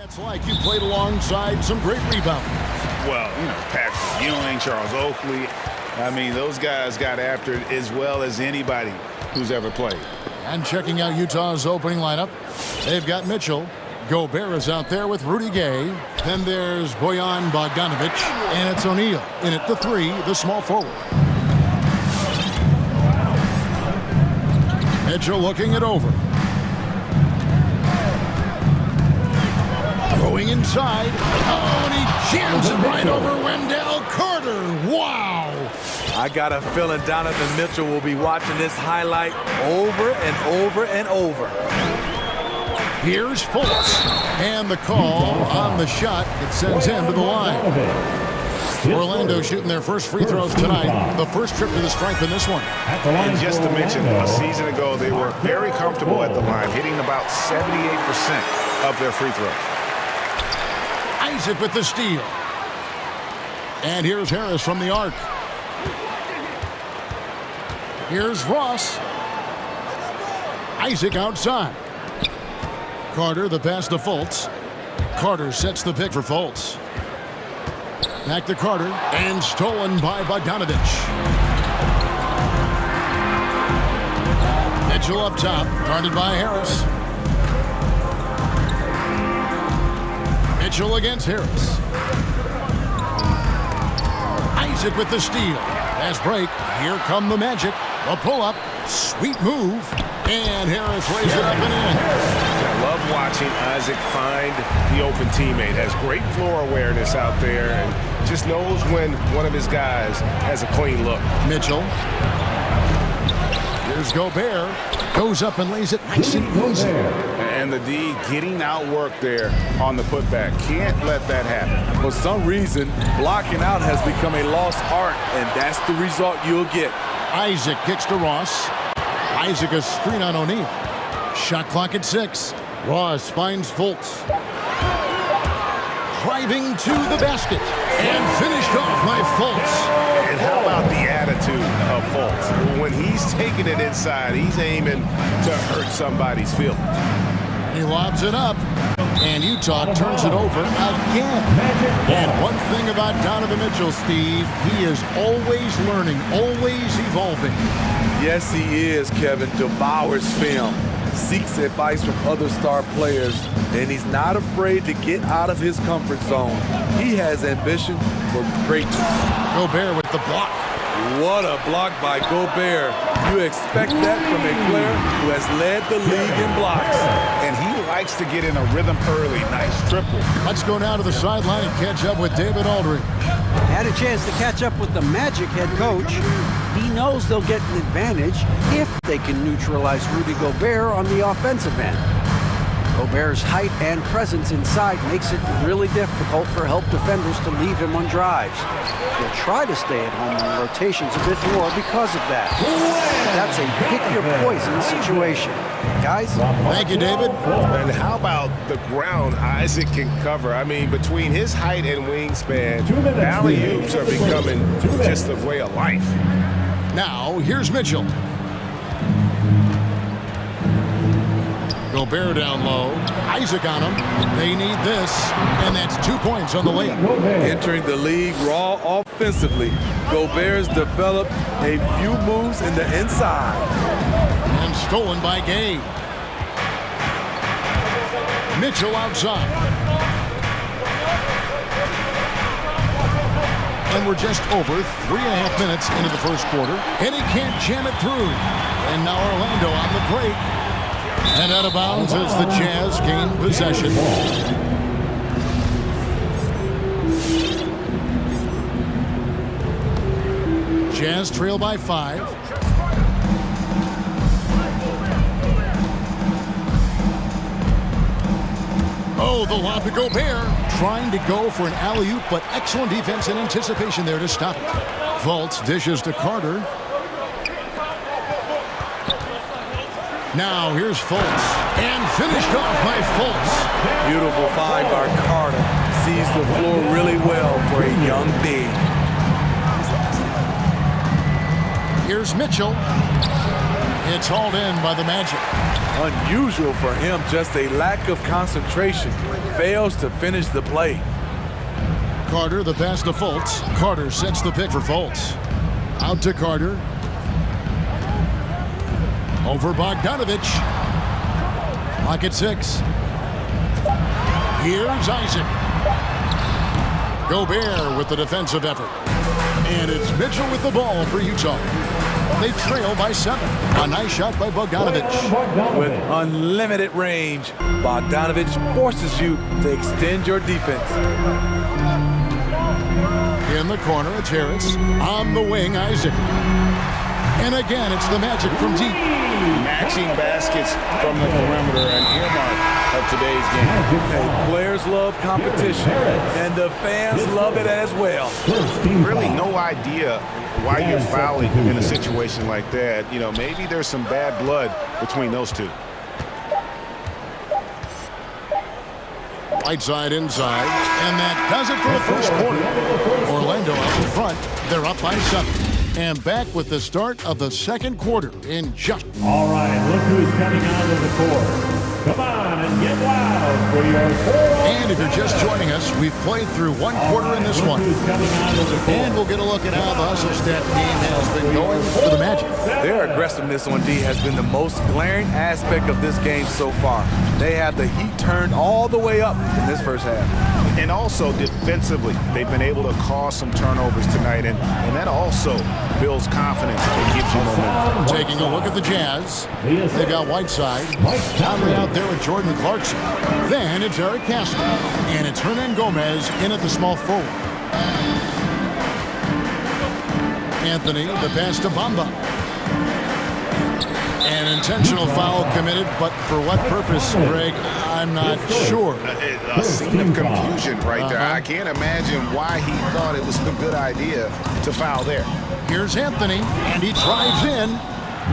It's like you played alongside some great rebounders. Well, Patrick Ewing, Charles Oakley. I mean, those guys got after it as well as anybody who's ever played. And checking out Utah's opening lineup, they've got Mitchell. Gobert is out there with Rudy Gay. Then there's Bojan Bogdanovic, and it's O'Neal in at the 3, the small forward. Mitchell looking it over. Going inside. Oh, and he jams it right over Wendell Carter. Wow. I got a feeling Donovan Mitchell will be watching this highlight over and over and over. Here's Fultz. And the call on the shot that sends him to the line. Orlando shooting their first free throws tonight. The first trip to the stripe in this one. And just to mention, a season ago, they were very comfortable at the line, hitting about 78% of their free throws. Isaac with the steal. And here's Harris from the arc. Here's Ross. Isaac outside. Carter, the pass to Fultz. Carter sets the pick for Fultz. Back to Carter, and stolen by Bogdanovic. Mitchell up top, guarded by Harris. Mitchell against Harris. Isaac with the steal. Pass break. Here come the Magic. The pull-up. Sweet move. And Harris lays it up and in. I love watching Isaac find the open teammate. Has great floor awareness out there and just knows when one of his guys has a clean look. Mitchell. Here's Gobert. Goes up and lays it nice and easy. And the D getting outworked there on the putback. Can't let that happen. For some reason, blocking out has become a lost art, and that's the result you'll get. Isaac kicks to Ross. Isaac a screen on O'Neal. Shot clock at 6. Ross finds Fultz. Driving to the basket. And finished off by Fultz. And how about the attitude of Fultz? When he's taking it inside, he's aiming to hurt somebody's feelings. He lobs it up. And Utah turns it over again. And one thing about Donovan Mitchell, Steve, he is always learning, always evolving. Yes, he is, Kevin. Devours film, seeks advice from other star players, and he's not afraid to get out of his comfort zone. He has ambition for greatness. Gobert with the block. What a block by Gobert. You expect that from a player who has led the league in blocks. And he likes to get in a rhythm early. Nice triple. Let's go down to the sideline and catch up with David Aldridge. Had a chance to catch up with the Magic head coach. He knows they'll get an advantage if they can neutralize Rudy Gobert on the offensive end. Gobert's height and presence inside makes it really difficult for help defenders to leave him on drives. He'll try to stay at home in rotations a bit more because of that. But that's a pick-your-poison situation. Guys? Thank you, David. And how about the ground Isaac can cover? I mean, between his height and wingspan, alley-oops are becoming just a way of life. Now, here's Mitchell. Gobert down low. Isaac on him. They need this. And that's 2 points on the layup. Entering the league raw offensively, Gobert's developed a few moves in the inside. And stolen by Gay. Mitchell outside. And we're just over 3.5 minutes into the first quarter. And he can't jam it through. And now Orlando on the break. And out of bounds as the Jazz gain possession. Jazz trail by 5. Oh, the lob to Gobert. Trying to go for an alley-oop, but excellent defense and anticipation there to stop it. Fultz dishes to Carter. Now here's Fultz, and finished off by Fultz. Beautiful find by Carter. Sees the floor really well for a young big. Here's Mitchell. It It's hauled in by the Magic. Unusual for him, just a lack of concentration. Fails to finish the play. Carter, the pass to Fultz. Carter sets the pick for Fultz. Out to Carter. Over Bogdanovich. Lock at 6. Here's Isaac. Gobert with the defensive effort. And it's Mitchell with the ball for Utah. They trail by 7. A nice shot by Bogdanovich. With unlimited range, Bogdanovich forces you to extend your defense. In the corner, it's Harris. On the wing, Isaac. And again, it's the Magic from deep. Matching baskets from the perimeter, an earmark of today's game. Hey, players love competition, and the fans love it as well. Really no idea why you're fouling in a situation like that. You know, maybe there's some bad blood between those two. Right side inside, and that does it for the first quarter. Orlando out in front. They're up by 7. And back with the start of the second quarter in just... All right, look who's coming onto the court. Come on and get wild for your And if you're just joining us, we've played through one quarter in this one. And we'll get a look at how the hustle stat game has been going for the Magic. Their aggressiveness on D has been the most glaring aspect of this game so far. They have the heat turned all the way up in this first half. And also defensively, they've been able to cause some turnovers tonight, and that also builds confidence and gives you momentum. Taking a look at the Jazz. They've got Whiteside. Conley out there with Jordan Clarkson. Then it's Eric Castro. And it's Hernan Gomez in at the small forward. Anthony, the pass to Bamba. An intentional foul committed, but for what purpose, Greg, I'm not sure. A scene of confusion right there. I can't imagine why he thought it was a good idea to foul there. Here's Anthony, and he drives in.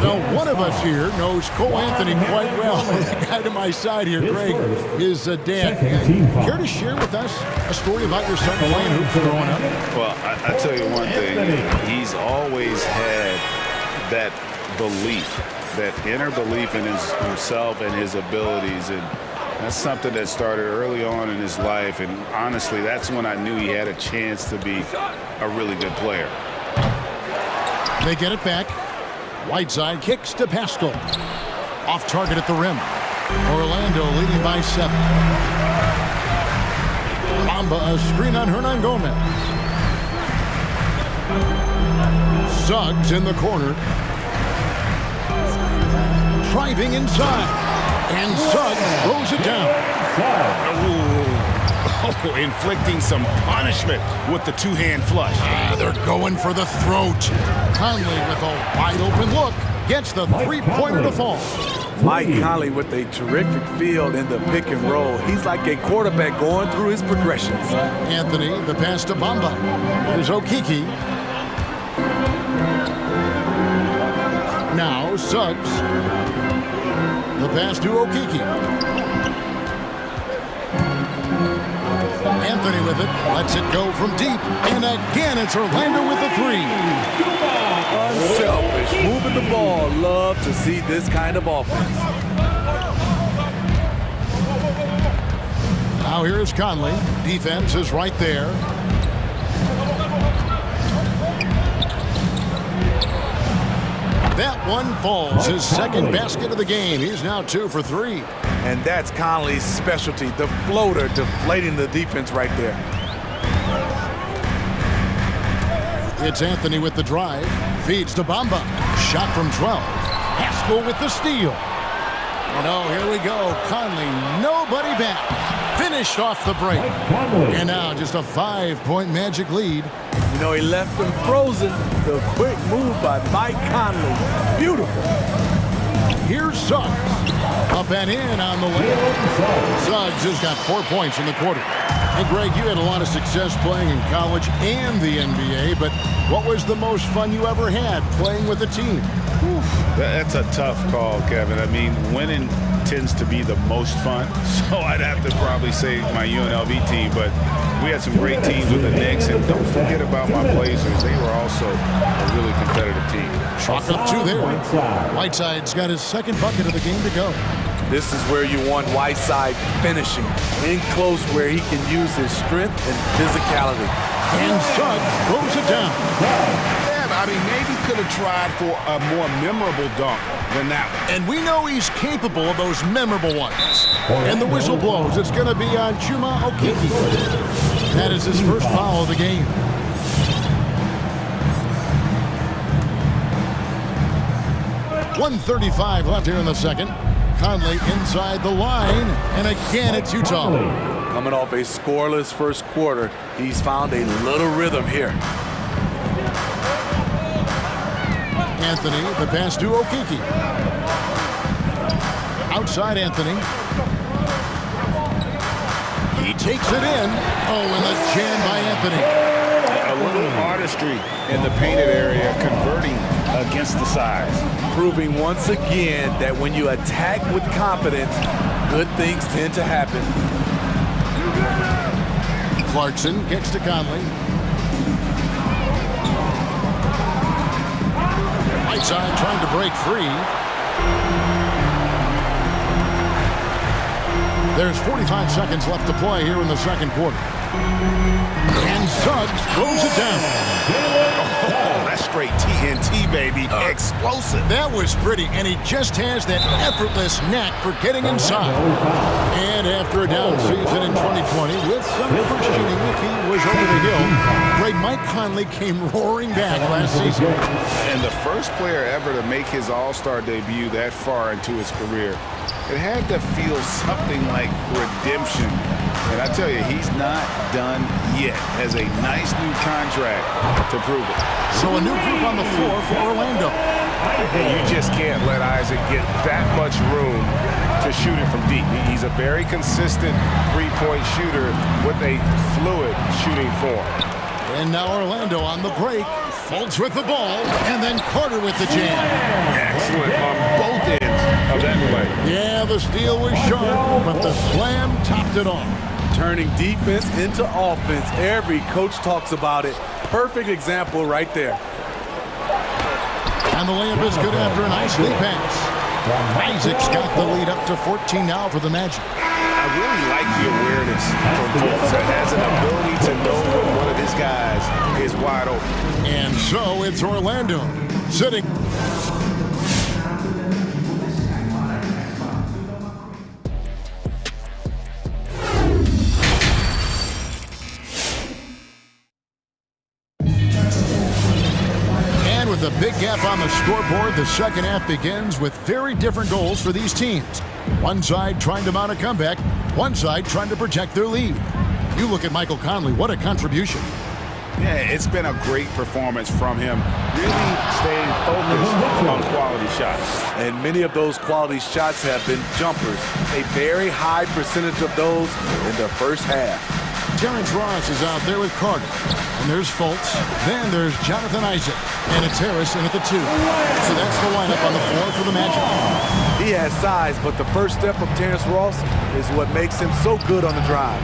Now, one of us here knows Cole Anthony quite well. The guy to my side here, Greg, is dad. Care to share with us a story about your son playing hoops growing up? Well, I tell you one thing. He's always had that belief, that inner belief in himself and his abilities, and that's something that started early on in his life, and honestly, that's when I knew he had a chance to be a really good player. They get it back. Whiteside kicks to Pascal. Off target at the rim. Orlando leading by 7. Bamba, a screen on Hernan Gomez. Suggs in the corner. Driving inside. And Suggs throws it down. Oh, inflicting some punishment with the two-hand flush. They're going for the throat. Conley with a wide-open look. Gets the three-pointer to fall. Mike Conley with a terrific field in the pick and roll. He's like a quarterback going through his progressions. Anthony, the pass to Bamba. Here's Okeke. Now Suggs. The pass to Okeke. Anthony with it. Lets it go from deep. And again, it's Orlando with the 3. Unselfish. Moving the ball. Love to see this kind of offense. Now here's Conley. Defense is right there. That one falls. His second basket of the game. He's now 2 for 3. And that's Conley's specialty, the floater, deflating the defense right there. It's Anthony with the drive. Feeds to Bamba. Shot from 12. Haskell with the steal. And oh, here we go. Conley, nobody back. Finished off the break. And now just a 5-point Magic lead. You know, he left them frozen. The quick move by Mike Conley. Beautiful. Here's Suggs. Up and in on the way. Suggs has got 4 points in the quarter. Hey, Greg, you had a lot of success playing in college and the NBA, but what was the most fun you ever had playing with a team? That's a tough call, Kevin. I mean, winning tends to be the most fun, so I'd have to probably say my UNLV team, but we had some great teams with the Knicks, and don't forget about my Blazers. They were also a really competitive team. Chalk up two there. Whiteside's got his second bucket of the game to go. This is where you want Whiteside finishing, in close where he can use his strength and physicality. And Suggs throws it down. I mean, maybe could have tried for a more memorable dunk than that one. And we know he's capable of those memorable ones. And the whistle blows. It's going to be on Chuma Okeke. That is his first foul of the game. .135 left here in the second. Conley inside the line, and again it's Utah. Coming off a scoreless first quarter, he's found a little rhythm here. Anthony, the pass to Okeke. Outside Anthony. He takes it in. Oh, and the jam by Anthony. A little artistry in the painted area, converting against the size. Proving once again that when you attack with confidence, good things tend to happen. Clarkson gets to Conley. Whiteside trying to break free. There's 45 seconds left to play here in the second quarter. And Suggs throws it down. Oh, that's straight TNT, baby. Explosive. That was pretty, and he just has that effortless knack for getting inside. And after a down season in 2020, with some questioning if he was over the hill, Greg, Mike Conley came roaring back last season. And the first player ever to make his All-Star debut that far into his career, it had to feel something like redemption. And I tell you, he's not done yet. Has a nice new contract to prove it. So a new group on the floor for Orlando. And you just can't let Isaac get that much room to shoot it from deep. He's a very consistent three-point shooter with a fluid shooting form. And now Orlando on the break. Fultz with the ball, and then Carter with the jam. Excellent on both ends of that play. Yeah, the steal was sharp, but the slam topped it off. Turning defense into offense. Every coach talks about it. Perfect example right there. And the layup is good after a nice lead pass. Isaac's got the lead up to 14 now for the Magic. I really like the awareness from Fultz that has an ability to know when one of his guys is wide open. And so it's Orlando sitting. And with a big gap on the scoreboard, the second half begins with very different goals for these teams. One side trying to mount a comeback, one side trying to protect their lead. You look at Michael Conley, what a contribution. Yeah, it's been a great performance from him, really staying focused on quality shots. And many of those quality shots have been jumpers. A very high percentage of those in the first half. Terrence Ross is out there with Carter. And there's Fultz. Then there's Jonathan Isaac. And it's Harris in at the 2. So that's the lineup on the floor for the Magic. He has size, but the first step from Terrence Ross is what makes him so good on the drive.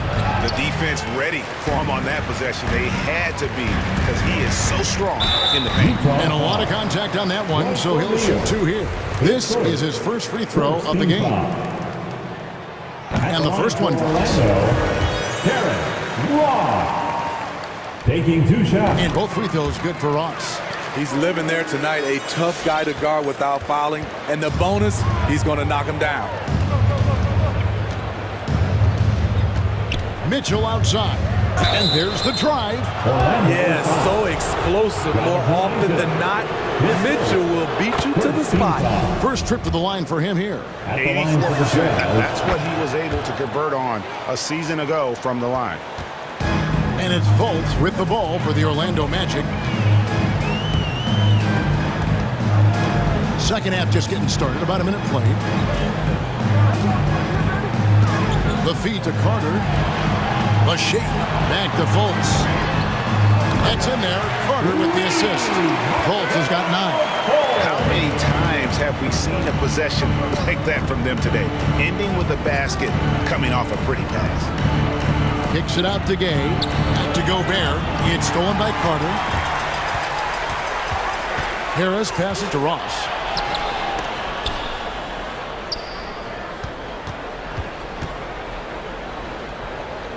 The defense ready for him on that possession. They had to be, because he is so strong in the paint. And a lot of contact on that one, so he'll shoot 2 here. This is his first free throw of the game. And the first one drops. Ross taking 2 shots. And both free throws good for Ross. He's living there tonight, a tough guy to guard without fouling. And the bonus, he's going to knock him down. Mitchell outside. And there's the drive. Yeah, so explosive. More often than not, Mitchell will beat you to the spot. First trip to the line for him here. 84%. That's what he was able to convert on a season ago from the line. And it's Fultz with the ball for the Orlando Magic. Second half just getting started, about a minute played. The feed to Carter. The shake. Back to Fultz. That's in there. Carter with the assist. Fultz has got 9. How many times have we seen a possession like that from them today? Ending with a basket, coming off a pretty pass. Kicks it out to Gay. Back to Gobert. It's stolen by Carter. Harris passes to Ross.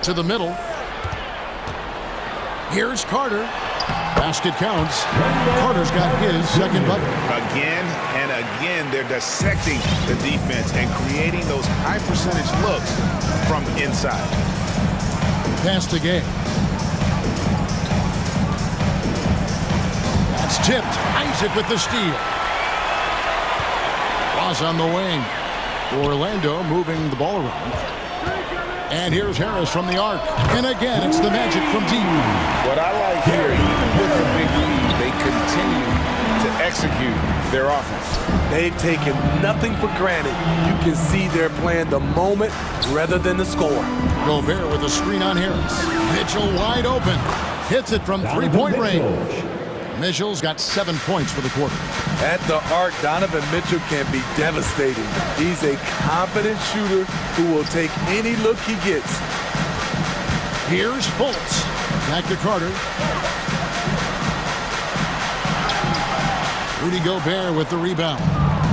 To the middle. Here's Carter. Basket counts. Carter's got his second bucket. Again and again, they're dissecting the defense and creating those high percentage looks from inside. Pass to Gay. That's tipped. Isaac with the steal. Ross on the wing. Orlando moving the ball around. And here's Harris from the arc. And again, it's the Magic from deep. What I like here, even with the big lead, they continue to execute their offense. They've taken nothing for granted. You can see they're playing the moment rather than the score. Gobert with a screen on Harris. Mitchell wide open. Hits it from three-point range. Mitchell's got 7 points for the quarter. At the arc, Donovan Mitchell can be devastating. He's a confident shooter who will take any look he gets. Here's Fultz. Back to Carter. Rudy Gobert with the rebound.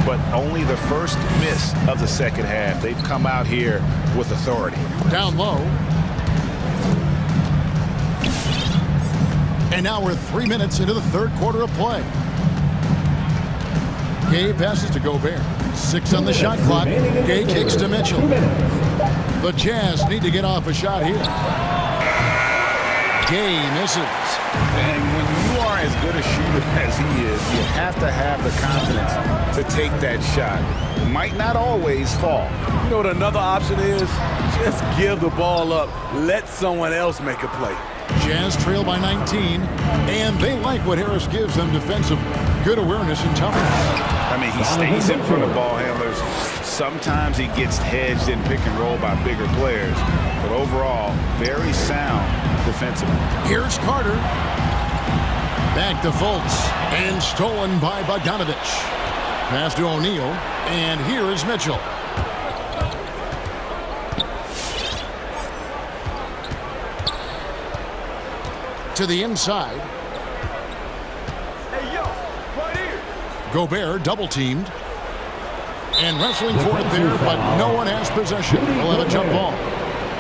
But only the first miss of the second half. They've come out here with authority. Down low. And now we're 3 minutes into the third quarter of play. Gay passes to Gobert. 6 on the shot clock. Gay kicks to Mitchell. The Jazz need to get off a shot here. Gay misses. And when you are as good a shooter as he is, you have to have the confidence to take that shot. It might not always fall. You know what another option is? Just give the ball up. Let someone else make a play. Jazz trail by 19, and they like what Harris gives them defensive. Good awareness and toughness. I mean, he stays in front of ball handlers. Sometimes he gets hedged in pick and roll by bigger players. But overall, very sound defensively. Here's Carter. Back to Fultz. And stolen by Bogdanovich. Pass to O'Neal. And here is Mitchell. To the inside. Hey, yo, right here. Gobert double-teamed. And wrestling for it there, but no one has possession. We'll have a jump ball.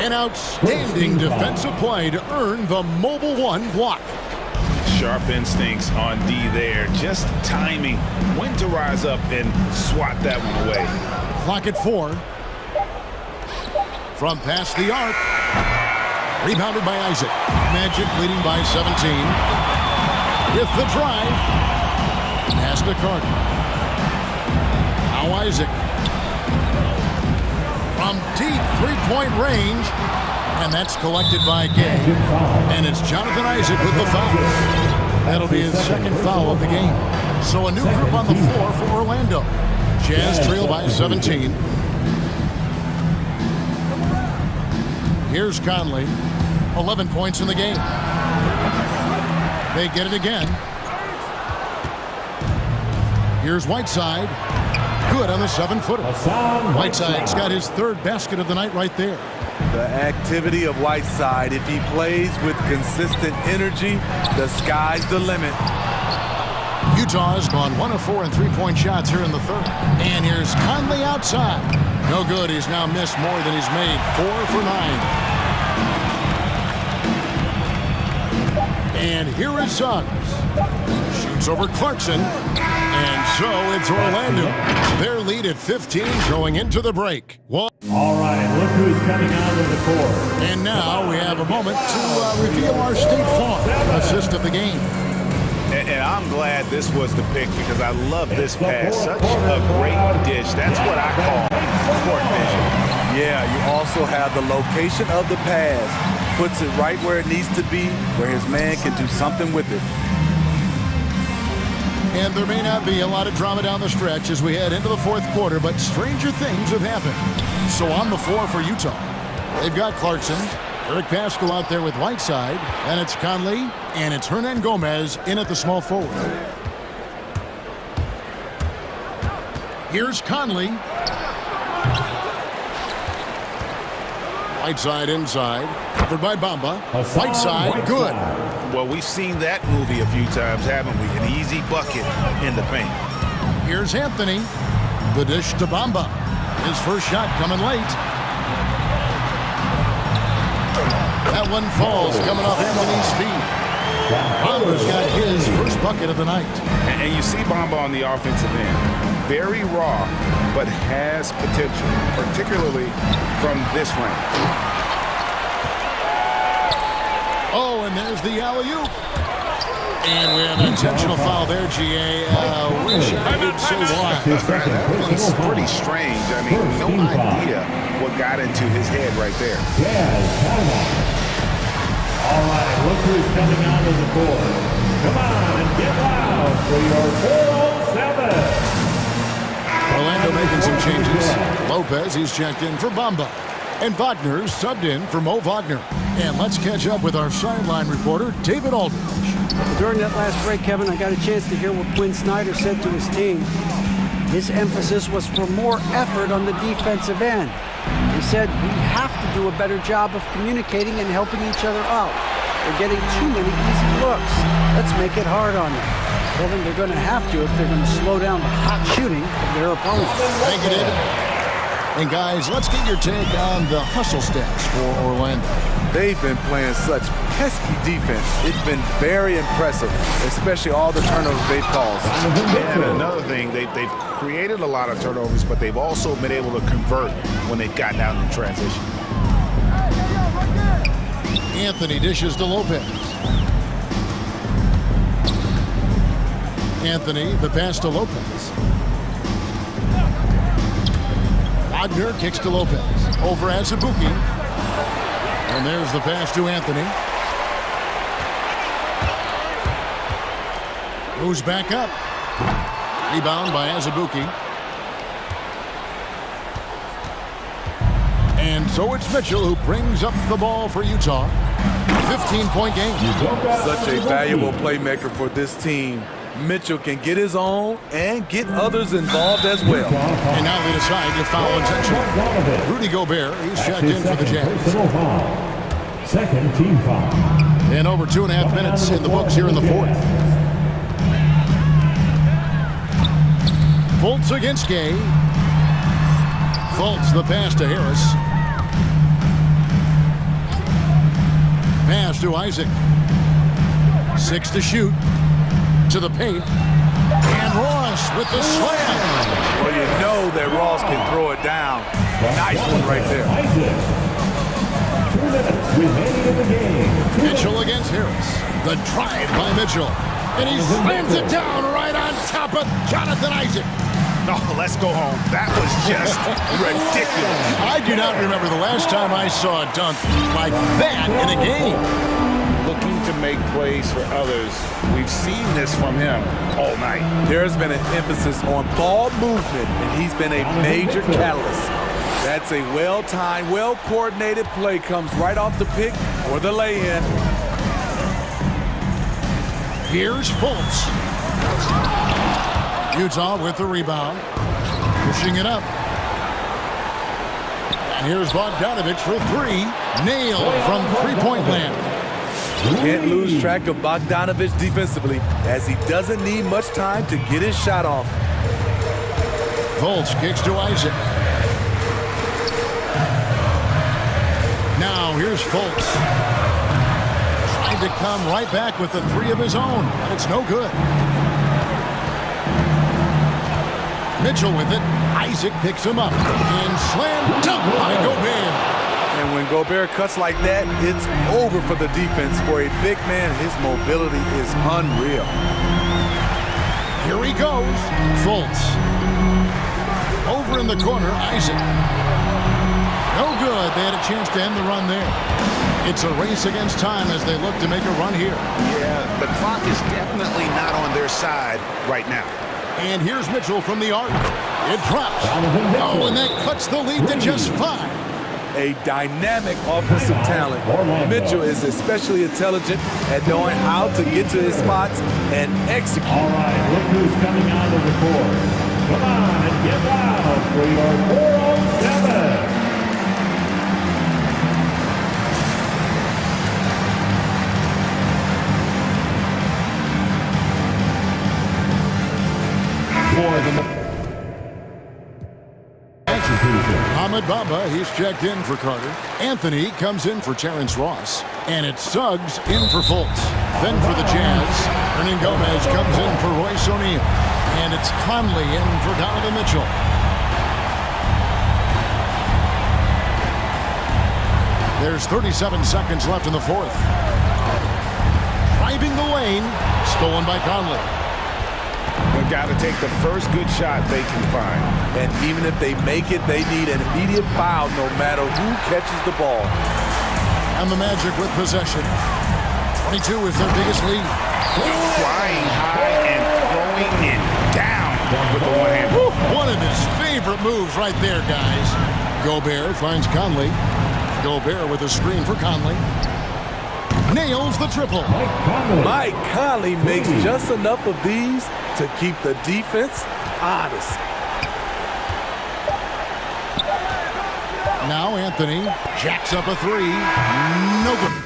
An outstanding defensive play to earn the Mobile One block. Sharp instincts on D there. Just timing when to rise up and swat that one away. Clock at 4. From past the arc. Rebounded by Isaac. Magic leading by 17. With the drive. Pass to Carter. Now Isaac. From deep three-point range. And that's collected by Gay. And it's Jonathan Isaac with the foul. That'll be his second foul of the game. So a new group on the floor for Orlando. Jazz trail by 17. Here's Conley. 11 points in the game. They get it again. Here's Whiteside. Good on the 7-footer. Whiteside's got his third basket of the night right there. The activity of Whiteside, if he plays with consistent energy, the sky's the limit. Utah has gone 1 of 4 in three-point shots here in the third. And here's Conley outside. No good. He's now missed more than he's made. 4 for 9. And here is Suggs. Shoots over Clarkson. And so it's Orlando. Their lead at 15 going into the break. All right, look who's coming out of the court. And now we have a moment to reveal our State Farm assist of the game. And I'm glad this was the pick because I love this pass. Such a great dish. That's what I call court vision. Yeah, you also have the location of the pass. Puts it right where it needs to be, where his man can do something with it. And there may not be a lot of drama down the stretch as we head into the fourth quarter, but stranger things have happened. So on the floor for Utah, they've got Clarkson. Eric Pascal out there with Whiteside, and it's Conley, and it's Hernan Gomez in at the small forward. Here's Conley. Whiteside inside, covered by Bamba. Whiteside, good. Well, we've seen that movie a few times, haven't we? An easy bucket in the paint. Here's Anthony. The dish to Bamba. His first shot coming late. That one falls, coming off Anthony's feet. Bamba's got his first bucket of the night. And you see Bamba on the offensive end. Very raw, but has potential, particularly from this range. Oh, and there's the alley-oop. And we have an intentional foul there, GA. Wish I could say why. That was pretty strange. I mean, no idea what got into his head right there. All right, look who's coming out of the court. Come on and get loud for your 407. Orlando making some changes. Lopez, he's checked in for Bamba. And Wagner's subbed in for Mo Wagner. And let's catch up with our sideline reporter, David Aldridge. During that last break, Kevin, I got a chance to hear what Quinn Snyder said to his team. His emphasis was for more effort on the defensive end. He said, we have to do a better job of communicating and helping each other out. They're getting too many easy looks. Let's make it hard on them. Kevin, they're going to have to if they're going to slow down the hot shooting of their opponents. Thank you, David. And guys, let's get your take on the hustle stats for Orlando. They've been playing such pesky defense. It's been very impressive, especially all the turnovers they've caused. And another thing, they've created a lot of turnovers, but they've also been able to convert when they've gotten out in transition. Anthony dishes to Lopez. Anthony, the pass to Lopez. Wagner kicks to Lopez. Over Azubuike. And there's the pass to Anthony. Goes back up. Rebound by Azubuike. And so it's Mitchell who brings up the ball for Utah. 15-point game. Such a valuable playmaker for this team. Mitchell can get his own and get others involved as well. And now they decide to foul intentionally. Rudy Gobert, he's checked in for the Jazz. Second team foul. And over 2.5 minutes in the books here in the fourth. Fultz against Gay. Fultz the pass to Harris. Pass to Isaac. 6 to shoot. To the paint. And Ross with the slam. Well, you know that Ross can throw it down. Nice one right there. 2 minutes remaining in the game. Mitchell against Harris. The drive by Mitchell. And he slams it down right on top of Jonathan Isaac. No, let's go home. That was just ridiculous. I do not remember the last time I saw a dunk like that in a game. Looking to make plays for others. We've seen this from him all night. There's been an emphasis on ball movement, and he's been a major catalyst. That's a well-timed, well-coordinated play. Comes right off the pick or the lay-in. Here's Fultz. Utah with the rebound. Pushing it up. And here's Bogdanovich for 3. Nailed from three-point land. Can't lose track of Bogdanovich defensively, as he doesn't need much time to get his shot off. Fultz kicks to Isaac. Now here's Fultz. Trying to come right back with the 3 of his own, and it's no good. Mitchell with it. Isaac picks him up. And slam dunk by Gobert. And when Gobert cuts like that, it's over for the defense. For a big man, his mobility is unreal. Here he goes. Fultz. Over in the corner, Isaac. No good. They had a chance to end the run there. It's a race against time as they look to make a run here. Yeah, the clock is definitely not on their side right now. And here's Mitchell from the arc. It drops. Oh, and that cuts the lead to just 5. a dynamic offensive talent. Mitchell is especially intelligent at knowing how to get to his spots and execute. All right, look who's coming onto the court. Come on and get loud for your 407. For the Ahmed Bamba, he's checked in for Carter. Anthony comes in for Terrence Ross. And it's Suggs in for Fultz. Then for the Jazz, Hernan Gomez comes in for Royce O'Neal. And it's Conley in for Donovan Mitchell. There's 37 seconds left in the fourth. Driving the lane, stolen by Conley. They've got to take the first good shot they can find. And even if they make it, they need an immediate foul no matter who catches the ball. And the Magic with possession. 22 is their biggest lead. Flying high and throwing it down with the one hand. One of his favorite moves right there, guys. Gobert finds Conley. Gobert with a screen for Conley. Nails the triple. Mike Conley makes just enough of these to keep the defense honest. Now Anthony jacks up a three. No good.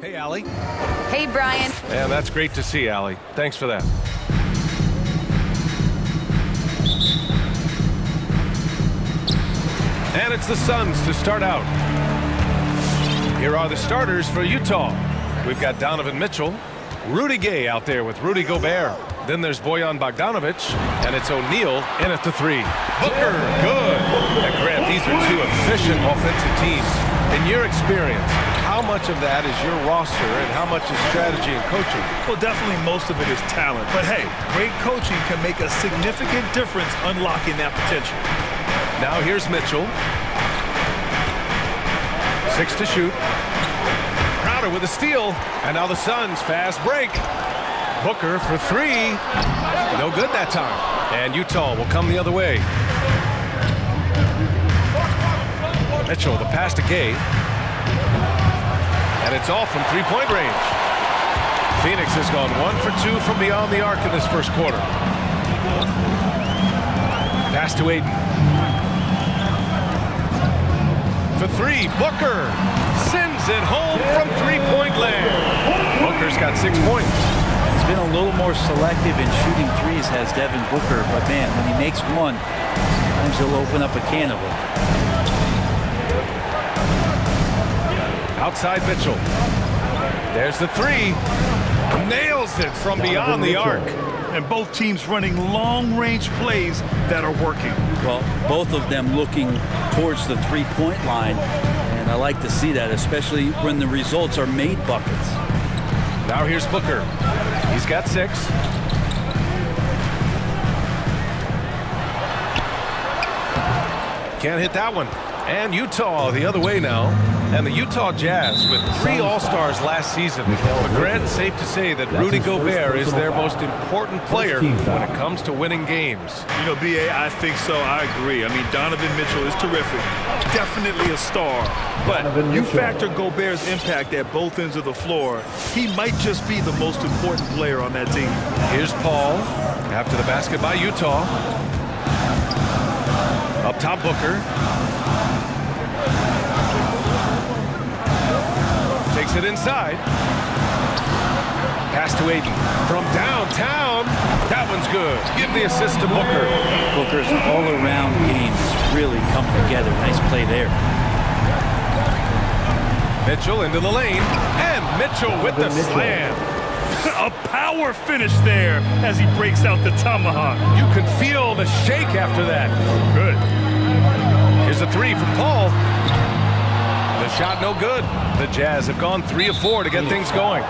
Hey, Allie. Hey, Brian. Man, that's great to see, Allie. Thanks for that. And it's the Suns to start out. Here are the starters for Utah. We've got Donovan Mitchell, Rudy Gay out there with Rudy Gobert. Then there's Bojan Bogdanovic, and it's O'Neal in at the 3. Booker, good. And Grant, these are two efficient offensive teams. In your experience, how much of that is your roster and how much is strategy and coaching? Well, definitely most of it is talent. But hey, great coaching can make a significant difference unlocking that potential. Now here's Mitchell. 6 to shoot. Crowder with a steal. And now the Suns fast break. Booker for 3. No good that time. And Utah will come the other way. Mitchell, the pass to Gay. And it's off from three-point range. Phoenix has gone 1 for 2 from beyond the arc in this first quarter. Pass to Aiden. For 3, Booker sends it home from three-point land. Booker's got 6 points. He's been a little more selective in shooting threes, has Devin Booker, but man, when he makes one, sometimes he'll open up a can of them. Outside Mitchell. There's the 3. Nails it from beyond the arc. And both teams running long-range plays that are working. Well, both of them looking towards the three-point line, and I like to see that, especially when the results are made buckets. Now here's Booker. He's got 6. Can't hit that one. And Utah the other way now. And the Utah Jazz with 3 All-Stars last season. But Grant, it's safe to say that Rudy Gobert is their most important player when it comes to winning games. You know, B.A., I think so. I agree. I mean, Donovan Mitchell is terrific. Definitely a star. But you factor Gobert's impact at both ends of the floor, he might just be the most important player on that team. Here's Paul after the basket by Utah. Up top, Booker. Takes it inside. Pass to Aiden. From downtown. That one's good. Give the assist to Booker. Booker's all-around game has really come together. Nice play there. Mitchell into the lane. And Mitchell with the slam. A power finish there as he breaks out the tomahawk. You can feel the shake after that. Good. Here's a 3 from Paul. The shot no good. The Jazz have gone 3 of 4 to get things going.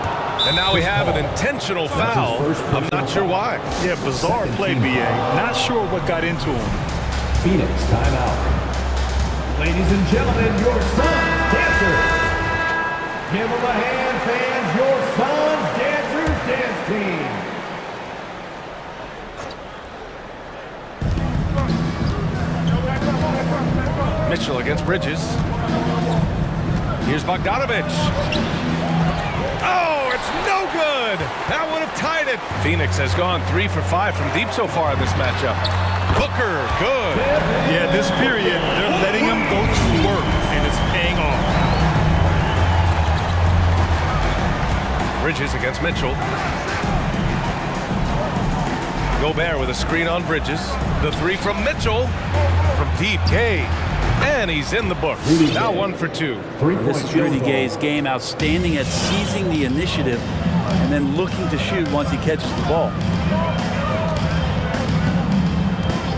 And now we have an intentional foul. I'm not sure why. Yeah, bizarre play, B.A. Not sure what got into him. Phoenix timeout. Ladies and gentlemen, your Suns dancers. Give them a hand, fans. Your Suns dancers dance team. Mitchell against Bridges. Here's Bogdanovic. Oh, it's no good. That would have tied it. Phoenix has gone 3 for 5 from deep so far in this matchup. Booker, good. Yeah, this period, they're letting him go to work, and it's paying off. Bridges against Mitchell. Gobert with a screen on Bridges. The 3 from Mitchell. From deep, Gay. And he's in the book. Now 1 for 2. This is Rudy Gay's game. Outstanding at seizing the initiative and then looking to shoot once he catches the ball.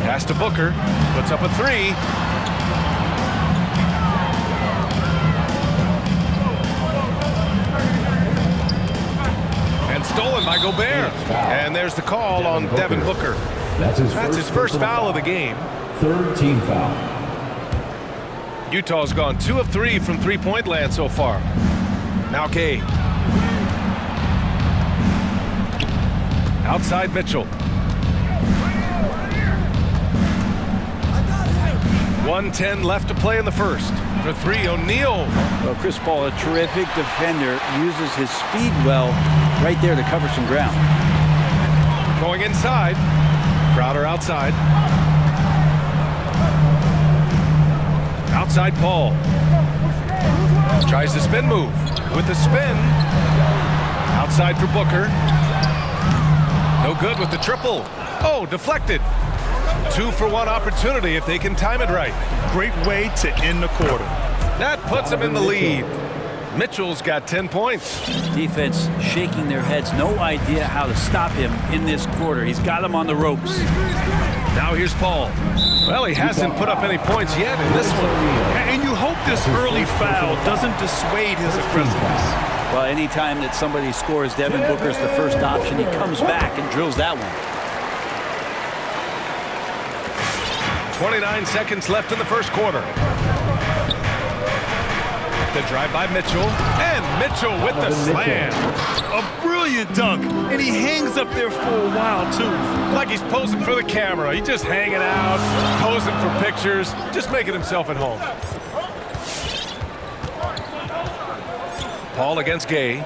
Pass to Booker. Puts up a 3. And stolen by Gobert. And there's the call on Devin Booker. That's his first foul of the game. 3rd team foul. Utah's gone 2 of 3 from three-point land so far. Now Gay. Outside Mitchell. 1:10 left to play in the first. For 3, O'Neal. Well, Chris Paul, a terrific defender, uses his speed well right there to cover some ground. Going inside. Crowder outside. Outside Paul. Tries the spin move. with the spin. Outside for Booker. No good with the triple. Oh, deflected. 2-for-1 opportunity if they can time it right. Great way to end the quarter. That puts them in the lead. Mitchell's got 10 points. Defense shaking their heads. No idea how to stop him in this quarter. He's got him on the ropes. Now here's Paul. Well, he hasn't put up any points yet in this one. And you hope this early foul doesn't dissuade his aggressiveness. Well, anytime that somebody scores, Devin Booker's the first option. He comes back and drills that one. 29 seconds left in the first quarter. The drive by Mitchell, and Mitchell with the slam. A brilliant dunk, and he hangs up there for a while, too. Like he's posing for the camera. He's just hanging out, posing for pictures, just making himself at home. Paul against Gay.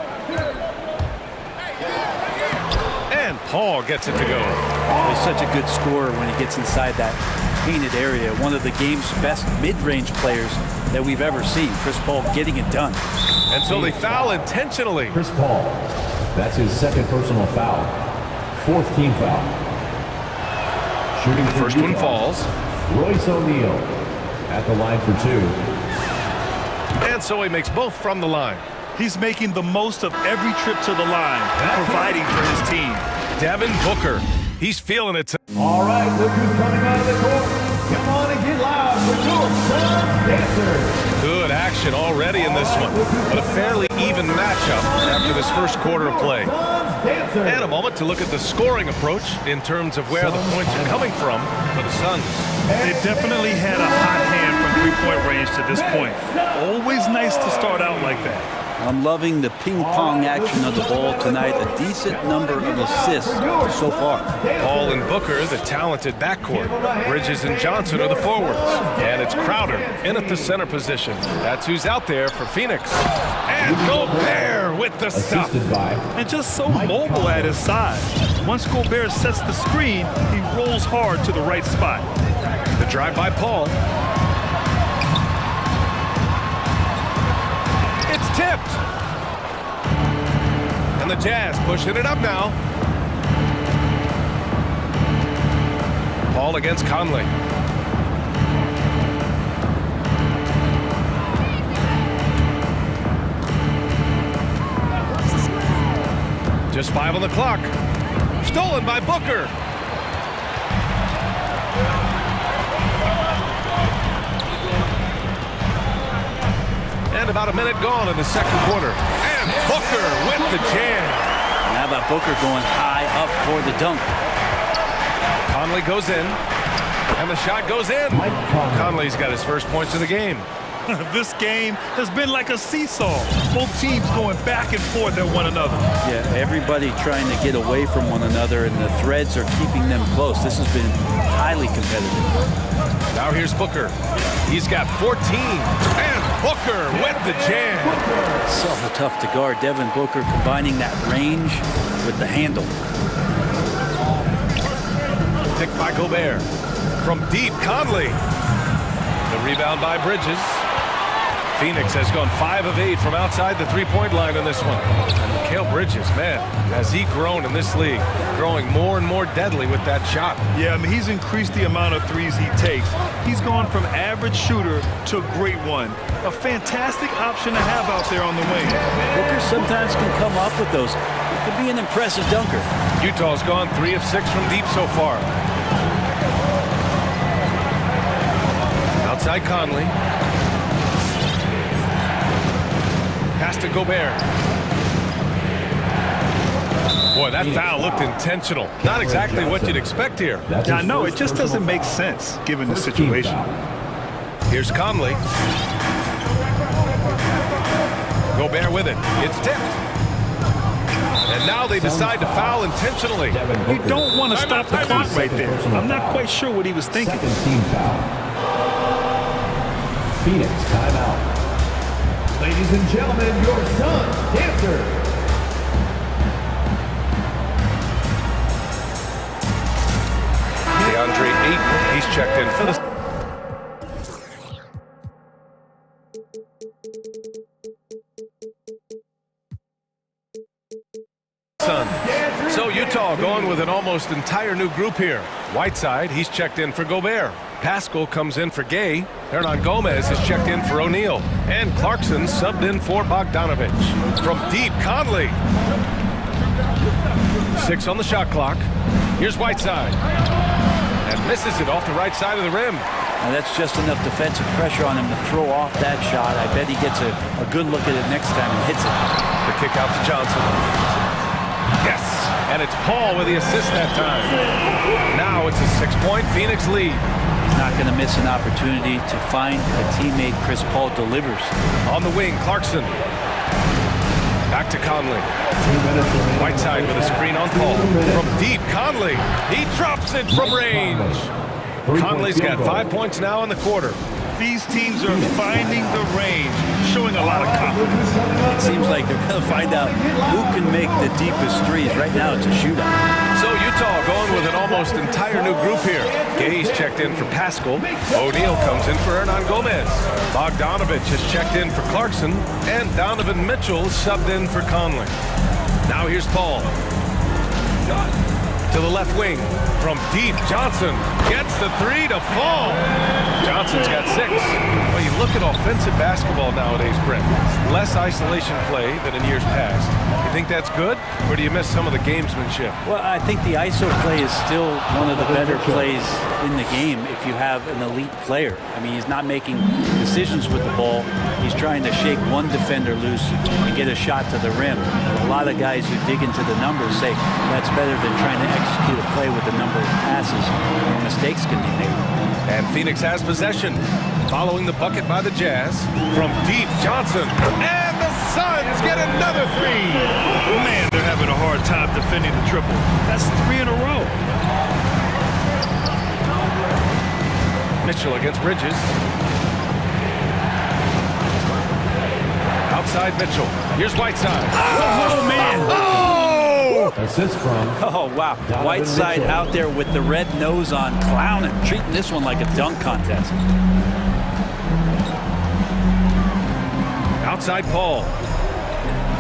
And Paul gets it to go. He's such a good scorer when he gets inside that painted area. One of the game's best mid-range players that we've ever seen. Chris Paul getting it done. And so they foul intentionally. Chris Paul. That's his second personal foul. Fourth team foul. Shooting The first one falls. Royce O'Neal at the line for 2. And so he makes both from the line. He's making the most of every trip to the line, providing for his team. Devin Booker. He's feeling it. All right, look who's coming out of the court. Come on and get loud for your Suns dancers. Good action already in this one, but a fairly even matchup after this first quarter of play. And a moment to look at the scoring approach in terms of where the points are coming from for the Suns. They definitely had a hot hand from three-point range to this point. Always nice to start out like that. I'm loving the ping-pong action of the ball tonight. A decent number of assists so far. Paul and Booker, the talented backcourt. Bridges and Johnson are the forwards. And it's Crowder in at the center position. That's who's out there for Phoenix. And Gobert with the stuff. And just so mobile at his side. Once Gobert sets the screen, he rolls hard to the right spot. The drive by Paul. It's tipped. And the Jazz pushing it up now. Paul against Conley. Just 5 on the clock. Stolen by Booker. And about a minute gone in the second quarter. And Booker with the jam. And how about Booker going high up for the dunk? Conley goes in. And the shot goes in. Conley's got his first points of the game. This game has been like a seesaw. Both teams going back and forth at one another. Yeah, everybody trying to get away from one another, and the threads are keeping them close. This has been highly competitive. Now here's Booker. He's got 14. And Booker with the jam. So tough to guard. Devin Booker combining that range with the handle. Picked by Gobert. From deep, Conley. The rebound by Bridges. Phoenix has gone 5 of 8 from outside the three-point line in this one. And Mikal Bridges, man, has he grown in this league, growing more and more deadly with that shot. Yeah, I mean, he's increased the amount of threes he takes. He's gone from average shooter to a great one. A fantastic option to have out there on the wing. Booker sometimes can come up with those. He could be an impressive dunker. Utah's gone 3 of 6 from deep so far. Outside Conley. Pass to Gobert. Boy, that foul looked intentional. Not exactly what you'd expect here. I know, it just doesn't make sense given the situation. Here's Conley. Gobert with it. It's tipped. And now they decide to foul intentionally. You don't want to stop the clock right there. I'm not quite sure what he was thinking. Second team foul. Phoenix timeout. Ladies and gentlemen, your Suns dancers. DeAndre Ayton, he's checked in for the Utah going with an almost entire new group here. Whiteside, he's checked in for Gobert. Pascal comes in for Gay. Hernan Gomez is checked in for O'Neal. And Clarkson subbed in for Bogdanovich. From deep, Conley. 6 on the shot clock. Here's Whiteside. And misses it off the right side of the rim. And that's just enough defensive pressure on him to throw off that shot. I bet he gets a good look at it next time and hits it. The kick out to Johnson. Yes, and it's Paul with the assist that time. Now it's a 6-point Phoenix lead. He's not going to miss an opportunity to find a teammate. Chris Paul delivers. On the wing, Clarkson. Back to Conley. Whiteside with a screen on Paul. From deep, Conley. He drops it from range. Conley's got 5 points now in the quarter. These teams are finding the range, showing a lot of confidence. It seems like they're going to find out who can make the deepest threes. Right now, it's a shootout. So Utah going with an almost entire new group here. Gay's checked in for Pascal. O'Neal comes in for Hernan Gomez. Bogdanovich has checked in for Clarkson. And Donovan Mitchell subbed in for Conley. Now here's Paul. To the left wing. From deep, Johnson gets the 3 to fall. Johnson's got 6. Well, you look at offensive basketball nowadays, Brent. Less isolation play than in years past. You think that's good, or do you miss some of the gamesmanship? Well, I think the ISO play is still one of the better plays in the game if you have an elite player. I mean, he's not making decisions with the ball. He's trying to shake one defender loose and get a shot to the rim. And a lot of guys who dig into the numbers say that's better than trying to execute a play with a number of passes where mistakes can be made. And Phoenix has possession. Following the bucket by the Jazz. From deep, Johnson. And the Suns get another 3. Man, they're having a hard time defending the triple. That's 3 in a row. Mitchell against Bridges. Outside Mitchell. Here's Whiteside. Oh, man. Oh! Assist from. Oh, wow. Whiteside out there with the red nose on, clowning, treating this one like a dunk contest. Outside Paul.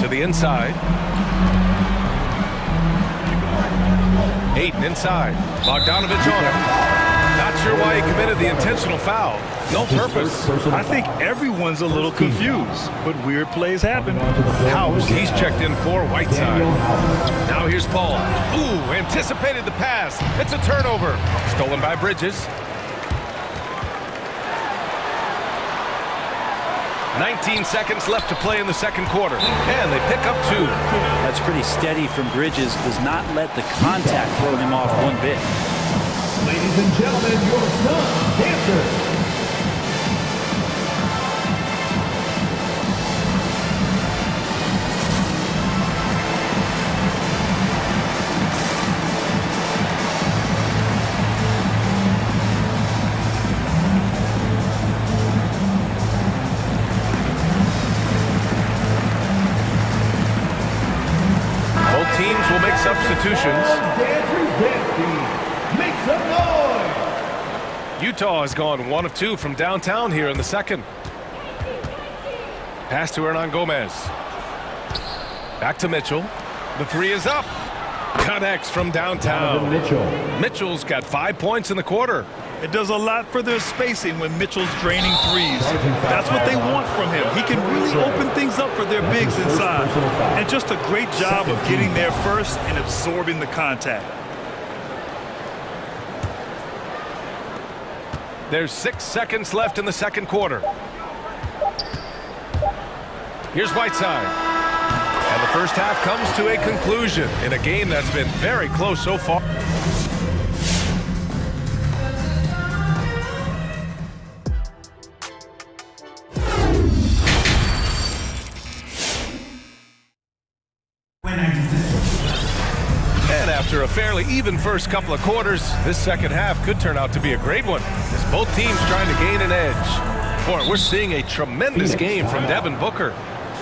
To the inside. Ayton inside. Bogdanovich on him. Not sure why he committed the intentional foul. No purpose. I think everyone's a little confused, but weird plays happen. House, he's checked in for Whiteside. Now here's Paul. Ooh, anticipated the pass. It's a turnover. Stolen by Bridges. 19 seconds left to play in the second quarter. And they pick up 2. That's pretty steady from Bridges. Does not let the contact throw him off one bit. Ladies and gentlemen, your son, dancer. Both teams will make substitutions. Make some noise! Utah has gone 1 of 2 from downtown here in the second. Pass to Hernan Gomez. Back to Mitchell. The 3 is up. Connects from downtown. Mitchell's got 5 points in the quarter. It does a lot for their spacing when Mitchell's draining threes. That's what they want from him. He can really open things up for their bigs inside. And just a great job of getting there first and absorbing the contact. There's 6 seconds left in the second quarter. Here's Whiteside. And the first half comes to a conclusion in a game that's been very close so far. And after a fairly even first couple of quarters, this second half could turn out to be a great one, as both teams trying to gain an edge. Boy, we're seeing a tremendous game from Devin Booker.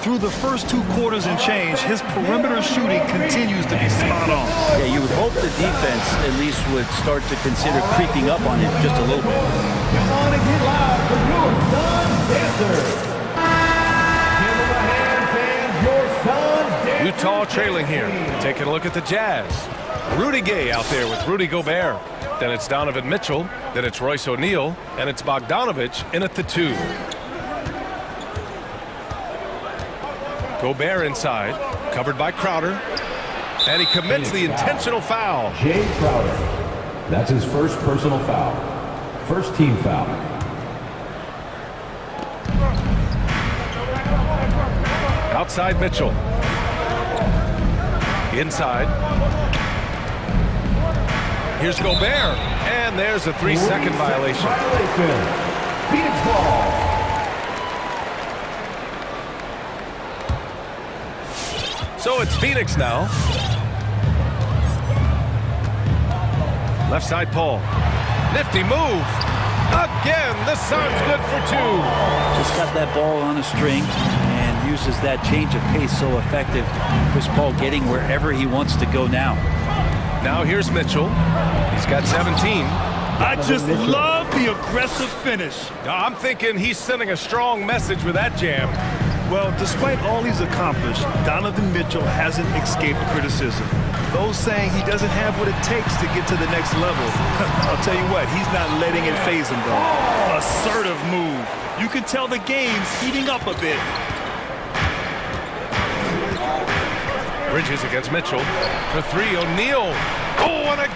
Through the first 2 quarters and change, his perimeter shooting continues to be spot on. Yeah, you would hope the defense at least would start to consider creeping up on him just a little bit. Come on and get loud for your son's dancer. Give him a hand, fans, your son's dancer. Utah trailing here. Taking a look at the Jazz. Rudy Gay out there with Rudy Gobert. Then it's Donovan Mitchell. Then it's Royce O'Neal. And it's Bogdanovich in at the 2. Gobert inside, covered by Crowder. And he commits the intentional foul. Jay Crowder. That's his first personal foul. First team foul. Outside Mitchell. Inside. Here's Gobert. And there's a 3-second violation. Phoenix ball. So it's Phoenix now. Left side Paul. Nifty move. Again, the Suns good for 2. Just got that ball on a string and uses that change of pace so effective. Chris Paul getting wherever he wants to go now. Now here's Mitchell. He's got 17. I just love the aggressive finish. I'm thinking he's sending a strong message with that jam. Well, despite all he's accomplished, Donovan Mitchell hasn't escaped criticism. Those saying he doesn't have what it takes to get to the next level. I'll tell you what, he's not letting it faze him, though. Assertive move. You can tell the game's heating up a bit. Bridges against Mitchell. For 3, O'Neal. Oh, and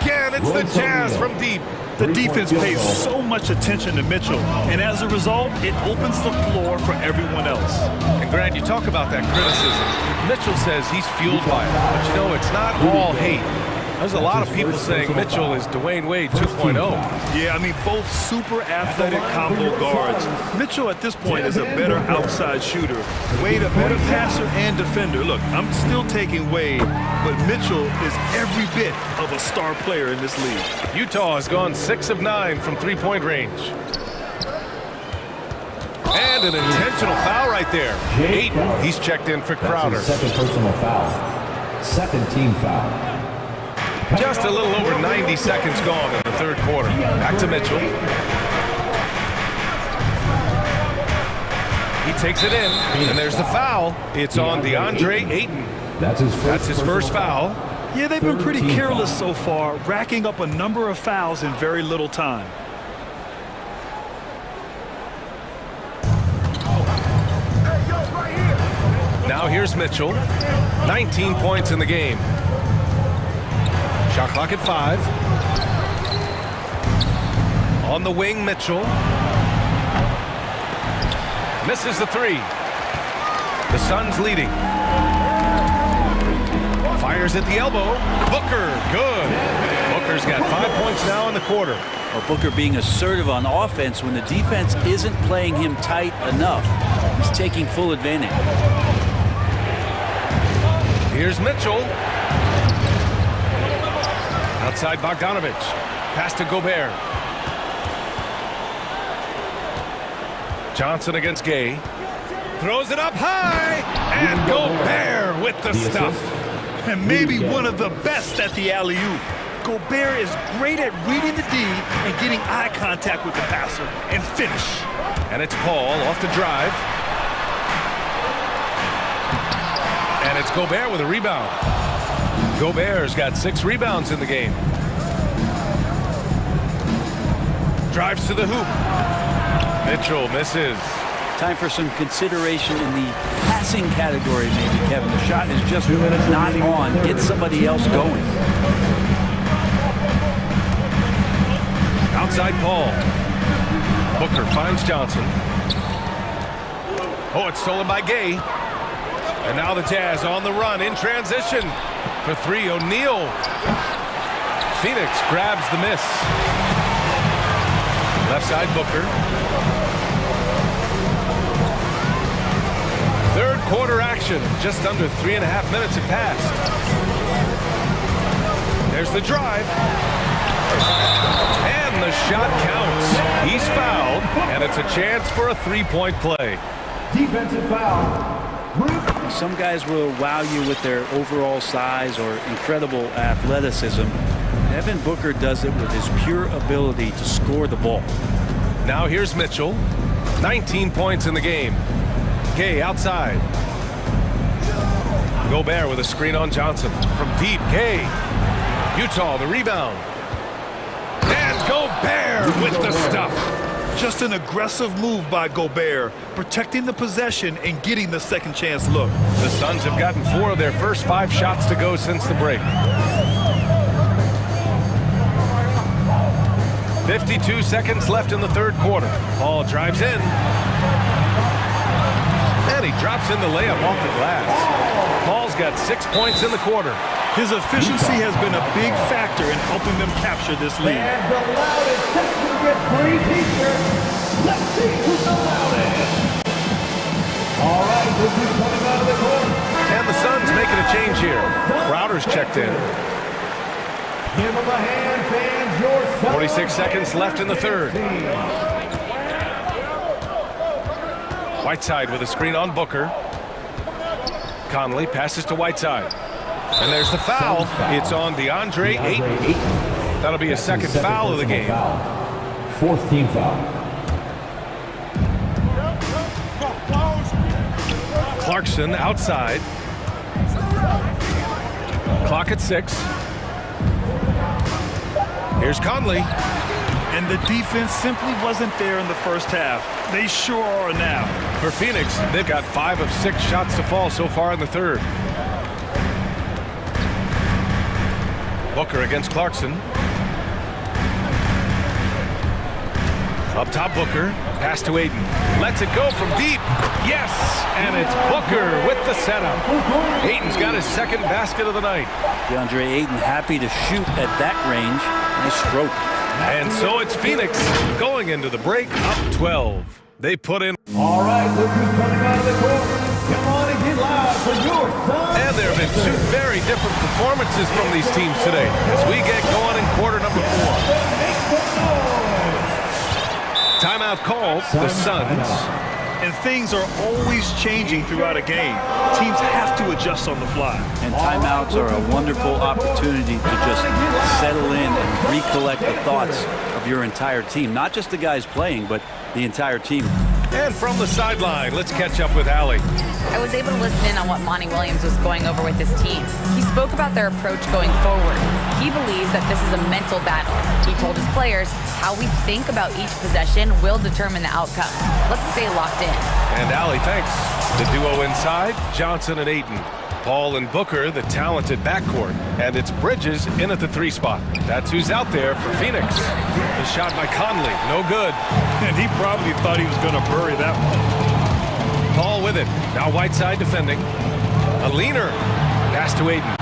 again, it's the Jazz from deep. The defense pays so much attention to Mitchell, and as a result, it opens the floor for everyone else. And Grant, you talk about that criticism. Mitchell says he's fueled by it, but you know, it's not all hate. There's a lot of people saying Mitchell is Dwayne Wade 2.0. Yeah, I mean, both super athletic combo guards. Mitchell at this point is a better outside shooter. Wade a better passer and defender. Look, I'm still taking Wade, but Mitchell is every bit of a star player in this league. Utah has gone 6 of 9 from 3-point range. And an intentional foul right there. Ayton, he's checked in for Crowder. That's his second personal foul. Second team foul. Just a little over 90 seconds gone in the third quarter. Back to Mitchell. He takes it in, and there's the foul. It's on DeAndre Ayton. That's his first foul. Yeah, they've been pretty careless so far, racking up a number of fouls in very little time. Now here's Mitchell. 19 points in the game. Shot clock at 5. On the wing, Mitchell. Misses the 3. The Suns leading. Fires at the elbow. Booker, good. Booker's got 5 points now in the quarter. Well, Booker being assertive on offense when the defense isn't playing him tight enough. He's taking full advantage. Here's Mitchell. Outside Bogdanovich. Pass to Gobert. Johnson against Gay. Throws it up high. And Gobert with the stuff. And maybe one of the best at the alley-oop. Gobert is great at reading the D and getting eye contact with the passer and finish. And it's Paul off the drive. And it's Gobert with a rebound. Gobert's got 6 rebounds in the game. Drives to the hoop. Mitchell misses. Time for some consideration in the passing category, maybe, Kevin. The shot is just not on. Get somebody else going. Outside Paul. Booker finds Johnson. Oh, it's stolen by Gay. And now the Jazz on the run in transition. For 3, O'Neal. Phoenix grabs the miss. Left side, Booker. Third quarter action. Just under 3.5 minutes have passed. There's the drive. And the shot counts. He's fouled, and it's a chance for a 3-point play. Defensive foul. Some guys will wow you with their overall size or incredible athleticism. Devin Booker does it with his pure ability to score the ball. Now here's Mitchell. 19 points in the game. Gay outside. Gobert with a screen on Johnson. From deep, Gay. Utah, the rebound. And Gobert with the stuff. Just an aggressive move by Gobert, protecting the possession and getting the second chance look. The Suns have gotten 4 of their first 5 shots to go since the break. 52 seconds left in the third quarter. Paul drives in. And he drops in the layup off the glass. Paul's got 6 points in the quarter. His efficiency has been a big factor in helping them capture this lead. And the loudest section gets free t-shirts. Let's see who's the loudest. All right, this is coming out of the court. And the Suns making a change here. Crowder's checked in. Give him a hand, fans. Your Suns. 46 seconds left in the third. Whiteside with a screen on Booker. Conley passes to Whiteside. And there's the foul. It's on DeAndre Ayton. That'll be a second foul of the game. 4th team foul. Clarkson outside. Clock at 6. Here's Conley. And the defense simply wasn't there in the first half. They sure are now. For Phoenix, they've got 5 of 6 shots to fall so far in the third. Booker against Clarkson. Up top, Booker. Pass to Ayton. Lets it go from deep. Yes! And it's Booker with the setup. Ayton's got his second basket of the night. DeAndre Ayton happy to shoot at that range. Nice stroke. And so it's Phoenix going into the break up 12. They put in. All right, look who's coming out of the court. Come on and get loud for your Suns. And there have been 2 very different performances from these teams today as we get going in quarter number 4. Timeout called, the Suns. And things are always changing throughout a game. Teams have to adjust on the fly. And timeouts are a wonderful opportunity to just settle in and recollect the thoughts of your entire team. Not just the guys playing, but the entire team. And from the sideline, let's catch up with Allie. I was able to listen in on what Monty Williams was going over with his team. He spoke about their approach going forward. He believes that this is a mental battle. He told his players how we think about each possession will determine the outcome. Let's stay locked in. And Allie, thanks. The duo inside, Johnson and Ayton. Paul and Booker, the talented backcourt. And it's Bridges in at the 3 spot. That's who's out there for Phoenix. The shot by Conley, no good. And he probably thought he was going to bury that one. Paul with it. Now Whiteside defending. A leaner. Pass to Ayton.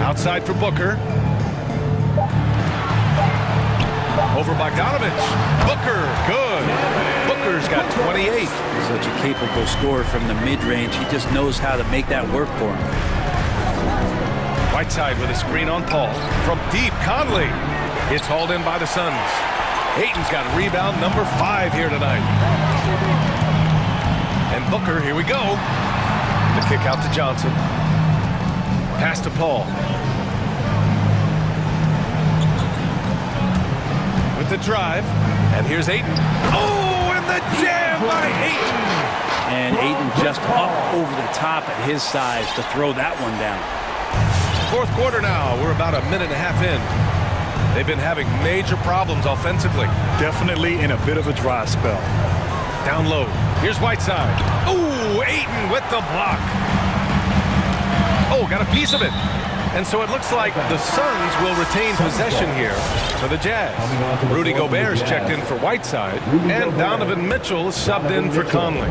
Outside for Booker. Over Bogdanovich. Booker, good. Booker's got 28. Such a capable scorer from the mid-range. He just knows how to make that work for him. Whiteside with a screen on Paul. From deep, Conley. It's hauled in by the Suns. Ayton's got rebound number 5 here tonight. And Booker, here we go. The kick out to Johnson. Pass to Paul. With the drive. And here's Ayton. Oh, and the jam by Ayton. And Ayton just up over the top at his size to throw that one down. Fourth quarter now. We're about a minute and a half in. They've been having major problems offensively. Definitely in a bit of a dry spell. Down low. Here's Whiteside. Ooh, Ayton with the block. Oh, got a piece of it. And so it looks like the Suns will retain possession here for the Jazz. Rudy Gobert's checked in for Whiteside, and Donovan Mitchell is subbed in for Conley.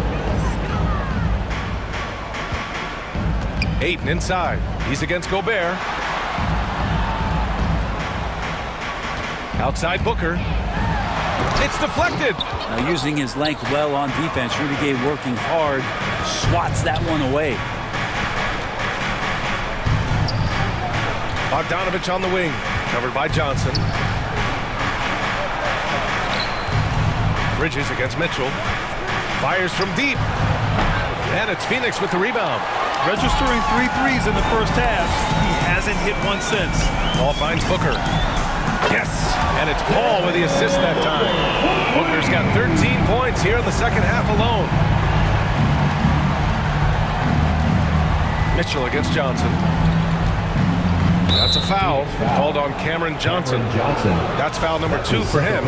Ayton inside. He's against Gobert. Outside Booker. It's deflected. Now using his length well on defense, Rudy Gay working hard, swats that one away. Bogdanovich on the wing, covered by Johnson. Bridges against Mitchell. Fires from deep. And it's Phoenix with the rebound. Registering 3 threes in the first half. He hasn't hit one since. Ball finds Booker. Yes, and it's Paul with the assist that time. Booker's got 13 points here in the second half alone. Mitchell against Johnson. That's a foul called on Cameron Johnson. That's foul number 2 for him.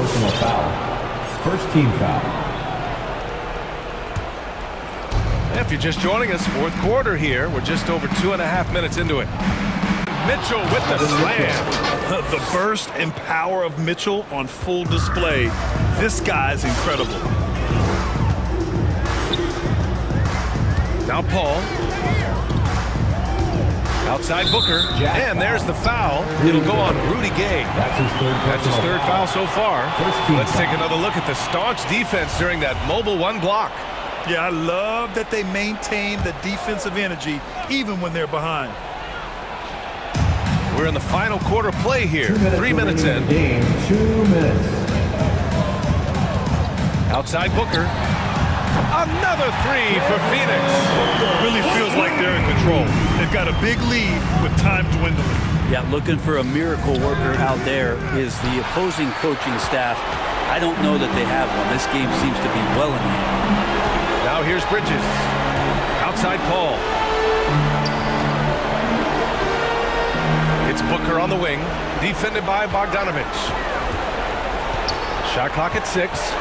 First team foul. If you're just joining us, fourth quarter here. We're just over 2.5 minutes into it. Mitchell with the slam. The burst and power of Mitchell on full display. This guy is incredible. Now Paul. Outside Booker. And there's the foul. It'll go on Rudy Gay. That's his third foul so far. Let's take another look at the staunch defense during that mobile 1 block. Yeah, I love that they maintain the defensive energy even when they're behind. We're in the final quarter play here. 3 minutes in. Game, 2 minutes. Outside Booker. Another 3 for Phoenix. Really feels like they're in control. They've got a big lead with time dwindling. Yeah, looking for a miracle worker out there is the opposing coaching staff. I don't know that they have one. This game seems to be well in hand. Now here's Bridges. Outside Paul. It's Booker on the wing. Defended by Bogdanovich. Shot clock at 6.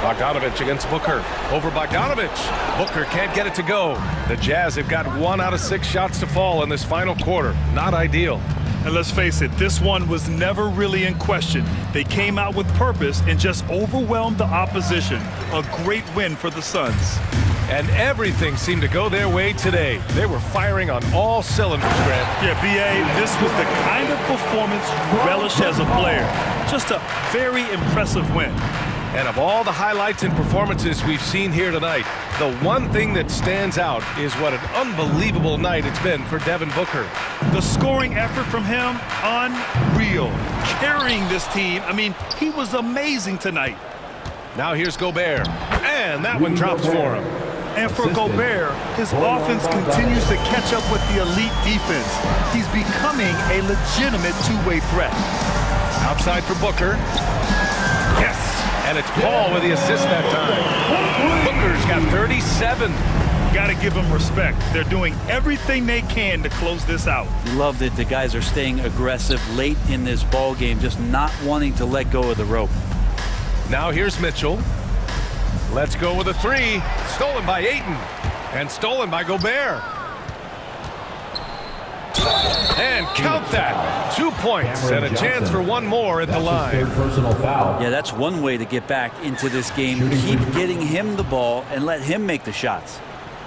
Bogdanovich against Booker. Over Bogdanovich. Booker can't get it to go. The Jazz have got 1 out of 6 shots to fall in this final quarter. Not ideal. And let's face it, this one was never really in question. They came out with purpose and just overwhelmed the opposition. A great win for the Suns. And everything seemed to go their way today. They were firing on all cylinders, Grant. Yeah, B.A., this was the kind of performance you relish as a player. Just a very impressive win. And of all the highlights and performances we've seen here tonight, the one thing that stands out is what an unbelievable night it's been for Devin Booker. The scoring effort from him, unreal. Carrying this team, I mean, he was amazing tonight. Now here's Gobert, and that one drops for him. And for Gobert, his offense continues to catch up with the elite defense. He's becoming a legitimate two-way threat. Outside for Booker. Yes! And it's Paul with the assist that time. Booker's got 37. Got to give them respect. They're doing everything they can to close this out. Love that the guys are staying aggressive late in this ball game, just not wanting to let go of the rope. Now here's Mitchell. Let's go with a 3. Stolen by Ayton. And stolen by Gobert. And count that. 2 points and a chance for one more at the line. Third personal foul. Yeah, that's one way to get back into this game. Keep getting him the ball and let him make the shots.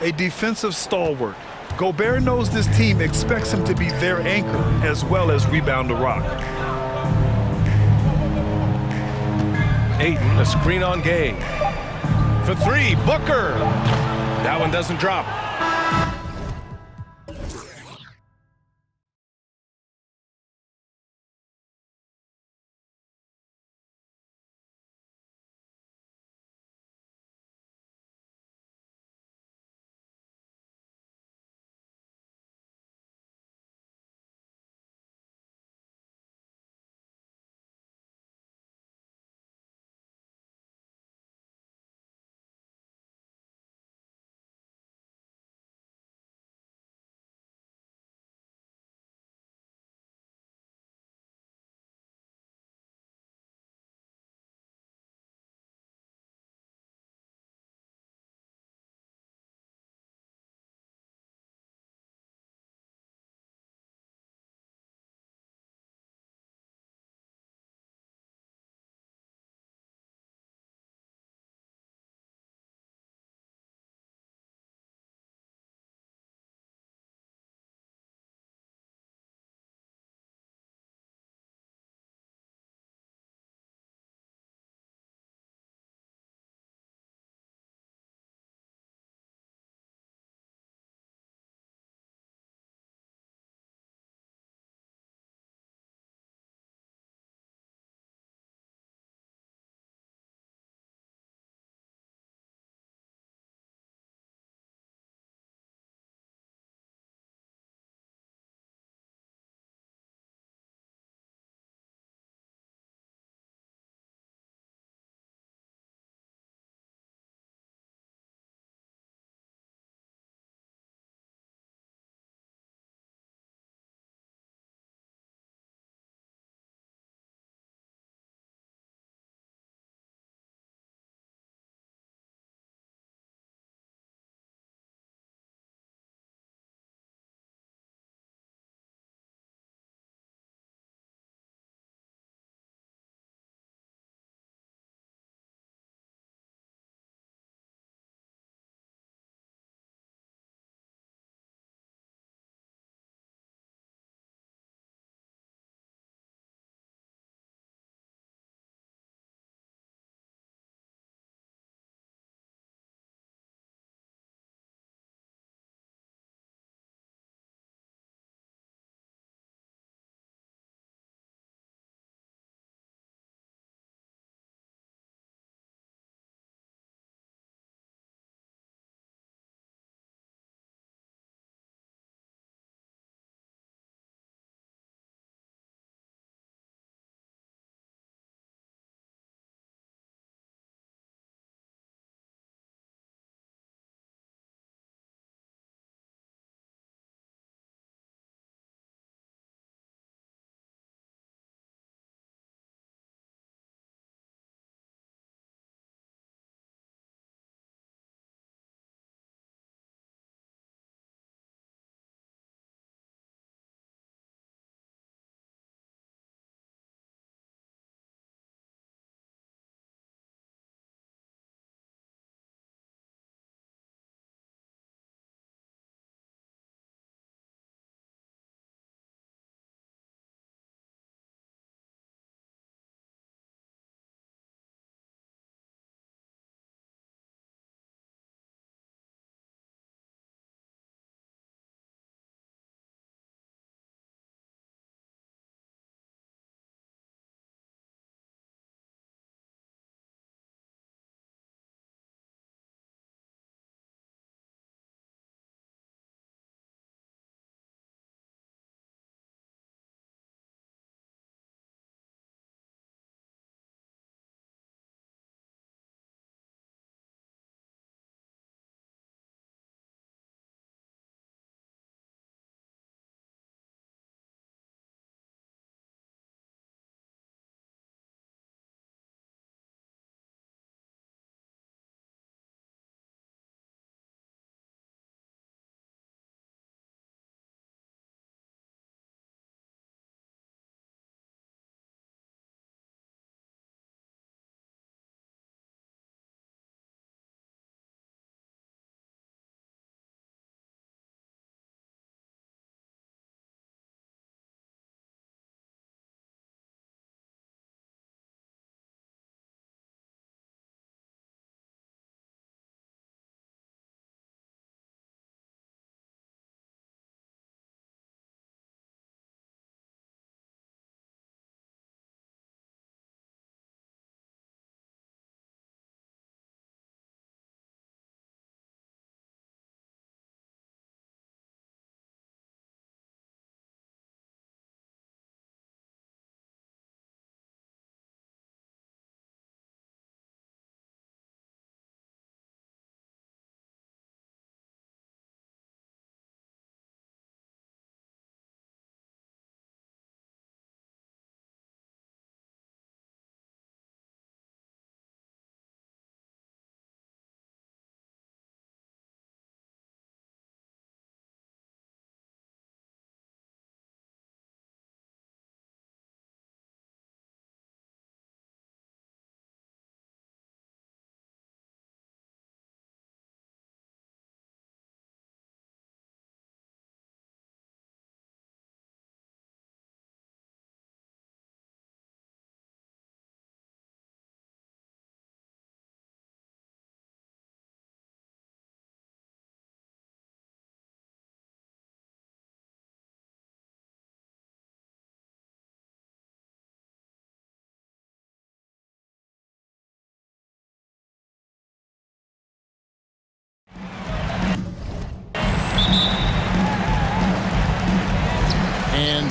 A defensive stalwart. Gobert knows this team expects him to be their anchor as well as rebound the rock. Ayton, a screen on Gay. For 3, Booker. That one doesn't drop.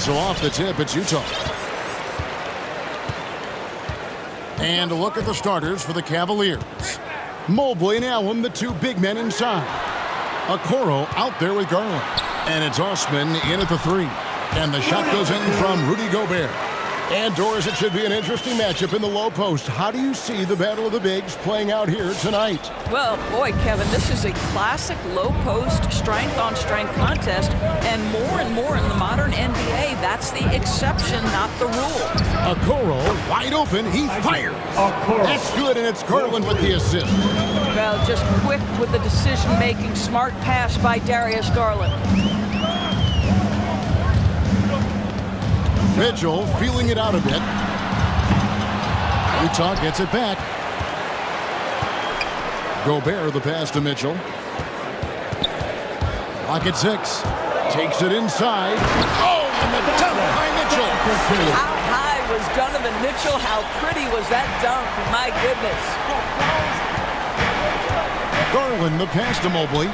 So off the tip, it's Utah. And a look at the starters for the Cavaliers. Mobley and Allen, the two big men inside. Okoro out there with Garland. And it's Osman in at the three. And the shot goes in from Rudy Gobert. And Doris, it should be an interesting matchup in the low post. How do you see the battle of the bigs playing out here tonight? Well, boy, Kevin, this is a classic low post strength-on-strength contest. And more in the modern NBA, that's the exception, not the rule. Okoro wide open, he fires. That's good, and it's Garland with the assist. Well, just quick with the decision-making, smart pass by Darius Garland. Mitchell feeling it out a bit. Utah gets it back. Gobert the pass to Mitchell. Lock at 6. Takes it inside. Oh, and the dunk by Mitchell. How high was Donovan Mitchell? How pretty was that dunk? My goodness. Garland the pass to Mobley.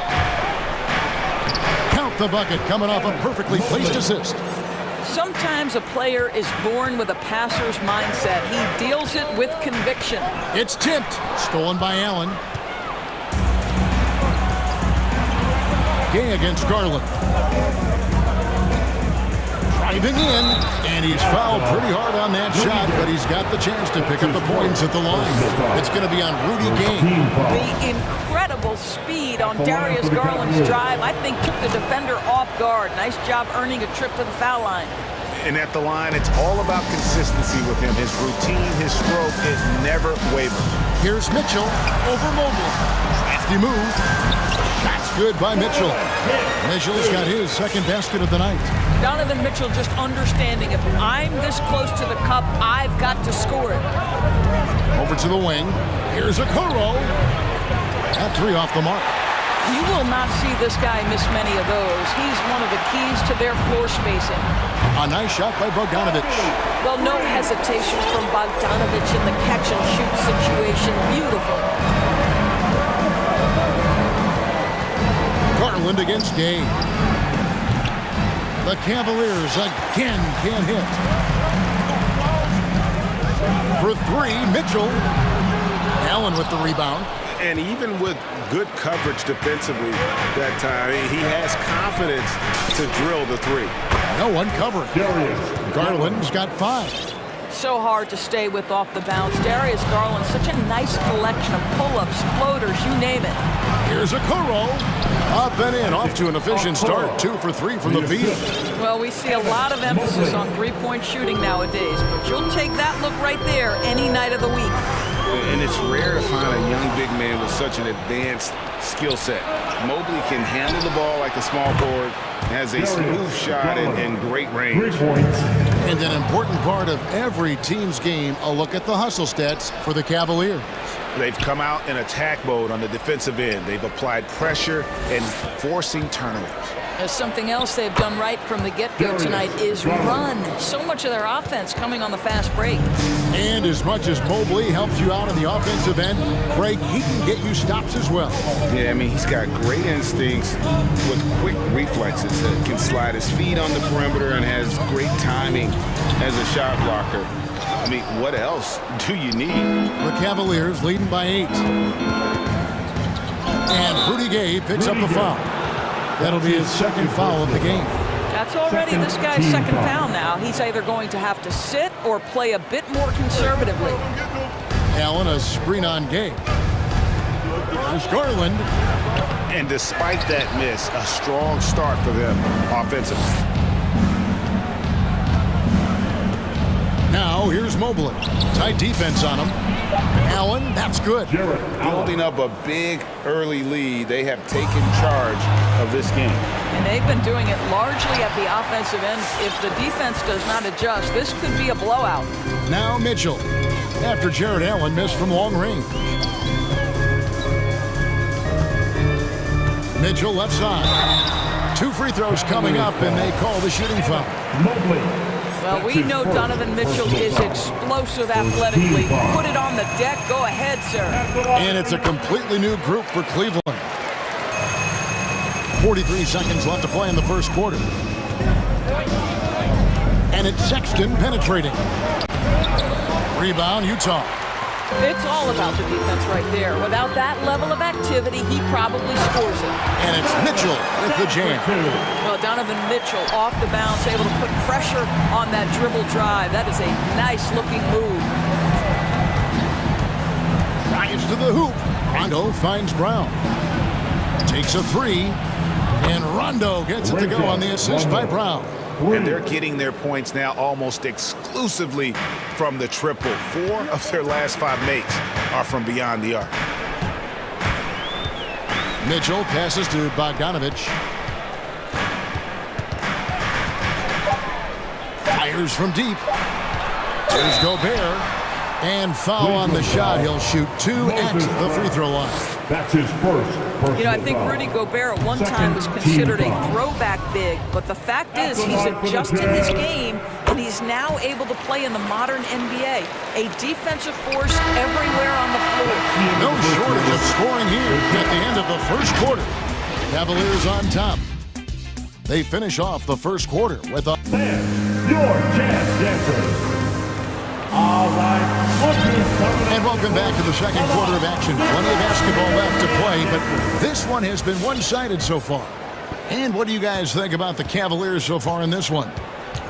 Count the bucket coming off a perfectly placed assist. Sometimes a player is born with a passer's mindset. He deals it with conviction. It's tipped. Stolen by Allen. Gay against Garland. Driving in, and he's fouled pretty hard on that shot, but he's got the chance to pick up the points at the line. It's going to be on Rudy Gay. The incredible speed on Darius Garland's drive, I think, took the defender off guard. Nice job earning a trip to the foul line. And at the line, it's all about consistency with him. His routine, his stroke, it never wavers. Here's Mitchell over Mobley. Crafty move. That's good by Mitchell. Mitchell's got his second basket of the night. Donovan Mitchell just understanding if I'm this close to the cup, I've got to score it. Over to the wing. Here's Okoro. That three off the mark. You will not see this guy miss many of those. He's one of the keys to their floor spacing. A nice shot by Bogdanovic. Well, no hesitation from Bogdanovic in the catch-and-shoot situation. Beautiful. Garland against Gay. The Cavaliers again can't hit. For three, Mitchell. Allen with the rebound. And even with good coverage defensively that time, he has confidence to drill the three. No one covering. Garland's got 5. So hard to stay with off the bounce. Darius Garland, such a nice collection of pull-ups, floaters, you name it. Here's Okoro. Up and in, off to an efficient start. 2 for 3 from the field. Well, we see a lot of emphasis on three-point shooting nowadays, but you'll take that look right there any night of the week. And it's rare to find a young big man with such an advanced skill set. Mobley can handle the ball like a small forward, has a smooth shot and great range. And an important part of every team's game, a look at the hustle stats for the Cavaliers. They've come out in attack mode on the defensive end. They've applied pressure and forcing turnovers. There's something else they've done right from the get-go tonight is run. So much of their offense coming on the fast break. And as much as Mobley helps you out on the offensive end, Craig, he can get you stops as well. Yeah, I mean, he's got great instincts with quick reflexes that can slide his feet on the perimeter and has great timing as a shot blocker. I mean, what else do you need? The Cavaliers leading by 8. And Rudy Gay picks up the foul. That'll be his second foul of the game. That's already this guy's second foul now. He's either going to have to sit or play a bit more conservatively. Allen, a screen on Gay. There's Garland. And despite that miss, a strong start for them offensively. Now, here's Mobley. Tight defense on him. Allen, that's good. Building up a big early lead, they have taken charge of this game. And they've been doing it largely at the offensive end. If the defense does not adjust, this could be a blowout. Now Mitchell, after Jared Allen missed from long range. Mitchell left side. 2 free throws coming up, and they call the shooting foul. Well, we know Donovan Mitchell is explosive athletically. Put it on the deck. Go ahead, sir. And it's a completely new group for Cleveland. 43 seconds left to play in the first quarter. And it's Sexton penetrating. Rebound, Utah. It's all about the defense right there. Without that level of activity, he probably scores it. And it's Mitchell with the jam. Well, Donovan Mitchell off the bounce, able to put pressure on that dribble drive. That is a nice-looking move. Drives to the hoop. Rondo finds Brown. Takes a three. And Rondo gets it to go on the assist by Brown. And they're getting their points now almost exclusively from the triple. 4 of their last 5 makes are from beyond the arc. Mitchell passes to Bogdanovich. Fires from deep. There's Gobert. And foul on the shot. He'll shoot 2 at the free throw line. That's his first. You know, I think Rudy Gobert at one time was considered a throwback big, but the fact is he's adjusted his game and he's now able to play in the modern NBA. A defensive force everywhere on the floor. No shortage of scoring here at the end of the first quarter. Cavaliers on top. They finish off the first quarter with a... Your chance dancer. All right. And welcome back to the second quarter of action. Plenty of basketball left to play, but this one has been one-sided so far. And what do you guys think about the Cavaliers so far in this one?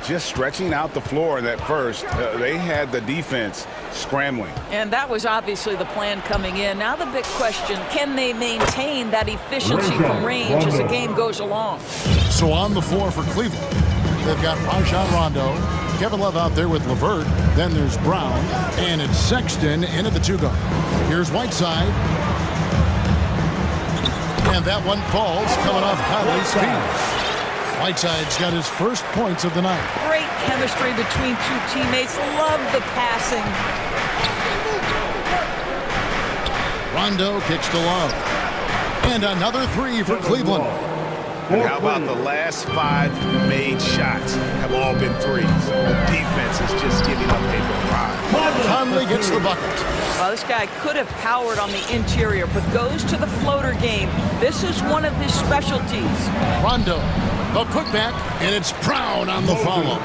Just stretching out the floor in that first. They had the defense scrambling. And that was obviously the plan coming in. Now the big question, can they maintain that efficiency from range as the game goes along? So on the floor for Cleveland, they've got Rajon Rondo, Kevin Love out there with LeVert. Then there's Brown, and it's Sexton in at the 2-guard. Here's Whiteside. And that one falls, coming off Conley's feet. Whiteside's got his first points of the night. Great chemistry between two teammates. Love the passing. Rondo kicks to Love. And another 3 for Cleveland. And how about the last 5 made shots have all been threes? The defense is just giving up a barrage. Conley gets the bucket. Well, this guy could have powered on the interior, but goes to the floater game. This is one of his specialties. Rondo, the putback, and it's Brown on the follow.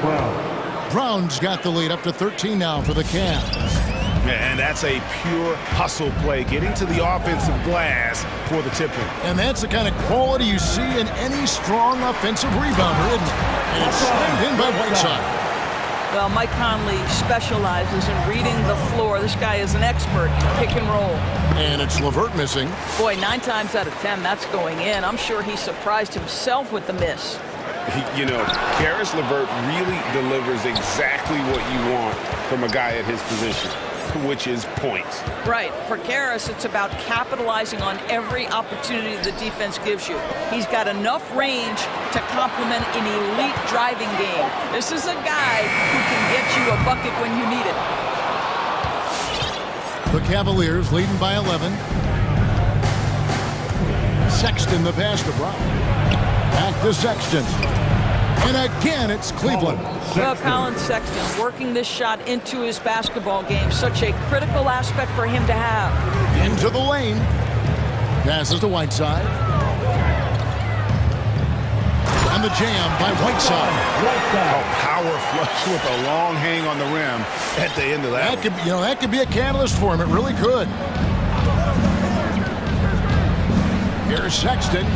Brown's got the lead up to 13 now for the Cavs. And that's a pure hustle play, getting to the offensive glass for the tip-in. And that's the kind of quality you see in any strong offensive rebounder, isn't it? And it's slammed in by Whiteside. Well, Mike Conley specializes in reading the floor. This guy is an expert pick and roll. And it's LeVert missing. Boy, 9 times out of 10, that's going in. I'm sure he surprised himself with the miss. You know, Karis LeVert really delivers exactly what you want from a guy at his position, which is points. Right. For Karis, it's about capitalizing on every opportunity the defense gives you. He's got enough range to complement an elite driving game. This is a guy who can get you a bucket when you need it. The Cavaliers leading by 11. Sexton the pass to Brown. Back to Sexton. And again, it's Cleveland. Well, Colin Sexton working this shot into his basketball game. Such a critical aspect for him to have. Into the lane. Passes to Whiteside. And the jam by Whiteside. A power flush with a long hang on the rim at the end of that. That could be a catalyst for him. It really could. Here's Sexton.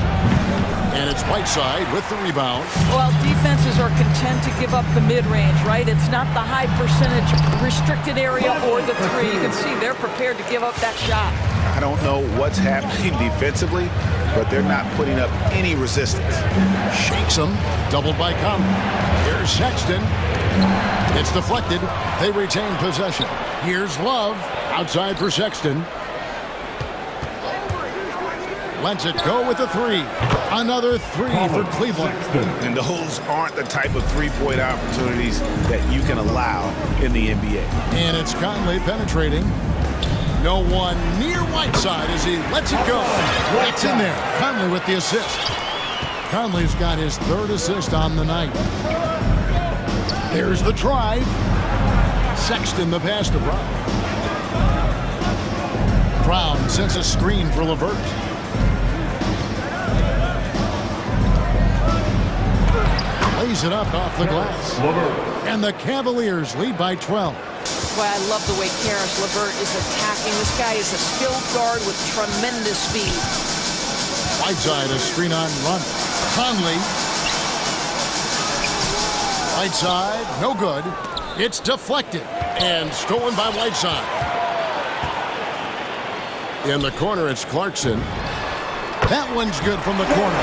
And it's Whiteside with the rebound. Well, defenses are content to give up the mid-range, right? It's not the high percentage restricted area or the 3. You can see they're prepared to give up that shot. I don't know what's happening defensively, but they're not putting up any resistance. Shakes him, doubled by Conley. Here's Sexton. It's deflected. They retain possession. Here's Love, outside for Sexton. Lets it go with a 3. Another 3 for Cleveland. And those aren't the type of three-point opportunities that you can allow in the NBA. And it's Conley penetrating. No one near Whiteside as he lets it go. It's in there. Conley with the assist. Conley's got his 3rd assist on the night. There's the drive. Sexton the pass to Brown. Brown sends a screen for LeVert. Lays it up off the glass. And the Cavaliers lead by 12. Boy, I love the way Karis LeVert is attacking. This guy is a skilled guard with tremendous speed. Whiteside, a screen on run. Conley. Whiteside, no good. It's deflected and stolen by Whiteside. In the corner, it's Clarkson. That one's good from the corner.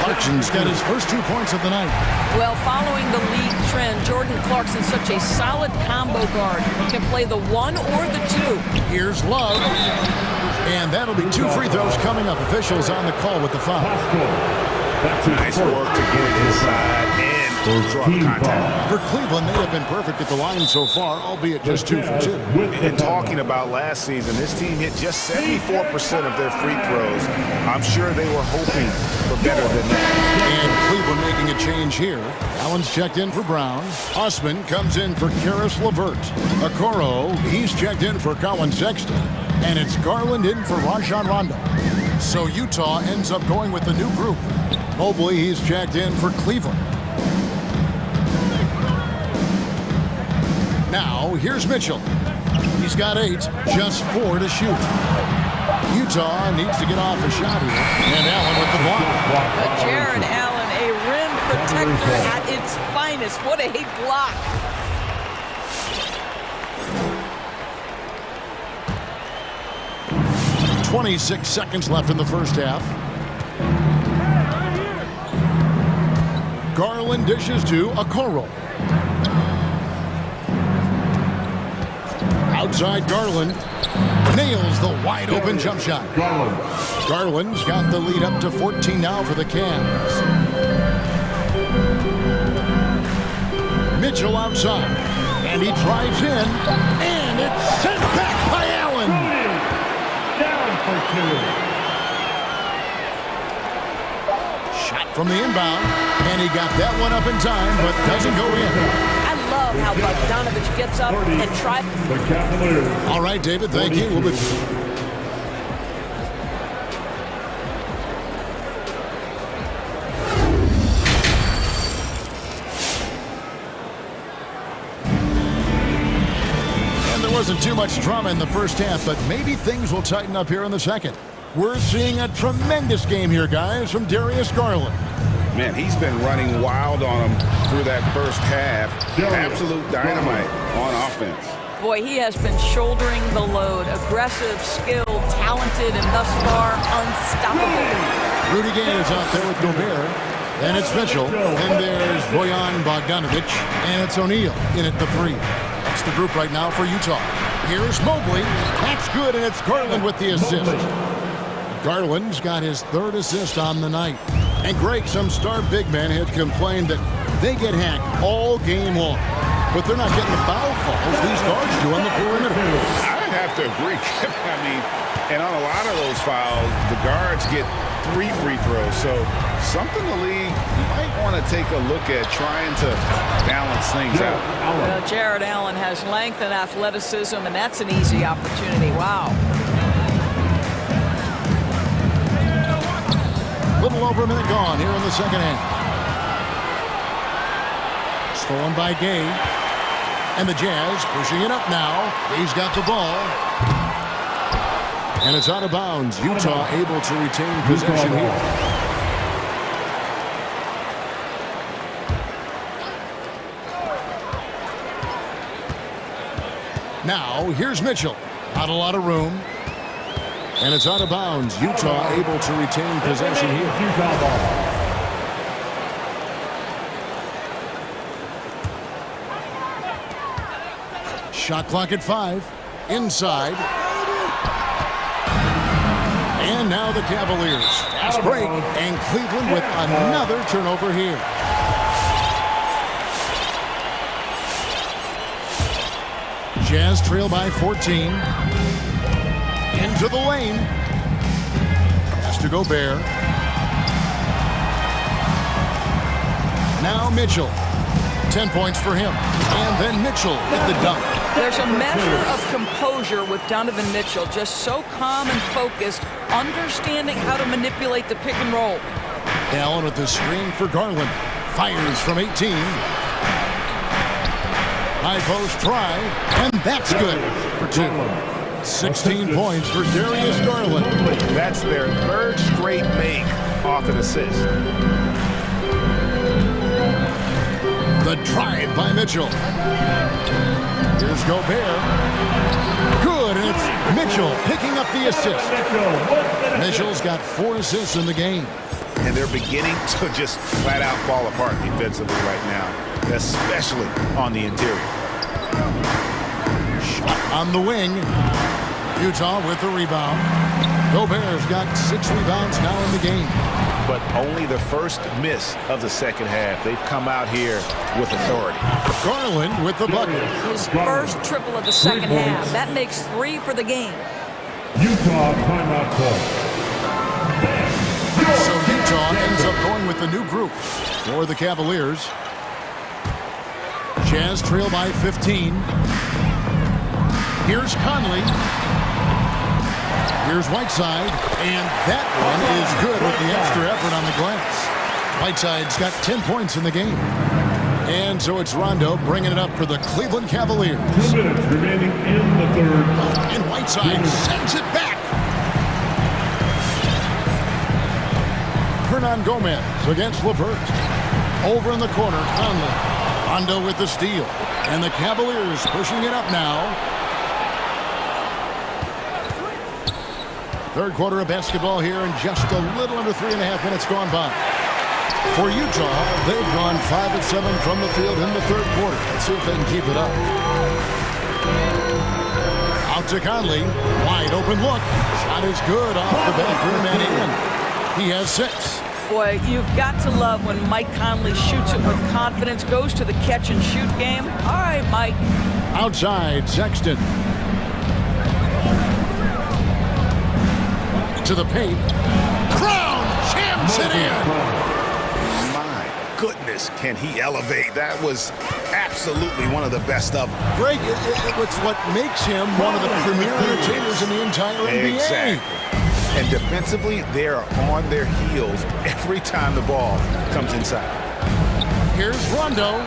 Clarkson's got his first 2 points of the night. Well, following the league trend, Jordan Clarkson's such a solid combo guard. He can play the 1 or the 2. Here's Love. And that'll be 2 free throws coming up. Officials on the call with the foul. Nice work to get inside and draw contact. For Cleveland, they have been perfect at the line so far, albeit just 2 for 2. And talking about last season, this team hit just 74% of their free throws. I'm sure they were hoping for better than that. And Cleveland making a change here. Allen's checked in for Brown. Osman comes in for Karis LeVert. Okoro, he's checked in for Colin Sexton. And it's Garland in for Rajon Rondo. So Utah ends up going with the new group. Mobley, he's checked in for Cleveland. Now, here's Mitchell. He's got 8, just 4 to shoot. Utah needs to get off a shot here. And Allen with the block. Jared Allen, a rim protector at its finest. What a block. .26 seconds left in the first half. Garland dishes to Okoro. Outside Garland nails the wide open jump shot. Garland's got the lead up to 14 now for the Cavs. Mitchell outside, and he drives in, and it's sent back by Allen. Down for 2. Shot from the inbound, and he got that one up in time, but doesn't go in. I love how Bogdanovich gets up and tries. The Cavaliers. All right, David, thank you. We'll be... And there wasn't too much drama in the first half, but maybe things will tighten up here in the second. We're seeing a tremendous game here, guys, from Darius Garland. Man, he's been running wild on him through that first half. Absolute dynamite on offense. Boy, he has been shouldering the load. Aggressive, skilled, talented, and thus far unstoppable. Rudy Gay is out there with Gobert. Then it's Mitchell. Then there's Bojan Bogdanovich. And it's O'Neal in at the 3. That's the group right now for Utah. Here's Mobley. That's good, and it's Garland with the assist. Garland's got his 3rd assist on the night. And Greg, some star big men had complained that they get hacked all game long. But they're not getting the foul calls these guards do on the perimeter. I have to agree. I mean, and on a lot of those fouls, the guards get 3 free throws. So something the league might want to take a look at trying to balance things out. Well, Jared Allen has length and athleticism, and that's an easy opportunity. Wow. Little over a minute gone here in the second half. Stolen by Gay. And the Jazz pushing it up now. He's got the ball. And it's out of bounds. Utah able to retain possession here. Now, here's Mitchell. Not a lot of room. And it's out of bounds. Utah able to retain possession here. Utah ball. Shot clock at 5. Inside. And now the Cavaliers. Fast break. And Cleveland with another turnover here. Jazz trail by 14. Into the lane. Has to Gobert. Now Mitchell. 10 points for him. And then Mitchell with the dunk. There's a measure of composure with Donovan Mitchell. Just so calm and focused, understanding how to manipulate the pick and roll. Allen with the screen for Garland. Fires from 18. High post try, and that's good for 2. 16 points for Darius Garland. That's their third straight make off an assist. The drive by Mitchell. Here's Gobert. Good, and it's Mitchell picking up the assist. Mitchell's got 4 assists in the game. And they're beginning to just flat out fall apart defensively right now, especially on the interior. Shot on the wing. Utah with the rebound. Gobert's got 6 rebounds now in the game. But only the first miss of the second half. They've come out here with authority. Garland with the bucket. His first triple of the second half. That makes 3 for the game. Utah timeout call. So Utah ends up going with the new group for the Cavaliers. Jazz trail by 15. Here's Conley. Here's Whiteside, and that one is good with the extra effort on the glass. Whiteside's got 10 points in the game. And so it's Rondo bringing it up for the Cleveland Cavaliers. 2 minutes remaining in the third. And Whiteside sends it back. Hernan Gomez against LeVert. Over in the corner, Conley. Rondo with the steal. And the Cavaliers pushing it up now. Third quarter of basketball here, and just a little under 3.5 minutes gone by. For Utah, they've gone 5 of 7 from the field in the third quarter. Let's see if they can keep it up. Out to Conley. Wide open look. Shot is good off the back rim and in. He has 6. Boy, you've got to love when Mike Conley shoots it with confidence, goes to the catch-and-shoot game. All right, Mike. Outside, Sexton. To the paint. Crown jams it in. My goodness, can he elevate? That was absolutely one of the best of them. Greg, it's what makes him one of the premier entertainers in the entire NBA. Exactly. And defensively, they are on their heels every time the ball comes inside. Here's Rondo,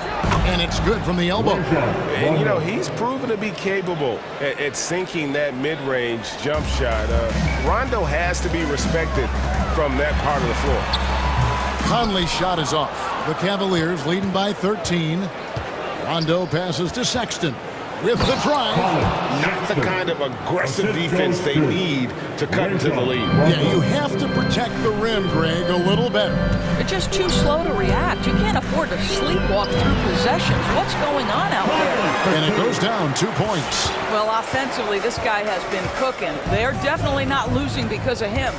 and it's good from the elbow. And, you know, he's proven to be capable at sinking that mid-range jump shot. Rondo has to be respected from that part of the floor. Conley's shot is off. The Cavaliers leading by 13. Rondo passes to Sexton with the drive. Not the kind of aggressive defense they need to cut into the lead. Yeah, you have to protect the rim, Greg, a little better. They're just too slow to react. You can't afford to sleepwalk through possessions. What's going on out there? And it goes down 2 points. Well, offensively, this guy has been cooking. They're definitely not losing because of him.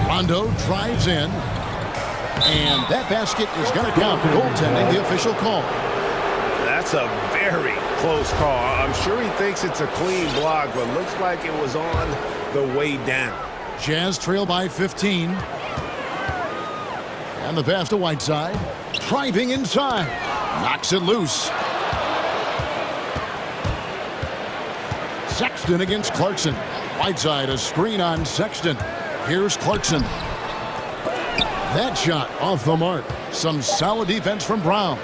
Rondo drives in, and that basket is going to count. Goaltending, the official call. That's a very close call. I'm sure he thinks it's a clean block, but looks like it was on the way down. Jazz trail by 15. And the pass to Whiteside. Driving inside. Knocks it loose. Sexton against Clarkson. Whiteside, a screen on Sexton. Here's Clarkson. That shot off the mark. Some solid defense from Brown.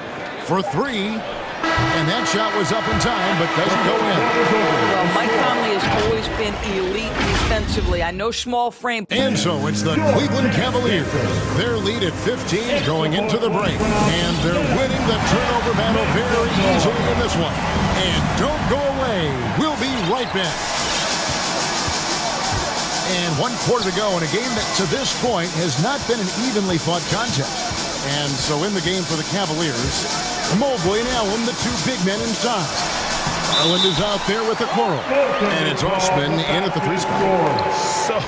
For 3. And that shot was up in time, but doesn't go in. Well, Mike Conley has always been elite defensively. I know small frame. And so it's the Cleveland Cavaliers. Their lead at 15 going into the break. And they're winning the turnover battle very easily in this one. And don't go away. We'll be right back. And 1 quarter to go in a game that to this point has not been an evenly fought contest. And so in the game for the Cavaliers, Mobley and Allen, the 2 big men inside. Garland is out there with the quarrel. And it's Osman in at the 3 spot. So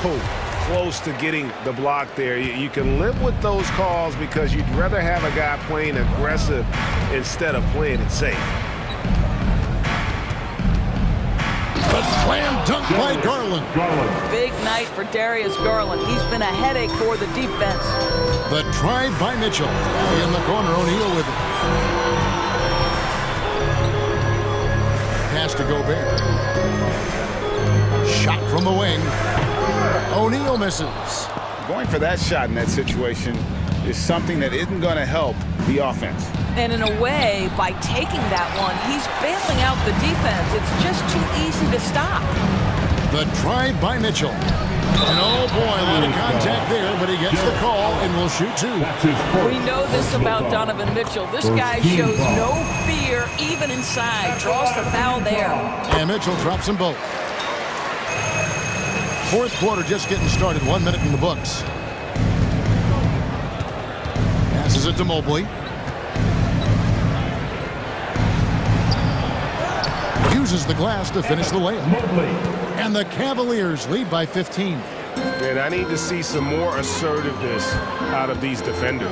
close to getting the block there. You can live with those calls because you'd rather have a guy playing aggressive instead of playing it safe. The slam dunk by Garland. Big night for Darius Garland. He's been a headache for the defense. The drive by Mitchell. In the corner, O'Neal with it. Pass to Gobert. Shot from the wing. O'Neal misses. Going for that shot in that situation is something that isn't going to help the offense. And in a way, by taking that one, he's bailing out the defense. It's just too easy to stop. The drive by Mitchell. And oh boy, a lot of contact there, but he gets the call and will shoot two. We know this about Donovan Mitchell. This guy shows no fear, even inside. Draws the foul there. And Mitchell drops them both. Fourth quarter just getting started. 1 minute in the books. Passes it to Mobley. Uses the glass to finish the layup. And the Cavaliers lead by 15. And I need to see some more assertiveness out of these defenders.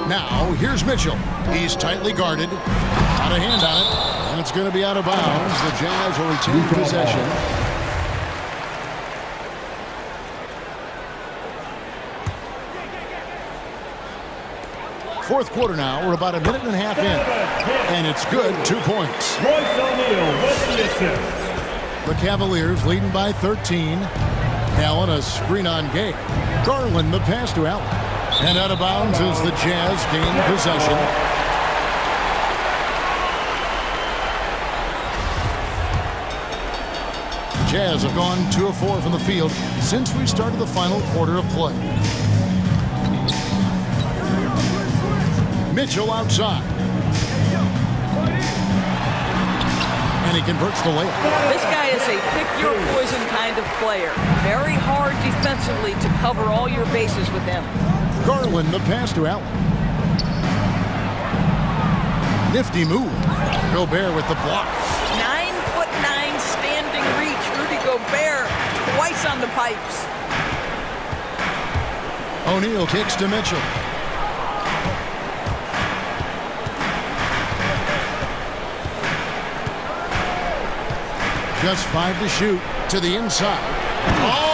Now, here's Mitchell. He's tightly guarded. Out of hand on it. And it's going to be out of bounds. The Jazz will retain possession. Fourth quarter now. We're about a minute and a half in. And it's good. 2 points. The Cavaliers leading by 13. Allen a screen on Gay. Garland the pass to Allen. And out of bounds as the Jazz gain possession. Jazz have gone 2 of 4 from the field since we started the final quarter of play. Mitchell outside. And he converts the layup. This guy is a pick-your-poison kind of player. Very hard defensively to cover all your bases with him. Garland the pass to Allen. Nifty move. Gobert with the block. 9'9" standing reach. Rudy Gobert twice on the pipes. O'Neal kicks to Mitchell. Just 5 to shoot to the inside. Oh!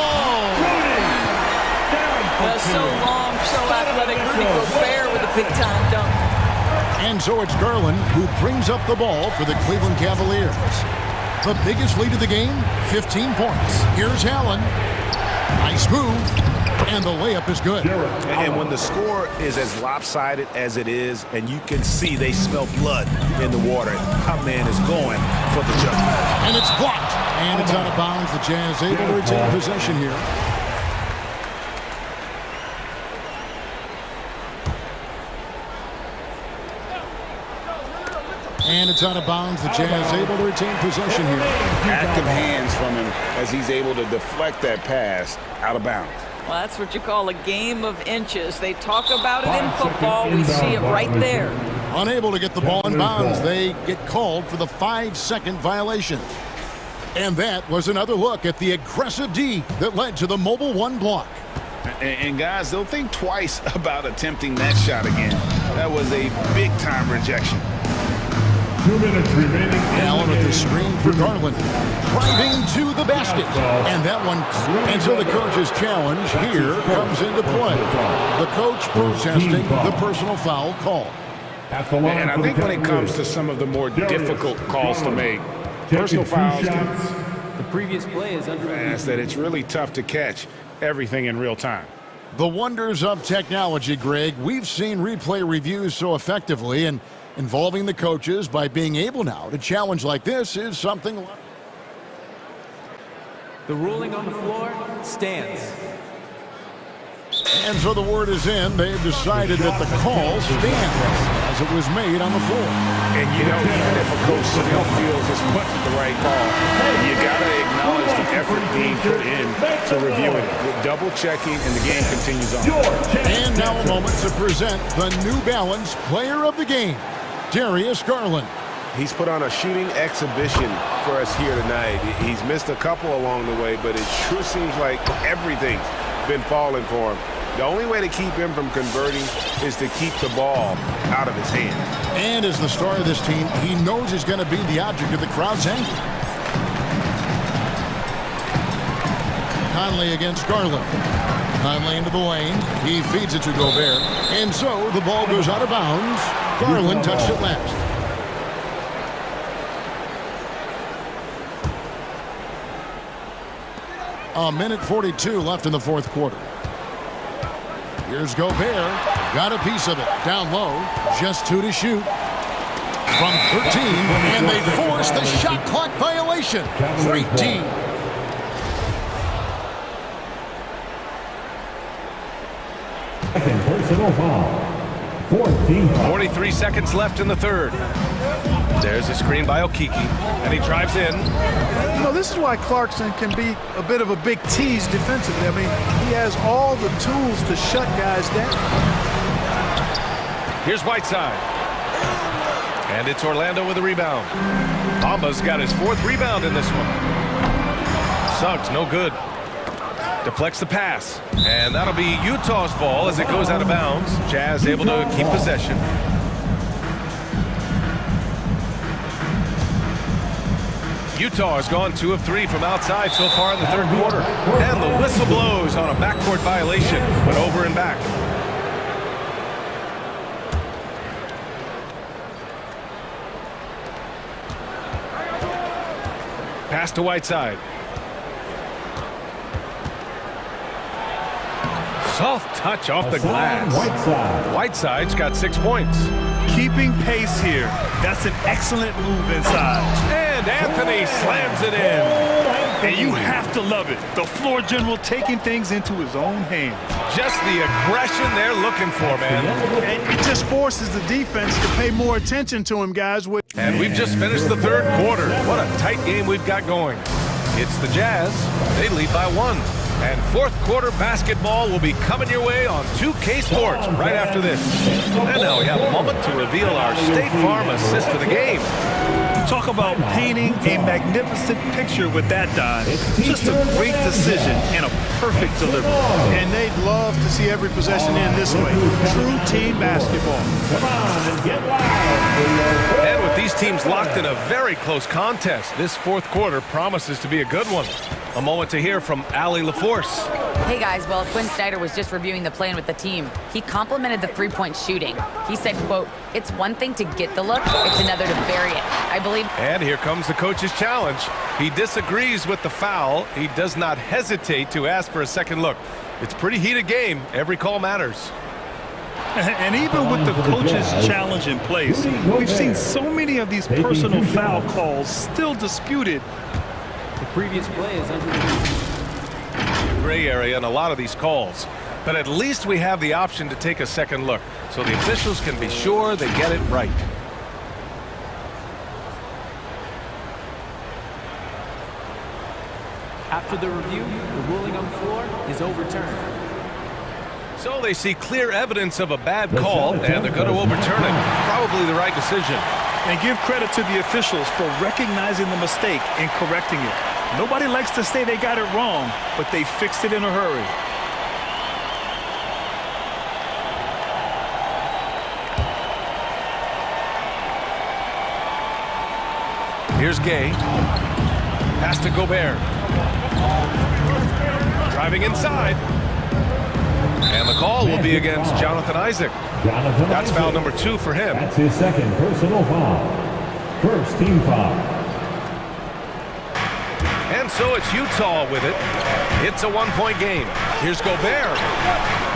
So long, so athletic. Rudy Gobert with a big-time dunk. And so it's Garland who brings up the ball for the Cleveland Cavaliers. The biggest lead of the game, 15 points. Here's Allen. Nice move. And the layup is good. And when the score is as lopsided as it is, and you can see they smell blood in the water, our man is going for the jump. And it's blocked. And it's out of bounds. The Jazz able to retain possession here. And it's out of bounds. The Jazz able to retain possession here. Active hands from him as he's able to deflect that pass out of bounds. Well, that's what you call a game of inches. They talk about it in football. We see it right there. Unable to get the ball in bounds. They get called for the 5-second violation. And that was another look at the aggressive D that led to the Mobile One block. And guys, they'll think twice about attempting that shot again. That was a big-time rejection. 2 minutes remaining. Allen with the screen for Garland. Driving to the basket. And that one, until the coach's challenge here comes into play. The coach protesting the personal foul call. And I think when it comes to some of the more difficult calls to make, personal fouls, the previous play is under fast that it's really tough to catch everything in real time. The wonders of technology, Greg. We've seen replay reviews so effectively, and involving the coaches by being able now to challenge like this is something. The ruling on the floor stands. And so the word is in. They've decided that the call stands as it was made on the floor. And you know, even if a coach still feels it's put the right call, you got to acknowledge the effort being put in to reviewing it. Double checking, and the game continues on. And now a moment to present the New Balance Player of the Game, Darius Garland. He's put on a shooting exhibition for us here tonight. He's missed a couple along the way, but it sure seems like everything's been falling for him. The only way to keep him from converting is to keep the ball out of his hands. And as the star of this team, he knows he's going to be the object of the crowd's anger. Conley against Garland. Conley into the lane. He feeds it to Gobert. And so the ball goes out of bounds. Garland touched it last. A minute 42 left in the fourth quarter. Here's Gobert. Got a piece of it. Down low. Just 2 to shoot. From 13. And they force the shot clock violation. Great team. Second personal foul. 14 foul. 43 seconds left in the third. There's a screen by Okiki, and he drives in. You know, this is why Clarkson can be a bit of a big tease defensively. I mean, he has all the tools to shut guys down. Here's Whiteside. And it's Orlando with a rebound. Bamba's got his 4th rebound in this one. Suggs, no good. Deflects the pass. And that'll be Utah's ball as it goes out of bounds. Jazz able to keep possession. Utah has gone 2 of 3 from outside so far in the third quarter. And the whistle blows on a backcourt violation, but over and back. Pass to Whiteside. Soft touch off the glass. Whiteside's got 6 points. Keeping pace here. That's an excellent move inside. And Anthony slams it in. And you have to love it. The floor general taking things into his own hands. Just the aggression they're looking for, man. And it just forces the defense to pay more attention to him, guys. And we've just finished the third quarter. What a tight game we've got going. It's the Jazz. They lead by 1. And fourth quarter basketball will be coming your way on 2K Sports right after this. And now we have a moment to reveal our State Farm assist of the game. Talk about painting a magnificent picture with that dive. Just a great decision and a perfect delivery. And they'd love to see every possession end this way. True team basketball. Come on and get loud. And with these teams locked in a very close contest, this fourth quarter promises to be a good one. A moment to hear from Allie LaForce. Hey guys, well, Quinn Snyder was just reviewing the plan with the team. He complimented the three-point shooting. He said, quote, "It's one thing to get the look, it's another to bury it." I believe. And here comes the coach's challenge. He disagrees with the foul. He does not hesitate to ask for a second look. It's a pretty heated game. Every call matters. And even with the coach's challenge in place, we've seen so many of these personal foul calls still disputed. The previous play is under the gray area in a lot of these calls. But at least we have the option to take a second look, so the officials can be sure they get it right. After the review, the ruling on the floor is overturned. So they see clear evidence of a bad call, and they're going to overturn it. Probably the right decision. And give credit to the officials for recognizing the mistake and correcting it. Nobody likes to say they got it wrong, but they fixed it in a hurry. Here's Gay. Pass to Gobert. Driving inside. And the call will be against Jonathan Isaac. That's foul number 2 for him. That's his second personal foul. First team foul. And so it's Utah with it. It's a one-point game. Here's Gobert.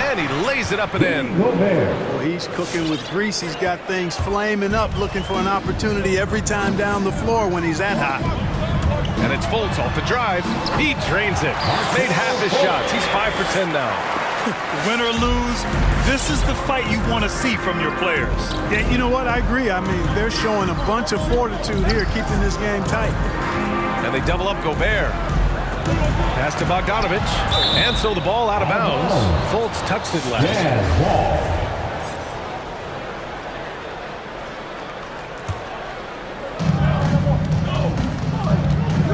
And he lays it up and in. Well, he's cooking with grease. He's got things flaming up, looking for an opportunity every time down the floor when he's that hot. And it's Fultz off the drive. He drains it. Made half his shots. He's 5 for 10 now. Win or lose, this is the fight you want to see from your players. Yeah, you know what? I agree. I mean, they're showing a bunch of fortitude here, keeping this game tight. And they double up Gobert. Pass to Bogdanovich. And so the ball out of bounds. Fultz touched it last. Jazz ball.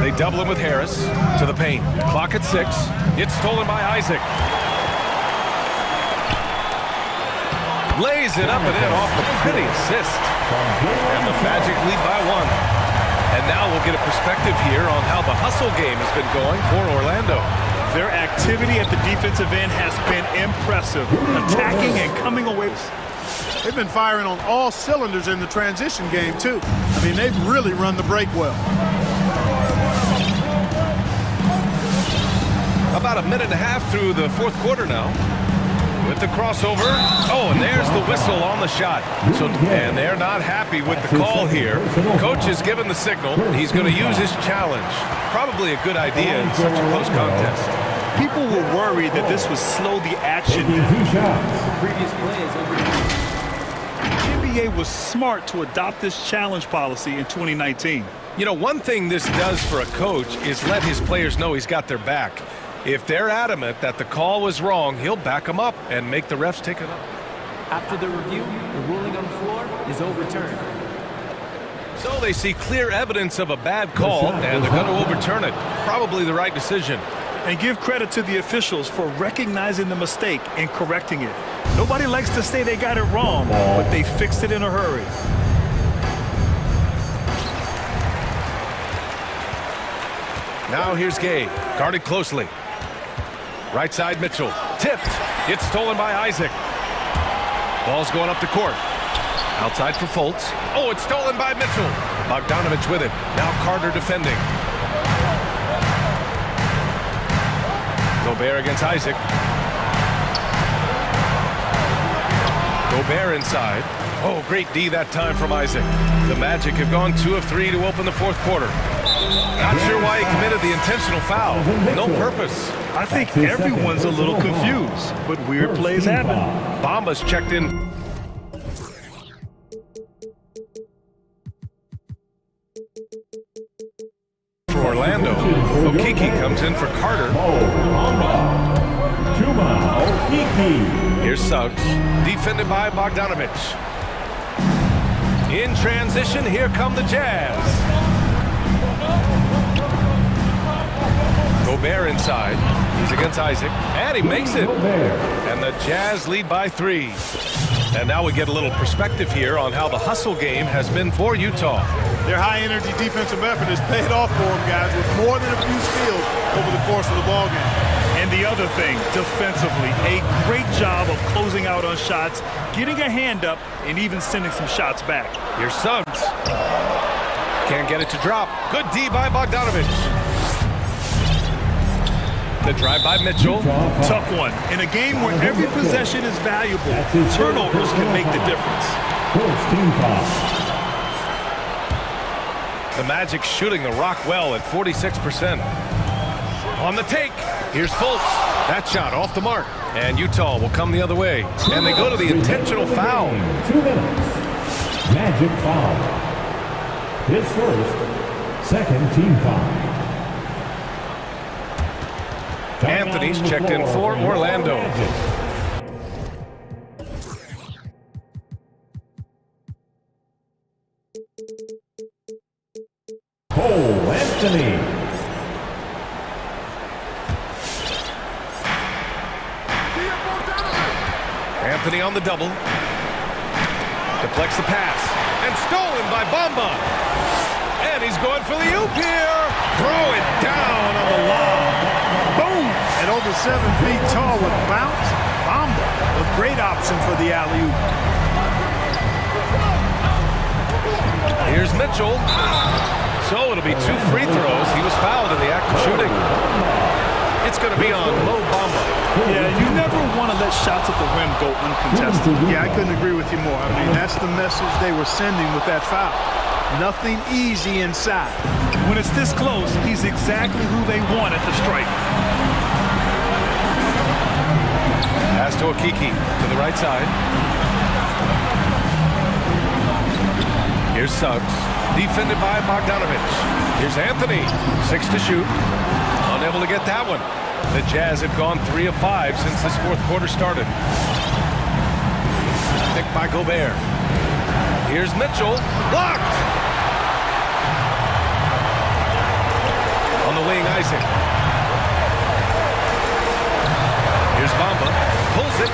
They double him with Harris to the paint. Clock at 6. It's stolen by Isaac. Lays it up and in off the pretty assist. And the Magic lead by 1. And now we'll get a perspective here on how the hustle game has been going for Orlando. Their activity at the defensive end has been impressive. Attacking and coming away. They've been firing on all cylinders in the transition game, too. I mean, they've really run the break well. About a minute and a half through the fourth quarter now. with the crossover. Oh, and there's the whistle on the shot. And they're not happy with the call here. Coach has given the signal. He's going to use his challenge. Probably a good idea in such a close contest. People were worried that this would slow the action down. Previous play is over. The NBA was smart to adopt this challenge policy in 2019. You know, one thing this does for a coach is let his players know he's got their back. If they're adamant that the call was wrong, he'll back them up and make the refs take it up. After the review, the ruling on the floor is overturned. So they see clear evidence of a bad call, and they're going to overturn it. Probably the right decision. And give credit to the officials for recognizing the mistake and correcting it. Nobody likes to say they got it wrong, but they fixed it in a hurry. Now here's Gay, guarded closely. Right side Mitchell, tipped. It's stolen by Isaac. Ball's going up the court. Outside for Fultz. Oh, it's stolen by Mitchell. Bogdanovich with it. Now Carter defending. Gobert against Isaac. Gobert inside. Oh, great D that time from Isaac. The Magic have gone 2 of 3 to open the fourth quarter. Not sure why he committed the intentional foul. No purpose. I think everyone's a little confused, but weird plays happen. Bamba's checked in. For Orlando, Okiki comes in for Carter. Here's Suggs, defended by Bogdanovich. In transition, here come the Jazz. Gobert inside. He's against Isaac. And he makes it. And the Jazz lead by 3. And now we get a little perspective here on how the hustle game has been for Utah. Their high-energy defensive effort has paid off for them, guys, with more than a few steals over the course of the ballgame. And the other thing, defensively, a great job of closing out on shots, getting a hand up, and even sending some shots back. Here's Suggs. Can't get it to drop. Good D by Bogdanovich. The drive by Mitchell. Tough one. In a game where every possession is valuable, turnovers can make the difference. The Magic shooting the rock well at 46%. On the take, here's Fultz. That shot off the mark. And Utah will come the other way. And they go to the intentional foul. 2 minutes. Magic foul. His first, second team foul. Anthony's checked in for Orlando. Cole Anthony. Anthony on the double. Deflects the pass. And stolen by Bamba. And he's going for the oop here. Throw it down on the lob. Boom! At over 7 feet tall with bounce, Bamba, a great option for the alley-oop. Here's Mitchell. So it'll be 2 free throws. He was fouled in the act of shooting. It's going to be on Mo Bamba. Yeah, you never want to let shots at the rim go uncontested. Yeah, I couldn't agree with you more. I mean, that's the message they were sending with that foul. Nothing easy inside. When it's this close, he's exactly who they want at the stripe. Pass to Okiki to the right side. Here's Suggs, defended by Bogdanovich. Here's Anthony, 6 to shoot. Unable to get that one. The Jazz have gone 3 of 5 since this fourth quarter started. Picked by Gobert. Here's Mitchell, blocked. On the wing, Isaac. Here's Bamba, pulls it.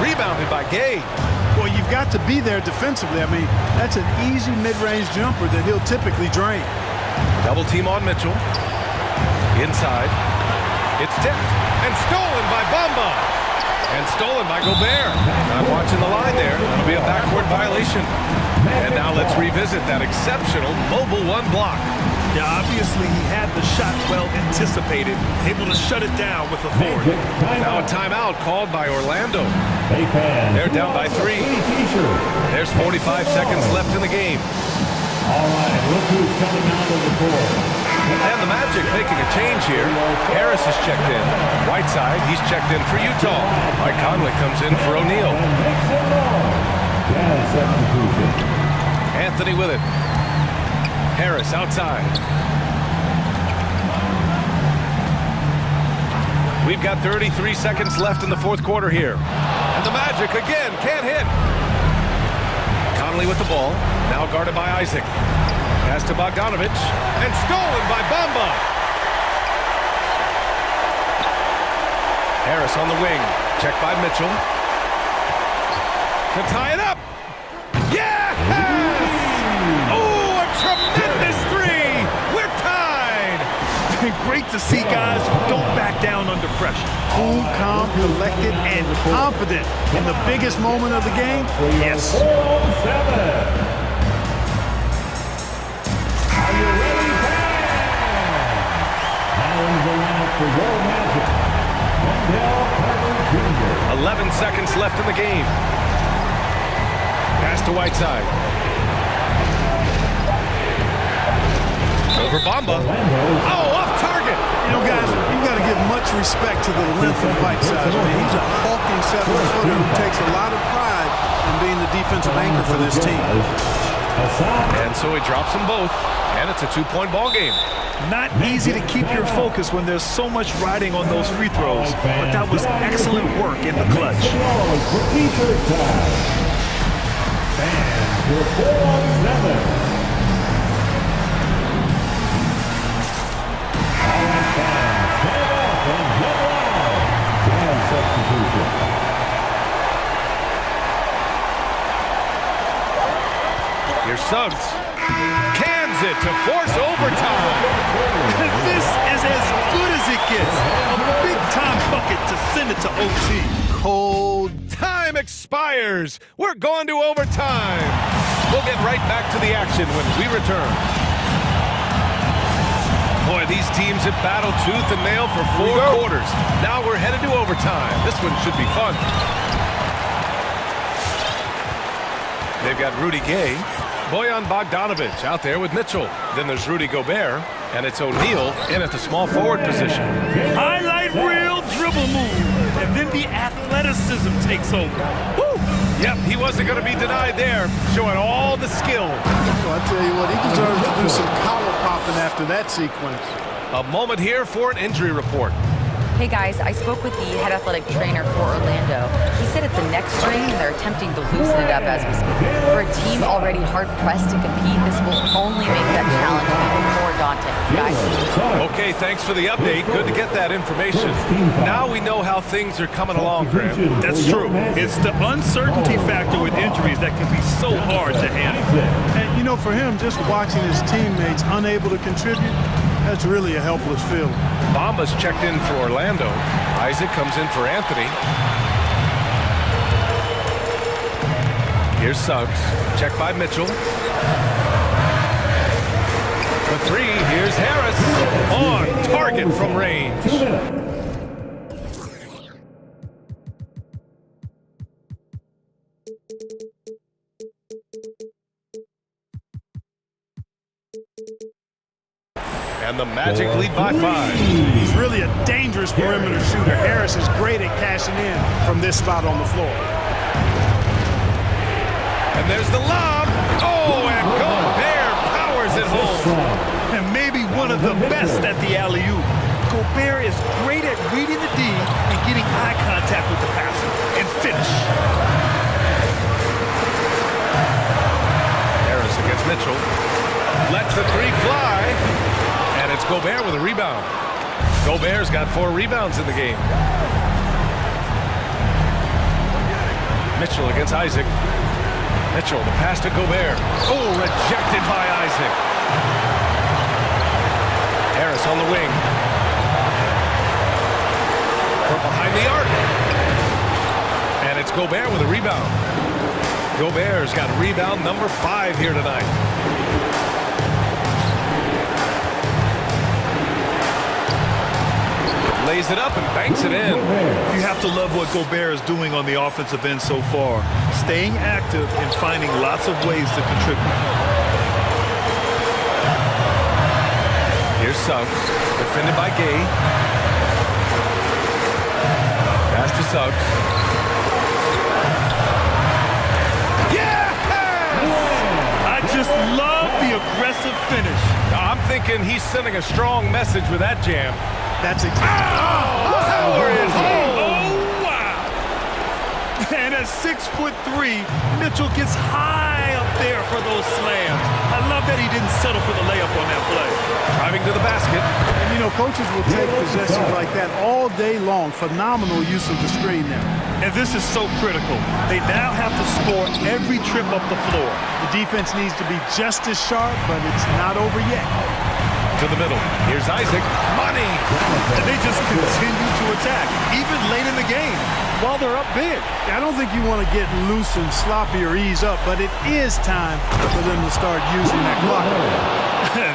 Rebounded by Gay. Well, you've got to be there defensively. I mean, that's an easy mid-range jumper that he'll typically drain. Double team on Mitchell. Inside. It's tipped and stolen by Bamba. And stolen by Gobert. Not watching the line there. That'll be a backcourt violation. And now let's revisit that exceptional mobile one block. Yeah, obviously he had the shot well anticipated, able to shut it down with authority. Now a timeout called by Orlando. They're down by 3. There's 45 seconds left in the game. All right, look who's coming out of the court. And the Magic making a change here. Harris is checked in. Whiteside, he's checked in for Utah. Mike Conley comes in for O'Neal. Anthony with it. Harris outside. We've got 33 seconds left in the fourth quarter here. And the Magic again can't hit. Conley with the ball. Now guarded by Isaac. Pass to Bogdanovich. And stolen by Bamba. Harris on the wing. Checked by Mitchell. To tie it up. Yes! Oh, a tremendous three. We're tied. Great to see guys who don't back down under pressure. Cool, calm, collected, and confident in the biggest moment of the game. Yes. Are you ready, fans? Now in the lineup for your Magic. 11 seconds left in the game. Pass to Whiteside. Over Bamba. Oh, off target. You know, guys, you got to give much respect to the length of Whiteside. I mean, he's a hulking 7-footer who takes a lot of pride in being the defensive anchor for this team. And so he drops them both, and it's a 2-point ball game. Not easy to keep your focus when there's so much riding on those free throws, but that was excellent work in the clutch. Fans, you're 4-on-7. Here's Suggs. Cans it to force overtime. This is as good as it gets. A big-time bucket to send it to OT. Cold. Time expires. We're going to overtime. We'll get right back to the action when we return. Boy, these teams have battled tooth and nail for 4 quarters. Now we're headed to overtime. This one should be fun. They've got Rudy Gay. Bojan Bogdanovich out there with Mitchell. Then there's Rudy Gobert, and it's O'Neal in at the small forward position. Highlight reel dribble move, and then the athleticism takes over. Woo! Yep, he wasn't going to be denied there, showing all the skill. Well, I tell you what, he deserves to do some collar popping after that sequence. A moment here for an injury report. Hey guys, I spoke with the head athletic trainer for Orlando. He said it's a neck strain and they're attempting to loosen it up as we speak. For a team already hard-pressed to compete, this will only make that challenge even more daunting. Guys. Okay, thanks for the update. Good to get that information. Now we know how things are coming along, Graham. That's true. It's the uncertainty factor with injuries that can be so hard to handle. And, you know, for him, just watching his teammates unable to contribute, that's really a helpless feeling. Bamba's checked in for Orlando. Isaac comes in for Anthony. Here's Suggs. Checked by Mitchell. For 3, here's Harris. On target from range. And the Magic lead by 5. He's really a dangerous perimeter shooter. Harris is great at cashing in from this spot on the floor. And there's the lob. Oh, and Gobert powers it home. And maybe one of the best at the alley-oop. Gobert is great at reading the D and getting eye contact with the passer and finish. Harris against Mitchell. Lets the 3 fly. And it's Gobert with a rebound. Gobert's got 4 rebounds in the game. Mitchell against Isaac. Mitchell, the pass to Gobert. Oh, rejected by Isaac. Harris on the wing. From behind the arc. Gobert with a rebound. Gobert's got rebound number 5 here tonight. Lays it up and banks it in. You have to love what Gobert is doing on the offensive end so far. Staying active and finding lots of ways to contribute. Here's Suggs, defended by Gay. Pass to Suggs. Yeah! I just love the aggressive finish. I'm thinking he's sending a strong message with that jam. That's exactly. Power is home. Oh, wow. And at 6'3", Mitchell gets high up there for those slams. I love that he didn't settle for the layup on that play. Driving to the basket. And, you know, coaches will take possessions like that all day long. Phenomenal use of the screen there. And this is so critical. They now have to score every trip up the floor. The defense needs to be just as sharp, but it's not over yet. To the middle. Here's Isaac. Money! And they just continue to attack, even late in the game, while they're up big. I don't think you want to get loose and sloppy or ease up, but it is time for them to start using that clock.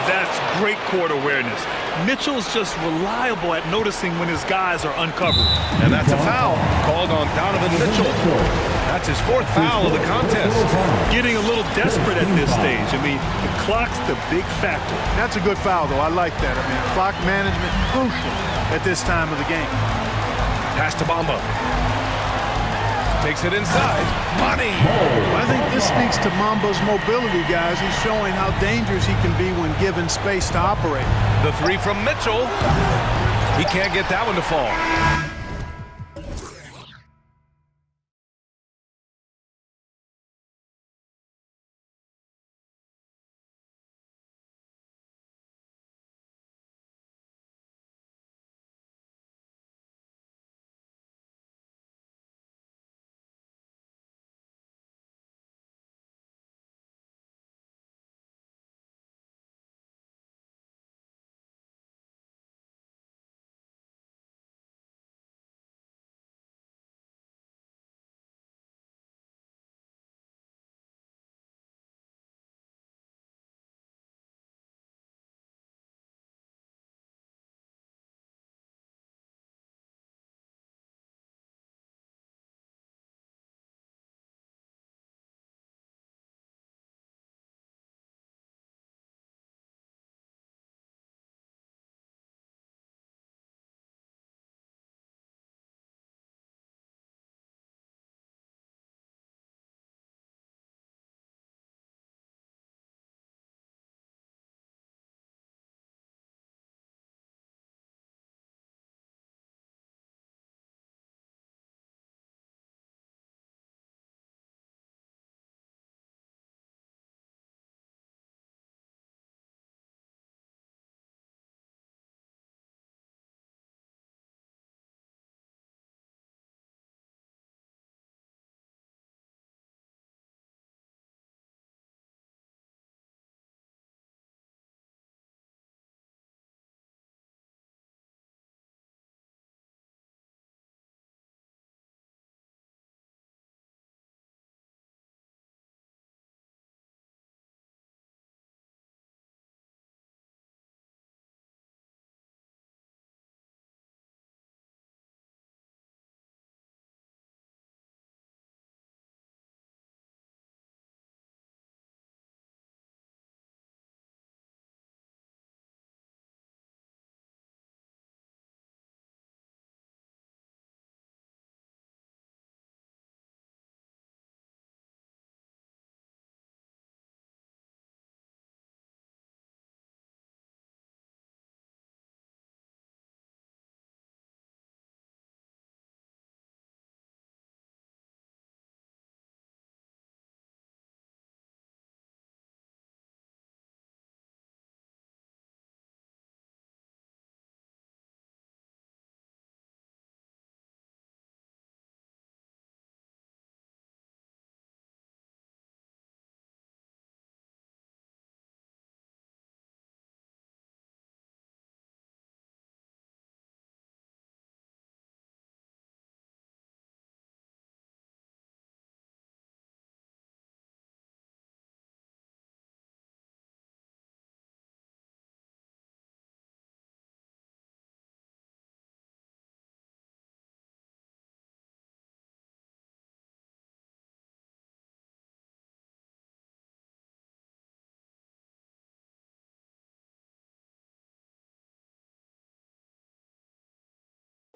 That's great court awareness. Mitchell's just reliable at noticing when his guys are uncovered. And that's a foul called on Donovan Mitchell. That's his 4th foul of the contest. Getting a little desperate at this stage. I mean, the clock's the big factor. That's a good foul, though. I like that. I mean, clock management crucial at this time of the game. Pass to Bamba. Takes it inside. Money! I think this speaks to Mamba's mobility, guys. He's showing how dangerous he can be when given space to operate. The 3 from Mitchell. He can't get that one to fall.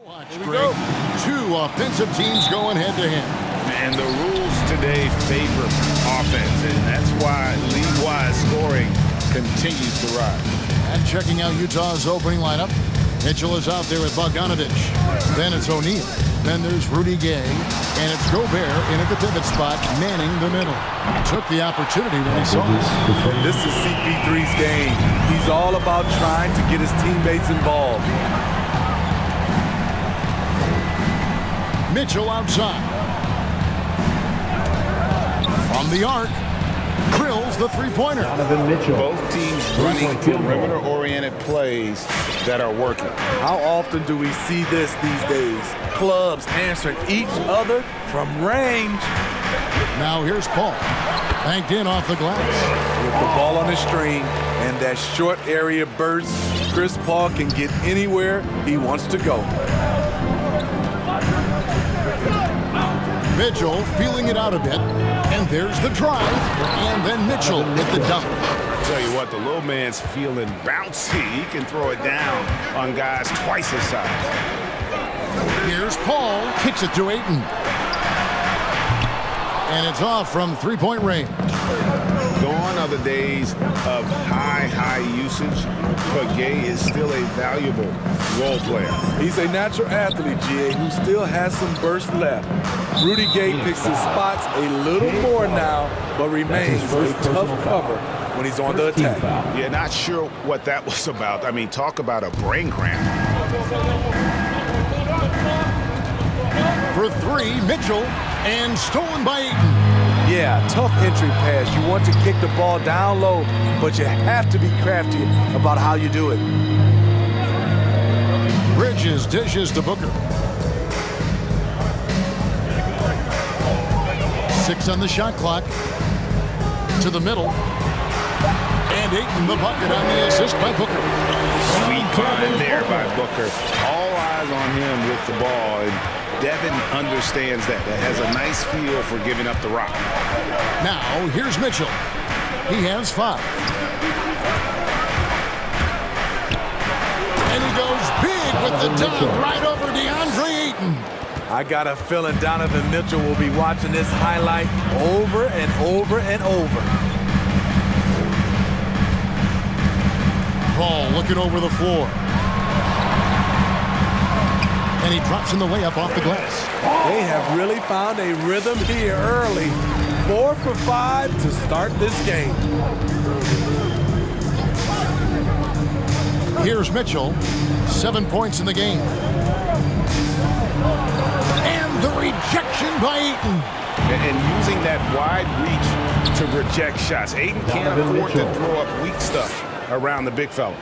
Great. Two offensive teams going head-to-head. And the rules today favor offense, and that's why league-wide scoring continues to rise. And checking out Utah's opening lineup, Mitchell is out there with Bogdanovich. Then it's O'Neal. Then there's Rudy Gay. And it's Gobert in at the pivot spot, manning the middle. Took the opportunity when he saw it. This is CP3's game. He's all about trying to get his teammates involved. Mitchell outside. From the arc, drills the three-pointer. Both teams running perimeter-oriented plays that are working. How often do we see this these days? Clubs answering each other from range. Now here's Paul. Banked in off the glass. With the ball on the string and that short area burst, Chris Paul can get anywhere he wants to go. Mitchell feeling it out a bit. And there's the drive. And then Mitchell hit the dunk. I'll tell you what, the little man's feeling bouncy. He can throw it down on guys twice his size. Here's Paul. Kicks it to Ayton. And it's off from three-point range. Gone are the days of high usage, but Gay is still a valuable role player. He's a natural athlete, GA, who still has some burst left. Rudy Gay picks his spots a little more now, but remains a tough cover when he's on the attack. Yeah, not sure what that was about. I mean, talk about a brain cramp. For three, Mitchell, and stolen by Ayton. Yeah, tough entry pass. You want to kick the ball down low, but you have to be crafty about how you do it. Bridges dishes to Booker. 6 on the shot clock. To the middle. And Ayton the bucket on the assist by Booker. Sweet find there by Booker. All eyes on him with the ball. And Devin understands that. That has a nice feel for giving up the rock. Now, here's Mitchell. He has 5. And he goes big with the dunk right over DeAndre Ayton. I got a feeling Donovan Mitchell will be watching this highlight over and over and over. Ball looking over the floor. And he drops in the layup off the glass. They have really found a rhythm here early. 4 for 5 to start this game. Here's Mitchell. 7 points in the game. And the rejection by Ayton. And using that wide reach to reject shots. Ayton can't afford to throw up weak stuff around the big fella.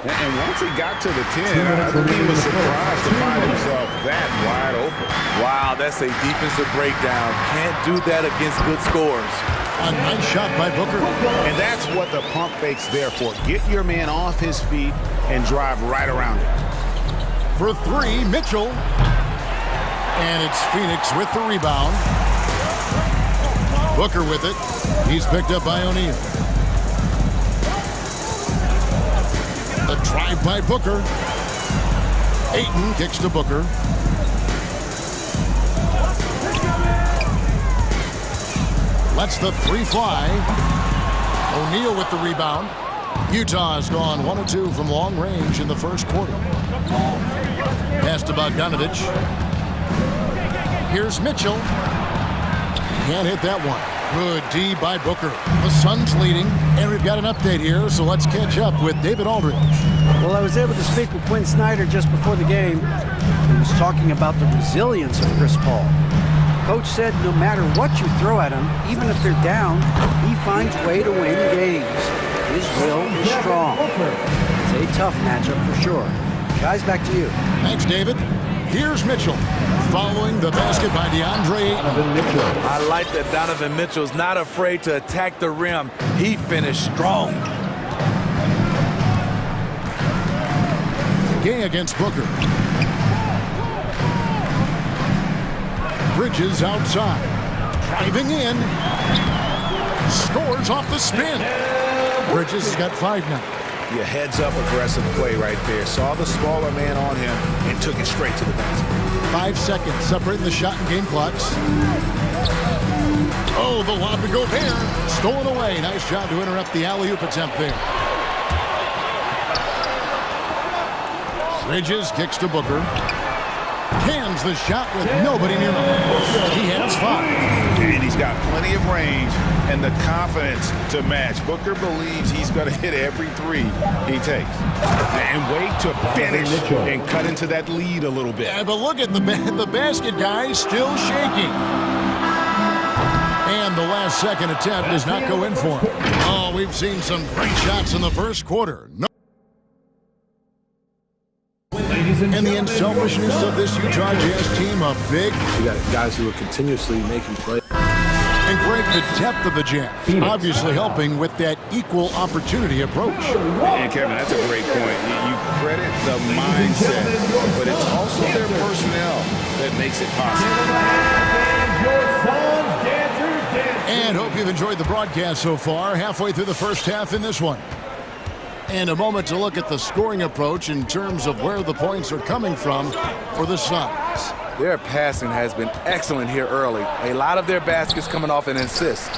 And once he got to the 10, I think he was surprised to find himself that wide open. Wow, that's a defensive breakdown. Can't do that against good scores. A nice shot by Booker. And that's what the pump fake's there for. Get your man off his feet and drive right around it. For 3, Mitchell. And it's Phoenix with the rebound. Booker with it. He's picked up by O'Neal. The drive by Booker. Ayton kicks to Booker. Lets the 3 fly. O'Neal with the rebound. Utah's gone 1 of 2 from long range in the first quarter. Pass to Bogdanovich. Here's Mitchell. Can't hit that one. Good D by Booker. The Suns leading, and we've got an update here, so let's catch up with David Aldridge. Well, I was able to speak with Quinn Snyder just before the game. He was talking about the resilience of Chris Paul. Coach said no matter what you throw at him, even if they're down, he finds a way to win games. His will is strong. It's a tough matchup for sure. Guys, back to you. Thanks, David. Here's Mitchell, following the basket by DeAndre Ayton. I like that Donovan Mitchell's not afraid to attack the rim. He finished strong. Gay against Booker. Bridges outside. Driving in. Scores off the spin. Bridges has got 5 now. Your heads-up aggressive play right there. Saw the smaller man on him and took it straight to the basket. 5 seconds separating the shot and game clocks. Oh, the lob to Gobert. Stolen away. Nice job to interrupt the alley-oop attempt there. Bridges kicks to Booker. Cans the shot with nobody near him. He has 5. And he's got plenty of range and the confidence to match. Booker believes he's going to hit every 3 he takes. And wait to finish and cut into that lead a little bit. Yeah, but look at the basket, guys, still shaking. And the last second attempt does not go in for him. Oh, we've seen some great shots in the first quarter. No. And the unselfishness of this Utah Jazz team, a big... You got guys who are continuously making plays. And Greg, the depth of the Jazz, obviously helping with that equal opportunity approach. And Kevin, that's a great point. You credit the mindset, but it's also their personnel that makes it possible. And hope you've enjoyed the broadcast so far. Halfway through the first half in this one. And a moment to look at the scoring approach in terms of where the points are coming from for the Suns. Their passing has been excellent here early. A lot of their baskets coming off an assist.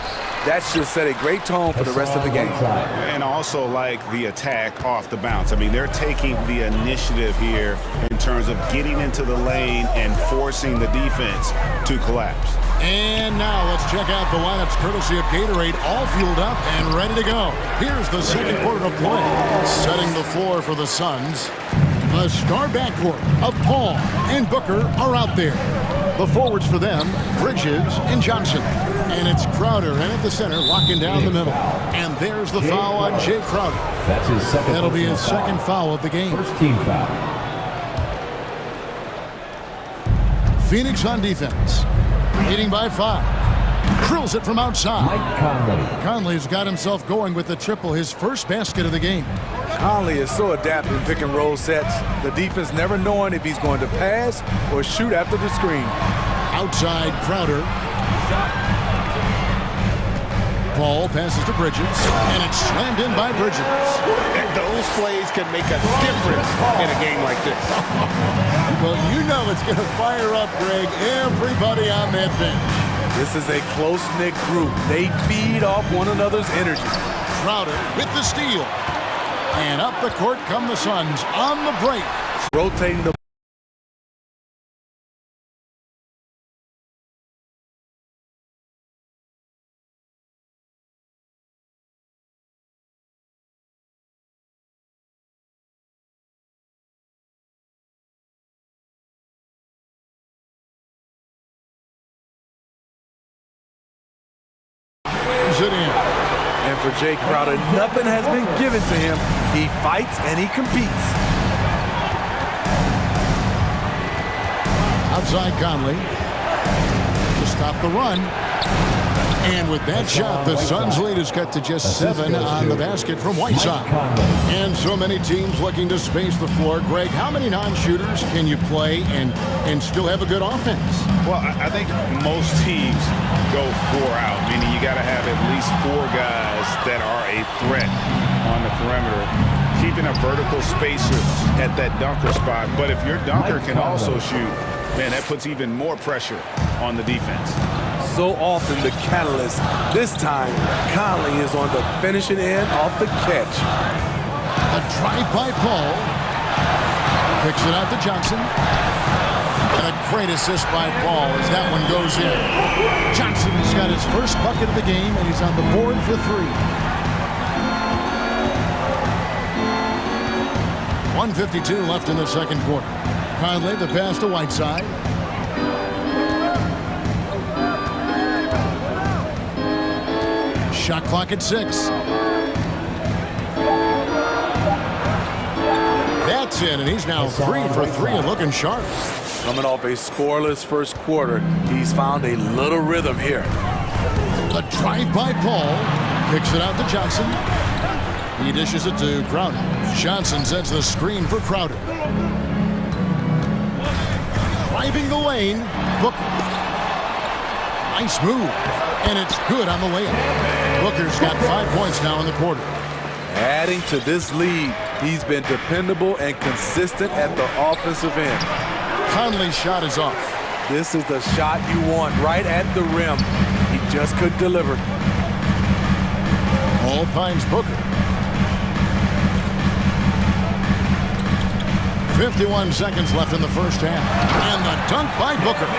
That should set a great tone for the rest of the game. And also like the attack off the bounce. I mean, they're taking the initiative here in terms of getting into the lane and forcing the defense to collapse. And now let's check out the lineups courtesy of Gatorade, all fueled up and ready to go. Here's the second quarter of play. Setting the floor for the Suns. The star backcourt of Paul and Booker are out there. The forwards for them, Bridges and Johnson. And it's Crowder in at the center, locking down the middle. And there's the foul on Jay Crowder. That's his second. That'll be his second foul of the game. First team foul. Phoenix on defense. Leading by 5. Drills it from outside. Mike Conley. Conley's got himself going with the triple, his first basket of the game. Conley is so adept in pick and roll sets. The defense never knowing if he's going to pass or shoot after the screen. Outside Crowder. Paul passes to Bridges, and it's slammed in by Bridges. And those plays can make a difference in a game like this. Well, you know it's going to fire up, Greg, everybody on that bench. This is a close-knit group. They feed off one another's energy. Crowder with the steal. And up the court come the Suns on the break. Rotating the it in. And for Jay Crowder, nothing has been given to him. He fights and he competes. Outside Conley to stop the run. And with that shot, the Suns' lead is cut to just 7 on the basket from Whiteside. And so many teams looking to space the floor. Greg, how many non-shooters can you play and still have a good offense? Well, I think most teams go 4 out, meaning you got to have at least 4 guys that are a threat on the perimeter, keeping a vertical spacer at that dunker spot. But if your dunker can also shoot, man, that puts even more pressure on the defense. So often the catalyst. This time, Conley is on the finishing end off the catch. A drive by Paul. Kicks it out to Johnson. And a great assist by Paul as that one goes in. Johnson's got his first bucket of the game, and he's on the board for 3. 1:52 left in the second quarter. Conley, the pass to Whiteside. Shot clock at 6. That's in, and he's now 3 for 3 and looking sharp. Coming off a scoreless first quarter, he's found a little rhythm here. A drive by Paul. Kicks it out to Johnson. He dishes it to Crowder. Johnson sets the screen for Crowder. Driving the lane. Booker. Nice move. And it's good on the layup. Booker's got 5 points now in the quarter. Adding to this lead, he's been dependable and consistent at the offensive end. Conley's shot is off. This is the shot you want right at the rim. He just couldn't deliver. Hall finds Booker. 51 seconds left in the first half. And the dunk by Booker.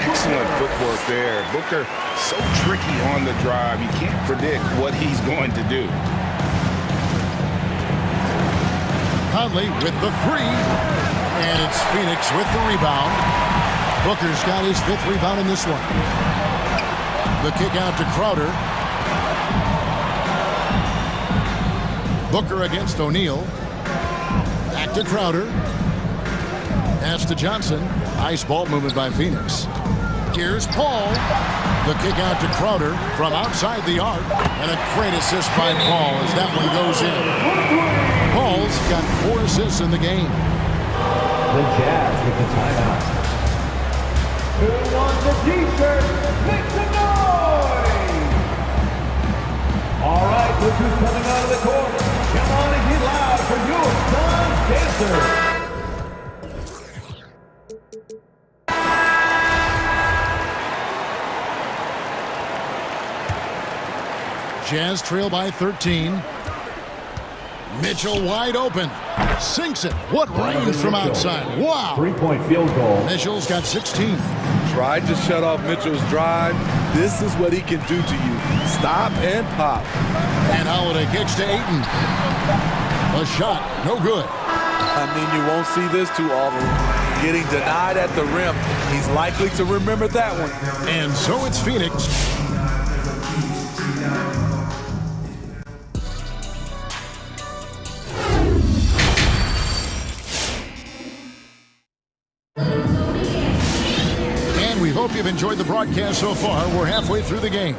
Excellent footwork there. Booker, so tricky on the drive. You can't predict what he's going to do. Conley with the three. And it's Phoenix with the rebound. Booker's got his 5th rebound in this one. The kick out to Crowder. Booker against O'Neal. Back to Crowder. Pass to Johnson. Nice ball movement by Phoenix. Here's Paul. The kick out to Crowder from outside the arc. And a great assist by Paul as that one goes in. Paul's got 4 assists in the game. The Jazz with the timeout. Who wants the t-shirt? Make some noise! All right, look who's coming out of the court. Come on and get loud for your son's dancer. Jazz trail by 13. Mitchell wide open. Sinks it. What range from outside. Wow. 3-point field goal. Mitchell's got 16. Tried to shut off Mitchell's drive. This is what he can do to you. Stop and pop. And Holiday kicks to Ayton. A shot. No good. I mean, you won't see this too often. Getting denied at the rim. He's likely to remember that one. And so it's Phoenix. Hope you've enjoyed the broadcast so far. We're halfway through the game.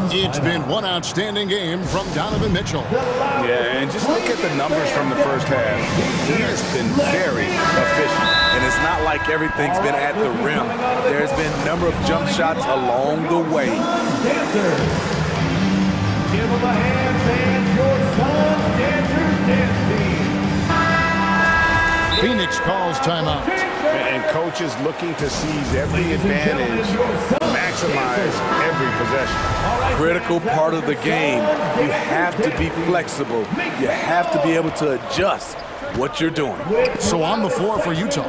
It's been one outstanding game from Donovan Mitchell. Yeah, and just look at the numbers from the first half. He has been very efficient. And it's not like everything's been at the rim. There's been a number of jump shots along the way. Dancer. Give them a hand, fans. Your son's Dancers Dance Team. Phoenix calls timeout. And coach is looking to seize every advantage, maximize every possession. Critical part of the game. You have to be flexible. You have to be able to adjust what you're doing. So on the floor for Utah,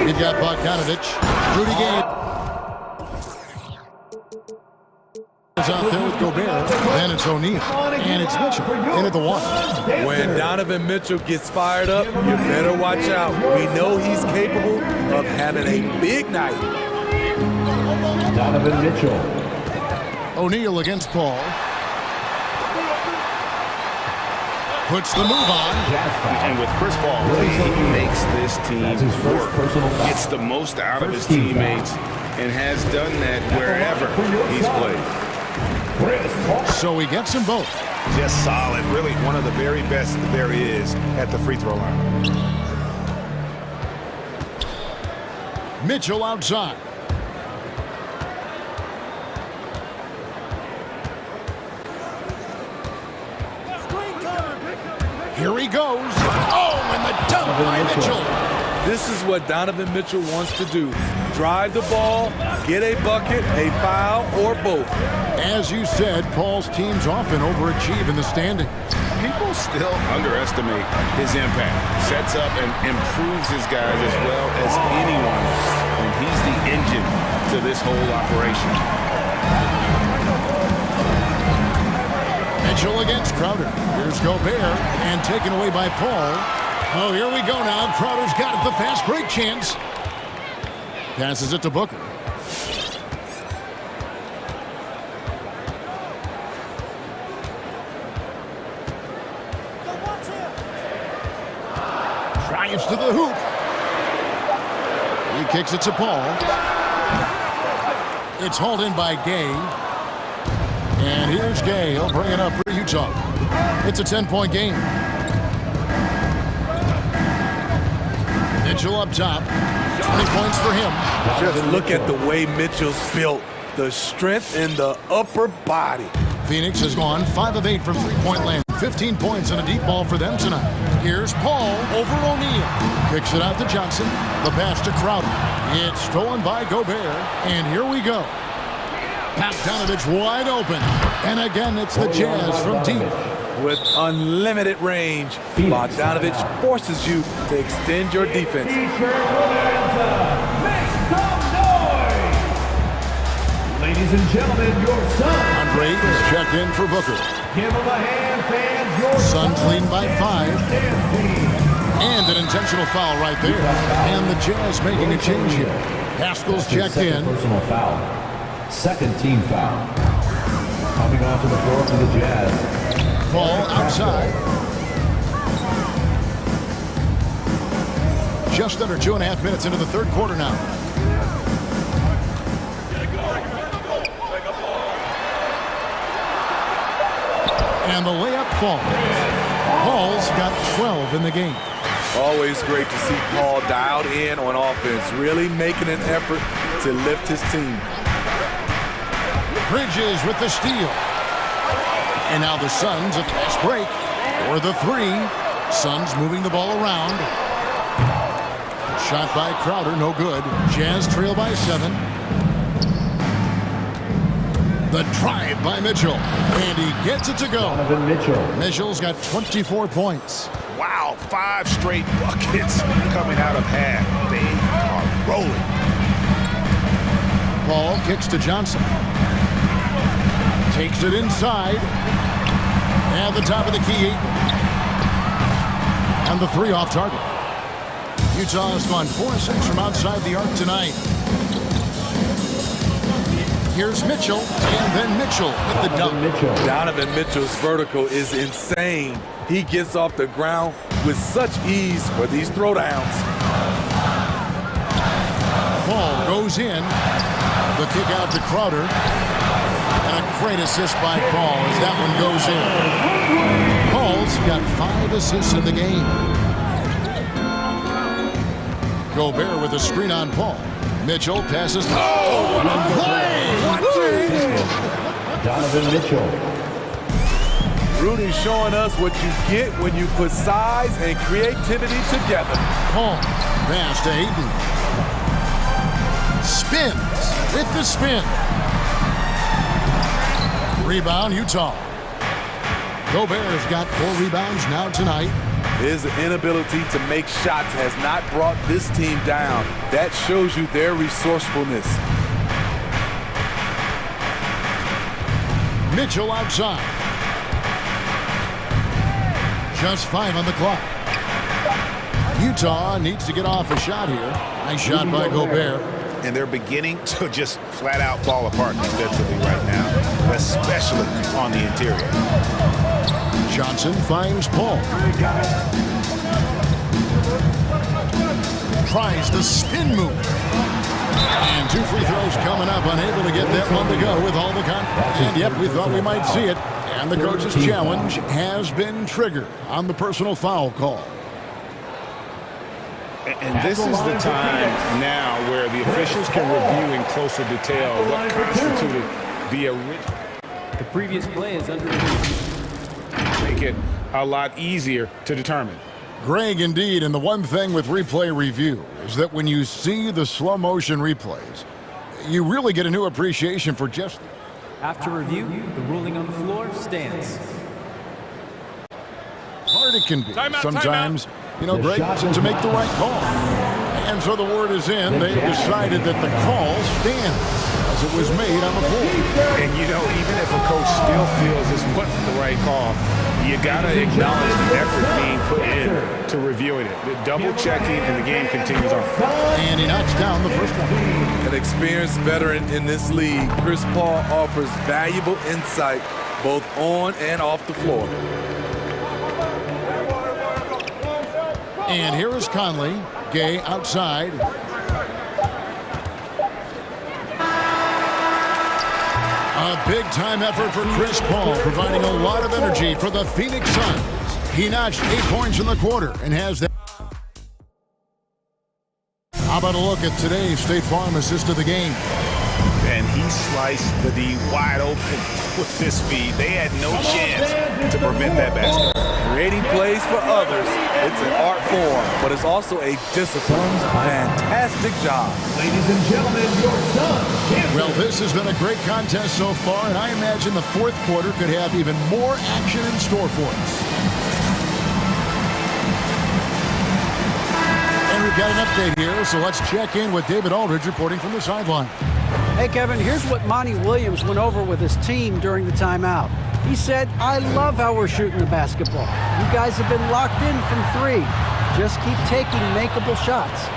we've got Bogdanovich, Rudy Gay is out there with Gobert, then it's O'Neal, and it's Mitchell in at the 1. When Donovan Mitchell gets fired up, you better watch out. We know he's capable of having a big night. Donovan Mitchell. O'Neal against Paul. Puts the move on. And with Chris Paul, he makes this team work. Gets the most out of his teammates and has done that wherever he's played. So he gets them both. Just solid. Really one of the very best there is at the free throw line. Mitchell outside. Here he goes. Oh, and the dunk by Mitchell. This is what Donovan Mitchell wants to do. Drive the ball, get a bucket, a foul, or both. As you said, Paul's teams often overachieve in the standings. People still underestimate his impact. Sets up and improves his guys as well as anyone. And he's the engine to this whole operation. Mitchell against Crowder. Here's Gobert, and taken away by Paul. Oh, here we go now. Crowder's got it, the fast break chance. Passes it to Booker. Drives to the hoop. He kicks it to Paul. It's hauled in by Gay. And here's Gay. He'll bring it up for Utah. It's a 10-point game. Mitchell up top. 20 points for him. Just look at the way Mitchell's built. The strength in the upper body. Phoenix has gone 5 of 8 from three-point land. 15 points on a deep ball for them tonight. Here's Paul over O'Neal. Kicks it out to Johnson. The pass to Crowder. It's stolen by Gobert. And here we go. Bogdanovich wide open. And again, it's the Jazz from deep. With unlimited range, Bogdanovich forces you to extend your defense. Ladies and gentlemen, your son. Andre is checked in for Booker. Give him a hand, fans. Your Suns lead by 5. And an intentional foul right there. And the Jazz making a change here. Haskell's checked in. Personal foul. Second team foul. Coming onto the floor for the Jazz. Ball outside. Just under 2.5 minutes into the third quarter now. And the layup falls. Paul's got 12 in the game. Always great to see Paul dialed in on offense, really making an effort to lift his team. Bridges with the steal. And now the Suns, a fast break for the 3. Suns moving the ball around. Shot by Crowder, no good. Jazz trail by 7. The drive by Mitchell, and he gets it to go. Mitchell's got 24 points. Wow, 5 straight buckets coming out of half. They are rolling. Paul kicks to Johnson. Takes it inside. At the top of the key. And the 3 off target. Utah has gone 4-6 from outside the arc tonight. Here's Mitchell, and then Mitchell with the dunk. Donovan Mitchell's vertical is insane. He gets off the ground with such ease for these throwdowns. Paul goes in. The kick out to Crowder. And a great assist by Paul as that one goes in. Paul's got 5 assists in the game. Gobert with a screen on Paul. Mitchell passes. Oh, what a play! Donovan Mitchell. Rudy showing us what you get when you put size and creativity together. Paul, pass to Ayton. Spins with the spin. Rebound, Utah. Gobert's got 4 rebounds now tonight. His inability to make shots has not brought this team down. That shows you their resourcefulness. Mitchell outside. Just 5 on the clock. Utah needs to get off a shot here. Nice shot by Gobert. And they're beginning to just flat out fall apart defensively right now, especially on the interior. Johnson finds Paul. Tries the spin move. And 2 free throws coming up, unable to get that one to go with all the confidence. And yep, we thought we might see it. And the coach's challenge has been triggered on the personal foul call. And this is the time now where the officials can review in closer detail what constituted the original. The previous play is under. Make it a lot easier to determine. Greg, indeed, and the one thing with replay review is that when you see the slow motion replays, you really get a new appreciation for just... After review, the ruling on the floor stands. Hard it can be sometimes, you know, Greg, to make the right call. And so the word is in. They've decided that the call stands as it was made on the floor. And, you know, even if a coach still feels this wasn't the right call, you got to acknowledge the effort being put in to reviewing it. The double checking, and the game continues on. And he knocks down the first one. An experienced veteran in this league, Chris Paul offers valuable insight both on and off the floor. And here is Conley. Gay outside. A big-time effort for Chris Paul, providing a lot of energy for the Phoenix Suns. He notched 8 points in the quarter and has that. How about a look at today's State Farm assist of the game? And and he sliced the D wide open with this speed. They had no chance to prevent that basket. Creating plays for others, it's an art form, but it's also a discipline. Fantastic job. Ladies and gentlemen, your son. Well, this has been a great contest so far, and I imagine the fourth quarter could have even more action in store for us. And we've got an update here, so let's check in with David Aldridge reporting from the sideline. Hey, Kevin, here's what Monty Williams went over with his team during the timeout. He said, I love how we're shooting the basketball. You guys have been locked in from three. Just keep taking makeable shots.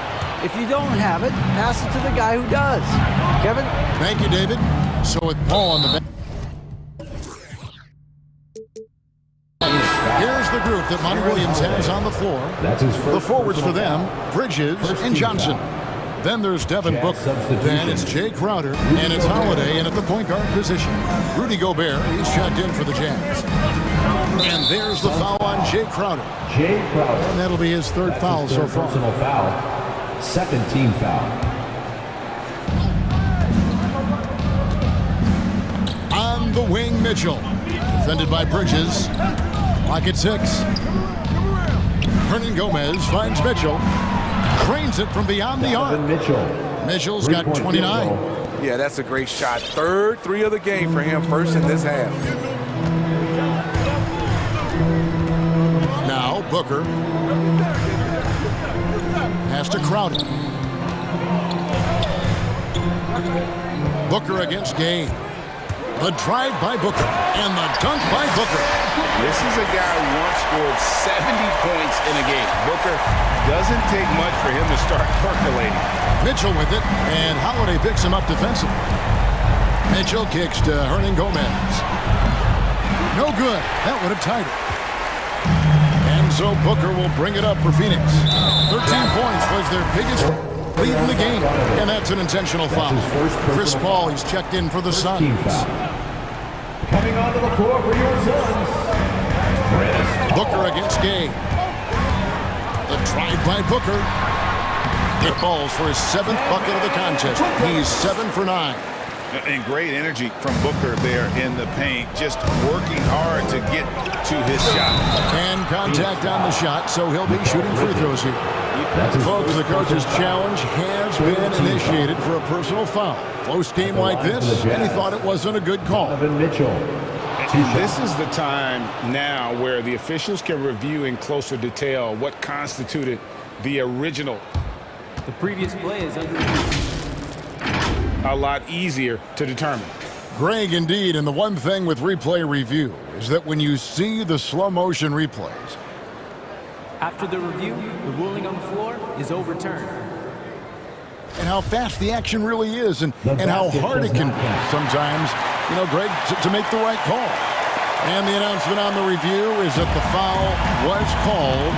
If you don't have it, pass it to the guy who does. Kevin? Thank you, David. So with Paul on the bench. Here's the group that Monty Williams has on the floor. That's his first. The forwards for them, Bridges and Johnson. Then there's Devin Booker. Then it's Jay Crowder. And it's Holiday in at the point guard position. Rudy Gobert, he's checked in for the Jazz. And there's the foul on Jay Crowder. Jay Crowder. And that'll be his third foul so far. Personal foul. Second team foul. On the wing, Mitchell. Defended by Bridges. Lock at 6. Hernan Gomez finds Mitchell. Cranes it from beyond the arc. Mitchell's got 29. Yeah, that's a great shot. Third three of the game for him, first in this half. Now Booker. Has to Crowder. Booker against Gay. The drive by Booker and the dunk by Booker. This is a guy who once scored 70 points in a game. Booker doesn't take much for him to start percolating. Mitchell with it, and Holiday picks him up defensively. Mitchell kicks to Hernan Gomez. No good. That would have tied it. And so Booker will bring it up for Phoenix. 13 points was their biggest lead in the game, and that's an intentional foul. Chris Paul, he's checked in for the Suns. Coming onto the floor for your Suns. Booker against Gay. The drive by Booker. It falls for his 7th bucket of the contest. He's 7 for 9. And great energy from Booker there in the paint, just working hard to get to his shot. And contact on the shot, so he'll be shooting free throws here. Folks, the coach's challenge has been initiated for a personal foul. Close game like this, and he thought it wasn't a good call. This is the time now where the officials can review in closer detail what constituted the original. The previous play is under a lot easier to determine. Greg, indeed, and the one thing with replay review is that when you see the slow motion replays, after the review, the ruling on the floor is overturned. And how fast the action really is, and how hard it can be sometimes, you know, Greg, to make the right call. And the announcement on the review is that the foul was called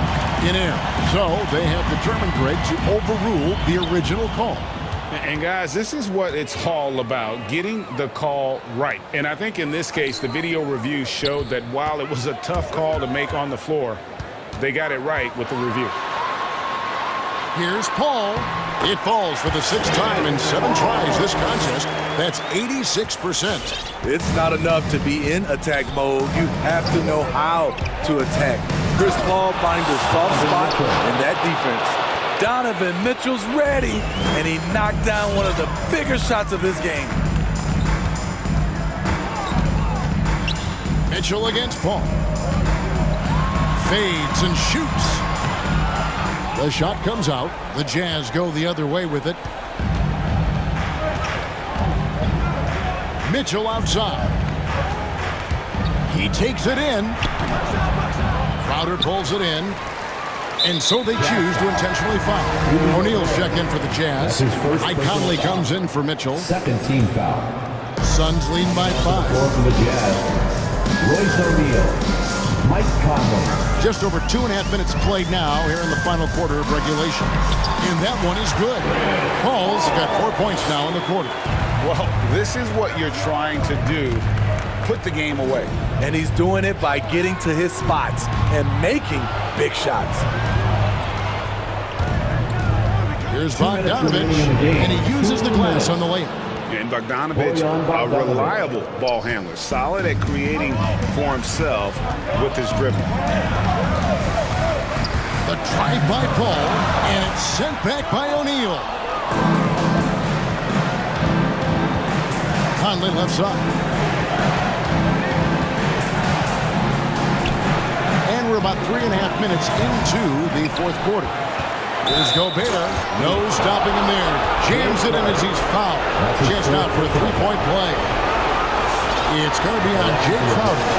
in error. So they have determined, Greg, to overrule the original call. And guys, this is what it's all about, getting the call right. And I think in this case, the video review showed that while it was a tough call to make on the floor, they got it right with the review. Here's Paul. It falls for the 6th time in 7 tries this contest. That's 86%. It's not enough to be in attack mode. You have to know how to attack. Chris Paul finds a soft spot in that defense. Donovan Mitchell's ready, and he knocked down one of the bigger shots of his game. Mitchell against Paul. Fades and shoots. The shot comes out. The Jazz go the other way with it. Mitchell outside. He takes it in. Crowder pulls it in. And so they choose to intentionally foul. O'Neal's check in for the Jazz. Mike Conley comes in for Mitchell. 2nd team foul. Suns lead by 5. For the Jazz, Royce O'Neal, Mike Conley. Just over 2.5 minutes played now here in the final quarter of regulation. And that one is good. Paul's got 4 points now in the quarter. Well, this is what you're trying to do. Put the game away. And he's doing it by getting to his spots and making big shots. Here's Bogdanovich, and he uses the glass on the layup. And Bogdanovich, a reliable ball handler, solid at creating for himself with his dribble. The drive by Paul, and it's sent back by O'Neal. Conley left side. And we're about 3.5 minutes into the fourth quarter. Here's Gobert. No stopping him there. Jams it in as he's fouled. Chance out for a three-point play. It's going to be on Jay Crowder.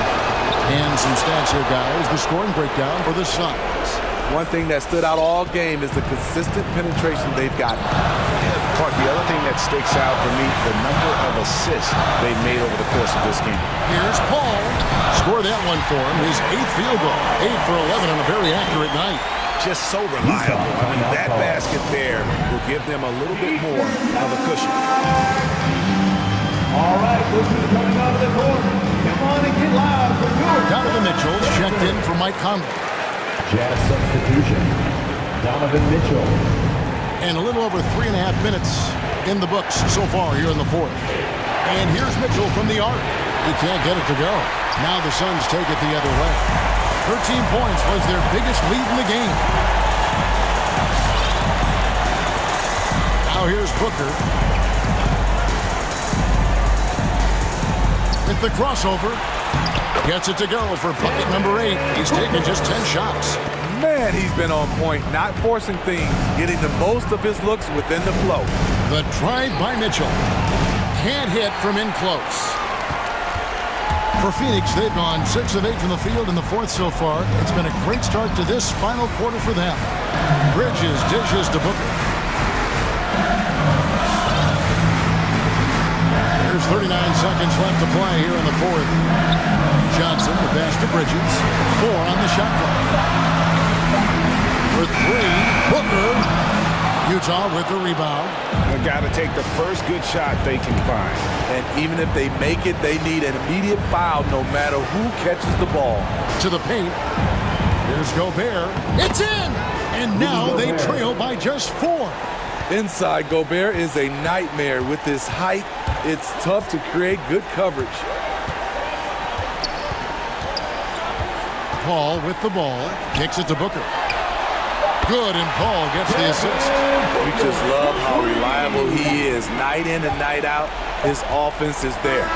And some stats here, guys. The scoring breakdown for the Suns. One thing that stood out all game is the consistent penetration they've gotten. Clark, the other thing that sticks out for me, the number of assists they've made over the course of this game. Here's Paul. Score that one for him. His 8th field goal. 8 for 11 on a very accurate night. Just so reliable. I mean, that basket there will give them a little bit more of a cushion. All right, this is coming out of the court. Come on and get loud for Newark. Donovan Mitchell checked in for Mike Conley. Jazz substitution. Donovan Mitchell. And a little over 3.5 minutes in the books so far here in the fourth. And here's Mitchell from the arc. He can't get it to go. Now the Suns take it the other way. 13 points was their biggest lead in the game. Now here's Booker. With the crossover. Gets it to go for bucket number 8. He's taken just 10 shots. Man, he's been on point, not forcing things, getting the most of his looks within the flow. The drive by Mitchell. Can't hit from in close. For Phoenix, they've gone 6 of 8 from the field in the fourth so far. It's been a great start to this final quarter for them. Bridges dishes to Booker. There's 39 seconds left to play here in the fourth. Johnson, the pass to Bridges. 4 on the shot clock. For 3, Booker. Utah with the rebound. They've got to take the first good shot they can find. And even if they make it, they need an immediate foul no matter who catches the ball. To the paint. Here's Gobert. It's in! And now they trail by just 4. Inside, Gobert is a nightmare. With his height, it's tough to create good coverage. Paul with the ball. Kicks it to Booker. Good, and Paul gets the assist. We just love how reliable he is. Night in and night out, his offense is there.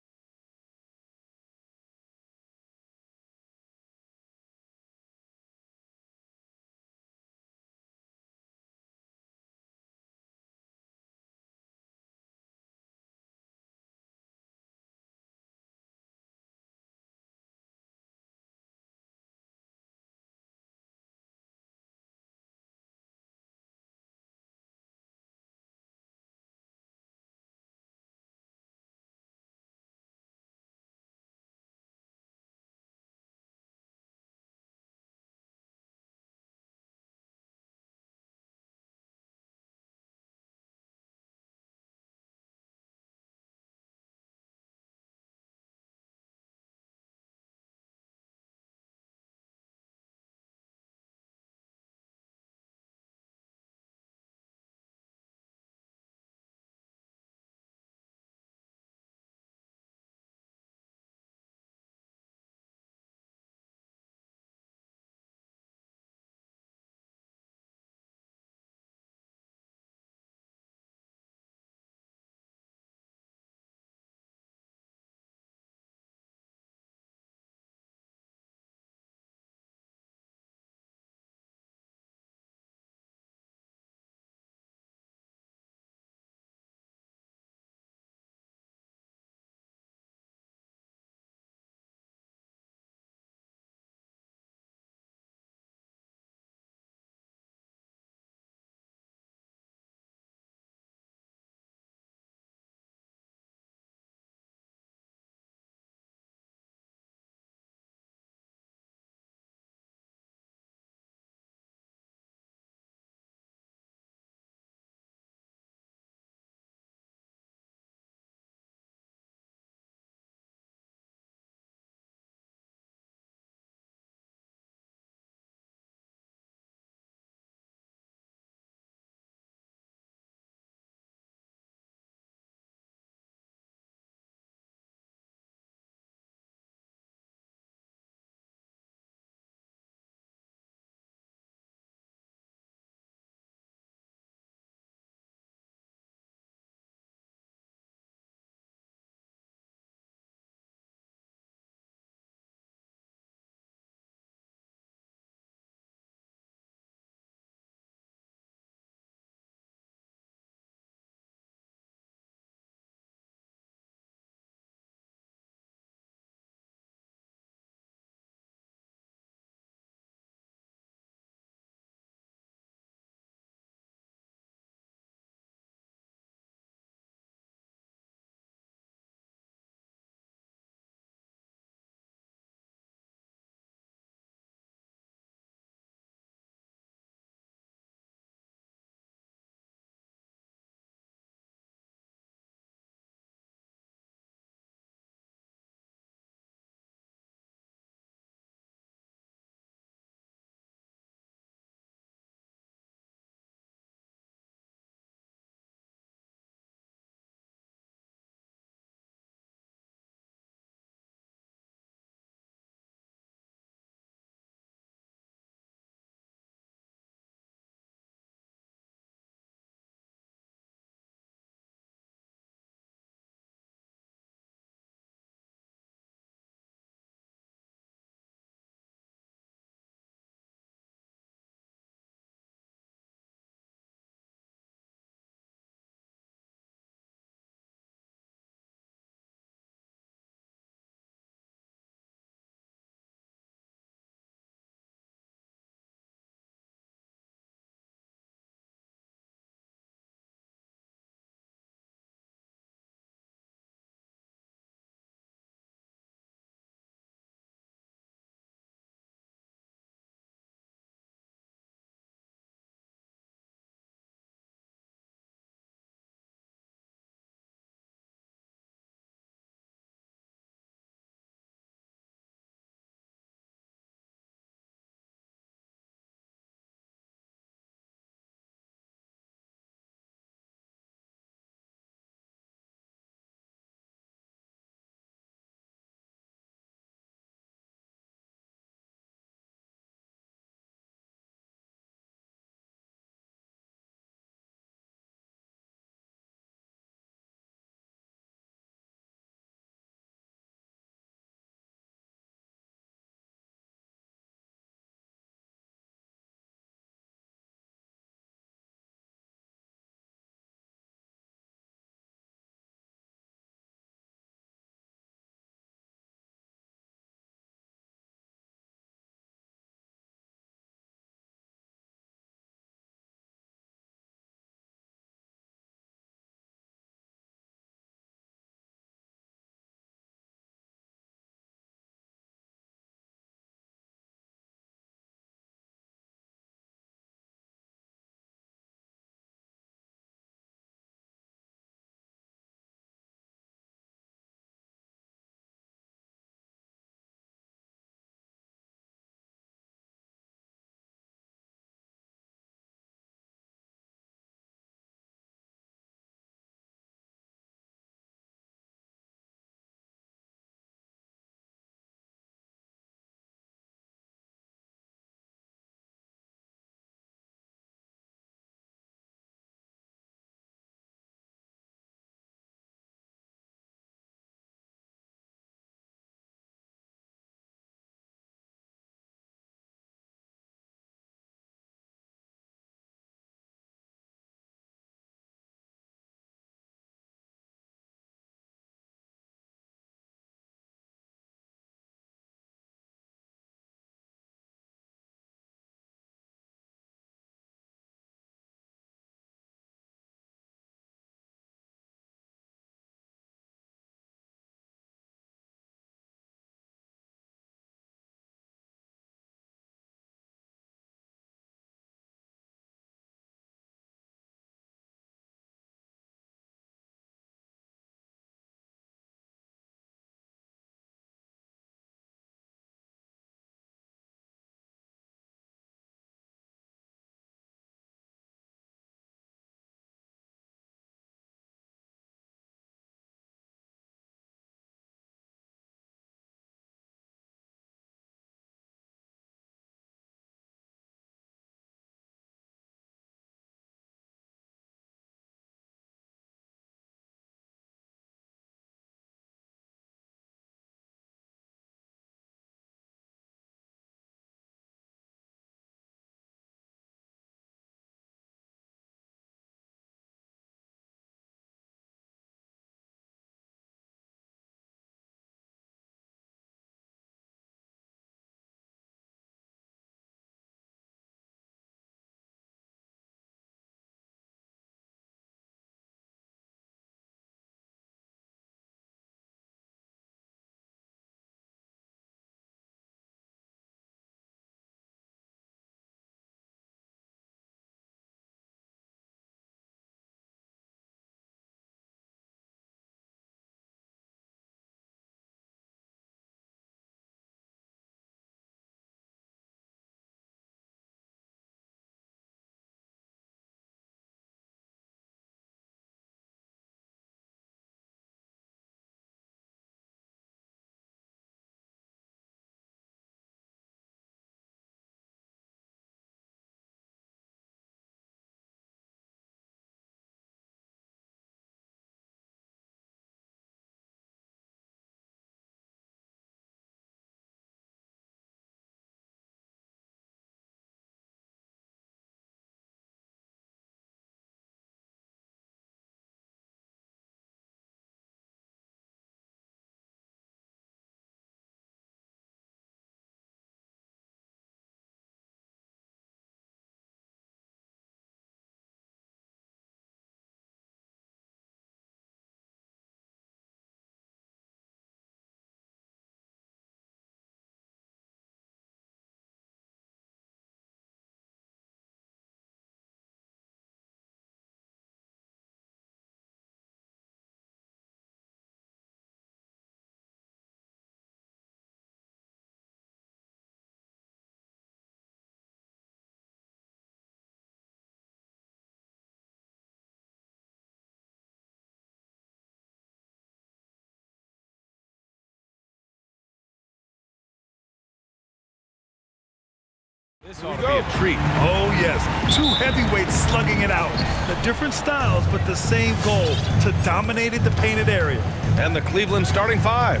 This ought to be a treat. Oh, yes. Two heavyweights slugging it out. The different styles, but the same goal, to dominate the painted area. And the Cleveland starting five.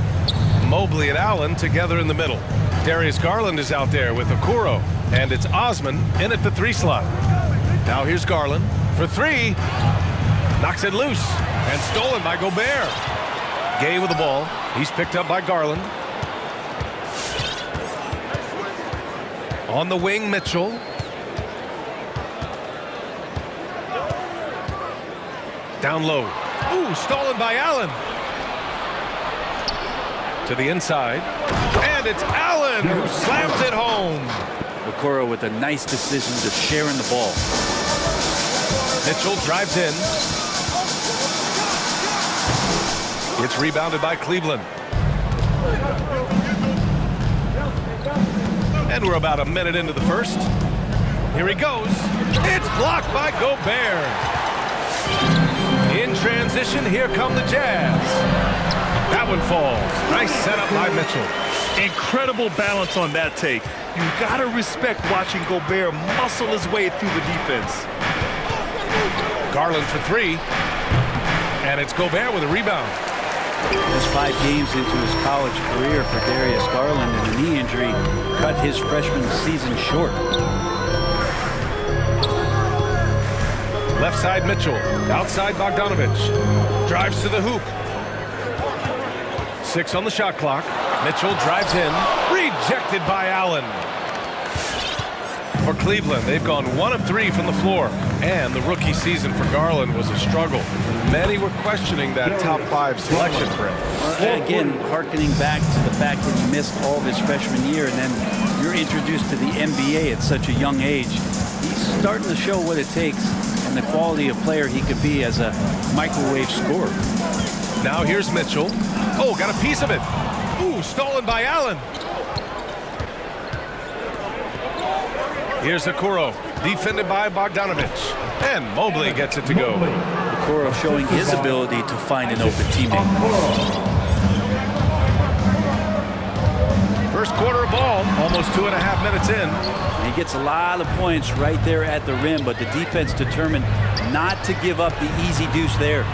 Mobley and Allen together in the middle. Darius Garland is out there with Okoro. And it's Osman in at the 3 slot. Now here's Garland for 3. Knocks it loose. And stolen by Gobert. Gay with the ball. He's picked up by Garland. On the wing, Mitchell. Down low. Ooh, stolen by Allen. To the inside. And it's Allen who slams it home. Okoro with a nice decision to sharing the ball. Mitchell drives in. It's rebounded by Cleveland. And we're about a minute into the first. Here he goes. It's blocked by Gobert. In transition, here come the Jazz. That one falls. Nice setup by Mitchell. Incredible balance on that take. You gotta respect watching Gobert muscle his way through the defense. Garland for 3. And it's Gobert with a rebound. Just 5 games into his college career for Darius Garland, and a knee injury cut his freshman season short. Left side Mitchell. Outside Bogdanovich. Drives to the hoop. 6 on the shot clock. Mitchell drives in. Rejected by Allen. For Cleveland, they've gone 1 of 3 from the floor. And the rookie season for Garland was a struggle. Many were questioning that top 5 selection for him. Well, again, hearkening back to the fact that he missed all of his freshman year, and then you're introduced to the NBA at such a young age. He's starting to show what it takes and the quality of player he could be as a microwave scorer. Now here's Mitchell. Oh, got a piece of it. Ooh, stolen by Allen. Here's Okoro, defended by Bogdanovich. And Mobley gets it to go. Okoro showing his ability to find an open teammate. First quarter of ball, almost 2.5 minutes in. And he gets a lot of points right there at the rim, but the defense determined not to give up the easy deuce there.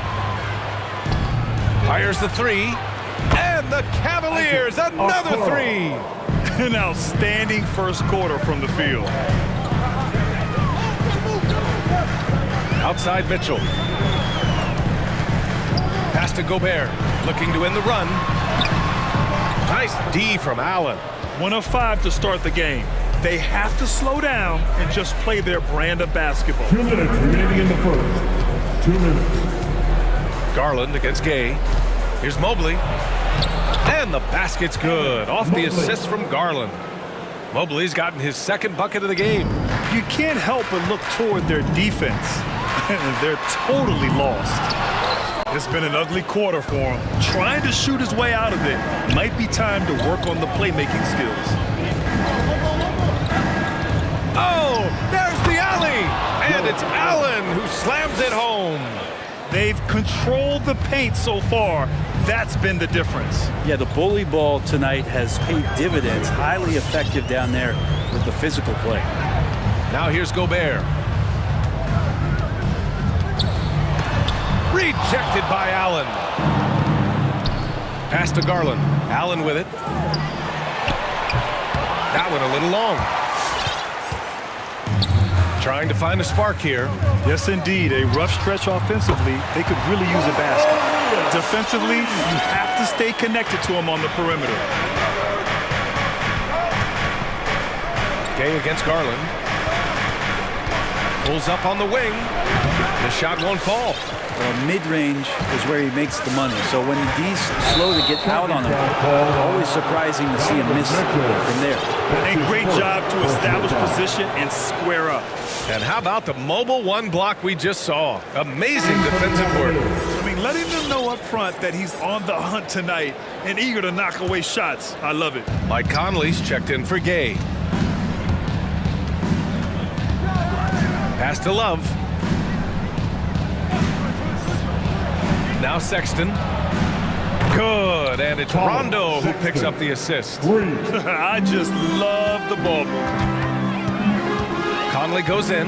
Fires the 3. And the Cavaliers, another 3. An outstanding first quarter from the field. Outside Mitchell. Pass to Gobert, looking to end the run. Nice D from Allen. 1 of 5 to start the game. They have to slow down and just play their brand of basketball. 2 minutes remaining in the first. 2 minutes. Garland against Gay. Here's Mobley. And the basket's good. Off the assist from Garland. Mobley's gotten his 2nd bucket of the game. You can't help but look toward their defense. They're totally lost. It's been an ugly quarter for him. Trying to shoot his way out of it. Might be time to work on the playmaking skills. Oh, there's the alley. And it's Allen who slams it home. They've controlled the paint so far. That's been the difference. Yeah, the bully ball tonight has paid dividends. Highly effective down there with the physical play. Now here's Gobert. Rejected by Allen. Pass to Garland. Allen with it. That one a little long. Trying to find a spark here. Yes, indeed. A rough stretch offensively. They could really use a basket. Defensively, you have to stay connected to him on the perimeter. Gay against Garland. Pulls up on the wing. The shot won't fall. Well, mid-range is where he makes the money. So when he's slow to get out on him, always surprising to see him miss from there. A great job to establish position and square up. And how about the mobile 1 block we just saw? Amazing defensive work. I mean, letting them know up front that he's on the hunt tonight and eager to knock away shots. I love it. Mike Conley's checked in for Gay. Pass to Love. Now Sexton. Good, and it's Rondo who picks up the assist. I just love the ball movement. Conley goes in.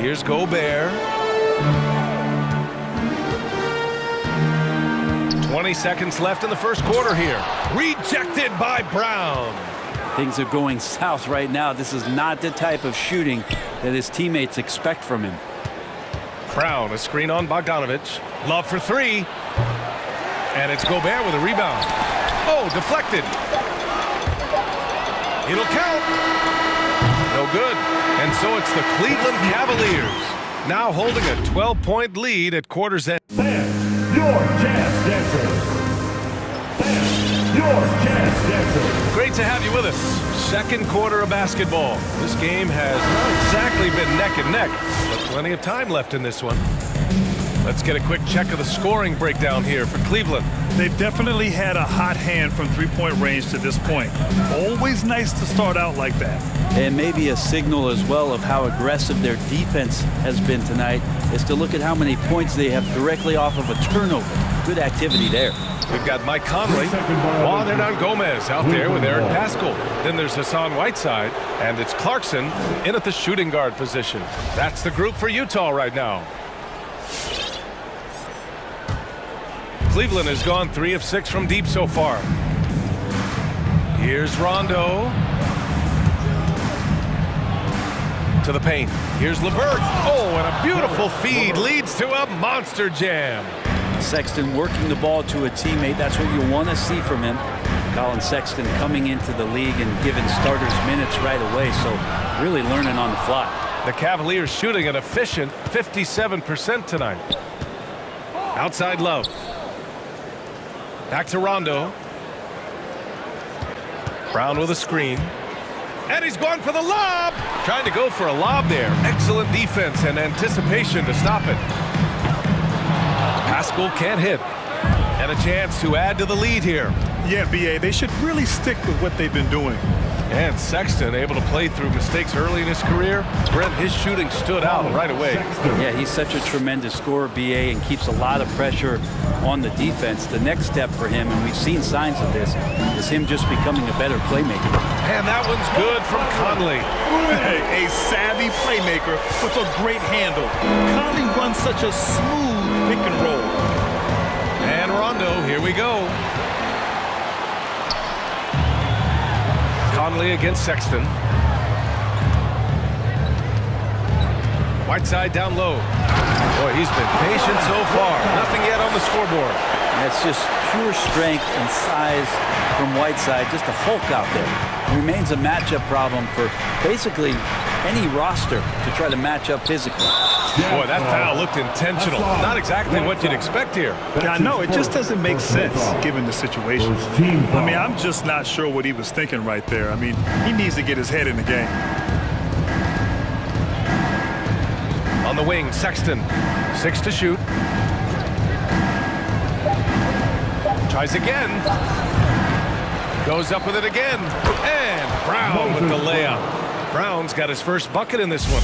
Here's Gobert. 20 seconds left in the first quarter here. Rejected by Brown. Things are going south right now. This is not the type of shooting that his teammates expect from him. Brown, a screen on Bogdanovich. Love for three. And it's Gobert with a rebound. Oh, deflected. It'll count. No good. And so it's the Cleveland Cavaliers now holding a 12-point lead at quarter's end. Your chance dancer. Your chance dancer. Great to have you with us. Second quarter of basketball. This game has not exactly been neck and neck, but plenty of time left in this one. Let's get a quick check of the scoring breakdown here for Cleveland. They've definitely had a hot hand from three-point range to this point. Always nice to start out like that. And maybe a signal as well of how aggressive their defense has been tonight is to look at how many points they have directly off of a turnover. Good activity there. We've got Mike Conley, Juan Hernan Gomez out there with Eric Paschall. Then there's Hassan Whiteside, and it's Clarkson in at the shooting guard position. That's the group for Utah right now. Cleveland has gone 3 of 6 from deep so far. Here's Rondo. To the paint. Here's LeVert. Oh, and a beautiful feed leads to a monster jam. Sexton working the ball to a teammate. That's what you want to see from him. Colin Sexton coming into the league and giving starters minutes right away, so really learning on the fly. The Cavaliers shooting an efficient 57% tonight. Outside Love. Back to Rondo. Brown with a screen. And he's going for the lob. Trying to go for a lob there. Excellent defense and anticipation to stop it. Paschall can't hit. And a chance to add to the lead here. Yeah, B.A., they should really stick with what they've been doing. And Sexton able to play through mistakes early in his career. Brent, his shooting stood out right away. Yeah, he's such a tremendous scorer, B.A., and keeps a lot of pressure on the defense. The next step for him, and we've seen signs of this, is him just becoming a better playmaker. And that one's good from Conley. A savvy playmaker with a great handle. Conley runs such a smooth pick and roll. And Rondo, here we go. Conley against Sexton. Whiteside down low. Boy, he's been patient so far. Nothing yet on the scoreboard. That's just pure strength and size from Whiteside. Just a Hulk out there. Remains a matchup problem for basically any roster to try to match up physically. Boy, that foul looked intentional. Not exactly what you'd expect here. I know, it just doesn't make sense given the situation. I mean, I'm just not sure what he was thinking right there. I mean, he needs to get his head in the game. On the wing, Sexton. 6 to shoot. Tries again. Goes up with it again. And Brown with the layup. Brown's got his first bucket in this one.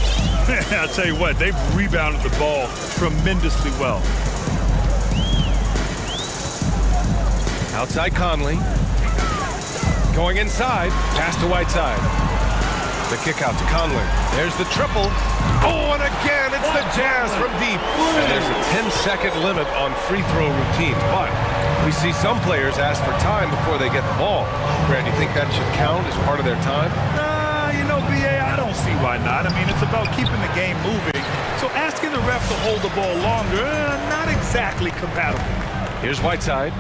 I'll tell you what, they've rebounded the ball tremendously well. Outside Conley. Going inside. Pass to Whiteside. The kick out to Conley. There's the triple. Oh, and again, it's the Jazz from deep. And there's a 10-second limit on free throw routines. But we see some players ask for time before they get the ball. Grant, you think that should count as part of their time? You know, B.A., I don't see why not. I mean, it's about keeping the game moving. So asking the ref to hold the ball longer, not exactly compatible. Here's Whiteside.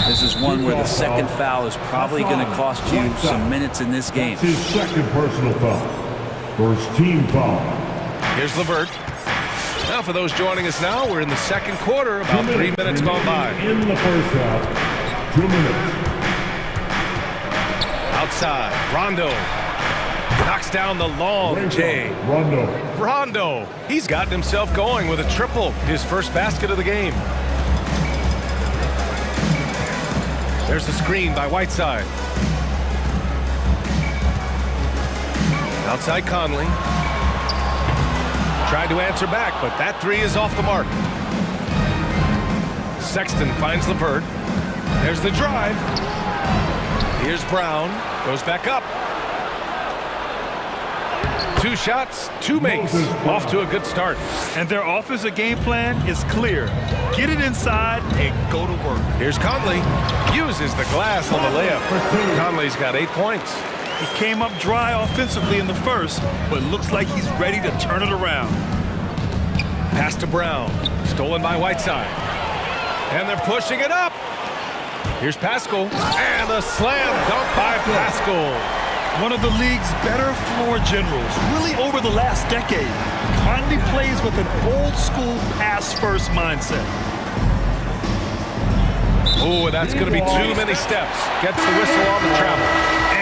This is one where the second foul is probably going to cost you some minutes in this game. His second personal foul. First team foul. Here's LeVert. Now for those joining us now, we're in the second quarter, about 3 minutes gone by. In the first half, 2 minutes. Outside, Rondo. Knocks down the long J. Rondo. He's gotten himself going with a triple. His first basket of the game. There's a screen by Whiteside. Outside Conley. Tried to answer back, but that three is off the mark. Sexton finds LeVert. There's the drive. Here's Brown. Goes back up. 2 shots, 2 makes. Off to a good start. And their offensive game plan is clear. Get it inside and go to work. Here's Conley. Uses the glass on the layup. Conley's got 8 points. He came up dry offensively in the first, but looks like he's ready to turn it around. Pass to Brown. Stolen by Whiteside. And they're pushing it up. Here's Pascal. And a slam dunk by Pascal. One of the league's better floor generals, really over the last decade. Conley plays with an old-school pass-first mindset. Oh, that's going to be too many steps. Gets the whistle on the travel.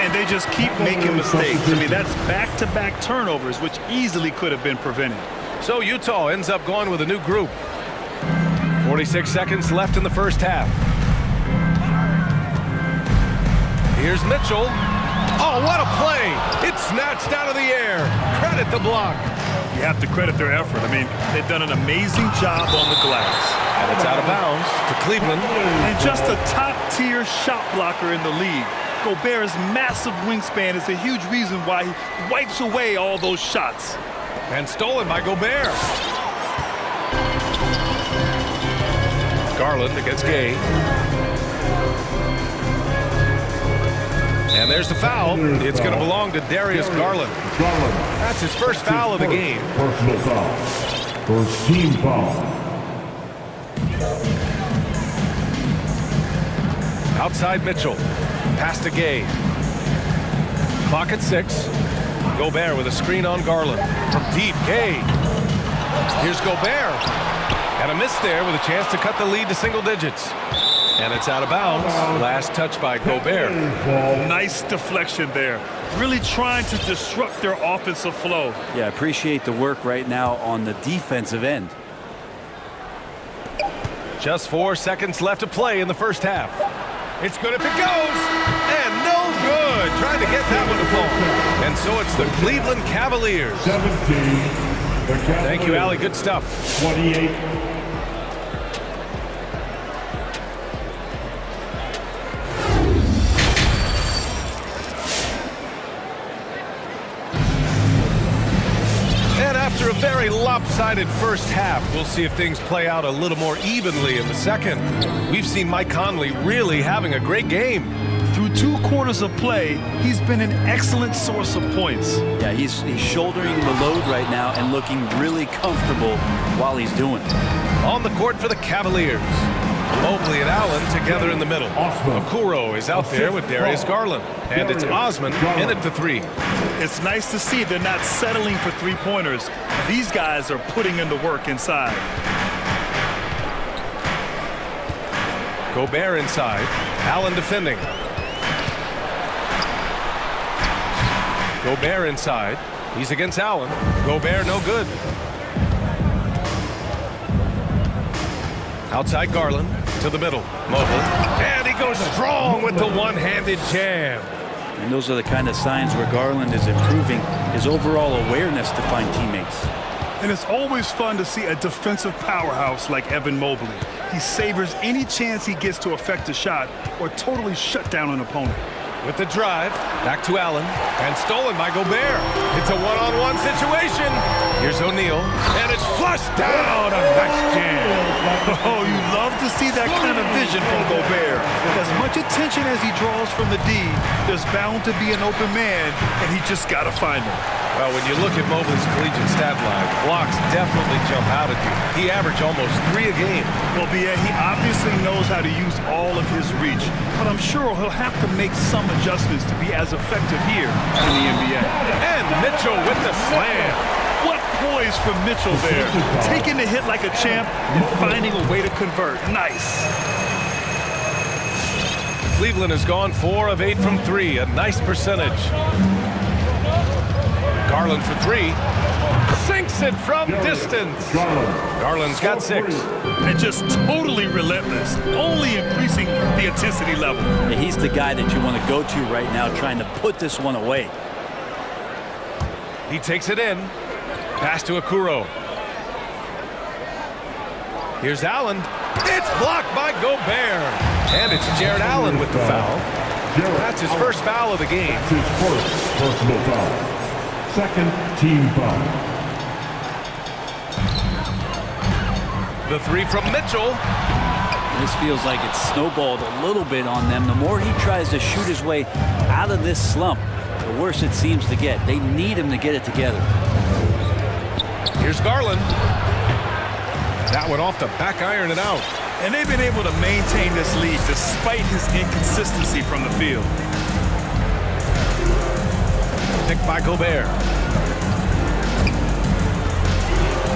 And they just keep making mistakes. I mean, that's back-to-back turnovers, which easily could have been prevented. So Utah ends up going with a new group. 46 seconds left in the first half. Here's Mitchell. Oh, what a play! It's snatched out of the air. Credit the block. You have to credit their effort. I mean, they've done an amazing job on the glass. And it's out of bounds to Cleveland. And just a top-tier shot blocker in the league. Gobert's massive wingspan is a huge reason why he wipes away all those shots. And stolen by Gobert. Garland against Gay. And there's the foul. It's going to belong to Darius Garland. That's his first foul of the game. Personal foul. First team foul. Outside Mitchell. Pass to Gay. Clock at 6. Gobert with a screen on Garland. From deep, Gay. Here's Gobert. And a miss there with a chance to cut the lead to single digits. And it's out of bounds. Last touch by Gobert. Nice deflection there. Really trying to disrupt their offensive flow. Yeah, appreciate the work right now on the defensive end. Just 4 seconds left to play in the first half. It's good if it goes. And no good. Trying to get that one to fall. And so it's the Cleveland Cavaliers. 17. Thank you, Allie. Good stuff. 28. After a very lopsided first half, we'll see if things play out a little more evenly in the second. We've seen Mike Conley really having a great game. Through 2 quarters of play, he's been an excellent source of points. Yeah, he's shouldering the load right now and looking really comfortable while he's doing it. On the court for the Cavaliers. Mobley and Allen together in the middle. Okoro is out there with Darius Garland. And it's Osman in at the 3. It's nice to see they're not settling for 3-pointers. These guys are putting in the work inside. Gobert inside. Allen defending. Gobert inside. He's against Allen. Gobert no good. Outside Garland to the middle. Mobley. And he goes strong with the one-handed jam. And those are the kind of signs where Garland is improving his overall awareness to find teammates. And it's always fun to see a defensive powerhouse like Evan Mobley. He savors any chance he gets to affect a shot or totally shut down an opponent. With the drive, back to Allen, and stolen by Gobert. It's a one-on-one situation. Here's O'Neal, and it's flushed down. A nice jam. Oh, you love to see that kind of vision from Gobert. As much attention as he draws from the D, there's bound to be an open man, and he just got to find him. Well, when you look at Mobley's collegiate stat line, blocks definitely jump out at you. He averaged almost 3 a game. Well, he obviously knows how to use all of his reach, but I'm sure he'll have to make some adjustments to be as effective here in the NBA. And Mitchell with the slam. What poise from Mitchell there. Taking the hit like a champ and finding a way to convert. Nice. Cleveland has gone 4 of 8 from 3. A nice percentage. Garland for 3. Sinks it from distance. Garland's got 6. And just totally relentless. Only increasing the intensity level. Yeah, he's the guy that you want to go to right now trying to put this one away. He takes it in. Pass to Okoro. Here's Allen. It's blocked by Gobert. And it's Jared Allen with the foul. That's his first foul of the game. That's his first personal foul. Second team foul. The three from Mitchell. This feels like it's snowballed a little bit on them. The more he tries to shoot his way out of this slump, the worse it seems to get. They need him to get it together. Here's Garland. That one off the back iron and out. And they've been able to maintain this lead despite his inconsistency from the field. Picked by Gobert.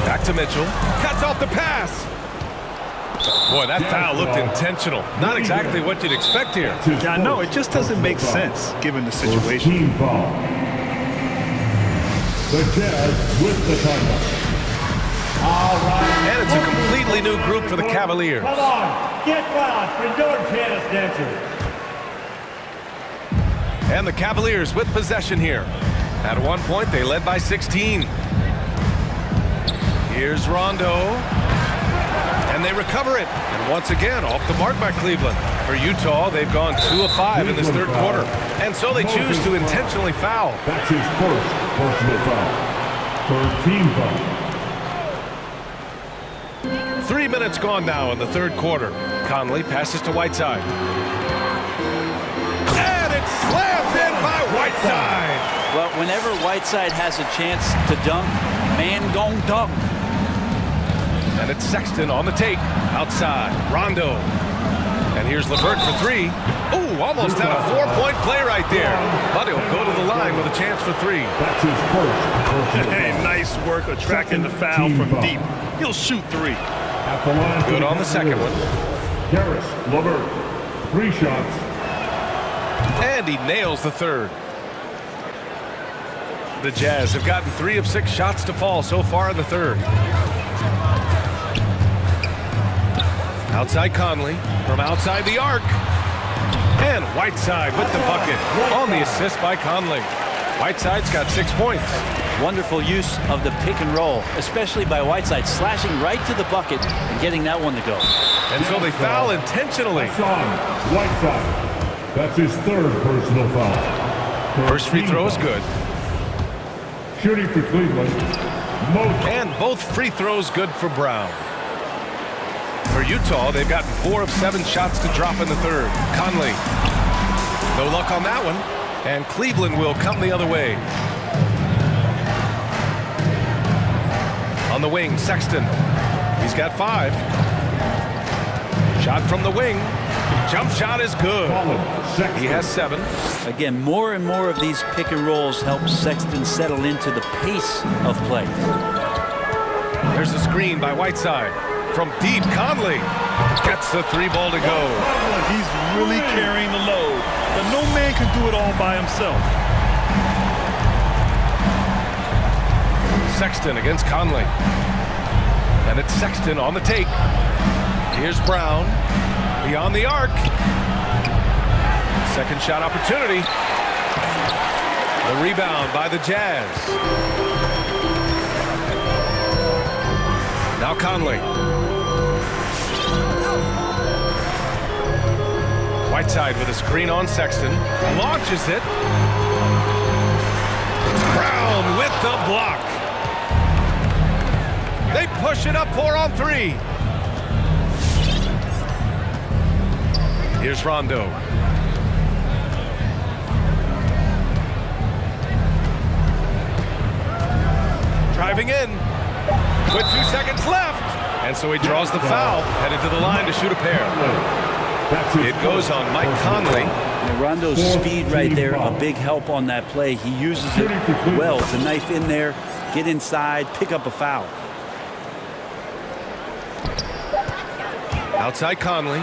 Back to Mitchell. Cuts off the pass. Boy, that foul looked intentional. Not exactly what you'd expect here. Yeah, no, it just doesn't make sense given the situation. Team foul. The Jazz with the timeout. All right. And it's a completely new group for the Cavaliers. Come on, get wild for your Jazz dancers. And the Cavaliers with possession here. At one point, they led by 16. Here's Rondo. And they recover it. And once again, off the mark by Cleveland. For Utah, they've gone 2 of 5 in this third quarter. And so they choose to intentionally foul. That's his first personal foul. Third team foul. 3 minutes gone now in the third quarter. Conley passes to Whiteside. And it's slammed in by Whiteside. Well, whenever Whiteside has a chance to dunk, man gon' dunk. And it's Sexton on the take. Outside, Rondo. And here's LeVert for three. Ooh, almost had a 4-point play right there. But he'll go to the line with a chance for three. That's his first. Hey, nice work attracting the foul from deep. He'll shoot three. At the line Good on the second one. Harris, LeVert, 3 shots. And he nails the third. The Jazz have gotten 3 of 6 shots to fall so far in the third. Outside Conley, from outside the arc. And Whiteside with the bucket on the assist by Conley. Whiteside's got 6 points. Wonderful use of the pick and roll, especially by Whiteside, slashing right to the bucket and getting that one to go. And so they foul intentionally. That's on Whiteside. That's his third personal foul. First free throw is good. Shooting for Cleveland. And both free throws good for Brown. For Utah, they've gotten 4 of 7 shots to drop in the third. Conley. No luck on that one. And Cleveland will come the other way. On the wing, Sexton. He's got 5. Shot from the wing. Jump shot is good. He has 7. Again, more and more of these pick and rolls help Sexton settle into the pace of play. There's the screen by Whiteside. From deep, Conley gets the 3 ball to go. He's really carrying the load, but no man can do it all by himself. Sexton against Conley. And it's Sexton on the take. Here's Brown. Beyond the arc. Second shot opportunity. The rebound by the Jazz. Now Conley. Whiteside with a screen on Sexton. Launches it. Brown with the block. They push it up 4 on 3. Here's Rondo. Driving in. With 2 seconds left. And so he draws the foul. Headed to the line to shoot a pair. It goes on Mike Conley. And Rondo's speed right there, a big help on that play. He uses it well to knife in there, get inside, pick up a foul. Outside Conley.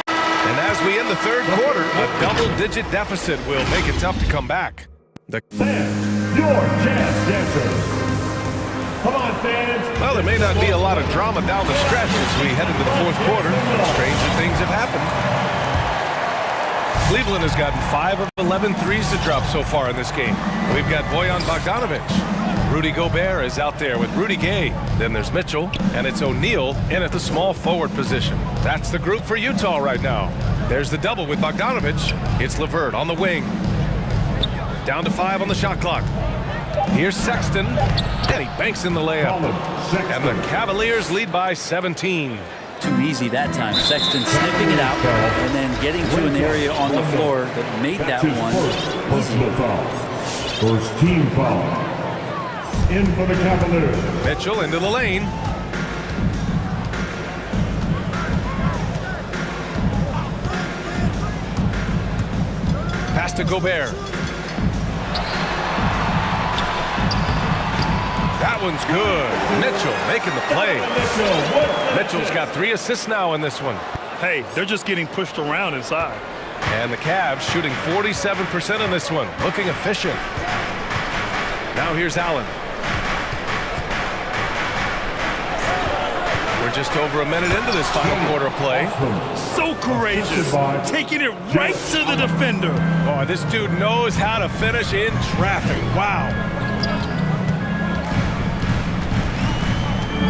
And as we end the third quarter, a double-digit deficit will make it tough to come back. Your Jazz dancers. Come on, fans. Well, there may not be a lot of drama down the stretch as we head into the fourth quarter. Stranger things have happened. Cleveland has gotten 5 of 11 threes to drop so far in this game. We've got Bojan Bogdanovic. Rudy Gobert is out there with Rudy Gay. Then there's Mitchell, and it's O'Neal in at the small forward position. That's the group for Utah right now. There's the double with Bogdanovic. It's LeVert on the wing. Down to 5 on the shot clock. Here's Sexton, and he banks in the layup. And the Cavaliers lead by 17. Too easy that time. Sexton sniffing it out and then getting to an area on the floor that made that one easy. First team foul. In for the Cavaliers. Mitchell into the lane. Pass to Gobert. That one's good. Mitchell making the play. Mitchell's got 3 assists now in this one. Hey, they're just getting pushed around inside. And the Cavs shooting 47% in this one. Looking efficient. Now here's Allen. We're just over a minute into this final quarter of play. So courageous. Taking it right to the defender. Oh, this dude knows how to finish in traffic. Wow.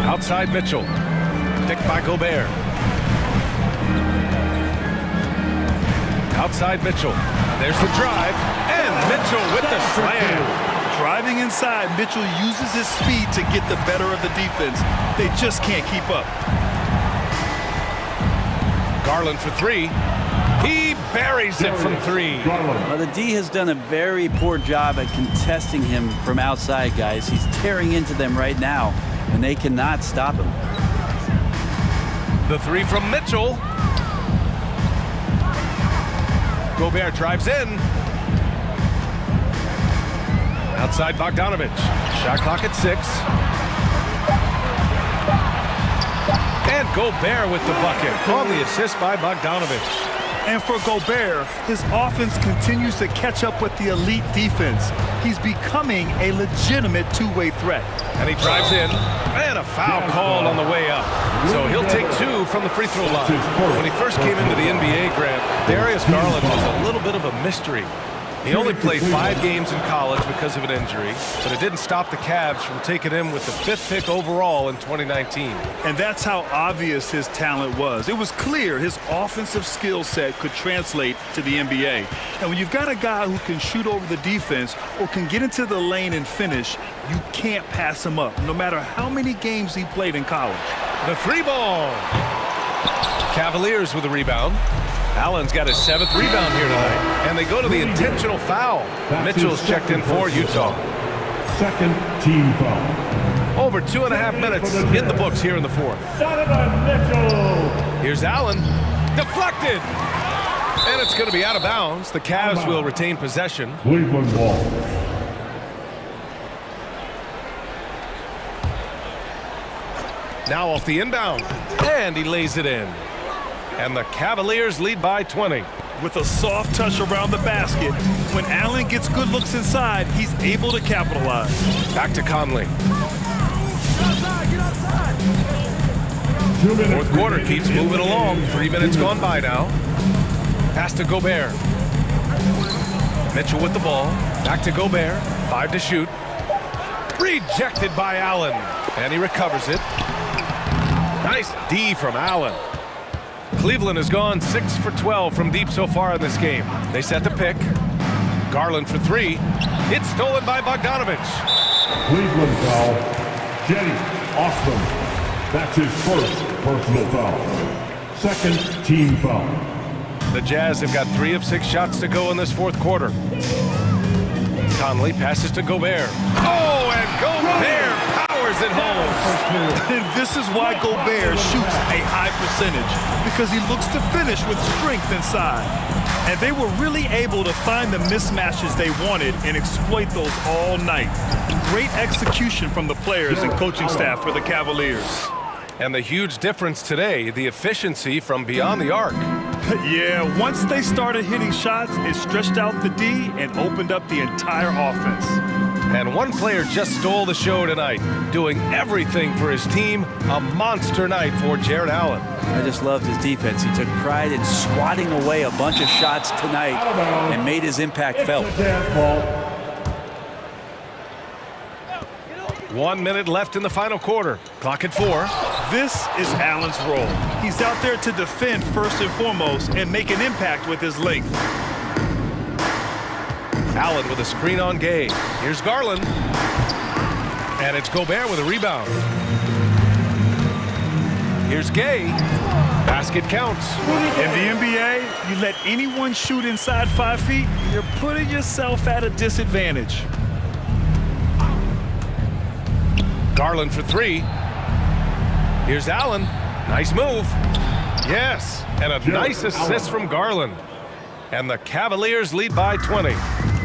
Outside Mitchell. Picked by Gobert. Outside Mitchell. There's the drive. And Mitchell with the slam. Driving inside, Mitchell uses his speed to get the better of the defense. They just can't keep up. Garland for 3. He buries it from 3. Well, the D has done a very poor job at contesting him from outside, guys. He's tearing into them right now, and they cannot stop him. The 3 from Mitchell. Gobert drives in. Outside Bogdanovich. Shot clock at 6. And Gobert with the bucket on the assist by Bogdanovich. And for Gobert, his offense continues to catch up with the elite defense. He's becoming a legitimate two-way threat. And he drives in. And a foul called on the way up. So he'll take 2 from the free throw line. When he first came into the NBA, Grant, Darius Garland was a little bit of a mystery. He only played 5 games in college because of an injury, but it didn't stop the Cavs from taking him with the 5th pick overall in 2019. And that's how obvious his talent was. It was clear his offensive skill set could translate to the NBA. And when you've got a guy who can shoot over the defense or can get into the lane and finish, you can't pass him up, no matter how many games he played in college. The 3 ball. Cavaliers with a rebound. Allen's got his 7th rebound here tonight. And they go to the intentional foul. Mitchell's checked in for Utah. Second team foul. Over 2.5 minutes in the books here in the 4th. Here's Allen. Deflected. And it's going to be out of bounds. The Cavs will retain possession. Cleveland ball. Now off the inbound. And he lays it in. And the Cavaliers lead by 20. With a soft touch around the basket, when Allen gets good looks inside, he's able to capitalize. Back to Conley. Fourth quarter keeps moving along. 3 minutes gone by now. Pass to Gobert. Mitchell with the ball. Back to Gobert. 5 to shoot. Rejected by Allen. And he recovers it. Nice D from Allen. Cleveland has gone 6 for 12 from deep so far in this game. They set the pick. Garland for 3. It's stolen by Bogdanovich. Cleveland foul. Jenny Austin. That's his first personal foul. Second team foul. The Jazz have got 3 of 6 shots to go in this 4th quarter. Conley passes to Gobert. Oh, and Gobert powers it home. And this is why Gobert shoots a high percentage, because he looks to finish with strength inside. And they were really able to find the mismatches they wanted and exploit those all night. Great execution from the players and coaching staff for the Cavaliers. And the huge difference today, the efficiency from beyond the arc. Yeah, once they started hitting shots, it stretched out the D and opened up the entire offense. And one player just stole the show tonight, doing everything for his team. A monster night for Jared Allen. I just loved his defense. He took pride in swatting away a bunch of shots tonight and made his impact felt. 1 minute left in the final quarter. Clock at 4. This is Allen's role. He's out there to defend first and foremost and make an impact with his length. Allen with a screen on Gay. Here's Garland. And it's Gobert with a rebound. Here's Gay. Basket counts. In the NBA, you let anyone shoot inside 5 feet, you're putting yourself at a disadvantage. Garland for three. Here's Allen. Nice move. Yes, and a nice assist from Garland. And the Cavaliers lead by 20.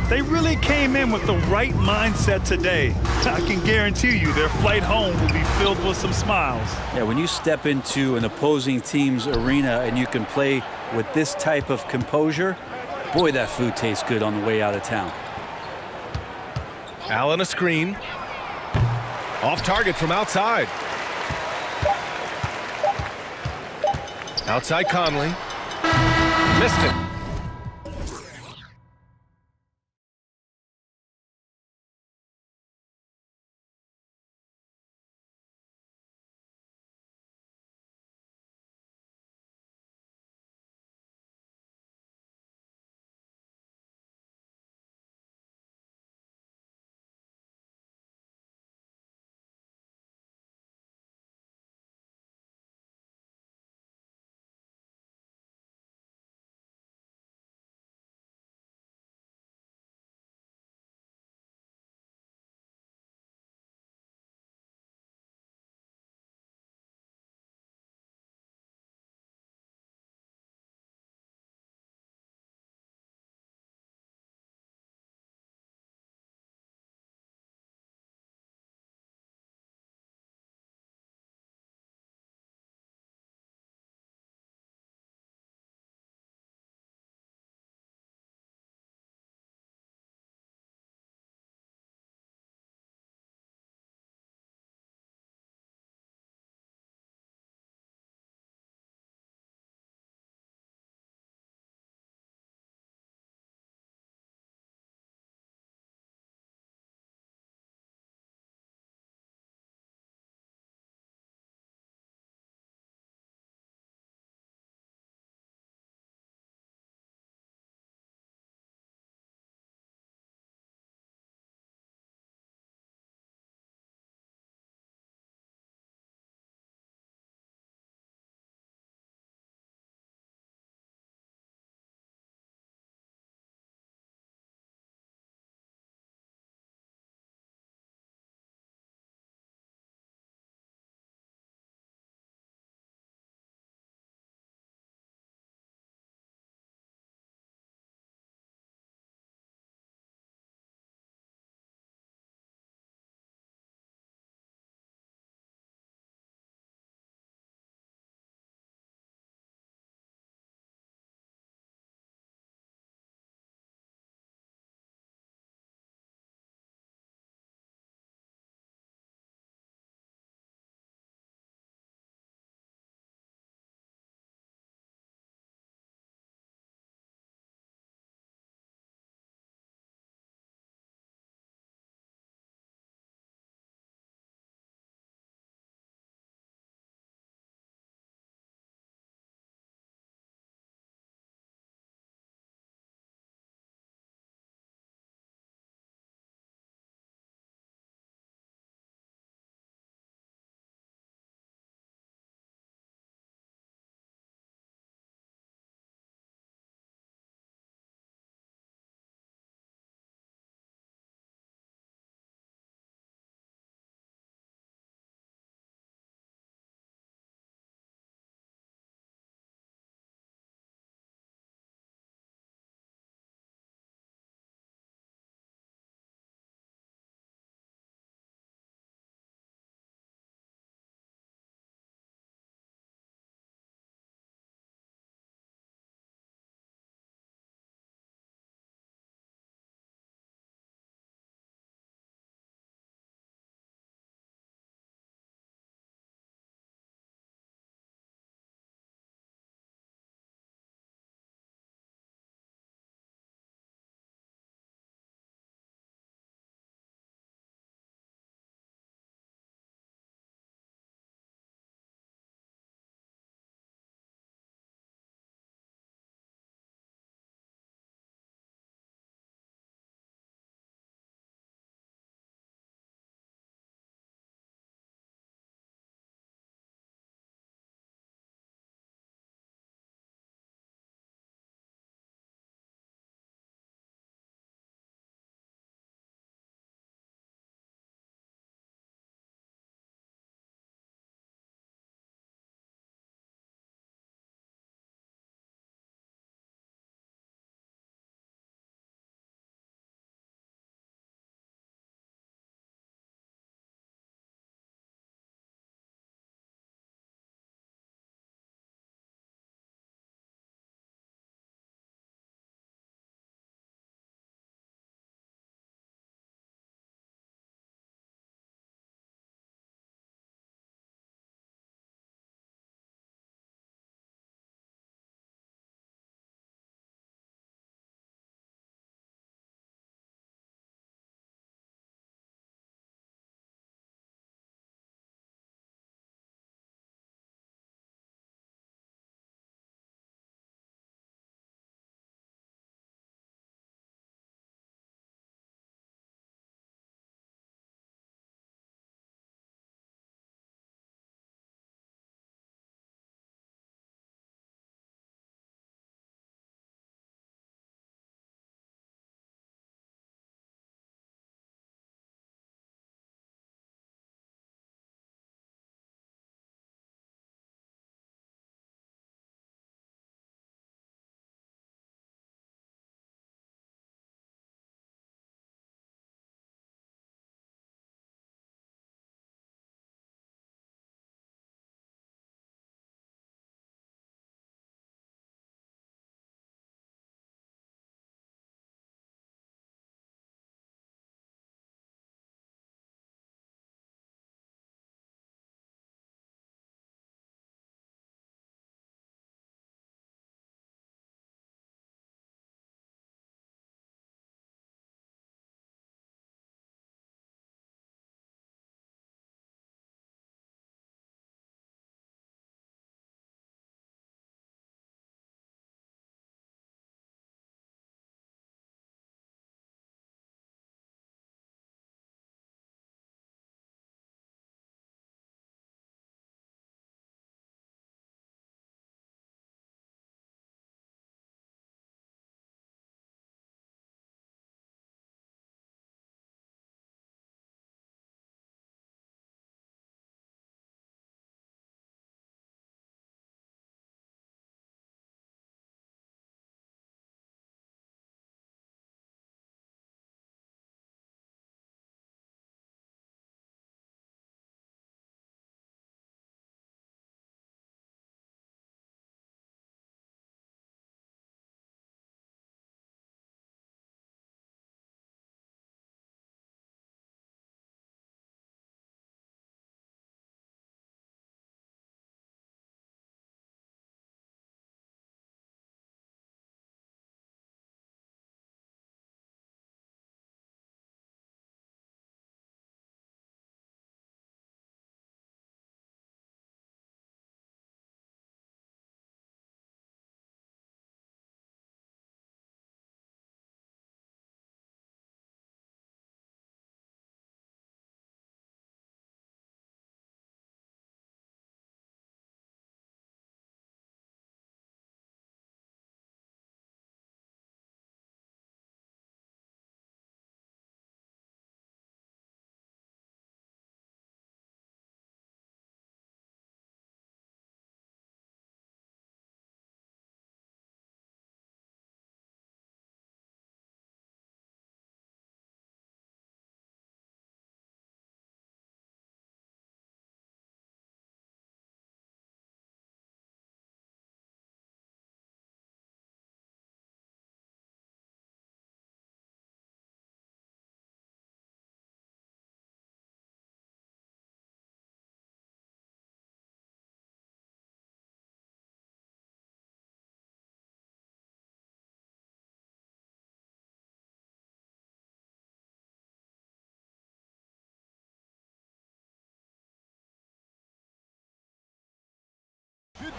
They really came in with the right mindset today. I can guarantee you their flight home will be filled with some smiles. Yeah, when you step into an opposing team's arena and you can play with this type of composure, boy, that food tastes good on the way out of town. Allen a screen. Off target from outside. Outside Conley. Missed it.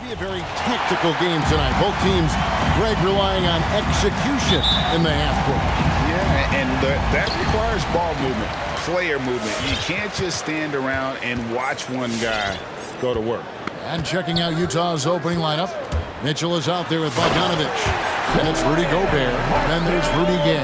Be a very tactical game tonight. Both teams, Greg, relying on execution in the half court. Yeah, and that requires ball movement, player movement. You can't just stand around and watch one guy go to work. And checking out Utah's opening lineup, Mitchell is out there with Bogdanovich. And it's Rudy Gobert. Then there's Rudy Gay.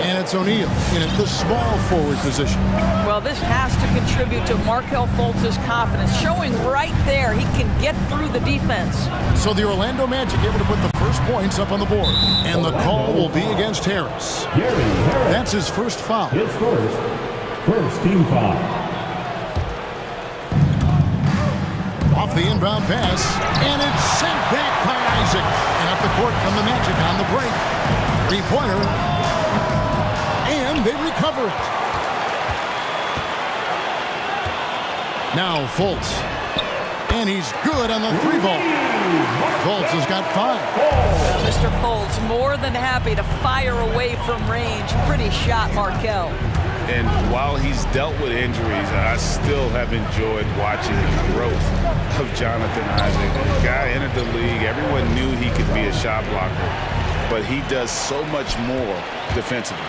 And it's O'Neal in at the small forward position. Well, this has to contribute to Markelle Fultz's confidence, showing right there he can get through the defense. So the Orlando Magic able to put the first points up on the board. And the call will be against Harris. That's his first foul. His first team foul. Off the inbound pass, and it's sent back by Isaac. And up the court come the Magic on the break. Three-pointer, and they recover it. Now Fultz, and he's good on the three ball. Fultz has got 5. Mr. Fultz more than happy to fire away from range. Pretty shot, Markelle. And while he's dealt with injuries, I still have enjoyed watching the growth of Jonathan Isaac. The guy entered the league. Everyone knew he could be a shot blocker, but he does so much more defensively.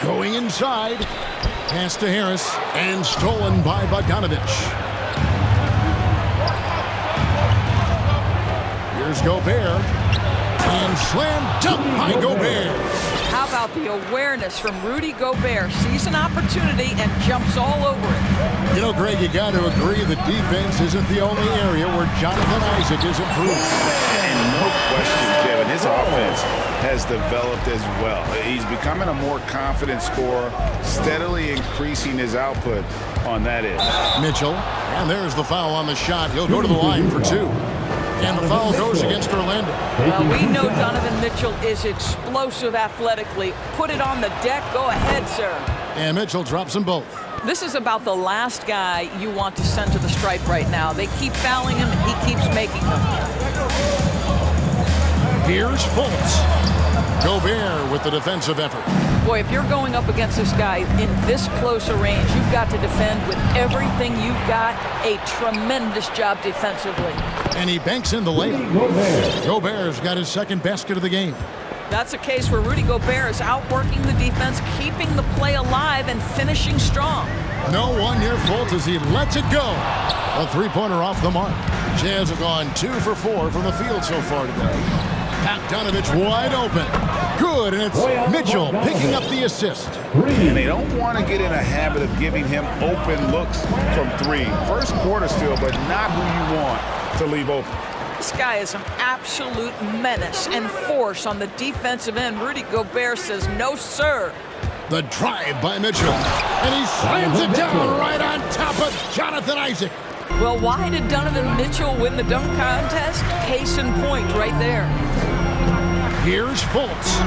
Going inside, pass to Harris, and stolen by Bogdanovich. Here's Gobert, and slam dunk by Gobert. How about the awareness from Rudy Gobert? Sees an opportunity and jumps all over it. You know, Greg, you got to agree that defense isn't the only area where Jonathan Isaac is improved. And no question, Kevin, his offense has developed as well. He's becoming a more confident scorer, steadily increasing his output on that end. Mitchell, and there's the foul on the shot. He'll go to the line for 2. And the foul goes against Orlando. Well, we know Donovan Mitchell is explosive athletically. Put it on the deck. Go ahead, sir. And Mitchell drops them both. This is about the last guy you want to send to the stripe right now. They keep fouling him, and he keeps making them. Here's Fultz. Gobert with the defensive effort. Boy, if you're going up against this guy in this close a range, you've got to defend with everything you've got. A tremendous job defensively. And he banks in the layup. Gobert's got his second basket of the game. That's a case where Rudy Gobert is outworking the defense, keeping the play alive, and finishing strong. No one near Fultz as he lets it go. A three-pointer off the mark. Jazz have gone 2 for 4 from the field so far today. Bogdanovich wide open. Good, and it's Mitchell picking up the assist. And they don't want to get in a habit of giving him open looks from 3. First quarter still, but not who you want to leave open. This guy is an absolute menace and force on the defensive end. Rudy Gobert says, no, sir. The drive by Mitchell, and he slams it down right on top of Jonathan Isaac. Well, why did Donovan Mitchell win the dunk contest? Case in point right there. Here's Fultz.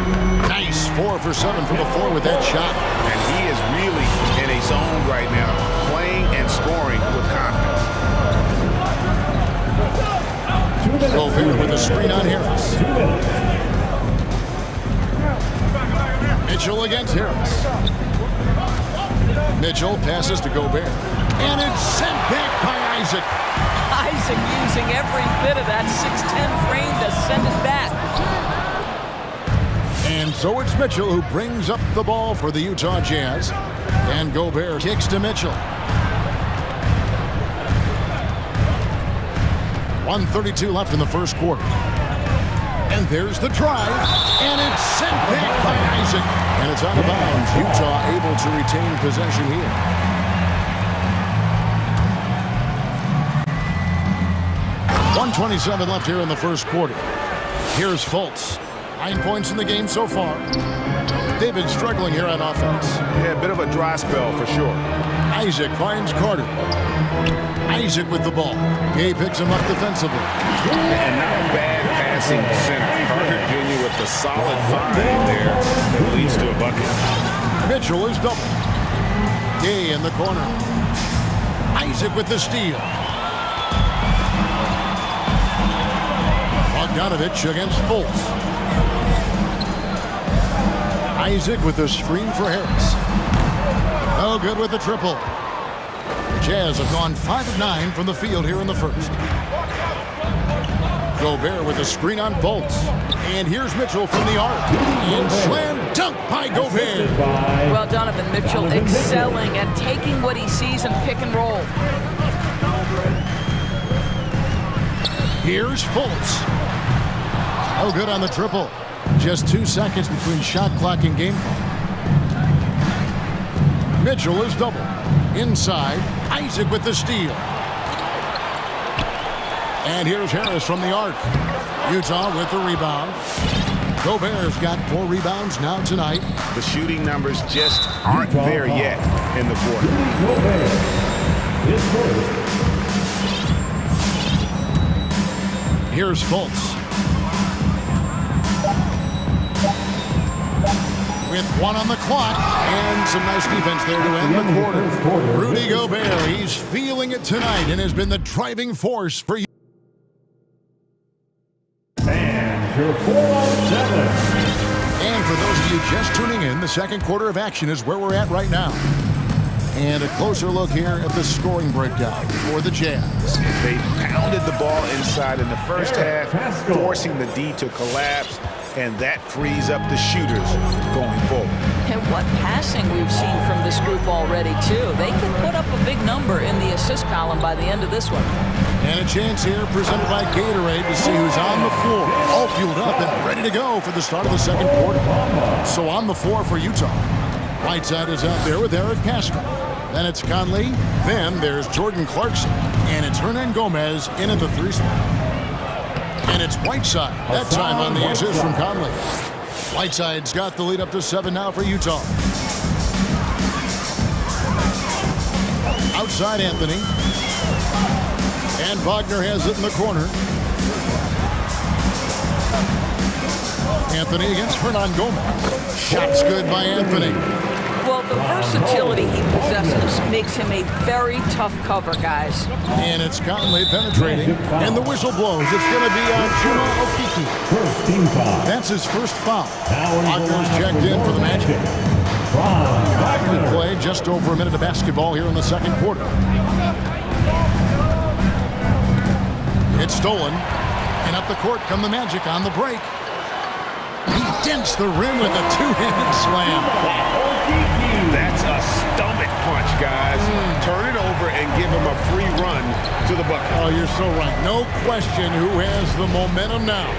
Nice 4 for 7 from the floor with that shot. And he is really in a zone right now, playing and scoring with confidence. Gobert with the screen on Harris. Mitchell against Harris. Mitchell passes to Gobert. And it's sent back by Isaac. Isaac using every bit of that 6'10 frame to send it back. And so it's Mitchell who brings up the ball for the Utah Jazz. And Gobert kicks to Mitchell. 1:32 left in the first quarter. And there's the drive. And it's sent back by Isaac. And it's out of bounds. Utah able to retain possession here. .127 left here in the first quarter. Here's Fultz. 9 points in the game so far. They've been struggling here on offense. Yeah, a bit of a dry spell for sure. Isaac finds Carter. Isaac with the ball. Gay picks him up defensively. And now a bad passing center. Carter Jr. with the solid find there that leads to a bucket. Mitchell is double. Gay in the corner. Isaac with the steal. Bogdanovich against Fultz. Isaac with the screen for Harris. Oh, good with the triple. The Jazz have gone 5 of 9 from the field here in the first. Gobert with a screen on Fultz. And here's Mitchell from the arc. And slam dunk by Gobert. Well, Donovan Mitchell excelling at taking what he sees and pick and roll. Here's Fultz. Oh, good on the triple. Just 2 seconds between shot clock and game clock. Mitchell is double. Inside, Isaac with the steal. And here's Harris from the arc. Utah with the rebound. Gobert's got 4 rebounds now tonight. The shooting numbers just aren't there yet in the quarter. Here's Fultz. With 1 on the clock and some nice defense there to end the quarter. Rudy Gobert, he's feeling it tonight and has been the driving force for you. And your 4-on-7. And for those of you just tuning in, the second quarter of action is where we're at right now. And a closer look here at the scoring breakdown for the Jazz. They pounded the ball inside in the first half, forcing the D to collapse, and that frees up the shooters going forward. And what passing we've seen from this group already, too. They can put up a big number in the assist column by the end of this one. And a chance here presented by Gatorade to see who's on the floor, all fueled up and ready to go for the start of the second quarter. So on the floor for Utah, Whiteside is out there with Eric Pascal. Then it's Conley. Then there's Jordan Clarkson. And it's Hernan Gomez in at the 3 spot. And it's Whiteside, that time on the assist from Conley. Whiteside's got the lead up to 7 now for Utah. Outside Anthony. And Wagner has it in the corner. Anthony against Hernan Gomez. Shots good by Anthony. Well, the versatility he possesses makes him a very tough cover, guys. And it's Conley penetrating, and the whistle blows. It's going to be on Chuma Okeke. First team foul. That's his first foul. Wagner's checked in for the Magic. Wagner played just over a minute of basketball here in the second quarter. It's stolen, and up the court come the Magic on the break. He dents the rim with a 2-handed slam. That's a stomach punch, guys. Turn it over and give him a free run to the bucket. Oh, you're so right. No question who has the momentum now.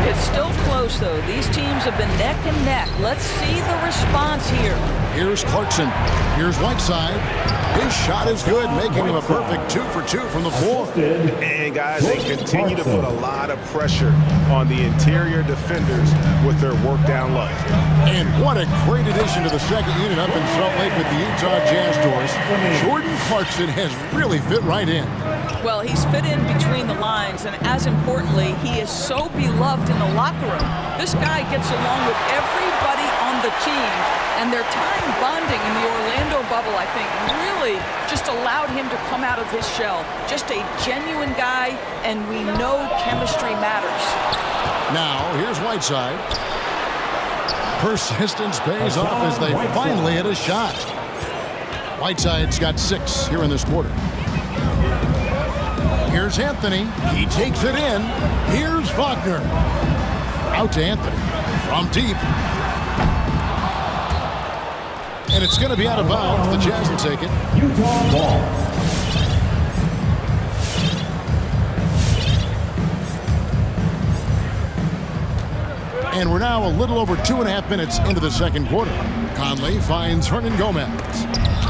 It's still close, though. These teams have been neck and neck. Let's see the response here. Here's Clarkson. Here's Whiteside. His shot is good, making him a perfect 2 for 2 from the floor. And, guys, they continue to put a lot of pressure on the interior defenders with their work down low. And what a great addition to the second unit up in Salt Lake with the Utah Jazz doors. Jordan Clarkson has really fit right in. Well, he's fit in between the lines, and as importantly, he is so beloved in the locker room. This guy gets along with everybody on the team, and their time bonding in the Orlando bubble, I think, really just allowed him to come out of his shell. Just a genuine guy, and we know chemistry matters. Now, here's Whiteside. Persistence pays off as they finally hit a shot. Whiteside's got 6 here in this quarter. Here's Anthony. He takes it in. Here's Wagner. Out to Anthony. From deep. And it's going to be out of bounds. The Jazz will take it. Utah ball. And we're now a little over 2.5 minutes into the second quarter. Conley finds Hernan Gomez.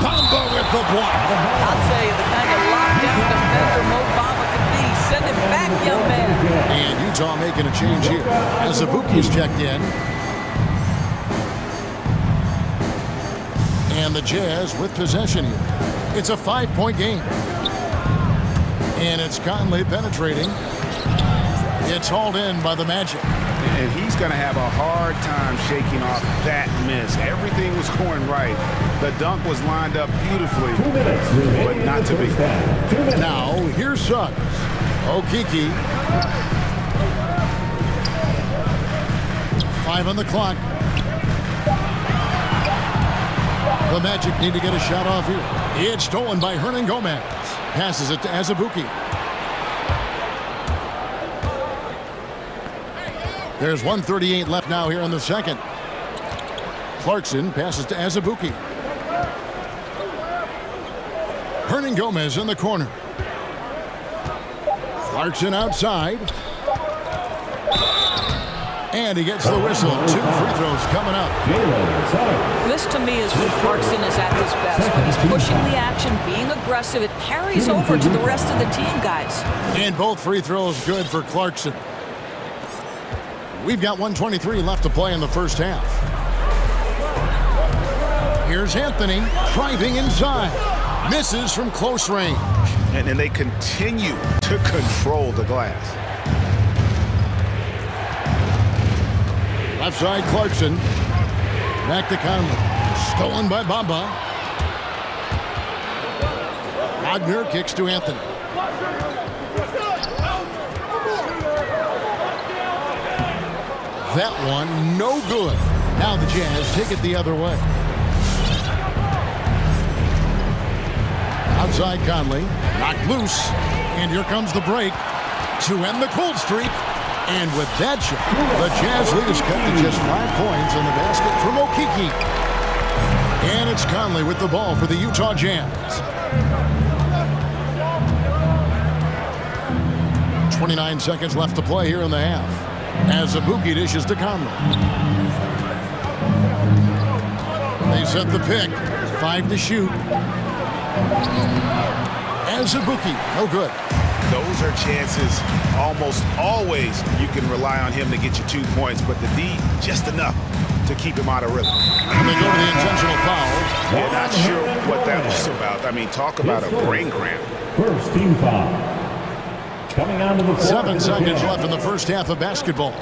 Bamba with the block. I'll tell you, the kind of lockdown defender Mo Bamba could be. Send it back, young man. And Utah making a change here. As Azubuike's checked in. And the Jazz with possession here. It's a 5-point game. And it's Conley penetrating. It's hauled in by the Magic. And he's going to have a hard time shaking off that miss. Everything was going right. The dunk was lined up beautifully, but not to be. Now, here's Suggs. Okeke. 5 on the clock. The Magic need to get a shot off here. It's stolen by Hernan Gomez. Passes it to Azubuike. There's 1:38 left now here in the second. Clarkson passes to Azubuike. Hernan Gomez in the corner. Clarkson outside. And he gets the whistle. 2 free throws coming up. This, to me, is when Clarkson is at his best. When he's pushing the action, being aggressive, it carries over to the rest of the team, guys. And both free throws good for Clarkson. We've got 1:23 left to play in the first half. Here's Anthony driving inside. Misses from close range. And they continue to control the glass. Left side, Clarkson. Back to Conley. Stolen by Bamba. Wagner kicks to Anthony. That one, no good. Now the Jazz take it the other way. Outside Conley. Knocked loose. And here comes the break to end the cold streak. And with that shot, the Jazz lead is cut to just 5 points on the basket from Okiki. And it's Conley with the ball for the Utah Jazz. 29 seconds left to play here in the half. Azubuike dishes to Conley. They set the pick. 5 to shoot. Azubuike, no good. Those are chances almost always you can rely on him to get you 2 points, but the D, just enough to keep him out of rhythm. And they go to the intentional foul. Yeah, not sure what that was about. I mean, talk about a brain cramp. First team foul. Coming onto the floor. 7 seconds left in the first half of basketball.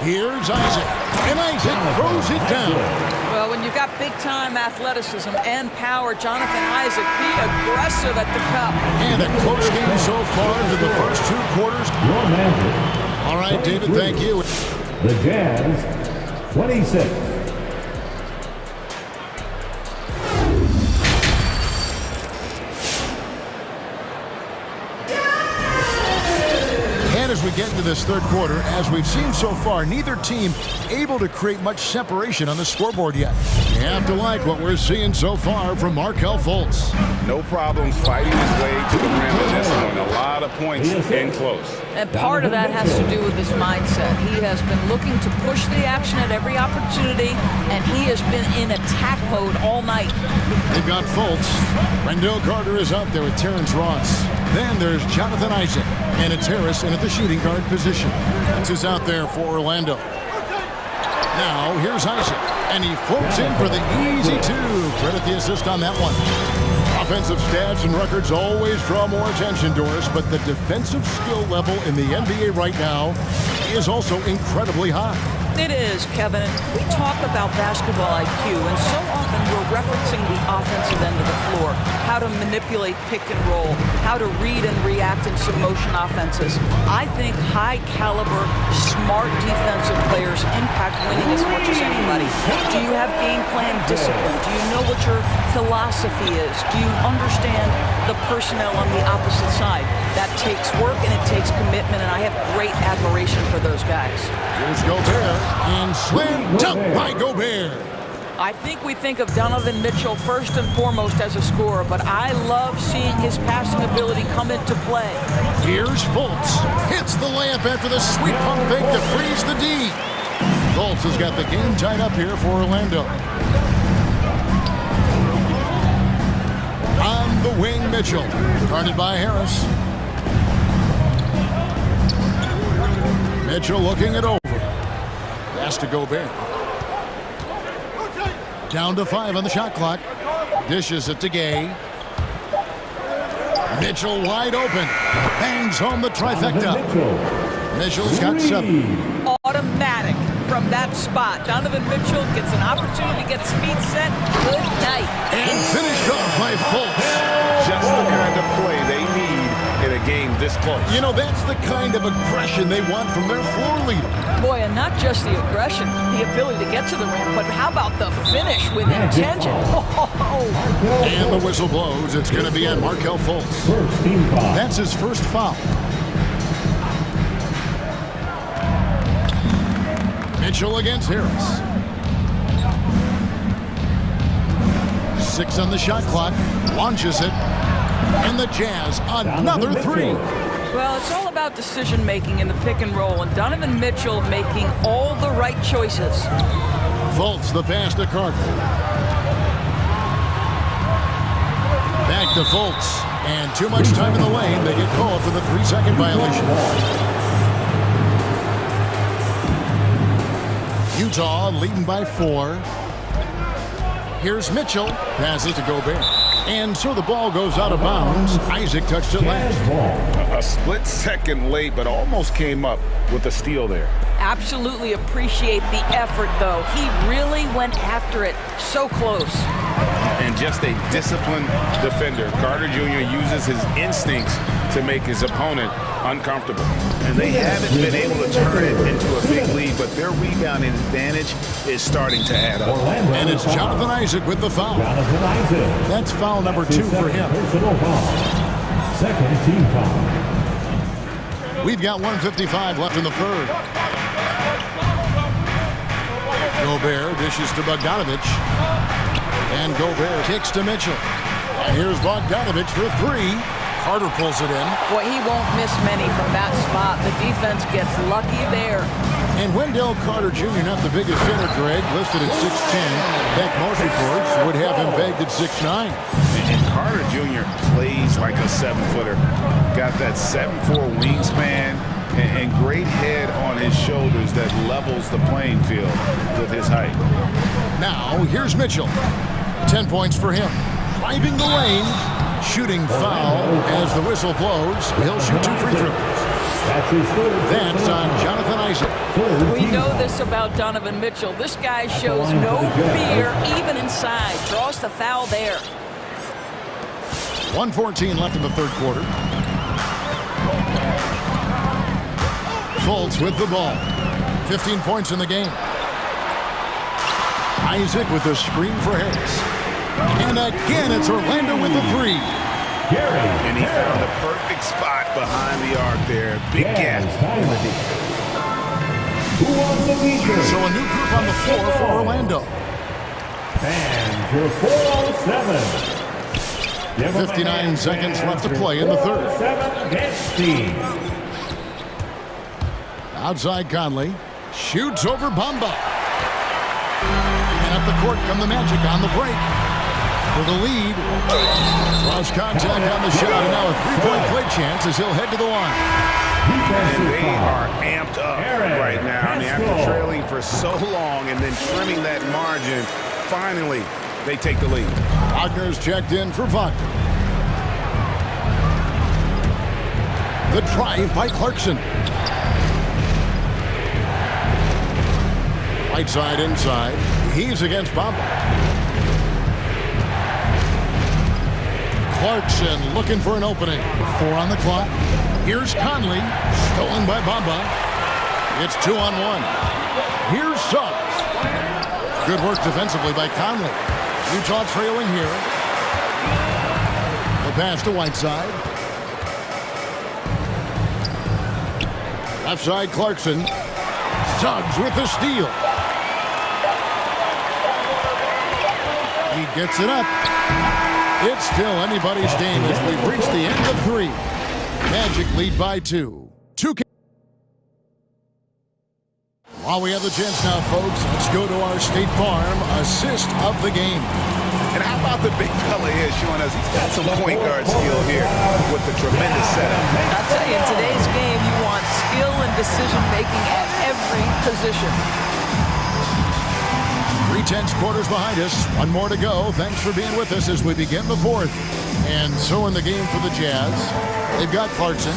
Here's Isaac. And Isaac throws it down. Well, when you've got big-time athleticism and power, Jonathan Isaac, be aggressive at the cup. And a close game so far to the first 2 quarters. Your Magic. All right, David, thank you. The Jazz, 26. And as we get into this third quarter, as we've seen so far, neither team able to create much separation on the scoreboard yet. You have to like what we're seeing so far from Markelle Fultz. No problems fighting his way to the rim in this one. A lot of points in close. And part of that has to do with his mindset. He has been looking to push the action at every opportunity, and he has been in attack mode all night. They've got Fultz. Wendell Carter is out there with Terrence Ross. Then there's Jonathan Isaac, and it's Harris in at the shooting guard position. That's who's out there for Orlando. Now, here's Isaac, and he floats in for the easy 2. Credit the assist on that one. Offensive stats and records always draw more attention to us, but the defensive skill level in the NBA right now is also incredibly high. It is, Kevin. We talk about basketball IQ, and so often we're referencing the offensive end of the floor, how to manipulate pick and roll, how to read and react in some motion offenses. I think high-caliber, smart defensive players impact winning as much as anybody. Do you have game plan discipline? Do you know what your philosophy is? Do you understand the personnel on the opposite side? That takes work and it takes commitment, and I have great admiration for those guys. Here's Gobert, and slam dunk by Gobert. I think we think of Donovan Mitchell first and foremost as a scorer, but I love seeing his passing ability come into play. Here's Fultz. Hits the layup after the sweet pump fake to freeze the D. Fultz has got the game tied up here for Orlando. On the wing, Mitchell. Guarded by Harris. Mitchell looking it over. Pass to Gobert. Down to 5 on the shot clock. Dishes it to Gay. Mitchell wide open. Bangs home the trifecta. Mitchell's got 7. Automatic from that spot. Donovan Mitchell gets an opportunity to get his feet set. Good night. And finished off by Fultz. Just the kind of play they need in a game this close. You know, that's the kind of aggression they want from their floor leader. Boy, and not just the aggression, the ability to get to the rim, but how about the finish with intention? And the whistle blows. It's going to be on Markelle Fultz. That's his first foul. Mitchell against Harris. 6 on the shot clock. Launches it. And the Jazz, another three. Well, it's all about decision-making in the pick and roll, and Donovan Mitchell making all the right choices. Fultz, the pass to Carter. Back to Fultz. And too much time in the lane. They get called for the 3-second violation. Utah leading by 4. Here's Mitchell. Passes to Gobert. And so the ball goes out of bounds. Isaac touched it last. A split second late, but almost came up with a steal there. Absolutely appreciate the effort, though. He really went after it so close. And just a disciplined defender. Carter Jr. uses his instincts to make his opponent uncomfortable. And they haven't been able to turn it into a big lead, but their rebounding advantage is starting to add up. And it's Jonathan Isaac with the foul. That's foul number 2 for him. Second team foul. We've got 1:55 left in the third. Gobert dishes to Bogdanovich. And Gobert kicks to Mitchell. And here's Bogdanovich for 3. Carter pulls it in. Boy, he won't miss many from that spot. The defense gets lucky there. And Wendell Carter Jr., not the biggest hitter, Greg, listed at 6'10". In fact, most reports would have him pegged at 6'9". And Carter Jr. plays like a 7-footer. Got that 7'4" wingspan and great head on his shoulders that levels the playing field with his height. Now, here's Mitchell. 10 points for him. Driving the lane. Shooting foul as the whistle blows. He'll shoot 2 free throws. That's on Jonathan Isaac. We know this about Donovan Mitchell. This guy shows no fear even inside. Draws the foul there. 1:14 left in the third quarter. Fultz with the ball. 15 points in the game. Isaac with the screen for Harris. And again, it's Orlando with the 3. And he found the perfect spot behind the arc there. Big gap in the deep. So a new group on the floor for Orlando. And your 407. 59 seconds left to play in the third. Outside Conley. Shoots over Bamba. And up the court come the Magic on the break. For the lead. Lost contact on the shot, and now a 3-point play chance as he'll head to the line. And they are amped up right now. I mean, after trailing for so long and then trimming that margin, finally they take the lead. Wagner's checked in for Wagner. The drive by Clarkson. Right side inside. He's against Bamba. Clarkson looking for an opening. 4 on the clock. Here's Conley. Stolen by Bamba. It's 2-on-1. Here's Suggs. Good work defensively by Conley. Utah trailing here. The pass to Whiteside. Left side Clarkson. Suggs with the steal. He gets it up. It's still anybody's game as we've reached the end of 3. Magic lead by 2. While we have the chance now, folks, let's go to our State Farm assist of the game. And how about the big fella here showing us he's got some point guard skill here with the tremendous setup. I'll tell you, in today's game, you want skill and decision-making at every position. 3/10 quarters behind us. 1 more to go. Thanks for being with us as we begin the 4th. And so in the game for the Jazz, they've got Clarkson.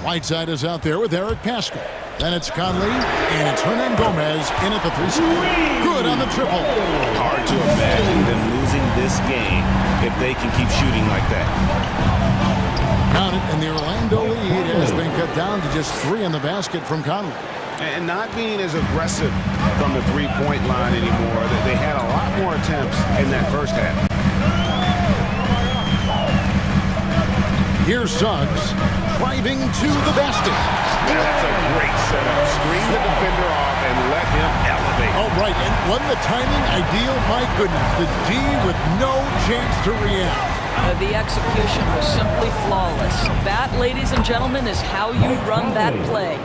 Whiteside is out there with Eric Paschal. Then it's Conley, and it's Hernan Gomez in at the 3 spot. Good on the triple. Hard to imagine them losing this game if they can keep shooting like that. Count it, and the Orlando lead has been cut down to just 3 in the basket from Conley. And not being as aggressive from the 3-point line anymore. They had a lot more attempts in that first half. Here's Suggs driving to the basket. That's a great setup. Screen the defender off and let him elevate. Wasn't the timing ideal? My goodness, the D with no chance to react. The execution was simply flawless. That, ladies and gentlemen, is how you run that play.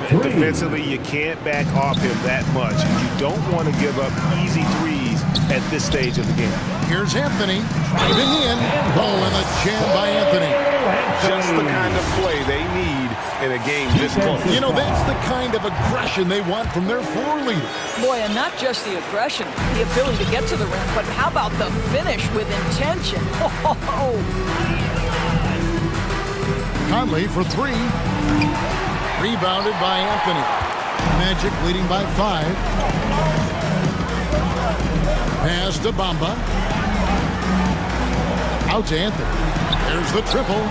Defensively, you can't back off him that much. You don't want to give up easy threes at this stage of the game. Here's Anthony driving in. Oh, and a jam by Anthony. Just the kind of play they need in a game this close. You know, that's the kind of aggression they want from their floor leader. Boy, and not just the aggression, the ability to get to the rim, but how about the finish with intention? Oh. Conley for three. Rebounded by Anthony. Magic leading by 5. Pass to Bamba. Out to Anthony. There's the triple.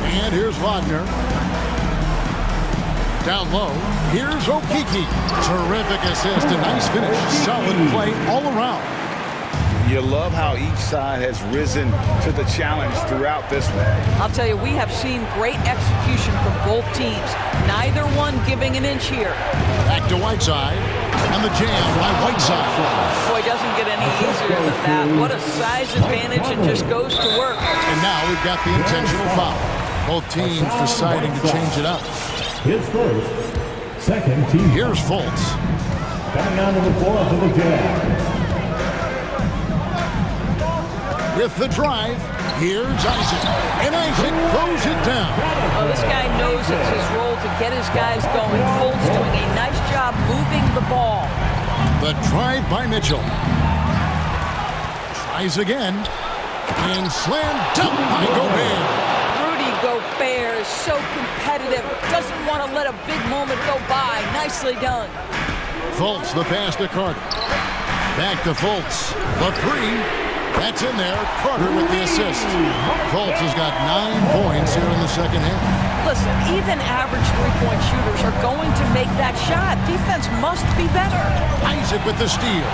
And here's Wagner. Down low. Here's Okiki. Terrific assist. A nice finish. Solid play all around. You love how each side has risen to the challenge throughout this one. I'll tell you, we have seen great execution from both teams. Neither one giving an inch here. Back to Whiteside. And the jam by Whiteside. Boy, it doesn't get any easier than that. What a size advantage, and just goes to work. And now we've got the intentional foul. Both teams deciding to change it up. His first, second team. Here's Fultz. Coming onto the floor for the Jazz. With the drive, here's Isaac. And Isaac throws it down. Oh, this guy knows it's his role to get his guys going. Fultz doing a nice job moving the ball. The drive by Mitchell. Tries again. And slam dunk by Gobert. Rudy Gobert is so competitive. Doesn't want to let a big moment go by. Nicely done. Fultz, the pass to Carter. Back to Fultz. The three. That's in there. Carter with the assist. Fultz has got 9 points here in the second half. Listen, even average three-point shooters are going to make that shot. Defense must be better. Isaac with the steal.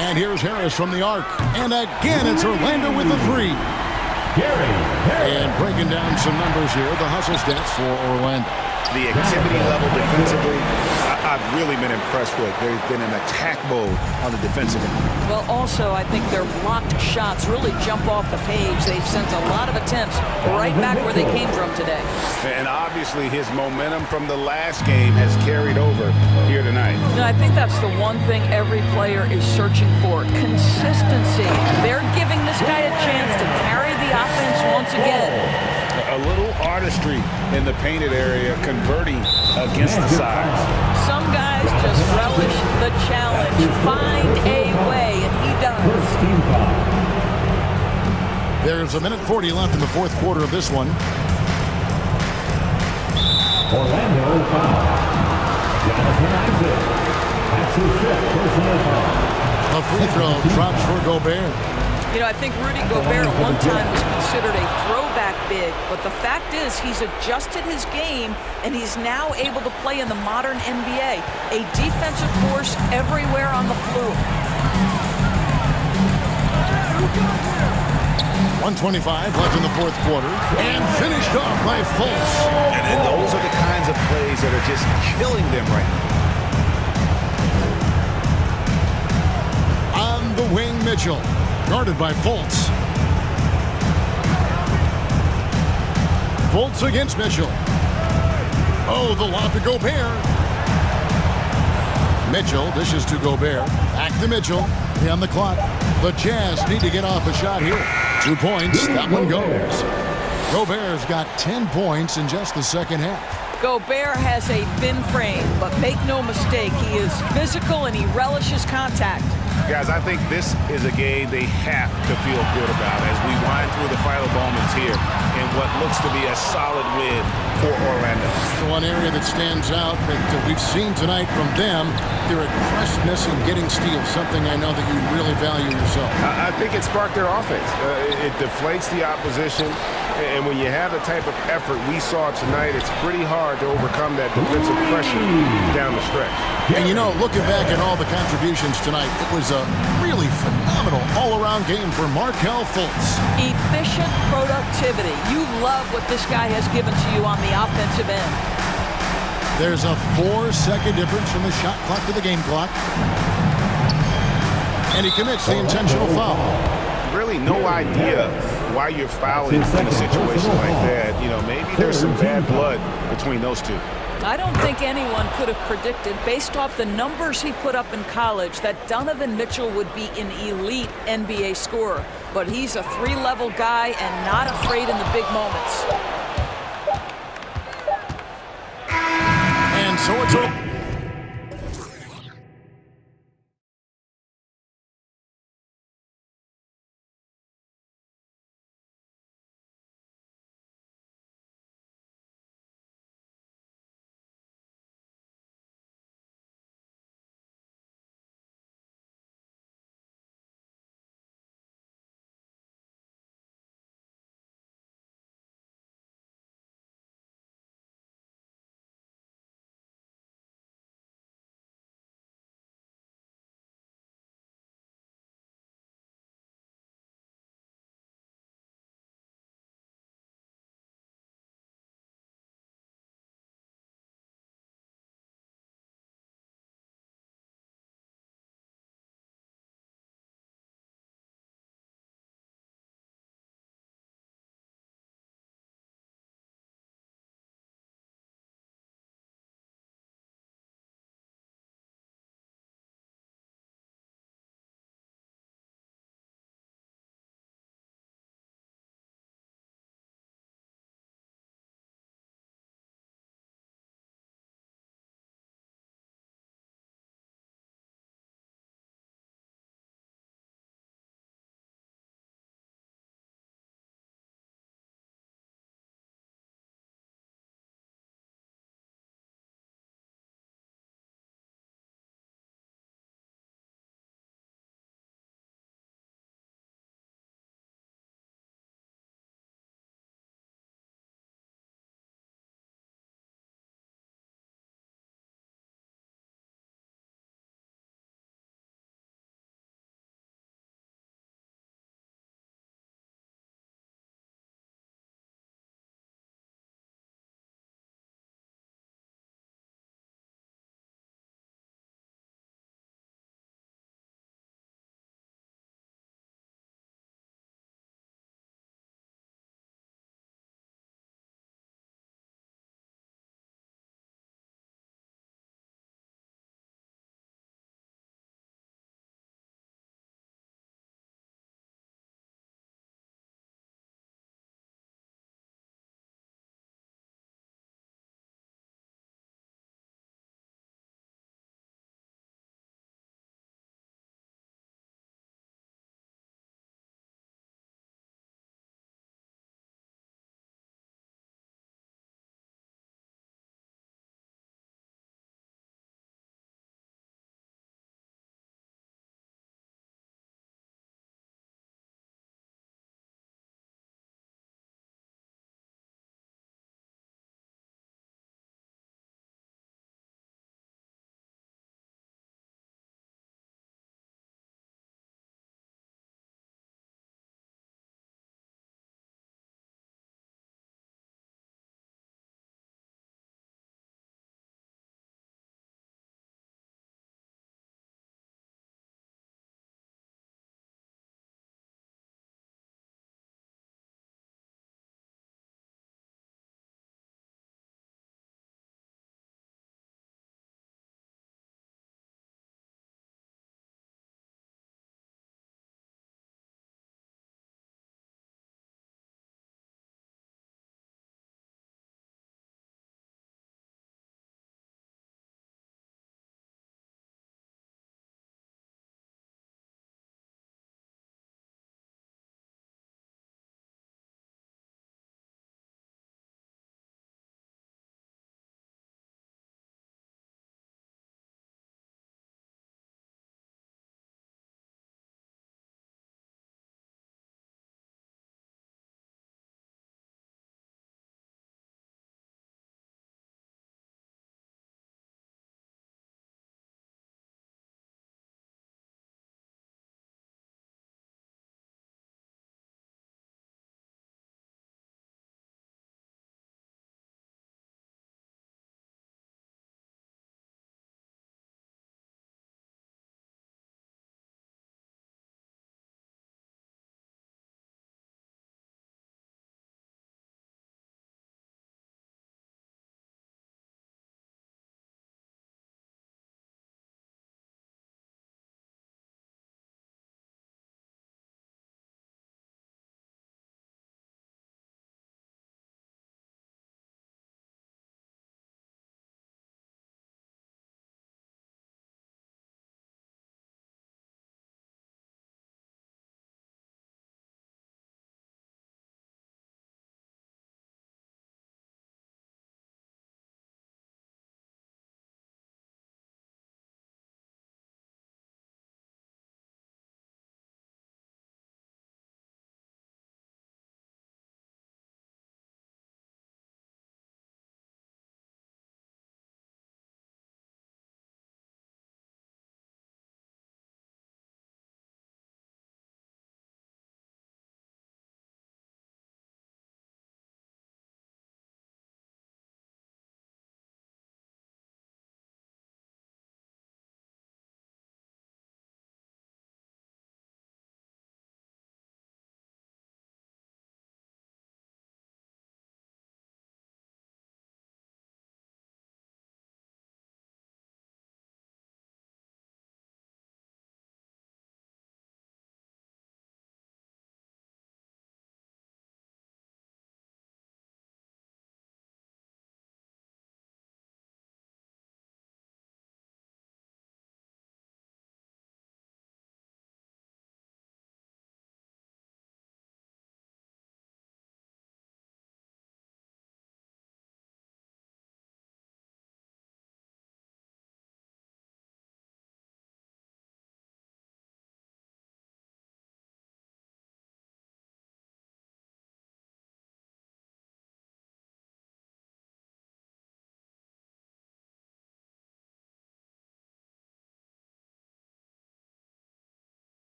And here's Harris from the arc. And again, it's Orlando with the three. And breaking down some numbers here, the hustle stats for Orlando. The activity level defensively, I've really been impressed with. There's been an attack mode on the defensive end. Well, also, I think their blocked shots really jump off the page. They've sent a lot of attempts right back where they came from today. And obviously, his momentum from the last game has carried over here tonight. You know, I think that's the one thing every player is searching for, consistency. They're giving this guy a chance to carry the offense once again. A little artistry in the painted area, converting against the sides. Some guys just relish the challenge, find a way, and he does. There's 1:40 left in the fourth quarter of this one. Orlando foul. Jonathan Isaac. That's his fifth personal foul. A free throw drops for Gobert. You know, I think Rudy Gobert at one time was considered a throwback big, but the fact is he's adjusted his game, and he's now able to play in the modern NBA. A defensive force everywhere on the floor. 1:25 left in the fourth quarter, and finished off by Fultz. And those are the kinds of plays that are just killing them right now. On the wing, Mitchell. Guarded by Fultz. Fultz against Mitchell. Oh, the lob to Gobert. Mitchell dishes to Gobert. Back to Mitchell. On the clock. The Jazz need to get off a shot here. 2 points. That one goes. Gobert's got 10 points in just the second half. Gobert has a thin frame, but make no mistake, he is physical and he relishes contact. Guys, I think this is a game they have to feel good about as we wind through the final moments here in what looks to be a solid win for Orlando. One area that stands out that we've seen tonight from them, their aggressiveness in getting steals, something I know that you really value yourself. I think it sparked their offense. It deflates the opposition, and when you have the type of effort we saw tonight, it's pretty hard to overcome that defensive pressure down the stretch. And you know, looking back at all the contributions tonight, it was a really phenomenal all-around game for Markelle Fultz. Efficient productivity. creativity. You love what this guy has given to you on the offensive end. There's a 4-second difference from the shot clock to the game clock. And he commits the intentional foul. Really no idea why you're fouling in a situation like that. You know, maybe there's some bad blood between those two. I don't think anyone could have predicted, based off the numbers he put up in college, that Donovan Mitchell would be an elite NBA scorer. But he's a 3-level guy and not afraid in the big moments. And so it's a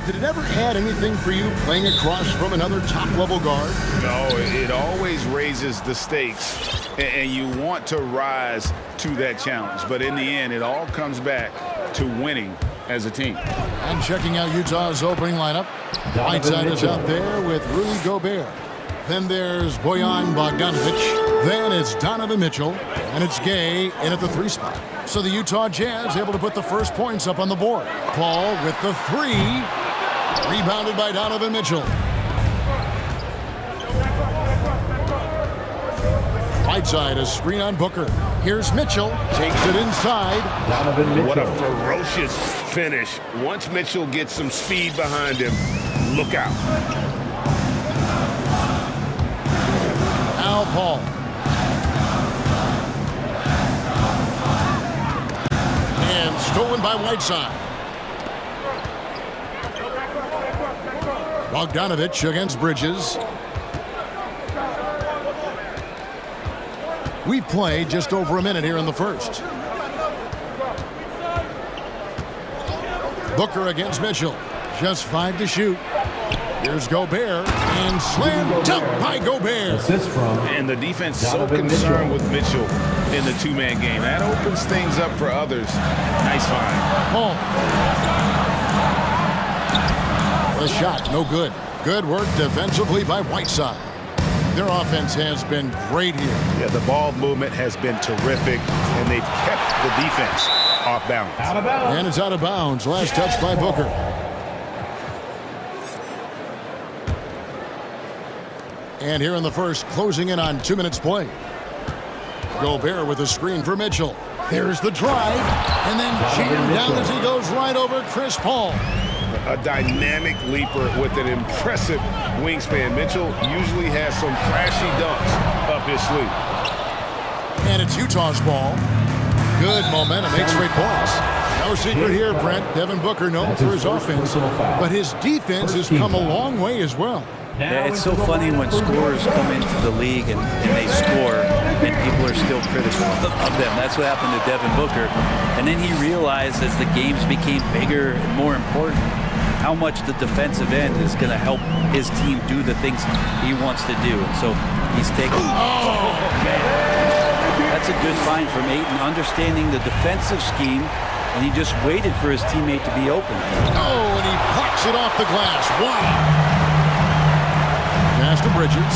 Did it ever add anything for you playing across from another top-level guard? No, it always raises the stakes, and you want to rise to that challenge. But in the end, it all comes back to winning as a team. And checking out Utah's opening lineup, Whiteside is out there with Rudy Gobert. Then there's Bojan Bogdanovic. Then it's Donovan Mitchell. And it's Gay in at the 3 spot. So the Utah Jazz able to put the first points up on the board. Paul with the 3. Rebounded by Donovan Mitchell. Whiteside, a screen on Booker. Here's Mitchell. Takes it inside. Donovan Mitchell. What a ferocious finish. Once Mitchell gets some speed behind him, look out. Al Paul. And stolen by Whiteside. Bogdanovic against Bridges. We've played just over a minute here in the first. Booker against Mitchell. Just 5 to shoot. Here's Gobert, and slam dunk by Gobert. Assist from And the defense so Donovan concerned Mitchell. with Mitchell in the two-man game. That opens things up for others. Nice find. Paul. The shot, no good. Good work defensively by Whiteside. Their offense has been great here. Yeah, the ball movement has been terrific, and they've kept the defense off balance. Out of bounds. And it's out of bounds. Last touch by Booker. And here in the first, closing in on 2 minutes played. Gobert with a screen for Mitchell. Here's the drive, and then jammed down as he goes right over Chris Paul. A dynamic leaper with an impressive wingspan. Mitchell usually has some flashy dunks up his sleeve. And it's Utah's ball. Good momentum, 8 straight points. No secret here, Brent. Devin Booker known for his offense, but his defense has come a long way as well. Yeah, it's so funny when scorers come into the league and they score and people are still critical of them. That's what happened to Devin Booker. And then he realized as the games became bigger and more important, how much the defensive end is going to help his team do the things he wants to do. And so he's taking... Oh, man. That's a good find from Ayton, understanding the defensive scheme, and he just waited for his teammate to be open. Oh, and he plucks it off the glass. Wow. Pass to Bridges.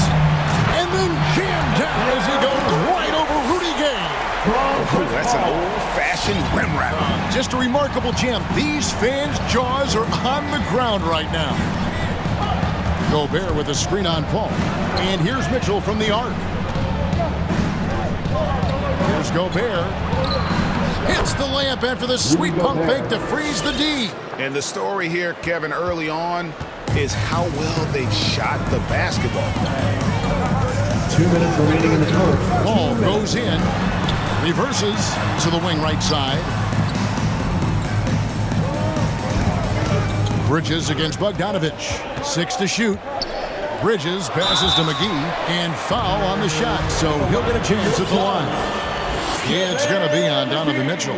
And then jammed down as he goes right over Rudy Gay. That's an old-fashioned rim wrap. Just a remarkable jam. These fans' jaws are on the ground right now. Gobert with a screen on Paul. And here's Mitchell from the arc. Here's Gobert. Hits the layup after the sweet pump fake to freeze the D. And the story here, Kevin, early on is how well they've shot the basketball. 2 minutes remaining in the first. Ball goes in. Reverses to the wing right side. Bridges against Bogdanovic. 6 to shoot. Bridges passes to McGee, and foul on the shot, so he'll get a chance at the line. Yeah, it's going to be on Donovan Mitchell.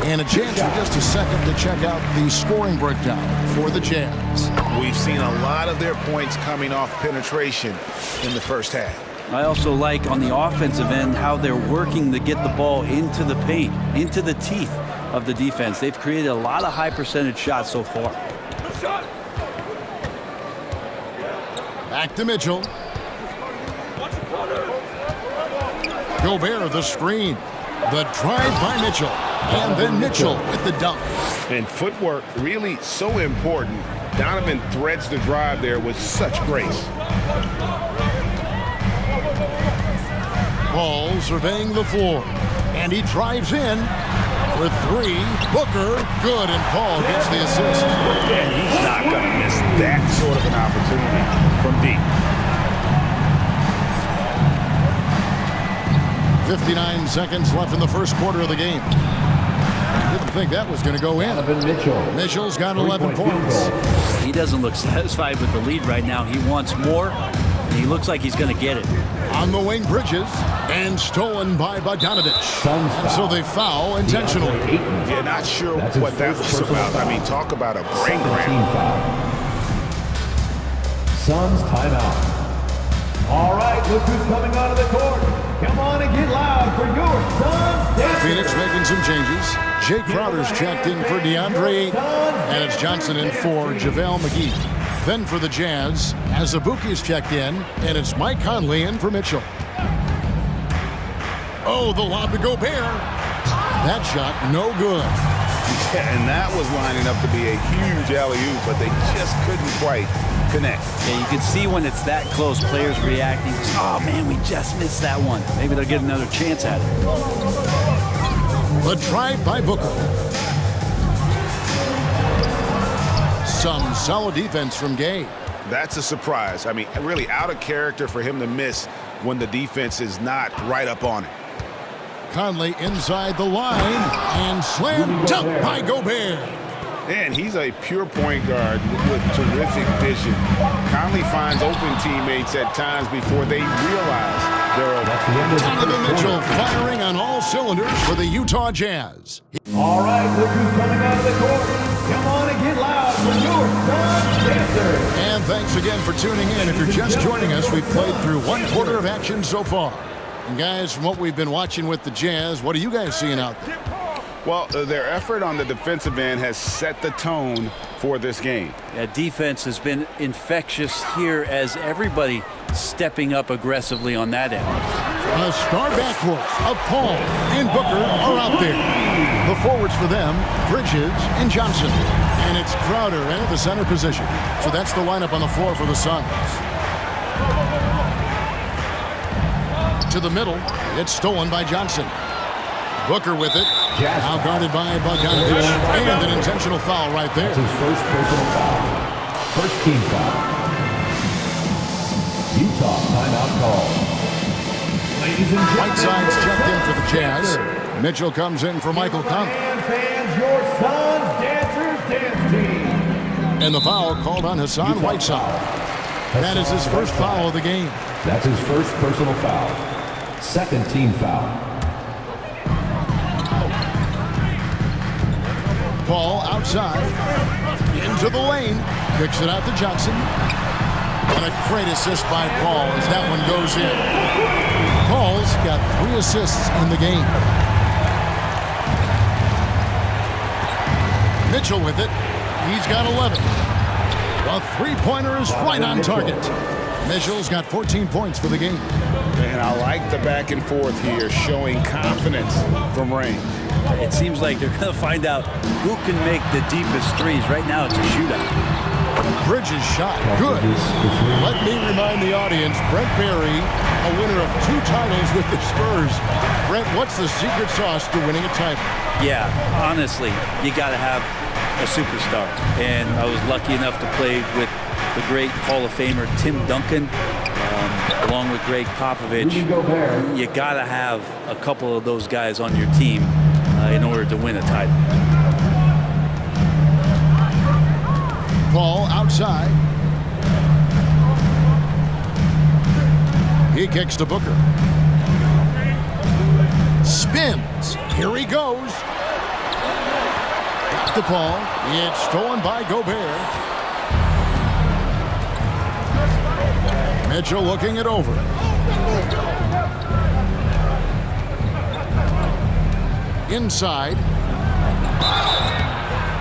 And a chance for just a second to check out the scoring breakdown for the Jazz. We've seen a lot of their points coming off penetration in the first half. I also like on the offensive end how they're working to get the ball into the paint, into the teeth of the defense. They've created a lot of high percentage shots so far. Back to Mitchell. Gobert the screen. The drive by Mitchell. And then Mitchell with the dunk. And footwork really so important. Donovan threads the drive there with such grace. Paul surveying the floor. And he drives in with 3. Booker, good, and Paul gets the assist. And he's not going to miss that sort of an opportunity from deep. 59 seconds left in the first quarter of the game. Didn't think that was going to go in. Mitchell's got 11 points. He doesn't look satisfied with the lead right now. He wants more, and he looks like he's going to get it. On the wing, Bridges, and stolen by Bogdanovich. And so they foul intentionally. Yeah, not sure what that was about. I mean, talk about a brain cramp. Suns timeout. All right, look who's coming onto the court. Come on and get loud for your Suns. Phoenix making some changes. Jay Crowder's checked in for DeAndre Ayton. And it's Johnson in for JaVale McGee. Then for the Jazz, Azubuike's checked in, and it's Mike Conley in for Mitchell. Oh, the lob to Gobert. That shot, no good. Yeah, and that was lining up to be a huge alley-oop, but they just couldn't quite connect. Yeah, you can see when it's that close, players reacting. Oh, man, we just missed that one. Maybe they'll get another chance at it. The drive by Booker. Some solid defense from Gay. That's a surprise. I mean, really out of character for him to miss when the defense is not right up on it. Conley inside the line and slam dunk by Gobert. And he's a pure point guard with terrific vision. Conley finds open teammates at times before they realize they're open. Donovan Mitchell firing on all cylinders for the Utah Jazz. All right, look who's coming out of the court. Come on and get loud for your Suns dancers. And thanks again for tuning in. If you're just joining us, we've played through one quarter of action so far. And guys, from what we've been watching with the Jazz, what are you guys seeing out there? Well, their effort on the defensive end has set the tone for this game. Yeah, defense has been infectious here as everybody stepping up aggressively on that end. A star backcourt of Paul and Booker are out there. The forwards for them, Bridges and Johnson. And it's Crowder in at the center position. So that's the lineup on the floor for the Suns. To the middle, it's stolen by Johnson. Booker with it, now guarded by Bogdanovich, and an intentional foul right there. That's his first personal foul. First team foul. Utah timeout call. Ladies and gentlemen, Whiteside's checked in for the Jazz. Mitchell comes in for Michael Conley. fans, your Suns Dancers dance team. And the foul called on Hassan Whiteside. That is his first foul of the game. That's his first personal foul. Second team foul. Paul outside, into the lane, kicks it out to Johnson. And a great assist by Paul as that one goes in. Paul's got 3 assists in the game. Mitchell with it. He's got 11. The three-pointer is right on target. Mitchell's got 14 points for the game. And I like the back and forth here, showing confidence from range. It seems like they're going to find out who can make the deepest threes. Right now, it's a shootout. Bridges shot. Good. Let me remind the audience, Brent Barry, a winner of 2 titles with the Spurs. Brent, what's the secret sauce to winning a title? Yeah, honestly, you got to have a superstar. And I was lucky enough to play with the great Hall of Famer Tim Duncan, along with Greg Popovich. You got to have a couple of those guys on your team in order to win a title. Paul outside. He kicks to Booker. Spins. Here he goes. Back to Paul. It's stolen by Gobert. Mitchell looking it over. Inside.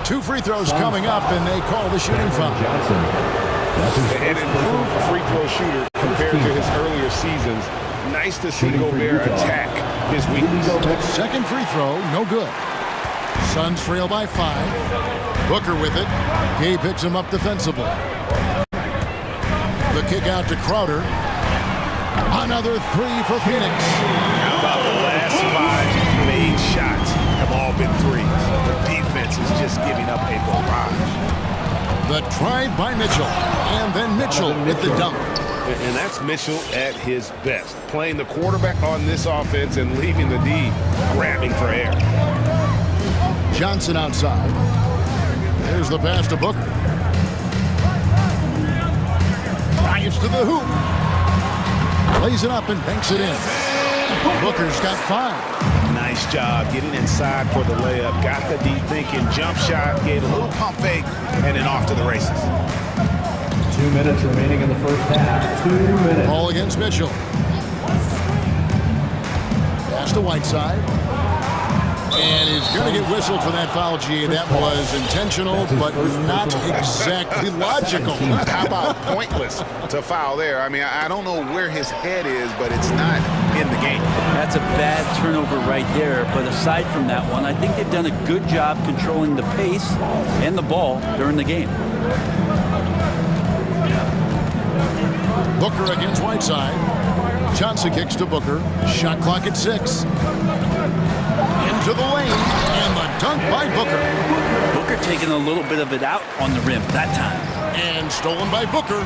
2 free throws coming up, and they call the shooting foul. An improved free throw shooter compared to his earlier seasons. Nice to see Gobert attack his weakness. Second free throw, no good. Suns trail by 5. Booker with it. Gay picks him up defensively. The kick out to Crowder. Another 3 for Phoenix. How about the last 5 made shots have all been threes? The defense is just giving up a barrage. The drive by Mitchell. And then Mitchell with the dunk. And that's Mitchell at his best. Playing the quarterback on this offense and leaving the D grabbing for air. Johnson outside. There's the pass to Booker. Drives to the hoop. Lays it up and banks it in. Booker's got 5. Nice job getting inside for the layup. Got the deep thinking jump shot, gave a little pump fake, and then off to the races. 2 minutes remaining in the first half. 2 minutes. Ball against Mitchell. Pass to Whiteside. And he's going to get whistled for that foul, G. That was intentional, but not exactly logical. How about pointless to foul there? I mean, I don't know where his head is, but it's not in the game. That's a bad turnover right there. But aside from that one, I think they've done a good job controlling the pace and the ball during the game. Booker against Whiteside. Johnson kicks to Booker. Shot clock at 6. Into the lane, and the dunk by Booker. Booker taking a little bit of it out on the rim that time. And stolen by Booker.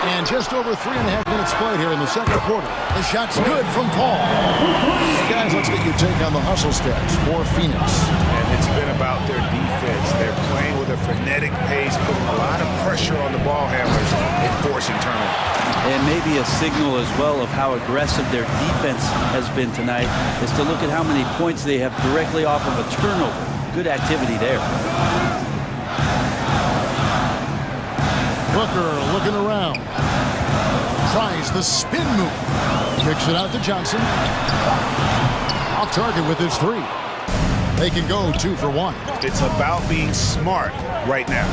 And just over 3.5 minutes played here in the second quarter. The shot's good from Paul. Hey guys, let's get your take on the hustle stats for Phoenix. And it's been about their defense. They're playing with a frenetic pace, putting a lot of pressure on the ball handlers and forcing turnovers. And maybe a signal as well of how aggressive their defense has been tonight is to look at how many points they have directly off of a turnover. Good activity there. Booker looking around. Tries the spin move. Kicks it out to Johnson. Off target with his 3. They can go 2 for 1. It's about being smart right now.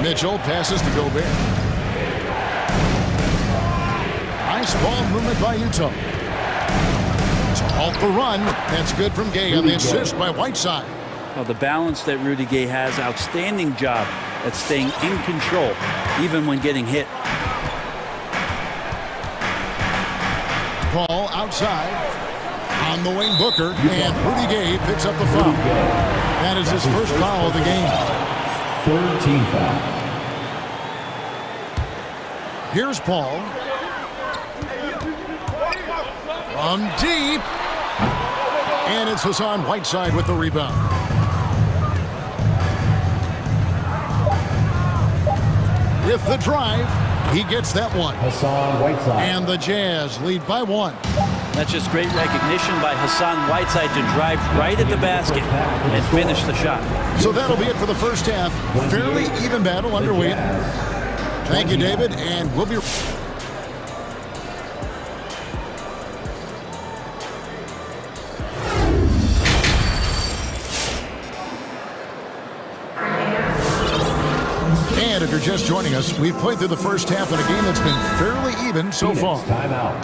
Mitchell passes to Gobert. Nice ball movement by Utah. To halt the run. That's good from Gay on the assist by Whiteside. Well, the balance that Rudy Gay has, outstanding job at staying in control, even when getting hit. Ball outside. On the wing, Booker. And Rudy Gay picks up the foul. That is his first foul of the game. 3rd team foul. Here's Paul. From deep. And it's Hassan Whiteside with the rebound. With the drive, he gets that one. Hassan Whiteside. And the Jazz lead by 1. That's just great recognition by Hassan Whiteside to drive right at the basket and finish the shot. So that'll be it for the first half. Fairly even battle underway. Thank you, David, and we'll be... And if you're just joining us, we've played through the first half in a game that's been fairly even so far.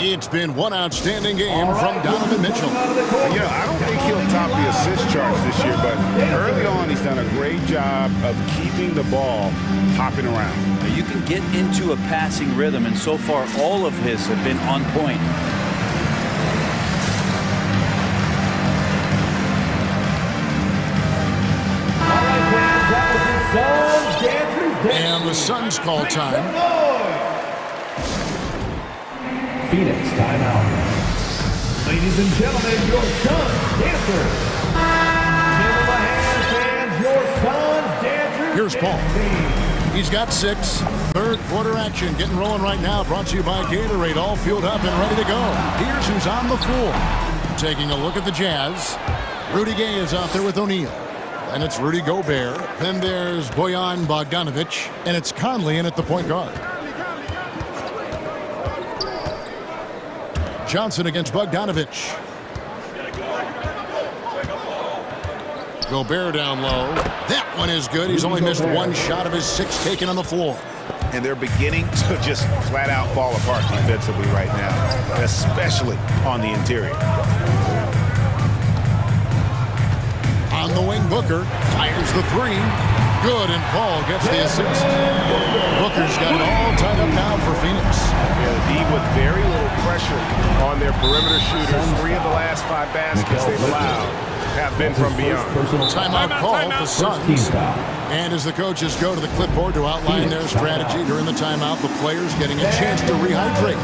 It's been one outstanding game from Donovan Mitchell. Yeah, I don't think he'll top the assist charts this year, but early on he's done a great job of keeping the ball hopping around. You can get into a passing rhythm, and so far all of his have been on point. And the Suns call time. Phoenix timeout. Ladies and gentlemen, your Suns dancers. Give them a hand, fans, your Suns dancers. Here's Paul. He's got 6. Third quarter action getting rolling right now. Brought to you by Gatorade. All fueled up and ready to go. Here's who's on the floor. Taking a look at the Jazz. Rudy Gay is out there with O'Neal. And it's Rudy Gobert. Then there's Bojan Bogdanovic. And it's Conley in at the point guard. Johnson against Bogdanovic. Gobert down low. That one is good. He's only missed 1 shot of his 6 taken on the floor. And they're beginning to just flat out fall apart defensively right now, especially on the interior. On the wing, Booker fires the 3. Good, and Paul gets the assist. Booker's got it all tied up now for Phoenix. Yeah, the D with very little pressure on their perimeter shooters. 3 of the last 5 baskets they've allowed have been from beyond. Timeout call, the Suns. And as the coaches go to the clipboard to outline their strategy during the timeout, the players getting a chance to rehydrate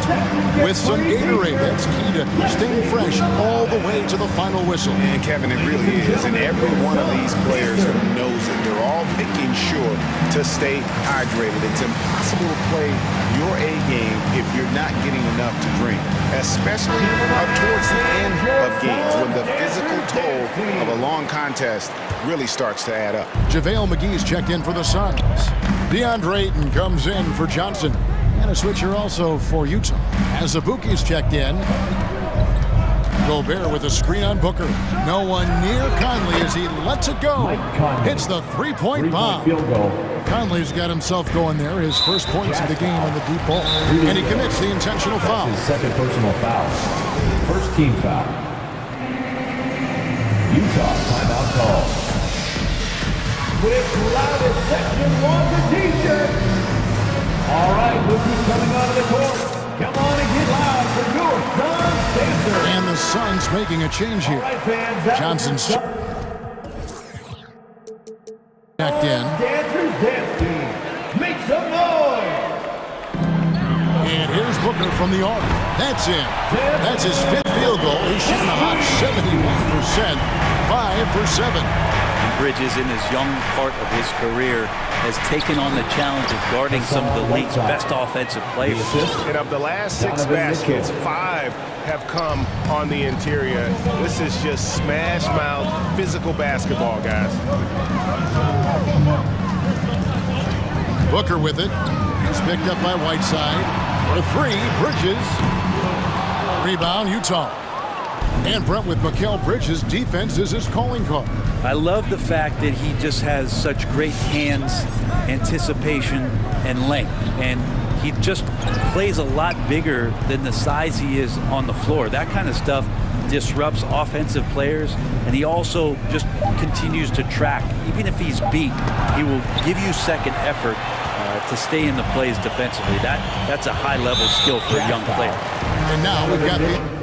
with some Gatorade. That's key to staying fresh all the way to the final whistle. And Kevin, it really is. And every one of these players knows it. They're all making sure to stay hydrated. It's impossible to play your A game if you're not getting enough to drink, especially up towards the end of games when the physical toll of a long contest really starts to add up. JaVale McGee's checked in for the Suns. DeAndre Ayton comes in for Johnson. And a switcher also for Utah. As Azubuike's checked in. Gobert with a screen on Booker. No one near Conley as he lets it go. Hits the three-point bomb. Conley's got himself going there. His first points of the game on the deep ball. And he commits the intentional foul. His second personal foul. First team foul. Utah timeout call. With loudest section wants a t-shirt. All right, look who's coming out of the court. Come on and get loud for your Suns dancers. And the Suns making a change here. Right, fans, Johnson's checked in. Dancers dance team. Make some noise. And here's Booker from the arc. That's in. That's his fifth field goal. He's shooting a hot 71%. 5 for 7. Bridges, in his young part of his career, has taken on the challenge of guarding some of the league's best offensive players. And of the last 6 baskets, 5 have come on the interior. This is just smash mouth physical basketball, guys. Booker with it. He's picked up by Whiteside. For 3, Bridges. Rebound, Utah. And Brent with Mikal Bridges' defense is his calling card. I love the fact that he just has such great hands, anticipation, and length. And he just plays a lot bigger than the size he is on the floor. That kind of stuff disrupts offensive players, and he also just continues to track. Even if he's beat, he will give you second effort to stay in the plays defensively. That's a high-level skill for a young player. And now we've got the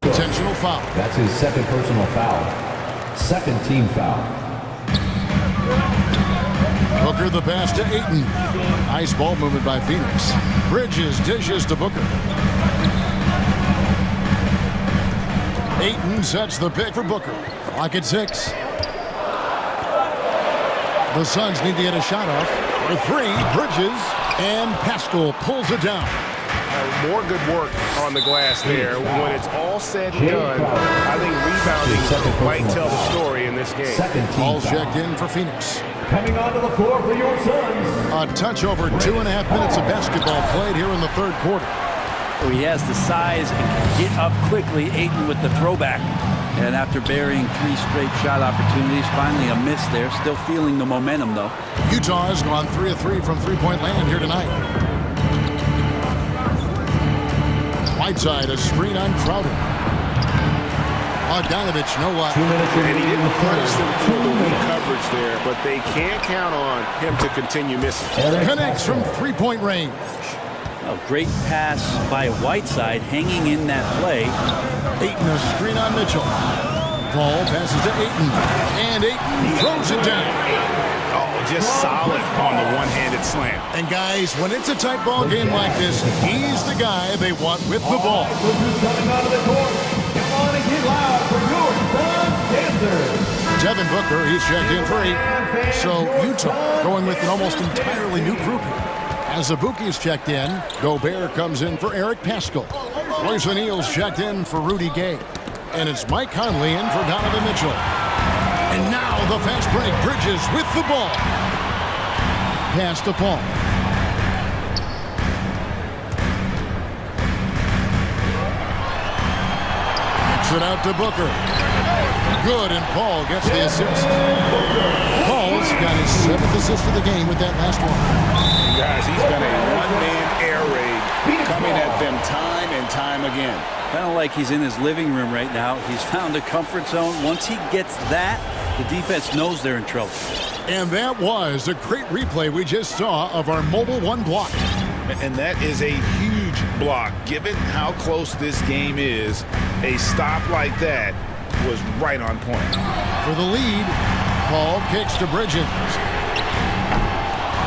intentional foul. That's his second personal foul. Second team foul. Booker the pass to Ayton. Nice ball movement by Phoenix. Bridges dishes to Booker. Ayton sets the pick for Booker. Clock at 6. The Suns need to get a shot off. For 3, Bridges, and Pascal pulls it down. More good work on the glass there. When it's all said and done, I think rebounding might tell the story in this game. All checked in for Phoenix. Coming onto the floor for your Suns. A touch over 2.5 minutes of basketball played here in the third quarter. He has the size and can get up quickly. Ayton with the throwback. And after burying 3 straight shot opportunities, finally a miss there. Still feeling the momentum, though. Utah has gone 3 of 3 from three-point land here tonight. Whiteside, a screen on Crowder. Bogdanovich, no luck. 2 minutes And he didn't punish them for the weak remaining. coverage there, but they can't count on him to continue missing. Connects from three-point range. A great pass by Whiteside, hanging in that play. Ayton, a screen on Mitchell. Paul passes to Ayton. And Ayton throws it down. Oh, just solid on the one-handed slam. And guys, when it's a tight ball game like this, he's the guy they want with the ball. Look who's coming out of the court. Come on and get loud for your Suns dancers. Devin Booker, he's checked in for 8. So Utah going with an almost entirely new group here. As Azubuike's checked in, Gobert comes in for Eric Pascal. Royce O'Neal's checked in for Rudy Gay. And it's Mike Conley in for Donovan Mitchell. And now the fast break. Bridges with the ball. Pass to Paul. It out to Booker. Good, and Paul gets the assist. Paul's got his 7th assist of the game with that last one. Guys, he's been a one-man air raid coming at them time and time again. Kind of like he's in his living room right now. He's found a comfort zone. Once he gets that, the defense knows they're in trouble. And that was a great replay we just saw of our mobile one block. And that is a huge block. Given how close this game is, a stop like that was right on point. For the lead, Paul kicks to Bridges.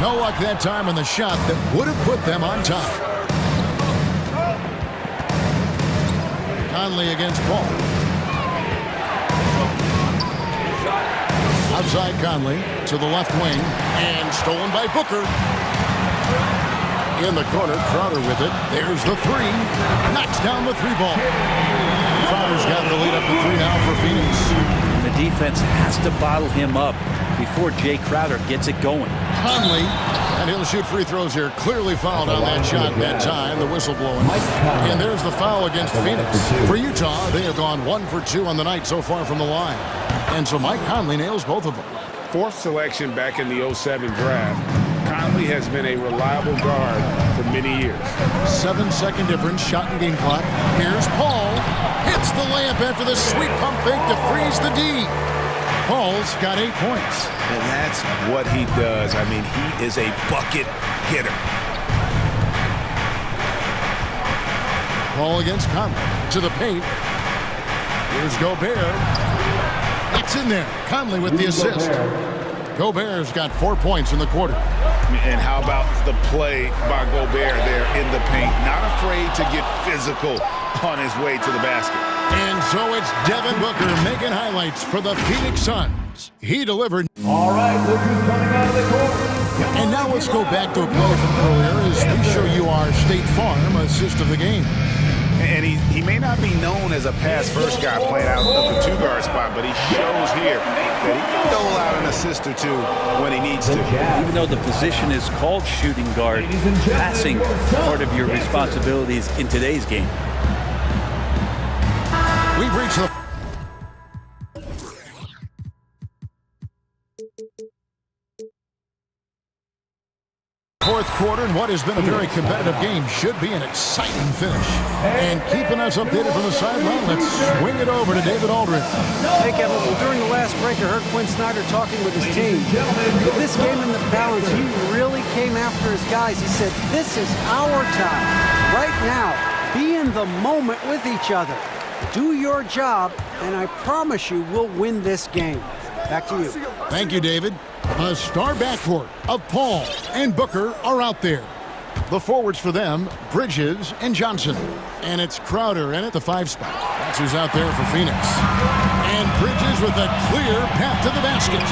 No luck that time on the shot that would have put them on top. Conley against Paul. Outside Conley to the left wing and stolen by Booker. In the corner, Crowder with it. There's the three. Knocks down the three ball. Crowder's got the lead up to 3 now for Phoenix. The defense has to bottle him up before Jay Crowder gets it going. Conley, and he'll shoot free throws here. Clearly fouled on that shot that time. The whistle blowing. And there's the foul against Phoenix. For Utah, they have gone 1 for 2 on the night so far from the line. And so Mike Conley nails both of them. 4th selection back in the 07 draft. Conley has been a reliable guard for many years. 7-second difference, shot and game clock. Here's Paul. Hits the layup after the sweet pump fake to freeze the D. Paul's got 8 points. And that's what he does. I mean, he is a bucket getter. Paul against Conley. To the paint. Here's Gobert. It's in there. Conley with the assist. Gobert's got 4 points in the quarter. And how about the play by Gobert there in the paint? Not afraid to get physical on his way to the basket. And so it's Devin Booker making highlights for the Phoenix Suns. He delivered. All right, look who's coming out of the court. And now let's go back to a play from earlier as we show you our State Farm assist of the game. And he may not be known as a pass-first guy playing out of the 2-guard spot, but he shows here that he can dole out an assist or 2 when he needs to. Even though the position is called shooting guard, passing part of your responsibilities in today's game. We've reached the fourth quarter, and what has been a very competitive game should be an exciting finish. And keeping us updated from the sideline, let's swing it over to David Aldridge. Hey, Kevin, well, during the last break, I heard Quinn Snyder talking with his team. With this game in the balance, he really came after his guys. He said, this is our time. Right now, be in the moment with each other. Do your job, and I promise you we'll win this game. Back to you. Thank you, David. A star backcourt of Paul and Booker are out there. The forwards for them, Bridges and Johnson. And it's Crowder in at the 5 spot. That's who's out there for Phoenix. And Bridges with a clear path to the basket.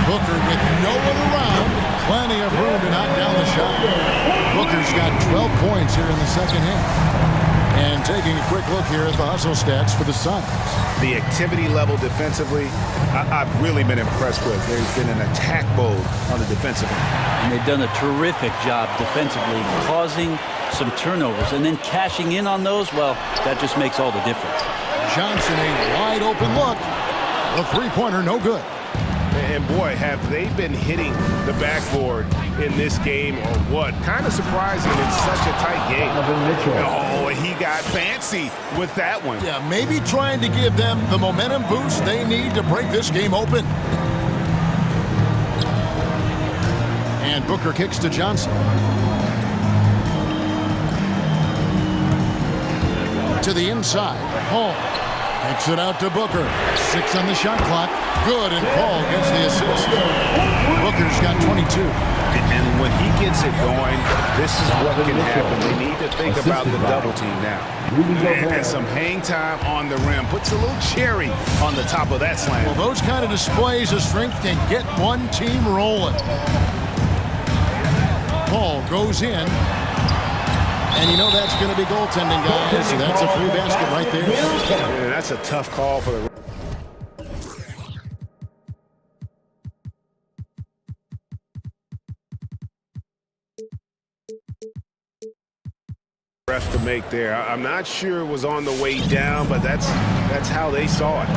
Booker with no one around. Plenty of room to knock down the shot. Booker's got 12 points here in the second half. And taking a quick look here at the hustle stats for the Suns. The activity level defensively, I've really been impressed with. There's been an attack mode on the defensive end. And they've done a terrific job defensively, causing some turnovers. And then cashing in on those, well, that just makes all the difference. Johnson, a wide open look. The three-pointer, no good. And boy, have they been hitting the backboard in this game or what? Kind of surprising in such a tight game. Oh, he got fancy with that one. Yeah, maybe trying to give them the momentum boost they need to break this game open. And Booker kicks to Johnson. To the inside, Paul kicks it out to Booker. 6 on the shot clock. Good, and Paul gets the assist. Booker's got 22. And when he gets it going, this is what can happen. They need to think about the double team now. And some hang time on the rim. Puts a little cherry on the top of that slam. Well, those kind of displays of strength can get one team rolling. Paul goes in. And you know that's going to be goaltending, guys. So that's a free basket right there. Yeah, that's a tough call for the ref to make there. I'm not sure it was on the way down, but that's how they saw it.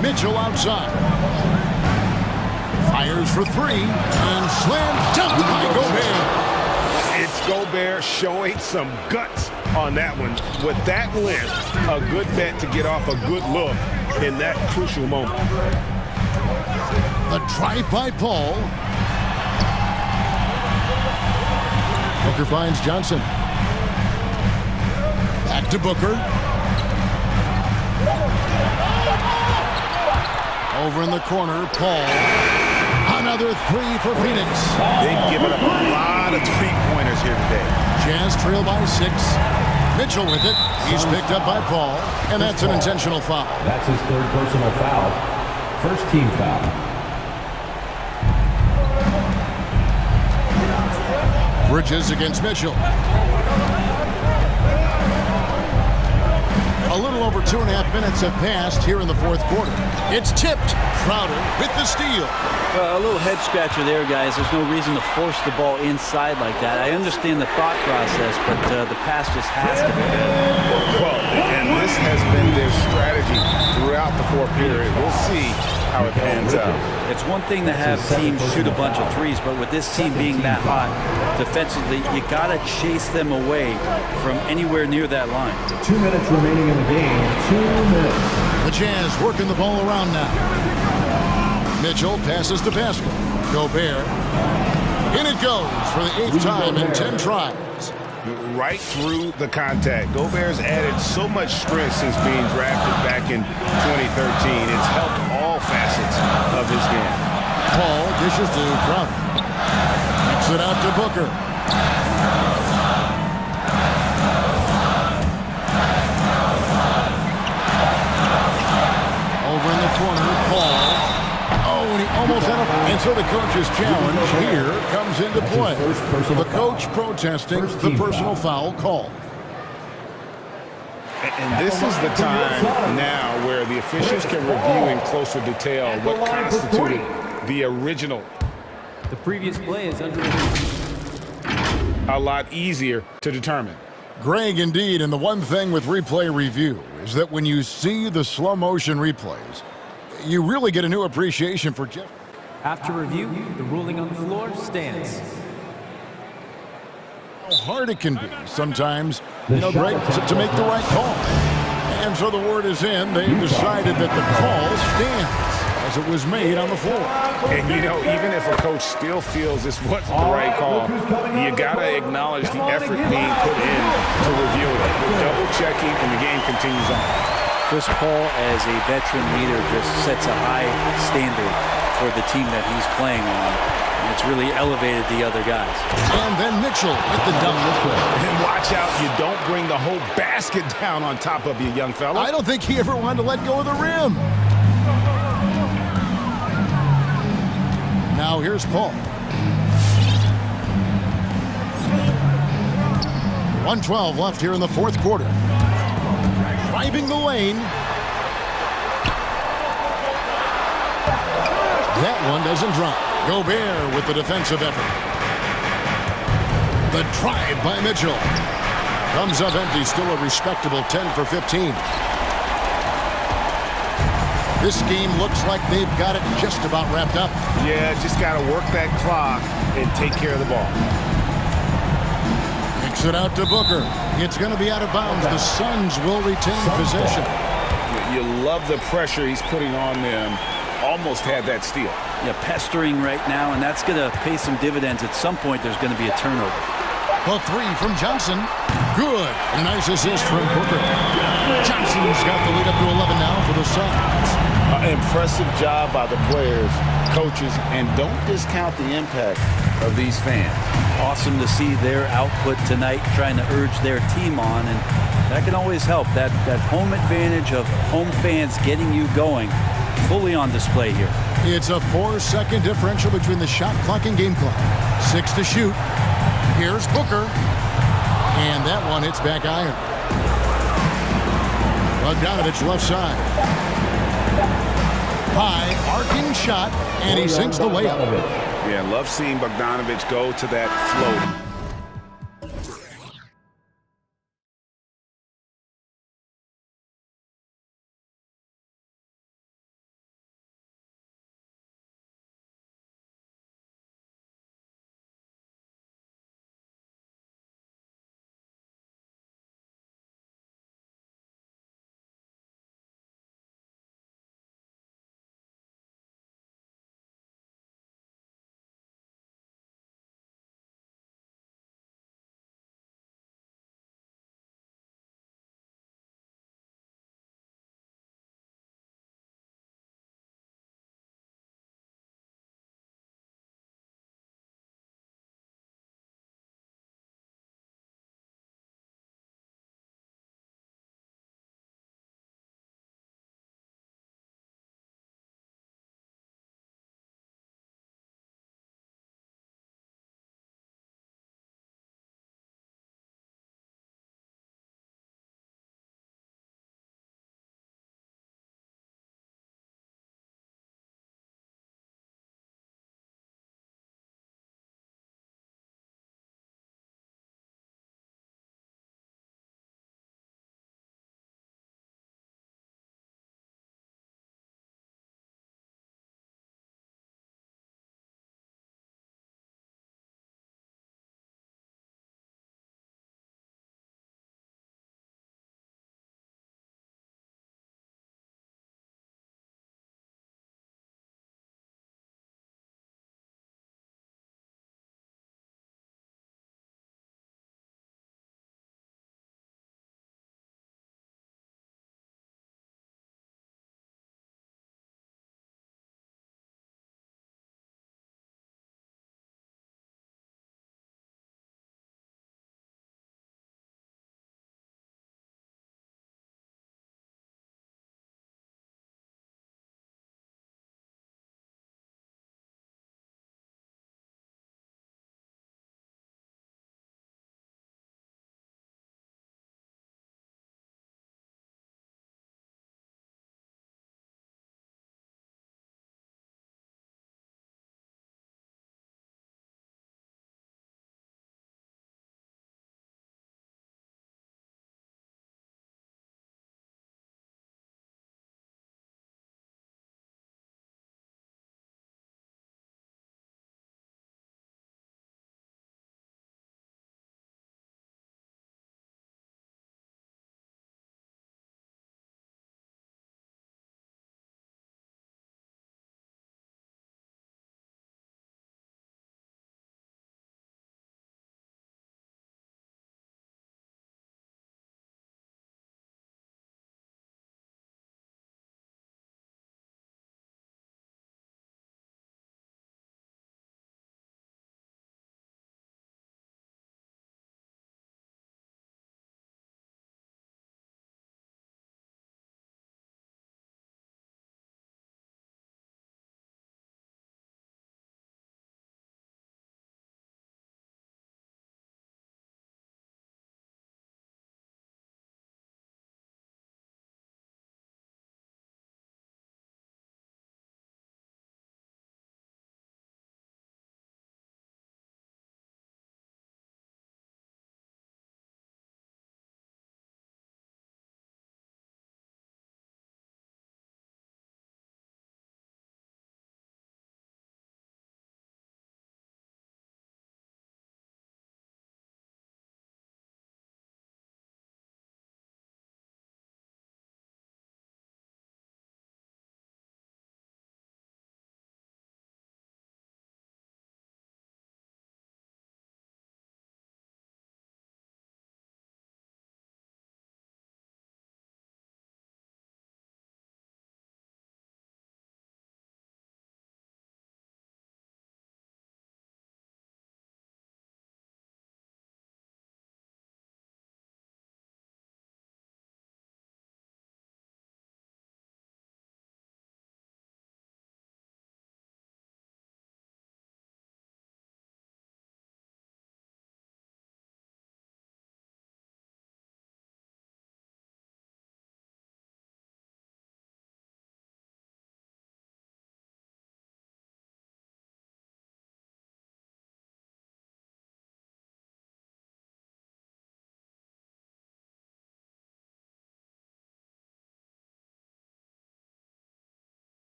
Mitchell outside. Fires for 3 and slam dunked by Gobert. It's Gobert showing some guts on that one. With that length, a good bet to get off a good look in that crucial moment. The drive by Paul. Booker finds Johnson. Back to Booker. Over in the corner, Paul. Another three for Phoenix. They've given up a lot of three-pointers here today. Jazz trail by 6. Mitchell with it. He's picked up by Paul, and that's an intentional foul. That's his third personal foul. First team foul. Bridges against Mitchell. A little over 2.5 minutes have passed here in the fourth quarter. It's tipped. Crowder with the steal. A little head scratcher there, guys. There's no reason to force the ball inside like that. I understand the thought process, but the pass just has to be good. Well, and this has been their strategy throughout the fourth period. We'll see how it pans out. It's one thing to have teams shoot a bunch of threes, but with this team being that hot defensively, you got to chase them away from anywhere near that line. 2 minutes remaining in the game. 2 minutes. The Jazz working the ball around now. Mitchell passes to Pascal. Gobert. In it goes for the 8th time in 10 tries. Right through the contact. Gobert's added so much strength since being drafted back in 2013. It's helped all facets of his game. Paul dishes to Crowder. Kicks it out to Booker. Over in the corner, Paul. Oh, and he almost had a... And so the coach's challenge here comes into play. The coach protesting the personal foul call. And this is the time now where the officials can review in closer detail what constituted the original. The previous play is under a lot easier to determine. Greg, indeed, and the one thing with replay review is that when you see the slow motion replays, you really get a new appreciation for Jeff. After review, the ruling on the floor stands. How hard it can be sometimes, Greg, to make the right call. And so the word is in. They've decided that the call stands as it was made on the floor. And, even if a coach still feels this wasn't the right call, you got to acknowledge the effort being put in to review it. Double-checking, and the game continues on. Chris Paul, as a veteran leader, just sets a high standard for the team that he's playing on. And it's really elevated the other guys. And then Mitchell with the dunk. And watch out, you don't bring the whole basket down on top of you, young fella. I don't think he ever wanted to let go of the rim. Now here's Paul. 1:12 left here in the fourth quarter. Driving the lane. That one doesn't drop. Gobert with the defensive effort. The drive by Mitchell. Comes up empty, still a respectable 10 for 15. This game looks like they've got it just about wrapped up. Yeah, just got to work that clock and take care of the ball. Kicks it out to Booker. It's going to be out of bounds. The Suns will retain possession. You love the pressure he's putting on them. Almost had that steal. Yeah, pestering right now, and that's going to pay some dividends. At some point, there's going to be a turnover. A three from Johnson. Good. And a nice assist from Booker. Johnson's got the lead up to 11 now for the Suns. Impressive job by the players, coaches, and don't discount the impact of these fans. Awesome to see their output tonight, trying to urge their team on, and that can always help. That home advantage of home fans getting you going, fully on display here. It's a 4-second differential between the shot clock and game clock. 6 to shoot. Here's Booker. And that one hits back iron. Bogdanovich left side. High, arcing shot, and he sinks the layup. Yeah, love seeing Bogdanovich go to that float.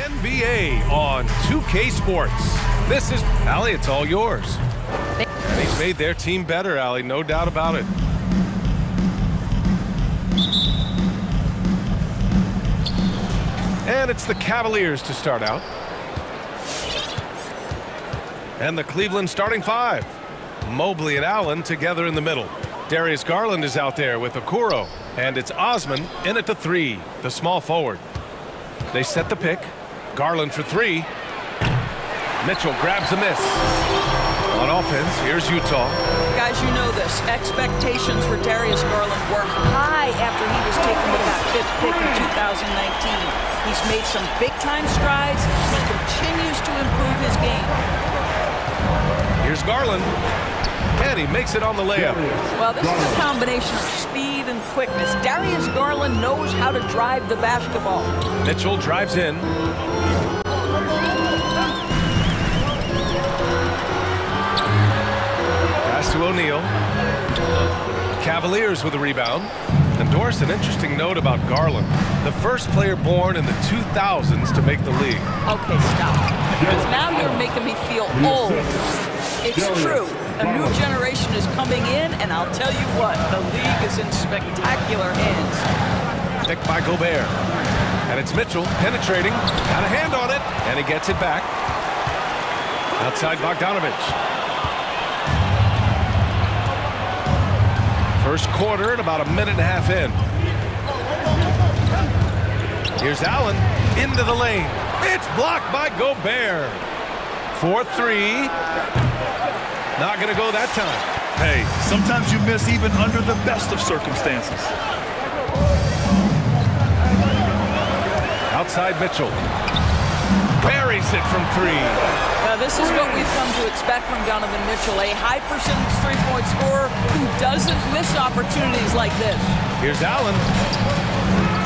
NBA on 2K Sports. This is, Allie, it's all yours. And he's made their team better, Allie, no doubt about it. And it's the Cavaliers to start out. And the Cleveland starting five. Mobley and Allen together in the middle. Darius Garland is out there with Okoro. And it's Osman in at the three, the small forward. They set the pick. Garland for three. Mitchell grabs a miss. On offense, here's Utah. Guys, you know this. Expectations for Darius Garland were high after he was taken with that fifth pick in 2019. He's made some big-time strides. He continues to improve his game. Here's Garland. And he makes it on the layup. Well, this is a combination of speed and quickness. Darius Garland knows how to drive the basketball. Mitchell drives in. Pass to O'Neal. Cavaliers with a rebound. And Doris, an interesting note about Garland. The first player born in the 2000s to make the league. Okay, stop. Because now you're making me feel old. It's true. A new generation is coming in, and I'll tell you what, the league is in spectacular hands. Picked by Gobert. And it's Mitchell penetrating. Got a hand on it, and he gets it back. Outside Bogdanovich. First quarter and about a minute and a half in. Here's Allen into the lane. It's blocked by Gobert. 4-3. Not going to go that time. Hey, sometimes you miss even under the best of circumstances. Outside Mitchell. Buries it from three. Now, this is what we've come to expect from Donovan Mitchell, a high percentage three-point scorer who doesn't miss opportunities like this. Here's Allen.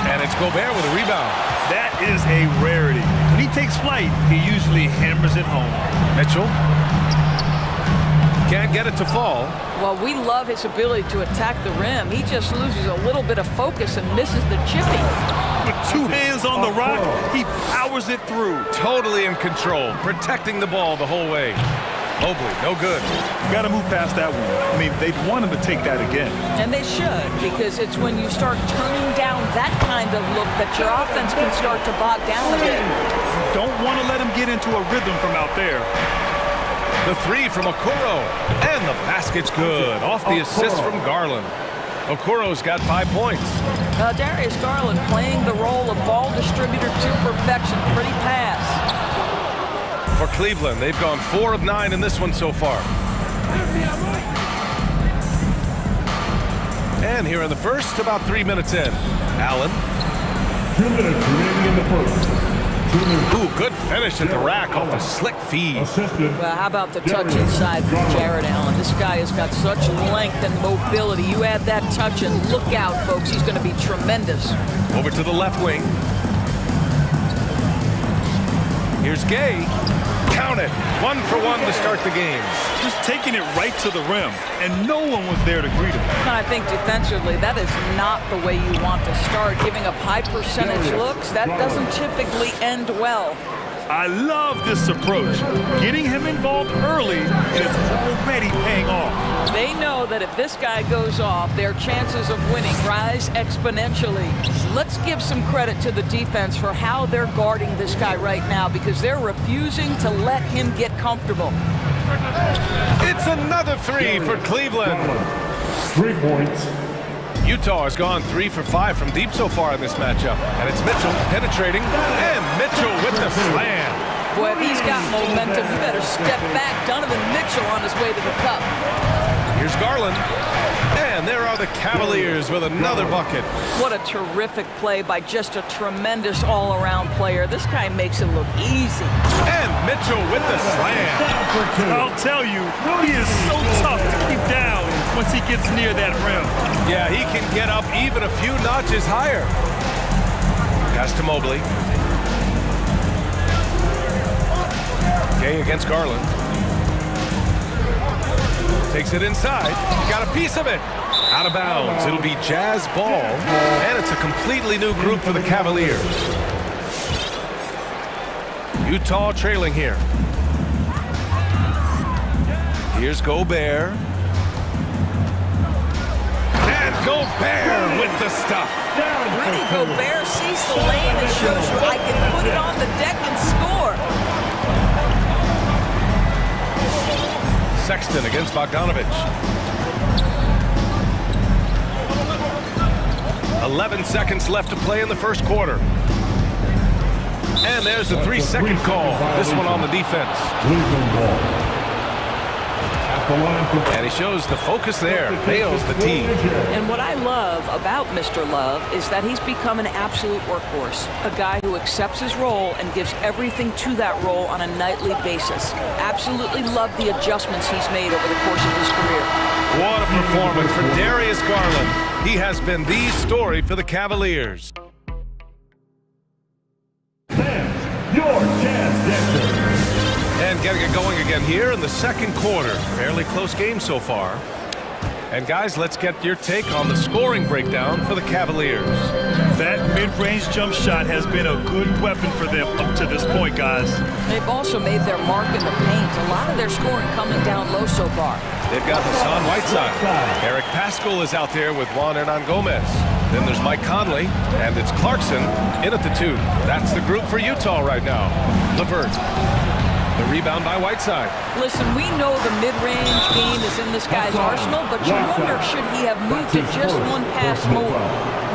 And it's Gobert with a rebound. That is a rarity. When he takes flight, he usually hammers it home. Mitchell. Can't get it to fall. Well, we love his ability to attack the rim. He just loses a little bit of focus and misses the chipping. With two hands on the rock, he powers it through. Totally in control, protecting the ball the whole way. Mobley, no good. You got to move past that one. I mean, they'd want him to take that again. And they should, because it's when you start turning down that kind of look that your offense can start to bog down a bit. Don't want to let him get into a rhythm from out there. The three from Okoro, and the basket's good. Off the assist from Garland. Okoro's got 5 points. Darius Garland playing the role of ball distributor to perfection. Pretty pass. For Cleveland, they've gone 4 of 9 in this one so far. And here in the first, about 3 minutes in. Allen. 2 minutes remaining in the first. Ooh, good finish at the rack off a slick feed. Well, how about the touch inside from Jared Allen? This guy has got such length and mobility. You add that touch and look out, folks. He's going to be tremendous. Over to the left wing. Here's Gay. Count it. 1 for 1 to start the game. Just taking it right to the rim, and no one was there to greet him. I think defensively, that is not the way you want to start. Giving up high percentage looks, that doesn't typically end well. I love this approach. Getting him involved early, and it's already paying off. They know that if this guy goes off, their chances of winning rise exponentially. Let's give some credit to the defense for how they're guarding this guy right now, because they're refusing to let him get comfortable. It's another three for Cleveland. 3 points. Utah has gone 3 for 5 from deep so far in this matchup. And it's Mitchell penetrating, and Mitchell with the slam. Boy, if he's got momentum, you better step back. Donovan Mitchell on his way to the cup. Here's Garland. And there are the Cavaliers with another bucket. What a terrific play by just a tremendous all-around player. This guy makes it look easy. And Mitchell with the slam. I'll tell you, he is so tough to keep down once he gets near that rim. Yeah, he can get up even a few notches higher. Pass to Mobley. Gay against Garland. Takes it inside. Got a piece of it. Out of bounds. It'll be Jazz ball. And it's a completely new group for the Cavaliers. Utah trailing here. Here's Gobert. And Gobert with the stuff. Rudy Gobert sees the lane and shows you I can put it on the deck and score. Sexton against Bogdanovich. 11 seconds left to play in the first quarter. And there's the 3-second call. This one on the defense. And he shows the focus there. Nails the team. And what I love about Mr. Love is that he's become an absolute workhorse. A guy who accepts his role and gives everything to that role on a nightly basis. Absolutely love the adjustments he's made over the course of his career. What a performance for Darius Garland. He has been the story for the Cavaliers. Your chance, Dexter. And getting it going again here in the second quarter. Fairly close game so far. And guys, let's get your take on the scoring breakdown for the Cavaliers. That mid-range jump shot has been a good weapon for them up to this point, guys. They've also made their mark in the paint. A lot of their scoring coming down low so far. They've got Hassan Whiteside. Eric Paschall is out there with Juan Hernan Gomez. Then there's Mike Conley, and it's Clarkson in at the 2. That's the group for Utah right now. LeVert. The rebound by Whiteside. Listen, we know the mid-range game is in this guy's arsenal, but you wonder, should he have moved it just one pass more?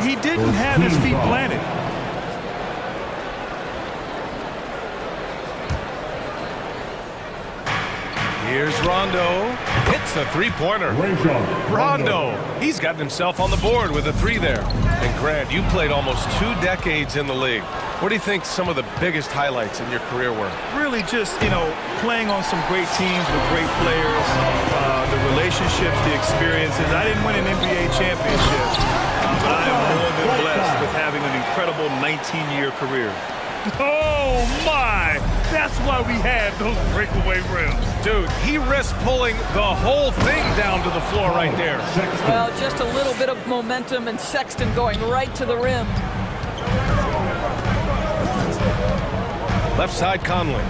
He didn't have his feet planted. Here's Rondo. Hits a three-pointer. Rondo. He's gotten himself on the board with a 3 there. And Grant, you played almost 2 decades in the league. What do you think some of the biggest highlights in your career were? Really just, playing on some great teams with great players, the relationships, the experiences. I didn't win an NBA championship, but I am more than blessed with having an incredible 19-year career. Oh, my! That's why we had those breakaway rims. Dude, he risked pulling the whole thing down to the floor right there. Well, just a little bit of momentum and Sexton going right to the rim. Left side, Conley.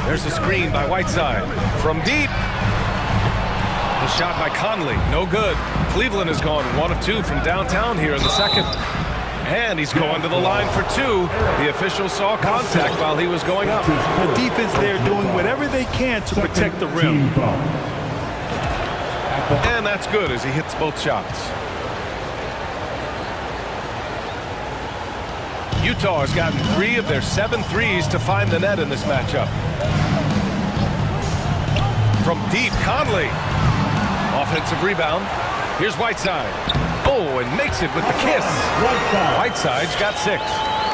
There's a screen by Whiteside. From deep. The shot by Conley, no good. Cleveland has gone 1 of 2 from downtown here in the second. And he's going to the line for 2. The official saw contact while he was going up. The defense there doing whatever they can to protect the rim. And that's good as he hits both shots. Utah has gotten 3 of their 7 threes to find the net in this matchup. From deep, Conley. Offensive rebound. Here's Whiteside. Oh, and makes it with the kiss. Whiteside's got 6.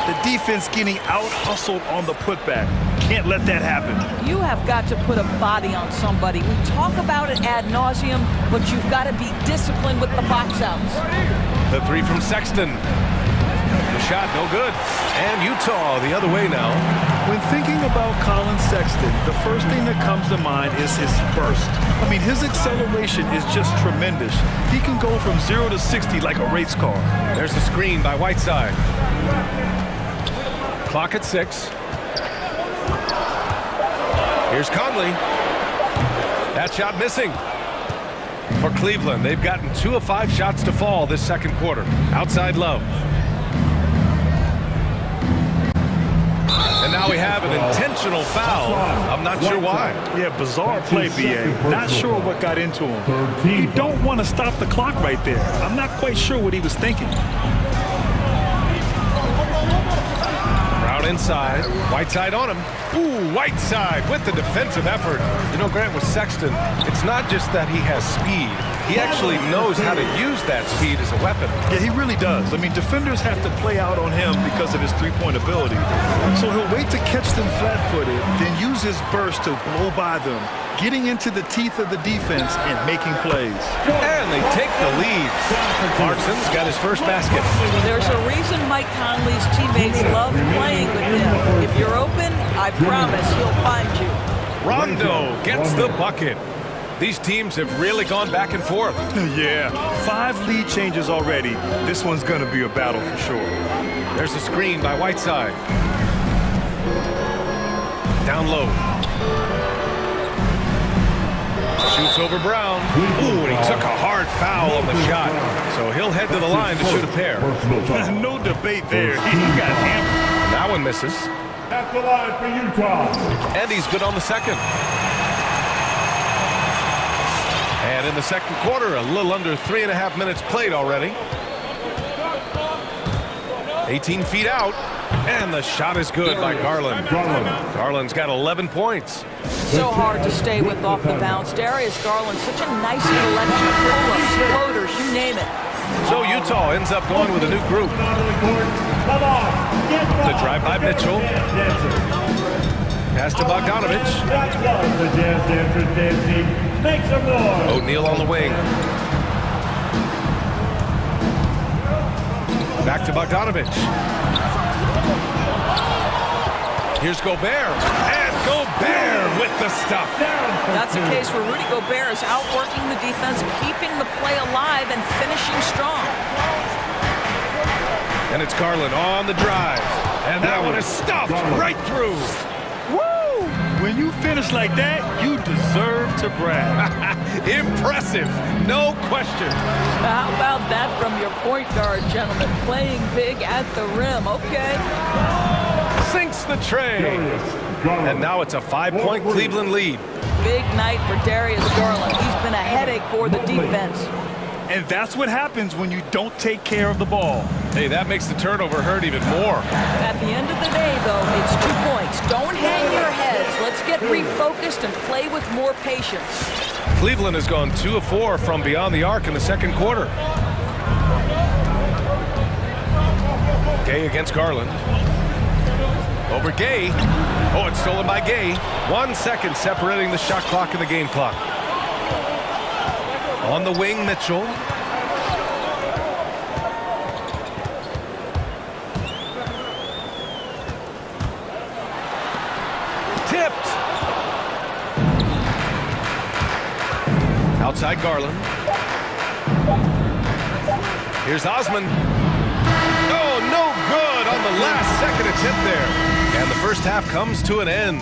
The defense getting out-hustled on the putback. Can't let that happen. You have got to put a body on somebody. We talk about it ad nauseum, but you've got to be disciplined with the box outs. The 3 from Sexton. The shot, no good. And Utah the other way now. When thinking about Colin Sexton, the first thing that comes to mind is his burst. I mean, his acceleration is just tremendous. He can go from 0 to 60 like a race car. There's the screen by Whiteside. Clock at 6. Here's Conley. That shot missing. For Cleveland, they've gotten 2 of 5 shots to fall this second quarter. Outside Love. And now we have an intentional foul. I'm not sure why. Yeah, bizarre play, BA. Not sure what got into him. You don't want to stop the clock right there. I'm not quite sure what he was thinking. Brown inside. Whiteside on him. Ooh, Whiteside with the defensive effort. Grant, with Sexton, it's not just that he has speed. He actually knows how to use that speed as a weapon. Yeah, he really does. I mean, defenders have to play out on him because of his three-point ability. So he'll wait to catch them flat-footed, then use his burst to blow by them, getting into the teeth of the defense and making plays. And they take the lead. Clarkson's got his first basket. There's a reason Mike Conley's teammates love playing with him. If you're open, I promise he'll find you. Rondo gets the bucket. These teams have really gone back and forth. Yeah, 5 lead changes already. This one's going to be a battle for sure. There's a screen by Whiteside. Down low. Shoots over Brown. Ooh, and he took a hard foul on the shot. So he'll head to the line to shoot a pair. No debate there. He got hammered. That one misses. At the line for Utah. And he's good on the second. And in the second quarter, a little under 3.5 minutes played already. 18 feet out, and the shot is good by Garland. Garland's got 11 points. So hard to stay with off the bounce. Darius Garland, such a nice collection of pull-ups, floaters, you name it. So Utah ends up going with a new group. The drive by Mitchell. Pass to Bogdanovich. O'Neal on the wing. Back to Bogdanovich. Here's Gobert. And Gobert with the stuff. That's a case where Rudy Gobert is outworking the defense, keeping the play alive, and finishing strong. And it's Garland on the drive. And that one is stuffed right through. Woo! When you finish like that, you deserve to brag. Impressive, no question. How about that from your point guard, gentlemen? Playing big at the rim, okay. Sinks the tray. And now it's a 5-point Cleveland lead. Big night for Darius Garland. He's been a headache for the defense. And that's what happens when you don't take care of the ball. Hey, that makes the turnover hurt even more. At the end of the day, though, it's 2 points. Don't hang your heads. Let's get refocused and play with more patience. Cleveland has gone 2 of 4 from beyond the arc in the second quarter. Gay against Garland. Over Gay. Oh, it's stolen by Gay. 1 second separating the shot clock and the game clock. On the wing, Mitchell. Tipped. Outside Garland. Here's Osman. Oh, no good on the last second attempt there. And the first half comes to an end.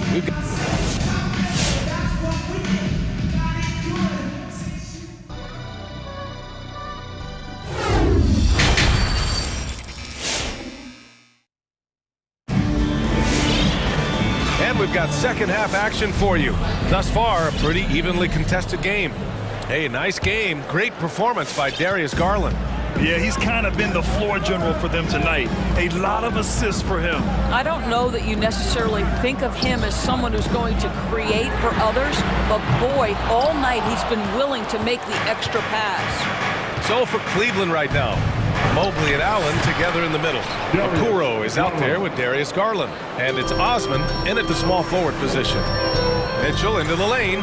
We've got second half action for you. Thus far, a pretty evenly contested game. Hey, nice game. Great performance by Darius Garland. Yeah, he's kind of been the floor general for them tonight. A lot of assists for him. I don't know that you necessarily think of him as someone who's going to create for others, but boy, all night he's been willing to make the extra pass. So for Cleveland right now, Mobley and Allen together in the middle. Okoro is out there with Darius Garland. And it's Osman in at the small forward position. Mitchell into the lane.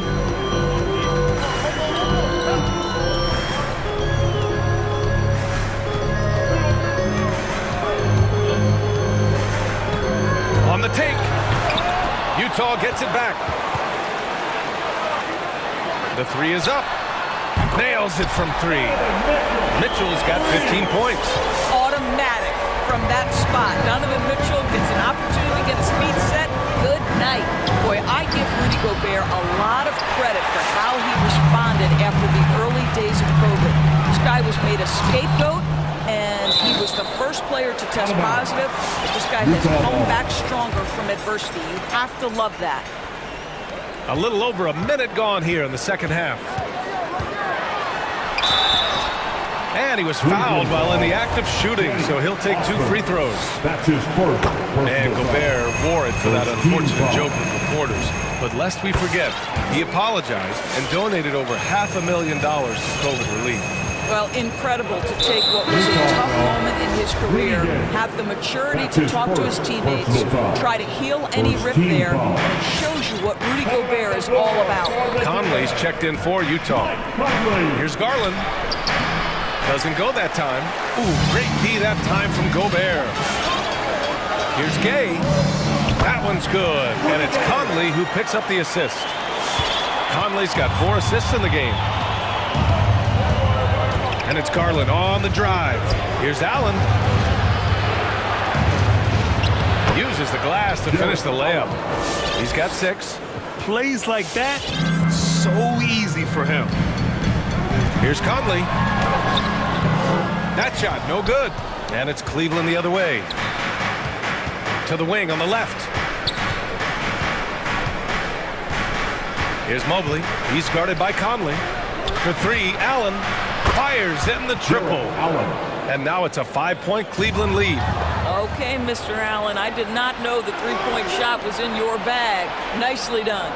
On the take. Utah gets it back. The three is up. Nails it from 3. Mitchell's got 15 points. Automatic from that spot. Donovan Mitchell gets an opportunity to get his feet set. Good night. Boy, I give Rudy Gobert a lot of credit for how he responded after the early days of COVID. This guy was made a scapegoat, and he was the first player to test positive. But this guy has come back stronger from adversity. You have to love that. A little over a minute gone here in the second half. And he was fouled while in the act of shooting, so he'll take 2 free throws. That's his first. And Gobert wore it for that unfortunate joke with reporters. But lest we forget, he apologized and donated over $500,000 to COVID relief. Well, incredible to take what was a tough moment in his career, have the maturity to talk to his teammates, try to heal any rift there, and it shows you what Rudy Gobert is all about. Conley's checked in for Utah. Here's Garland. Doesn't go that time. Ooh, great D that time from Gobert. Here's Gay. That one's good. And it's Conley who picks up the assist. Conley's got 4 assists in the game. And it's Garland on the drive. Here's Allen. Uses the glass to finish the layup. He's got 6. Plays like that, so easy for him. Here's Conley. That shot, no good. And it's Cleveland the other way. To the wing on the left. Here's Mobley. He's guarded by Conley. For 3, Allen fires in the triple. And now it's a 5-point Cleveland lead. Okay, Mr. Allen, I did not know the three-point shot was in your bag. Nicely done.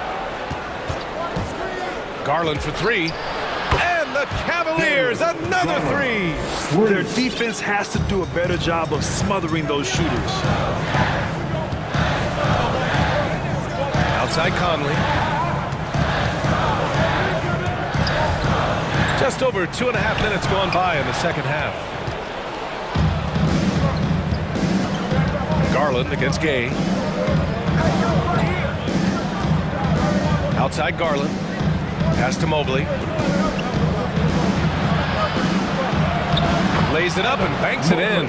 Garland for 3. And the Cavaliers, another 3. Their defense has to do a better job of smothering those shooters. Outside Conley. Just over 2.5 minutes gone by in the second half. Garland against Gay. Outside Garland. Pass to Mobley. Lays it up and banks it in.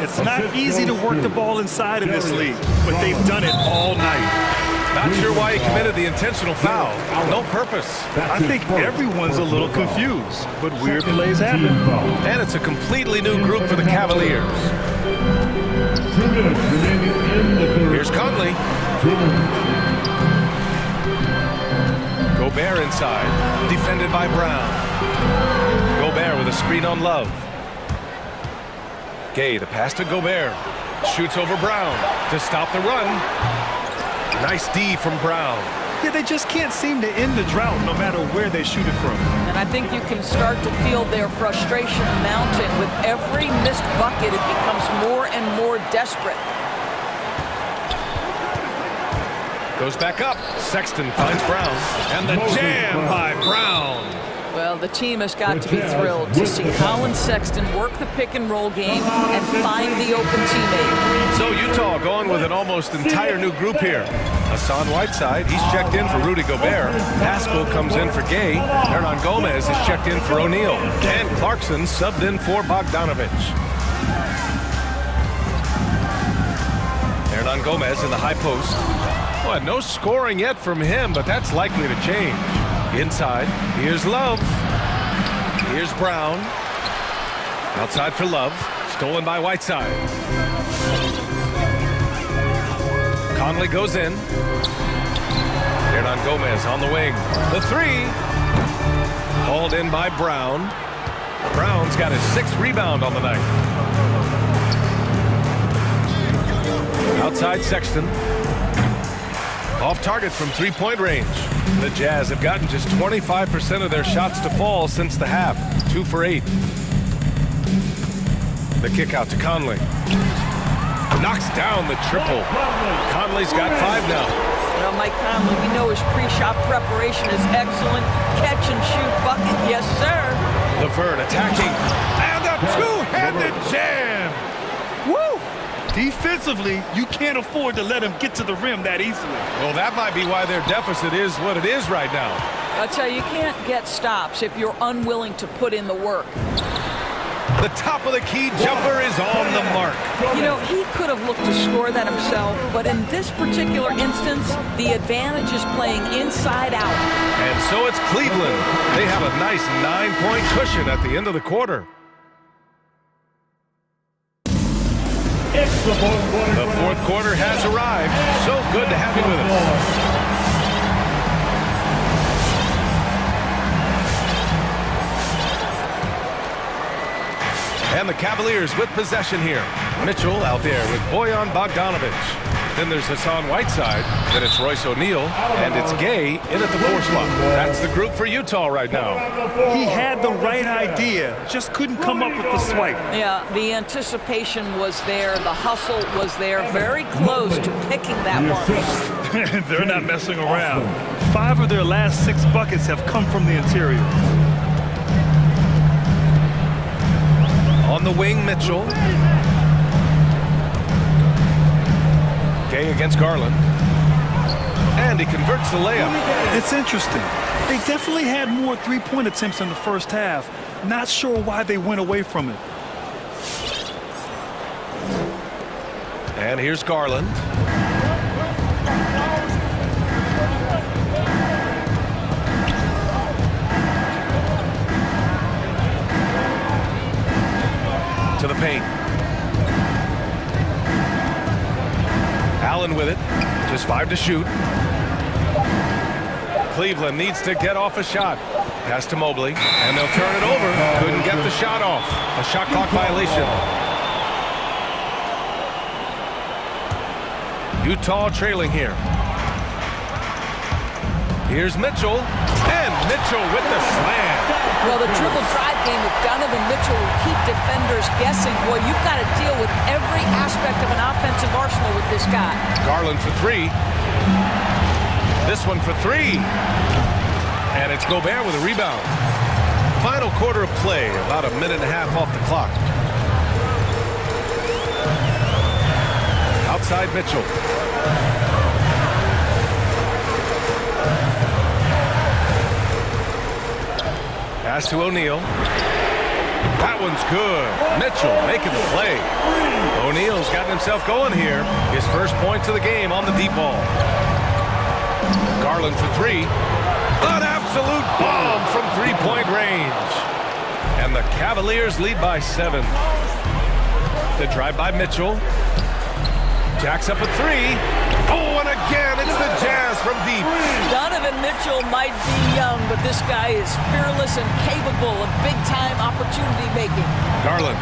It's not easy to work the ball inside in this league, but they've done it all night. Not sure why he committed the intentional foul. No purpose. I think everyone's a little confused, but weird plays happen. And it's a completely new group for the Cavaliers. Here's Conley. Gobert inside, defended by Brown. Gobert with a screen on Love. Gay, the pass to Gobert. Shoots over Brown to stop the run. Nice D from Brown. Yeah, they just can't seem to end the drought no matter where they shoot it from. And I think you can start to feel their frustration mounting. With every missed bucket, it becomes more and more desperate. Goes back up. Sexton finds Brown. And the jam by Brown. Well, the team has got to be thrilled to see Colin Sexton work the pick-and-roll game and find the open teammate. So Utah going with an almost entire new group here. Hassan Whiteside, he's checked in for Rudy Gobert. Pascal comes in for Gay. Hernan Gomez is checked in for O'Neal. And Clarkson subbed in for Bogdanovich. Hernan Gomez in the high post. Well, no scoring yet from him, but that's likely to change. Inside, here's Love. Here's Brown. Outside for Love. Stolen by Whiteside. Conley goes in. Hernan Gomez on the wing. The 3. Hauled in by Brown. Brown's got his 6th rebound on the night. Outside Sexton. Off target from 3-point range. The Jazz have gotten just 25% of their shots to fall since the half. 2 for 8. The kick out to Conley. Knocks down the triple. Conley's got 5 now. Well, Mike Conley, we know his pre-shot preparation is excellent. Catch and shoot bucket, yes, sir. LeVert attacking. And a two-handed jam. Woo! Defensively, you can't afford to let him get to the rim that easily. Well, that might be why their deficit is what it is right now. I'll tell you, you can't get stops if you're unwilling to put in the work. The top of the key jumper is on the mark. You know, he could have looked to score that himself, but in this particular instance, the advantage is playing inside out. And so it's Cleveland. They have a nice 9-point cushion at the end of the quarter. The fourth quarter has arrived. So good to have you with us. And the Cavaliers with possession here. Mitchell out there with Bojan Bogdanovich. Then there's Hassan Whiteside. Then it's Royce O'Neal. And it's Gay in at the 4 spot. That's the group for Utah right now. He had the right idea, just couldn't come up with the swipe. Yeah, the anticipation was there. The hustle was there. Very close to picking that one. They're not messing around. 5 of their last 6 buckets have come from the interior. On the wing, Mitchell. Gay against Garland. And and he converts the layup. It's interesting. They definitely had more three-point attempts in the first half. Not sure why they went away from it. And here's Garland. To the paint. Allen with it. Just 5 to shoot. Cleveland needs to get off a shot. Pass to Mobley, and they'll turn it over. Couldn't get the shot off. A shot clock violation. Utah trailing here. Here's Mitchell, and Mitchell with the slam. Well, the triple drive game with Donovan Mitchell will keep defenders guessing. Boy, you've got to deal with every aspect of an offensive arsenal with this guy. Garland for 3. This one for 3. And it's Gobert with a rebound. Final quarter of play, about a minute and a half off the clock. Outside Mitchell. Pass to O'Neal. That one's good. Mitchell making the play. O'Neal's gotten himself going here. His first points of the game on the deep ball. Garland for 3. An absolute bomb from three-point range. And the Cavaliers lead by 7. The drive by Mitchell. Jacks up a 3. Oh, and again, it's the Jazz from deep. Donovan Mitchell might be young, but this guy is fearless and capable of big-time opportunity making. Garland.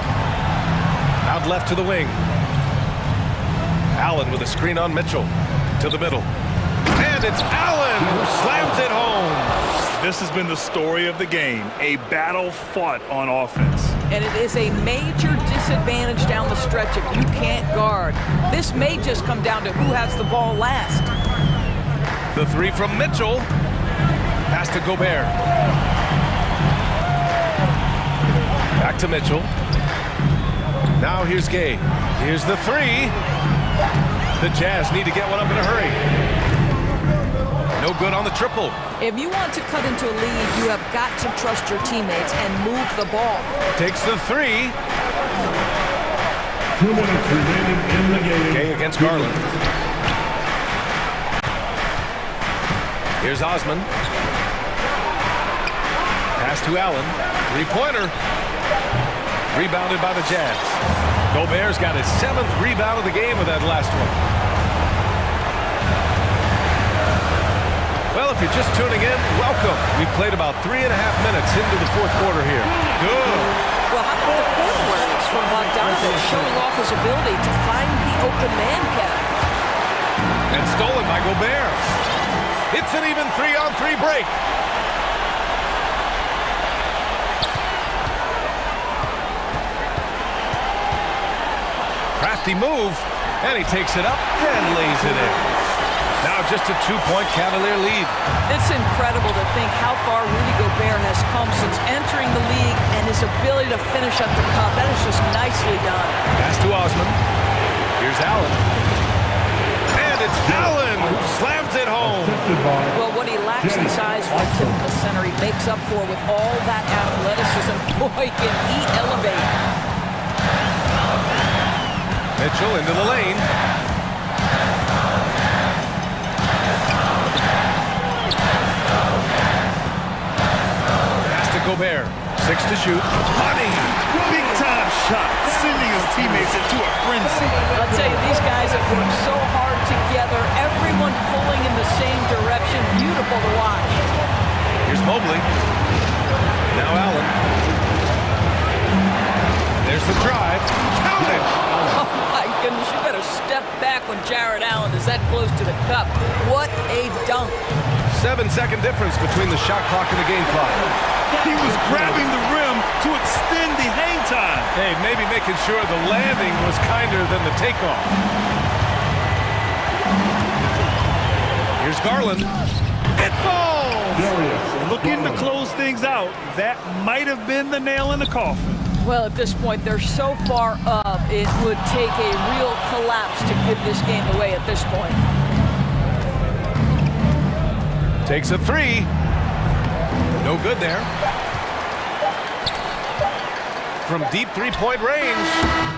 Out left to the wing. Allen with a screen on Mitchell. To the middle. And it's Allen who slams it home. This has been the story of the game, a battle fought on offense. And it is a major disadvantage down the stretch if you can't guard. This may just come down to who has the ball last. The 3 from Mitchell. Pass to Gobert. Back to Mitchell. Now here's Gay. Here's the 3. The Jazz need to get one up in a hurry. No good on the triple. If you want to cut into a lead, you have got to trust your teammates and move the ball. Takes the 3. 2 minutes remaining in the game. Gay against Garland. Here's Osman. Pass to Allen. Three-pointer. Rebounded by the Jazz. Gobert's got his 7th rebound of the game with that last one. Well, if you're just tuning in, welcome. We've played about 3.5 minutes into the 4th quarter here. Good. Well, how about the court awareness from Bogdanovich showing off his ability to find the open man cap? And stolen by Gobert. It's an even 3-on-3 break. Crafty move, and he takes it up and lays it in. Now just a 2-point Cavalier lead. It's incredible to think how far Rudy Gobert has come since entering the league and his ability to finish at the cup. That is just nicely done. Pass to Osman. Here's Allen. And it's Allen who slams it home. Well, what he lacks in size for a typical center, he makes up for with all that athleticism. Boy, can he elevate. Mitchell into the lane. Gobert, 6 to shoot. Money! Big time shot, sending his teammates into a frenzy. I'll tell you, these guys have worked so hard together, everyone pulling in the same direction. Beautiful to watch. Here's Mobley. Now Allen. There's the drive. Count it! Oh my goodness, you better step back when Jared Allen is that close to the cup. What a dunk. 7-second difference between the shot clock and the game clock. He was grabbing the rim to extend the hang time. Hey, maybe making sure the landing was kinder than the takeoff. Here's Garland. It falls! Looking to close things out. That might have been the nail in the coffin. Well, at this point, they're so far up, it would take a real collapse to give this game away at this point. Takes a three. No good there. From deep three-point range.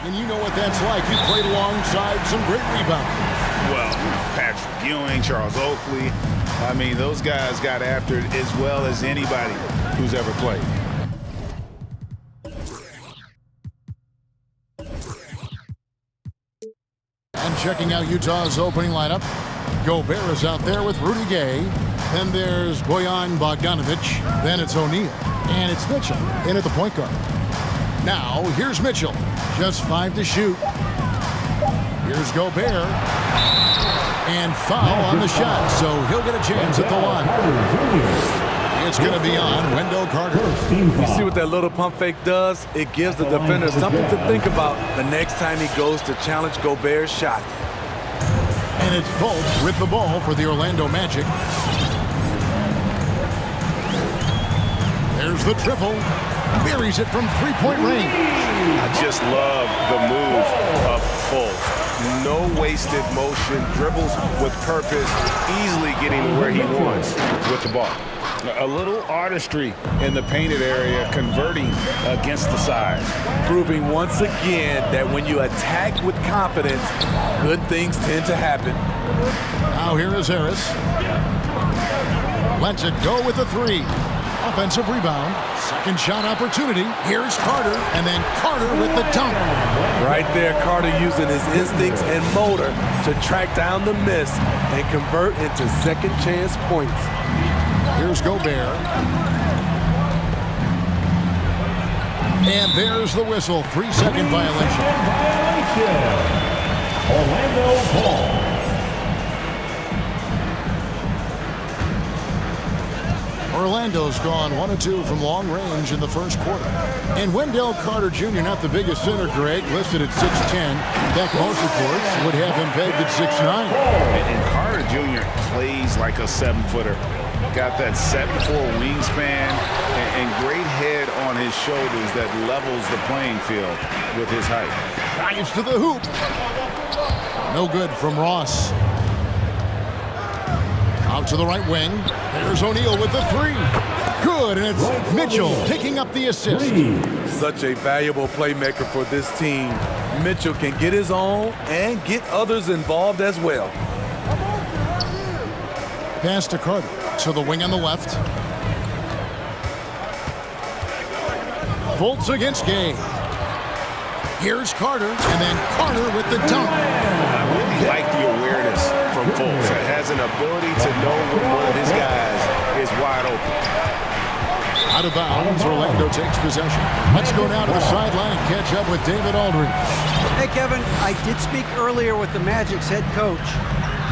And you know what that's like. You played alongside some great rebounders. Well, Patrick Ewing, Charles Oakley. I mean, those guys got after it as well as anybody who's ever played. And checking out Utah's opening lineup, Gobert is out there with Rudy Gay. Then there's Bojan Bogdanovic. Then it's O'Neal. And it's Mitchell in at the point guard. Now, here's Mitchell. Just 5 to shoot. Here's Gobert. And foul on the shot, so he'll get a chance at the line. It's going to be on Wendell Carter. You see what that little pump fake does? It gives the defender something to think about the next time he goes to challenge Gobert's shot. And it's Fultz with the ball for the Orlando Magic. There's the triple. Buries it from three-point range. I just love the move of Fultz. No wasted motion, dribbles with purpose, easily getting to where he wants with the ball. A little artistry in the painted area, converting against the size. Proving once again that when you attack with confidence, good things tend to happen. Now here is Harris. Lets it go with the three. Offensive rebound. Second shot opportunity. Here's Carter, and then Carter with the dunk. Right there, Carter using his instincts and motor to track down the miss and convert into second chance points. Here's Gobert. And there's the whistle. 3-second violation. Orlando ball. Orlando's gone 1 of 2 from long range in the first quarter. And Wendell Carter Jr., not the biggest center, Greg, listed at 6'10". In fact, most reports would have him pegged at 6'9". And Carter Jr. plays like a 7-footer. Got that 7'4" wingspan and great head on his shoulders that levels the playing field with his height. Drives to the hoop. No good from Ross. Out to the right wing. There's O'Neal with the three. Good, and it's Mitchell picking up the assist. Such a valuable playmaker for this team. Mitchell can get his own and get others involved as well. Pass to Carter. To the wing on the left. Fultz against Gay. Here's Carter, and then Carter with the dunk. I really like the awareness from Fultz. He has an ability to know when one of his guys is wide open. Out of bounds, Orlando takes possession. Let's go down to the sideline and catch up with David Aldridge. Hey, Kevin, I did speak earlier with the Magic's head coach.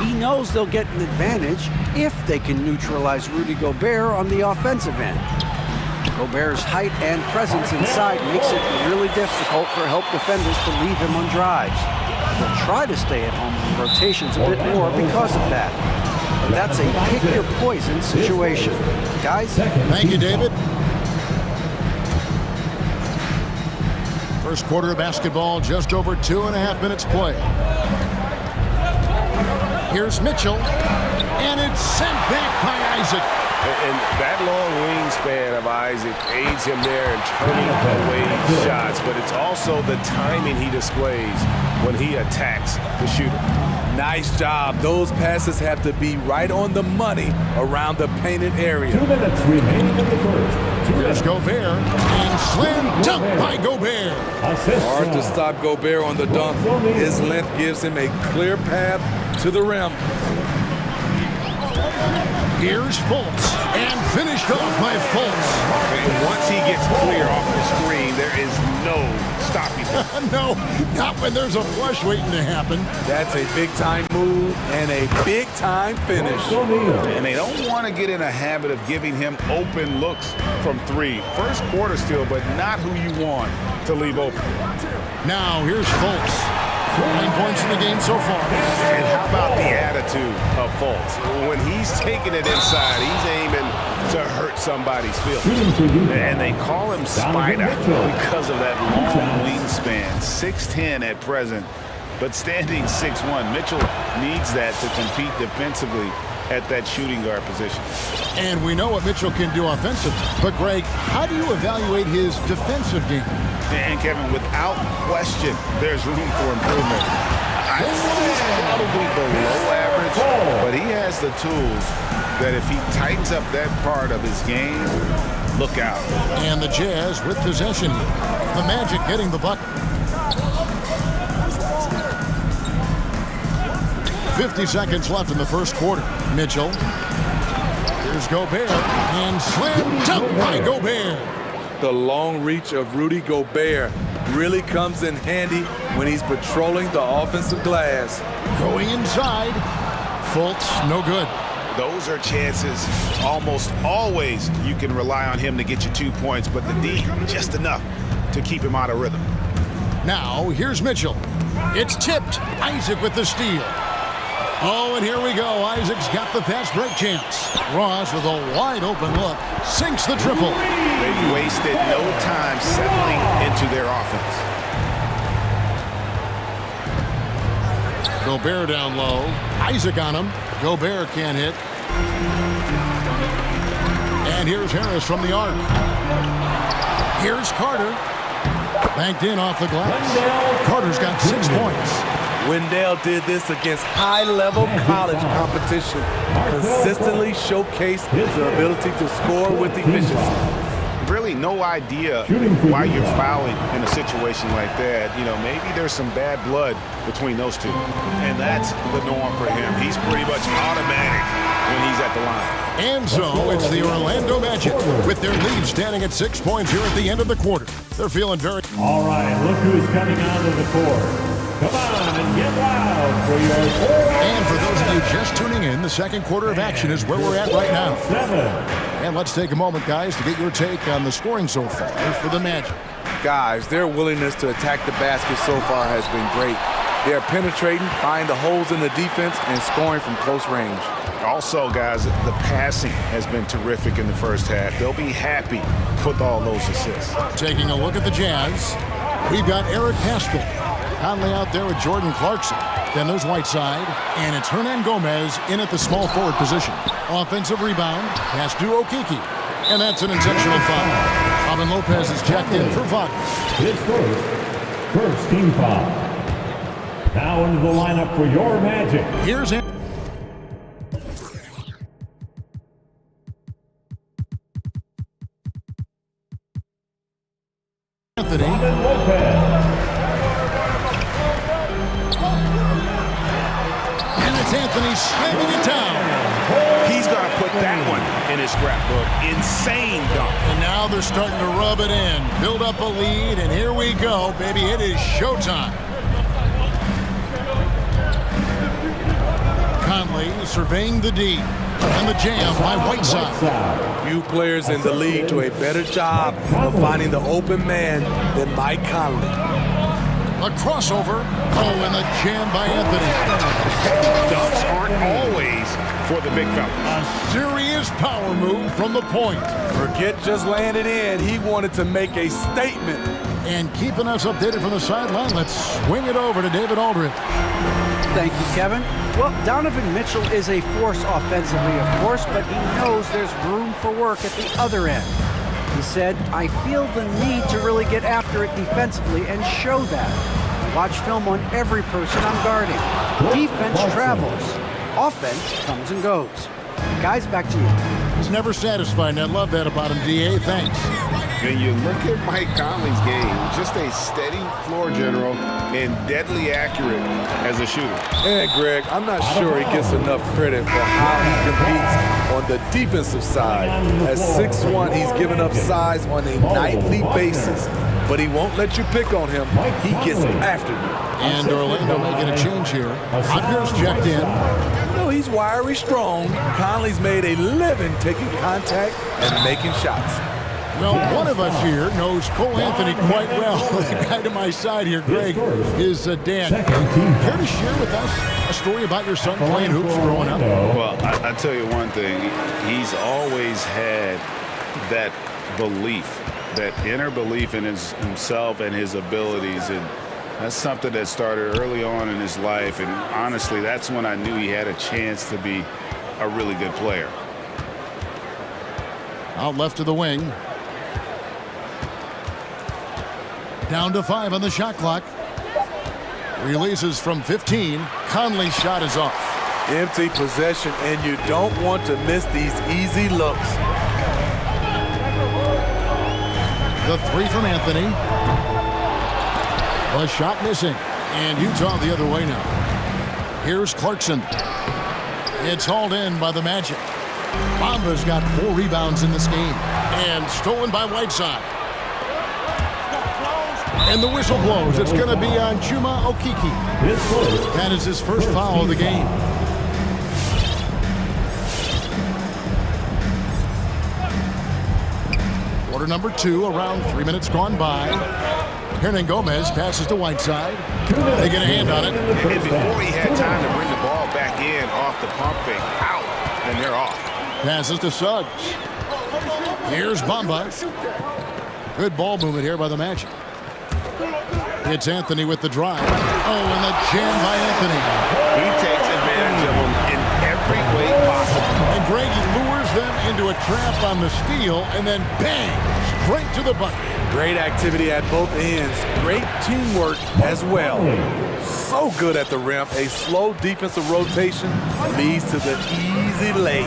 He knows they'll get an advantage if they can neutralize Rudy Gobert on the offensive end. Gobert's height and presence inside makes it really difficult for help defenders to leave him on drives. They'll try to stay at home in rotations a bit more because of that. But that's a pick-your-poison situation. Guys? Thank you, David. First quarter of basketball, just over 2.5 minutes play. Here's Mitchell, and it's sent back by Isaac. And that long wingspan of Isaac aids him there in turning away shots, but it's also the timing he displays when he attacks the shooter. Nice job. Those passes have to be right on the money around the painted area. 2 minutes remaining in the first. Here's Gobert, and slam dunk by Gobert. Hard to stop Gobert on the dunk. His length gives him a clear path to the rim. Here's Fultz, and finished off by Fultz. And once he gets clear off the screen, there is no stopping him. No, not when there's a flush waiting to happen. That's a big-time move and a big-time finish. And they don't want to get in a habit of giving him open looks from three. First quarter still, but not who you want to leave open. Now, here's Fultz. 9 points in the game so far. And how about the attitude of Fultz? When he's taking it inside, he's aiming to hurt somebody's feelings. And they call him Spider because of that long wingspan. 6'10" at present, but standing 6'1". Mitchell needs that to compete defensively at that shooting guard position. And we know what Mitchell can do offensively. But, Greg, how do you evaluate his defensive game? And Kevin, without question, there's room for improvement. I'd say he's probably below average, but he has the tools that if he tightens up that part of his game, look out. And the Jazz with possession. The Magic getting the bucket. 50 seconds left in the first quarter. Mitchell. Here's Gobert. And slam dunk by Gobert. The long reach of Rudy Gobert really comes in handy when he's patrolling the offensive glass. Going inside. Fultz, no good. Those are chances almost always you can rely on him to get you 2 points, but the D, just enough to keep him out of rhythm. Now, here's Mitchell. It's tipped. Isaac with the steal. Oh, and here we go. Isaac's got the fast break chance. Ross with a wide open look. Sinks the triple. They've wasted no time settling into their offense. Gobert down low. Isaac on him. Gobert can't hit. And here's Harris from the arc. Here's Carter. Banked in off the glass. Carter's got 6 points. Wendell did this against high-level college competition. Consistently showcased his ability to score with efficiency. Really no idea why you're fouling in a situation like that. You know, maybe there's some bad blood between those two. And that's the norm for him. He's pretty much automatic when he's at the line. And so it's the Orlando Magic with their lead standing at 6 points here at the end of the quarter. They're feeling very... All right, look who's coming onto the court. Come on and get loud for your... And for those of you just tuning in, the second quarter of action is where we're at right now. And let's take a moment, guys, to get your take on the scoring so far for the Magic. Guys, their willingness to attack the basket so far has been great. They're penetrating, finding the holes in the defense, and scoring from close range. Also, guys, the passing has been terrific in the first half. They'll be happy with all those assists. Taking a look at the Jazz, we've got Eric Pascal. Conley out there with Jordan Clarkson. Then there's Whiteside, and it's Hernan Gomez in at the small forward position. Offensive rebound, pass to Okiki. And that's an intentional foul. Robin Lopez is checked in for Vaughn. His first team foul. Now into the lineup for your Magic. Here's Anthony. Robin Lopez. Anthony slamming it down. He's going to put that one in his scrapbook. Insane dunk. And now they're starting to rub it in. Build up a lead, and here we go, baby. It is showtime. Conley surveying the D. And the jam by Whiteside. Few players in the league do a better job of finding the open man than Mike Conley. A crossover. Oh, and the jam by Anthony. Dunks aren't always for the big fella. A serious power move from the point. Forget just laying it in. He wanted to make a statement. And keeping us updated from the sideline, let's swing it over to David Aldridge. Thank you, Kevin. Well, Donovan Mitchell is a force offensively, of course, but he knows there's room for work at the other end. He said, I feel the need to really get after it defensively and show that. Watch film on every person I'm guarding. Defense travels. Offense comes and goes. Guys, back to you. He's never satisfied, and I love that about him, D.A. Thanks. When you look at Mike Conley's game, just a steady floor general and deadly accurate as a shooter. And Greg, I'm not sure he gets enough credit for how he competes on the defensive side. At 6'1", he's given up size on a nightly basis, but he won't let you pick on him. He gets after you. And Orlando making a change here. Hunter's checked in. No, he's wiry strong. Conley's made a living taking contact and making shots. Well, one of us here knows Cole Anthony quite well. The guy to my side here, Greg, is Dan. Care to share with us a story about your son playing hoops growing up? Well, I tell you one thing. He's always had that belief, that inner belief in himself and his abilities. And that's something that started early on in his life. And honestly, that's when I knew he had a chance to be a really good player. Out left of the wing. Down to 5 on the shot clock. Releases from 15. Conley's shot is off. Empty possession, and you don't want to miss these easy looks. The 3 from Anthony. The shot missing. And Utah the other way now. Here's Clarkson. It's hauled in by the Magic. Bamba's got 4 rebounds in this game. And stolen by Whiteside. And the whistle blows. It's going to be on Chuma Okeke. That is his first foul of the game. Quarter number 2, around 3 minutes gone by. Hernan Gomez passes to Whiteside. They get a hand on it. And before he had time to bring the ball back in off the pump fake, out, and they're off. Passes to Suggs. Here's Bamba. Good ball movement here by the Magic. It's Anthony with the drive. Oh, and the jam by Anthony. He takes advantage of them in every way possible. And Greg, he lures them into a trap on the steal, and then bang, straight to the bucket. Great activity at both ends. Great teamwork as well. So good at the rim. A slow defensive rotation leads to the easy lay.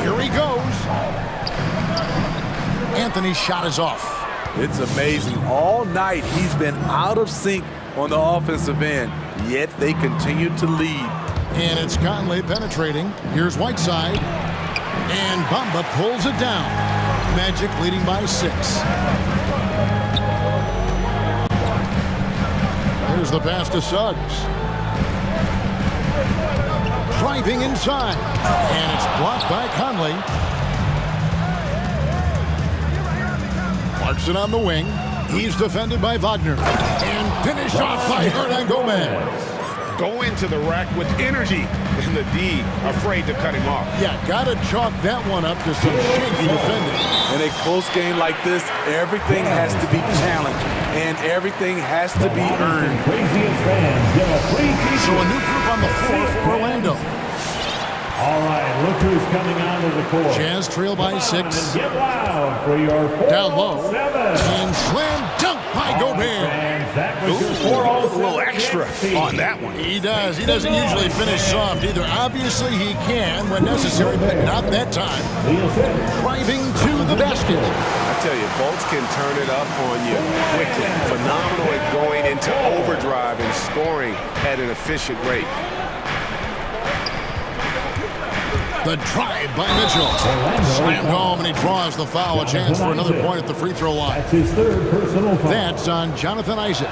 Here he goes. Anthony's shot is off. It's amazing. All night he's been out of sync on the offensive end, yet they continue to lead. And it's Conley penetrating. Here's Whiteside. And Bamba pulls it down. Magic leading by 6. Here's the pass to Suggs. Driving inside. And it's blocked by Conley. Clarkson on the wing. He's defended by Wagner. And finished off by Hernan Gomez. Go into the rack with energy, and the D afraid to cut him off. Yeah, gotta chalk that one up to some shaky defending. In a close game like this, everything has to be challenged, and everything has to be earned. So a new group on the floor for Orlando. All right, look who's coming onto the court. Jazz trail by 6. Get loud for your 4-7. Down low. And slam dunk by Gobert. Ooh, a little extra on that one. He does. He doesn't usually finish soft either. Obviously, he can when necessary, but not that time. Driving to the basket. I tell you, Bolts can turn it up on you quickly. Phenomenal at going into overdrive and scoring at an efficient rate. The drive by Mitchell. Slammed home, and he draws the foul. A chance for another point at the free throw line. That's his 3rd personal foul. That's on Jonathan Isaac.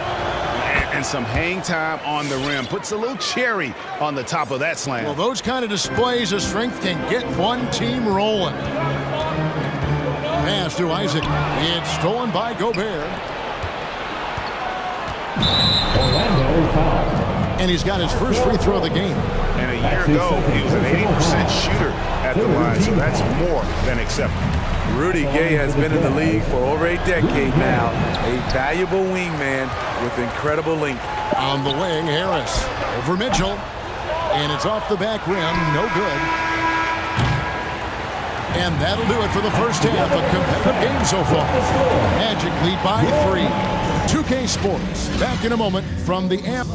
And some hang time on the rim. Puts a little cherry on the top of that slam. Well, those kind of displays of strength can get one team rolling. Pass to Isaac. It's stolen by Gobert. Orlando foul. And he's got his first free throw of the game. And a year ago, he was an 80% shooter at the line, so that's more than acceptable. Rudy Gay has been in the league for over a decade now. A valuable wingman with incredible length. On the wing, Harris over Mitchell. And it's off the back rim. No good. And that'll do it for the first half. A competitive game so far. Magic lead by 3. 2K Sports. Back in a moment from the amp.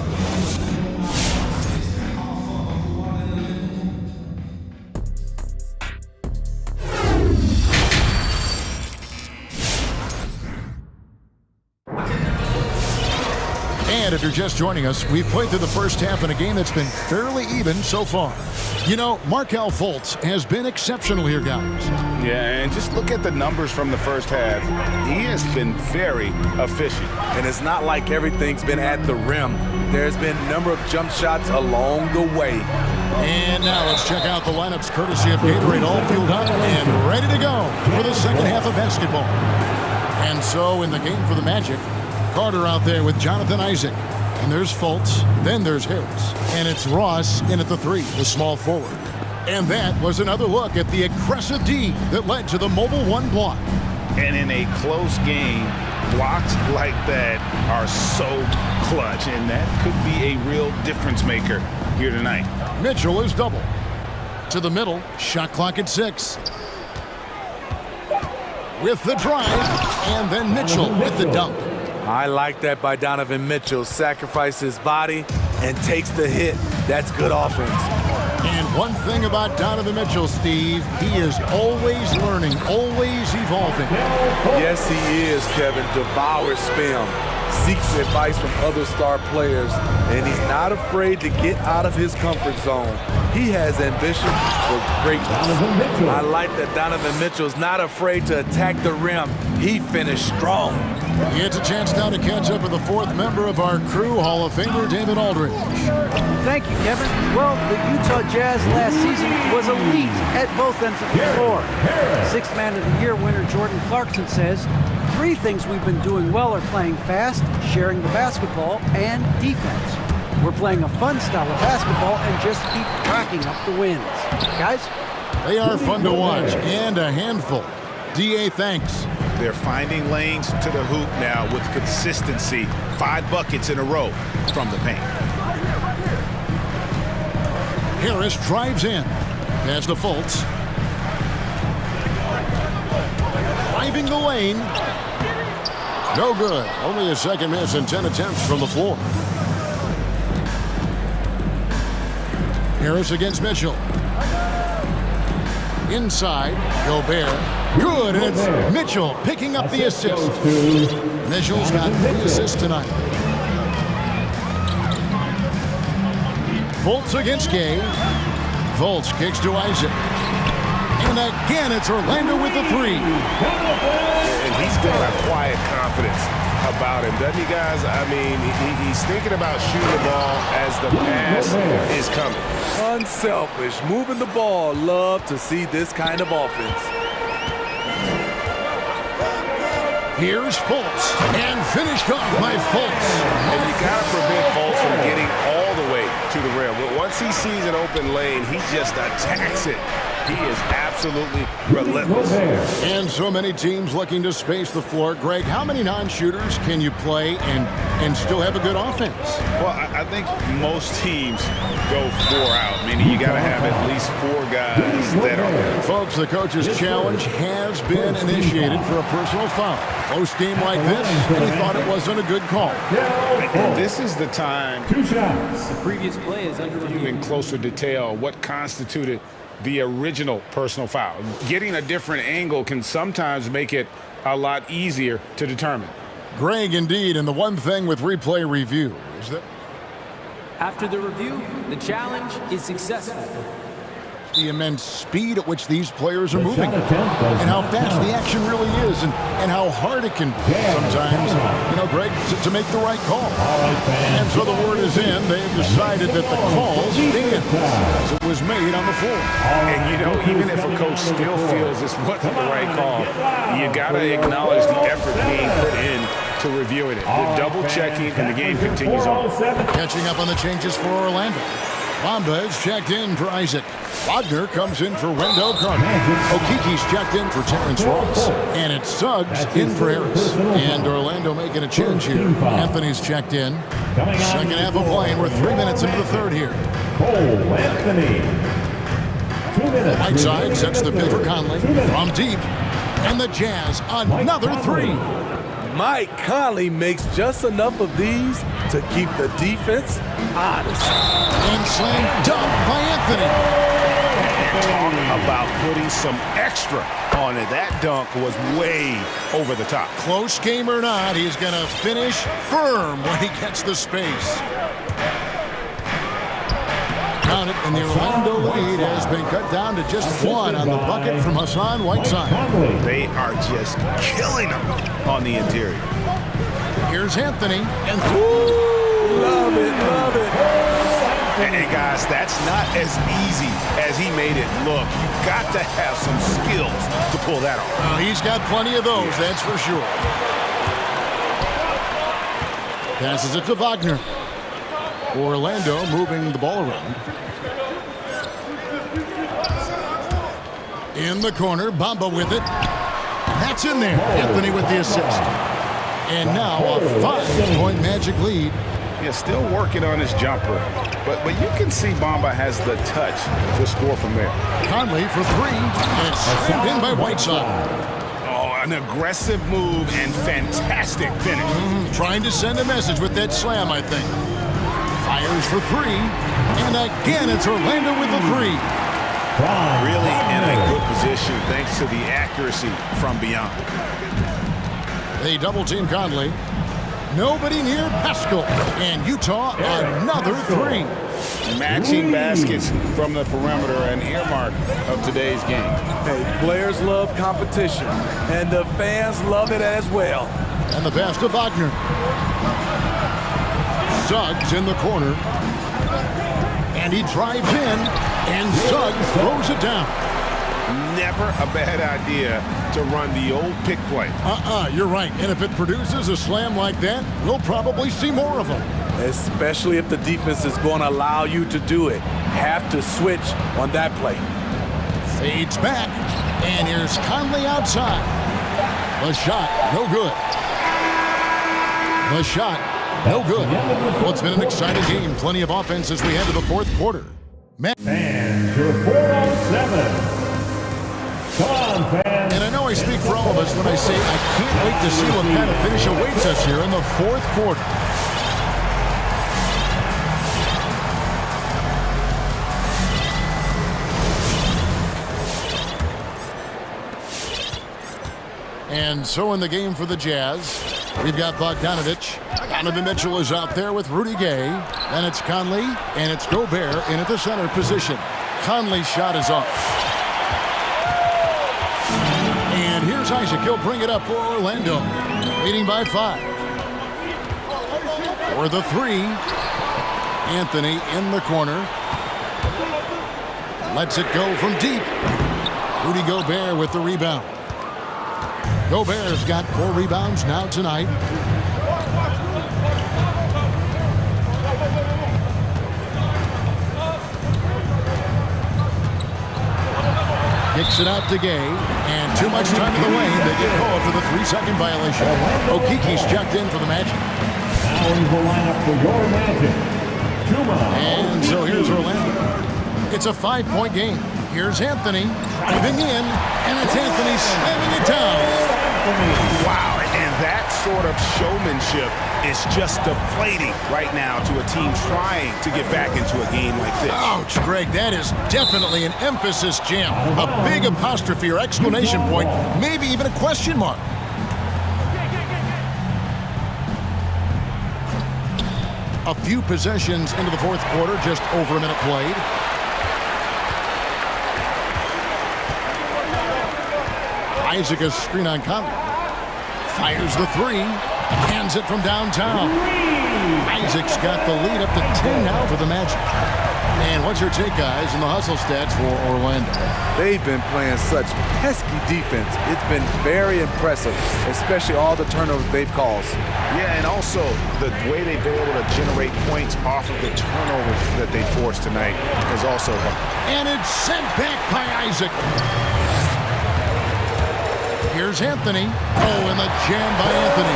And if you're just joining us, we've played through the first half in a game that's been fairly even so far. You know, Markelle Fultz has been exceptional here, guys. Yeah, and just look at the numbers from the first half. He has been very efficient. And it's not like everything's been at the rim. There's been a number of jump shots along the way. And now let's check out the lineups courtesy of Gatorade, all fueled up and ready to go for the second half of basketball. And so in the game for the Magic, Carter out there with Jonathan Isaac. And there's Fultz. Then there's Harris. And it's Ross in at the 3, the small forward. And that was another look at the aggressive D that led to the Mobile 1 block. And in a close game, blocks like that are so clutch. And that could be a real difference maker here tonight. Mitchell is double. To the middle, shot clock at 6. with the drive, and then Mitchell with the dunk. I like that by Donovan Mitchell. Sacrifices his body and takes the hit. That's good offense. And one thing about Donovan Mitchell, Steve, he is always learning, always evolving. Yes, he is, Kevin. Devours film, seeks advice from other star players, and he's not afraid to get out of his comfort zone. He has ambition for greatness. I like that Donovan Mitchell's not afraid to attack the rim. He finished strong. He gets a chance now to catch up with the fourth member of our crew, Hall of Famer David Aldridge. Thank you, Kevin. Well, the Utah Jazz last season was elite at both ends of the floor. Sixth Man of the Year winner Jordan Clarkson says, 3 things we've been doing well are playing fast, sharing the basketball, and defense. We're playing a fun style of basketball and just keep racking up the wins. Guys? They are fun to watch and a handful. D.A., thanks. They're finding lanes to the hoop now with consistency. 5 buckets in a row from the paint. Harris drives in. Pass to Fultz. Driving the lane. No good. Only a second miss and 10 attempts from the floor. Harris against Mitchell. Inside, Gobert. Good, and it's Mitchell picking up the assist. Mitchell's got 3 assists tonight. Fultz against Gay. Fultz kicks to Isaac. And again, it's Orlando with the 3. And he's got a quiet confidence about him, doesn't he, guys? I mean, he's thinking about shooting the ball as the pass is coming. Unselfish, moving the ball. Love to see this kind of offense. Here's Fultz, and finished off by Fultz. And you got to prevent Fultz from getting all the way to the rim. But once he sees an open lane, he just attacks it. He is absolutely relentless. And so many teams looking to space the floor. Greg, how many non-shooters can you play and still have a good offense? Well, I think most teams go 4 out, meaning you got to have at least 4 guys that are. Folks, the coach's challenge has been initiated for a personal foul. Close game like this, and he thought it wasn't a good call. And this is the time. 2 shots. The previous play is under review. In closer detail, what constituted the original personal foul. Getting a different angle can sometimes make it a lot easier to determine. Greg, indeed, and the one thing with replay review is that After the review, the challenge is successful. the immense speed at which these players are moving and how fast the action really is and how hard it can be sometimes, Greg, to make the right call. And so the word is in. They've decided that the call stands as it was made on the floor. And, even if a coach still feels this wasn't the right call, you got to acknowledge the effort being put in to reviewing it. The double checking, and the game continues on. Catching up on the changes for Orlando. Bamba is checked in for Isaac. Wagner comes in for Wendell Carter. Okiki's checked in for Terrence Ross. And it's Suggs in for Harris. And Orlando making a change here. Anthony's checked in. Second half of play, and we're 3 minutes into the third here. Anthony. 2 minutes. Whiteside sets the pick for Conley from deep. And the Jazz, another 3. Mike Conley makes just enough of these to keep the defense honest. And slam dunk by Anthony. And talk about putting some extra on it. That dunk was way over the top. Close game or not, he's going to finish firm when he gets the space. Count it, and the Orlando lead has been cut down to just 1 on the bucket from Hassan Whiteside. They are just killing them on the interior. Here's Anthony, and love it. And guys, that's not as easy as he made it look. You've got to have some skills to pull that off. He's got plenty of those, that's for sure. Passes it to Wagner. Orlando moving the ball around. In the corner, Bamba with it. That's in there. Anthony with the assist. And now a 5-point Magic lead. Yeah, still working on his jumper. But you can see Bamba has the touch to score from there. Conley for 3, and it's slammed in by Whiteside. Oh, An aggressive move and fantastic finish. Trying to send a message with that slam, I think. Fires for three. And again, it's Orlando with the three. Really in a good position thanks to the accuracy from beyond. They double-team Conley. Nobody near Pascal. And Utah, another three. Matching baskets from the perimeter, an earmark of today's game. Hey, players love competition, and the fans love it as well. And the pass to Wagner. Suggs in the corner. And he drives in, and Suggs throws it down. Never a bad idea to run the old pick play. You're right. And if it produces a slam like that, we'll probably see more of them. Especially if the defense is going to allow you to do it. Have to switch on that play. Fades back, and here's Conley outside. The shot, no good. The shot, no good. Well, it's been an exciting game. Plenty of offense as we head to the fourth quarter. And your 4-on-7. And I know I speak for all of us when I say I can't wait to see what kind of finish awaits us here in the fourth quarter. And so in the game for the Jazz, we've got Bogdanovich. Donovan Mitchell is out there with Rudy Gay. Then it's Conley, and it's Gobert in at the center position. Conley's shot is off. And here's Isaac. He'll bring it up for Orlando, leading by 5. For the three, Anthony in the corner. Lets it go from deep. Rudy Gobert with the rebound. Gobert's got 4 rebounds now tonight. Kicks it out to Gay, and too much time in the lane. They get called for the 3-second violation. Okiki's checked in for the Magic. Now in the lineup for your Magic, and so here's Orlando. It's a 5-point game. Here's Anthony driving in, and it's Anthony slamming it down. Wow, and that sort of showmanship is just deflating right now to a team trying to get back into a game like this. Ouch, Greg, that is definitely an emphasis jam. A big apostrophe or exclamation point, maybe even a question mark. A few possessions into the fourth quarter, just over a minute played. Isaac a screen on Conley. Fires the three. Hands it from downtown. Isaac's got the lead up to 10 now for the Magic. And what's your take, guys, in the hustle stats for Orlando? They've been playing such pesky defense. It's been very impressive, especially all the turnovers they've caused. Yeah, and also the way they've been able to generate points off of the turnovers that they forced tonight has also helped. And it's sent back by Isaac. Here's Anthony. Oh, and the jam by Anthony.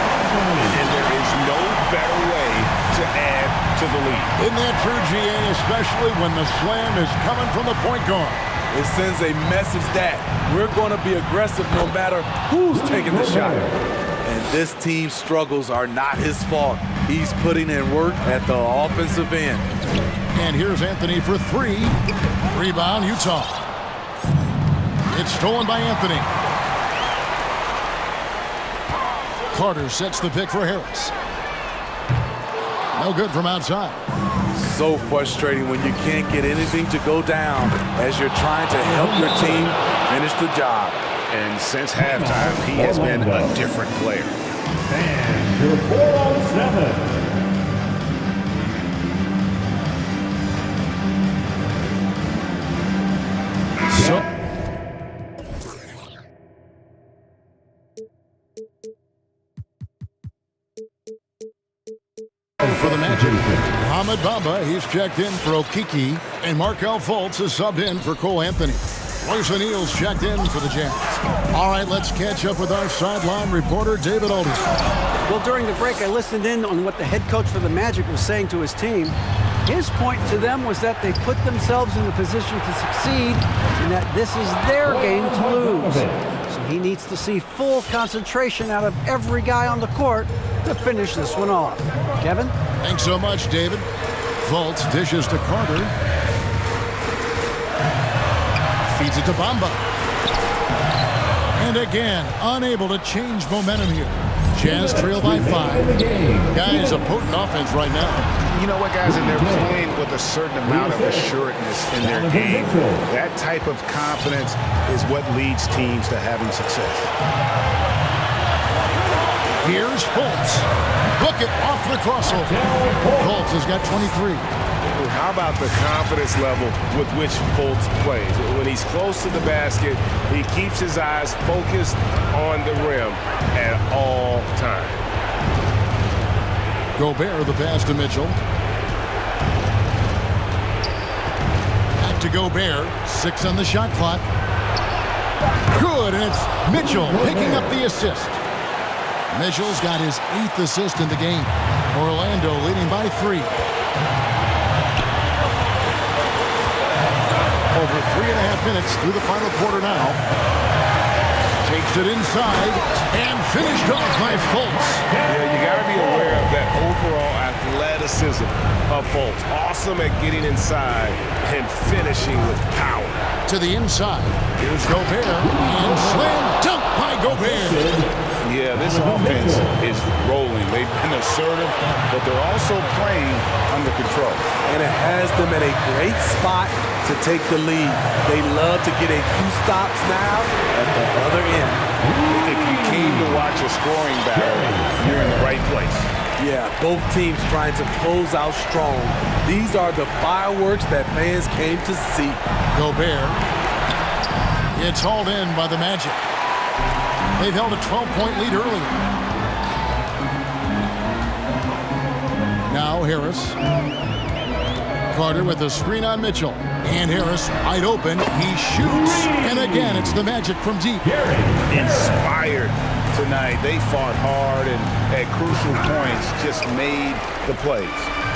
And there is no better way to add to the lead. Isn't that true, GA, especially when the slam is coming from the point guard? It sends a message that we're going to be aggressive no matter who's taking the shot. And this team's struggles are not his fault. He's putting in work at the offensive end. And here's Anthony for 3. Rebound, Utah. It's stolen by Anthony. Carter sets the pick for Harris. No good from outside. So frustrating when you can't get anything to go down as you're trying to help your team finish the job. And since halftime, he has been a different player. And your 4-on-7. For the Magic, Mohamed Bamba, he's checked in for Okiki, and Markelle Fultz is subbed in for Cole Anthony. Royce O'Neal's checked in for the Jazz. All right, let's catch up with our sideline reporter, David Alden. Well, during the break, I listened in on what the head coach for the Magic was saying to his team. His point to them was that they put themselves in the position to succeed and that this is their game to lose. So He needs to see full concentration out of every guy on the court to finish this one off. Kevin? Thanks so much, David. Fultz dishes to Carter. Feeds it to Bamba. And again, unable to change momentum here. Jazz trail by 5. Guys, a potent offense right now. You know what, guys, and they're playing with a certain amount of assuredness in their game. That type of confidence is what leads teams to having success. Here's Fultz. Book it off the crossover. Fultz has got 23. How about the confidence level with which Fultz plays? When he's close to the basket, he keeps his eyes focused on the rim at all times. Gobert, the pass to Mitchell. Back to Gobert. 6 on the shot clock. Good, and it's Mitchell picking up the assist. Mitchell's got his 8th assist in the game. Orlando leading by 3. Over 3.5 minutes through the final quarter now. Takes it inside and finished off by Fultz. Yeah, you got to be aware of that overall athleticism of Fultz. Awesome at getting inside and finishing with power. To the inside. Here's Gobert and slam dunk by Gobert. Yeah, this offense is rolling. They've been assertive, but they're also playing under control. And it has them at a great spot to take the lead. They love to get a few stops now at the other end. If you came to watch a scoring battle, you're in the right place. Yeah, both teams trying to close out strong. These are the fireworks that fans came to see. Gobert. It's hauled in by the Magic. They've held a 12-point lead earlier. Now Harris. Carter with a screen on Mitchell. And Harris wide open. He shoots. And again, it's the Magic from deep. Inspired tonight. They fought hard and at crucial points just made the plays.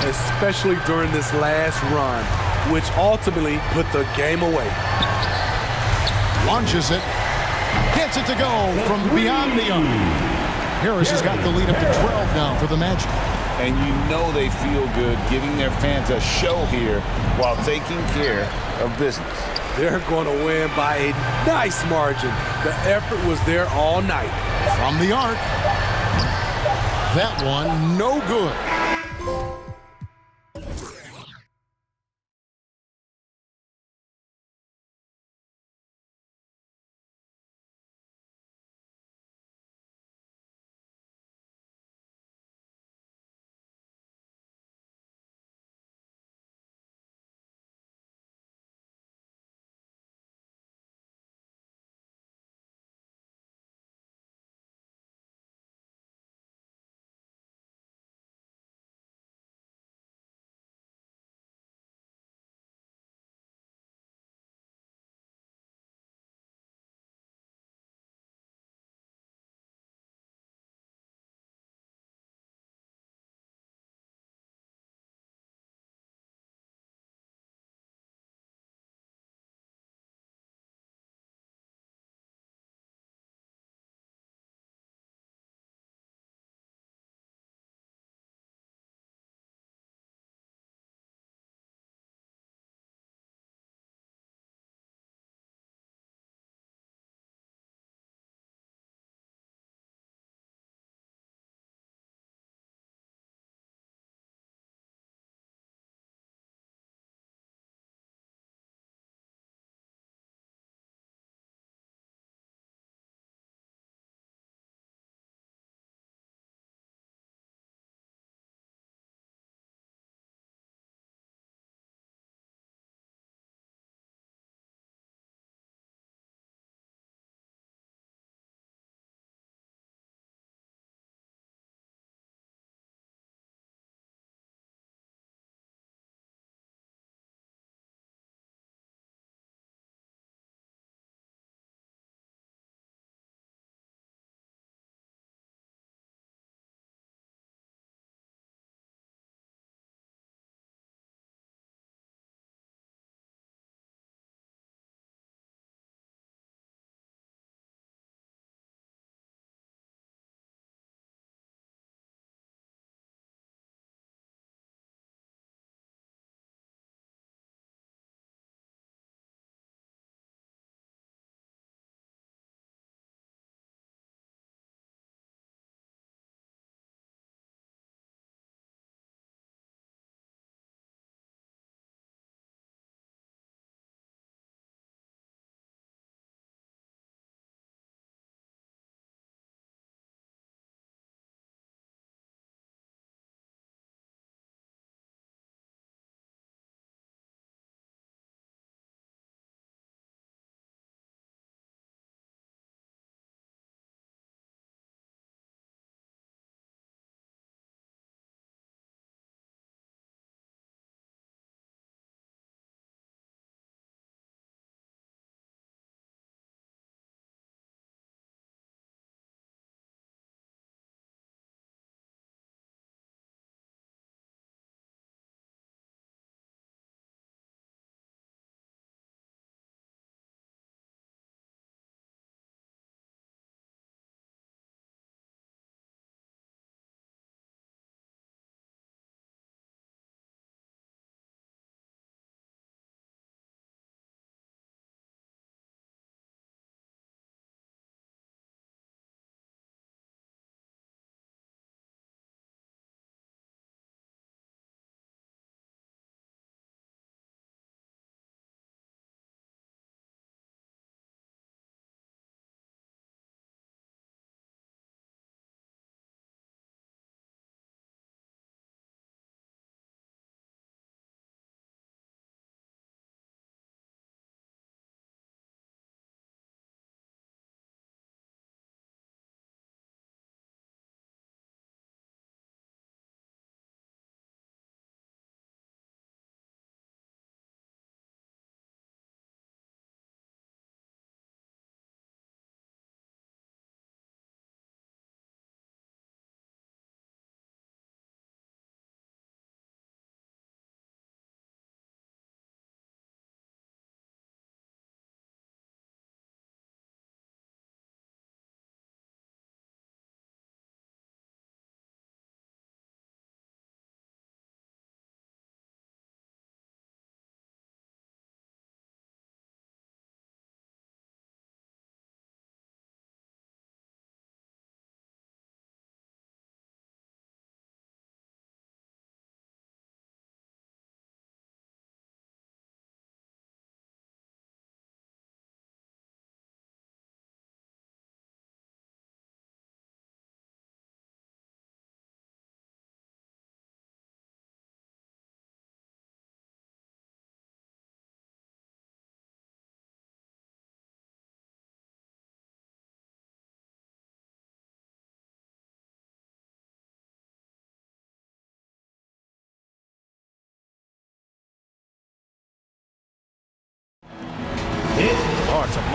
Especially during this last run, which ultimately put the game away. Launches it. Gets it to go from beyond the arc. Harris has got the lead up to 12 now for the Magic. And you know they feel good giving their fans a show here while taking care of business. They're going to win by a nice margin. The effort was there all night. From the arc. That one no good.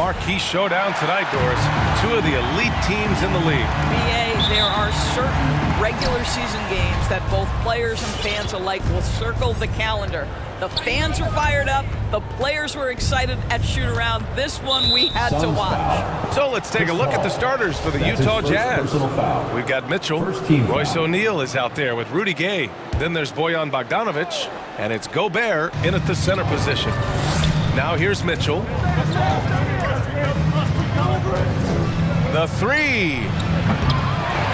marquee showdown tonight, Doris. Two of the elite teams in the league. BA, there are certain regular season games that both players and fans alike will circle the calendar. The fans were fired up. The players were excited at shoot-around. This one we had to watch. So let's take a look at the starters for the Utah Jazz. We've got Mitchell. Royce O'Neal is out there with Rudy Gay. Then there's Bojan Bogdanovic. And it's Gobert in at the center position. Now here's Mitchell. The three.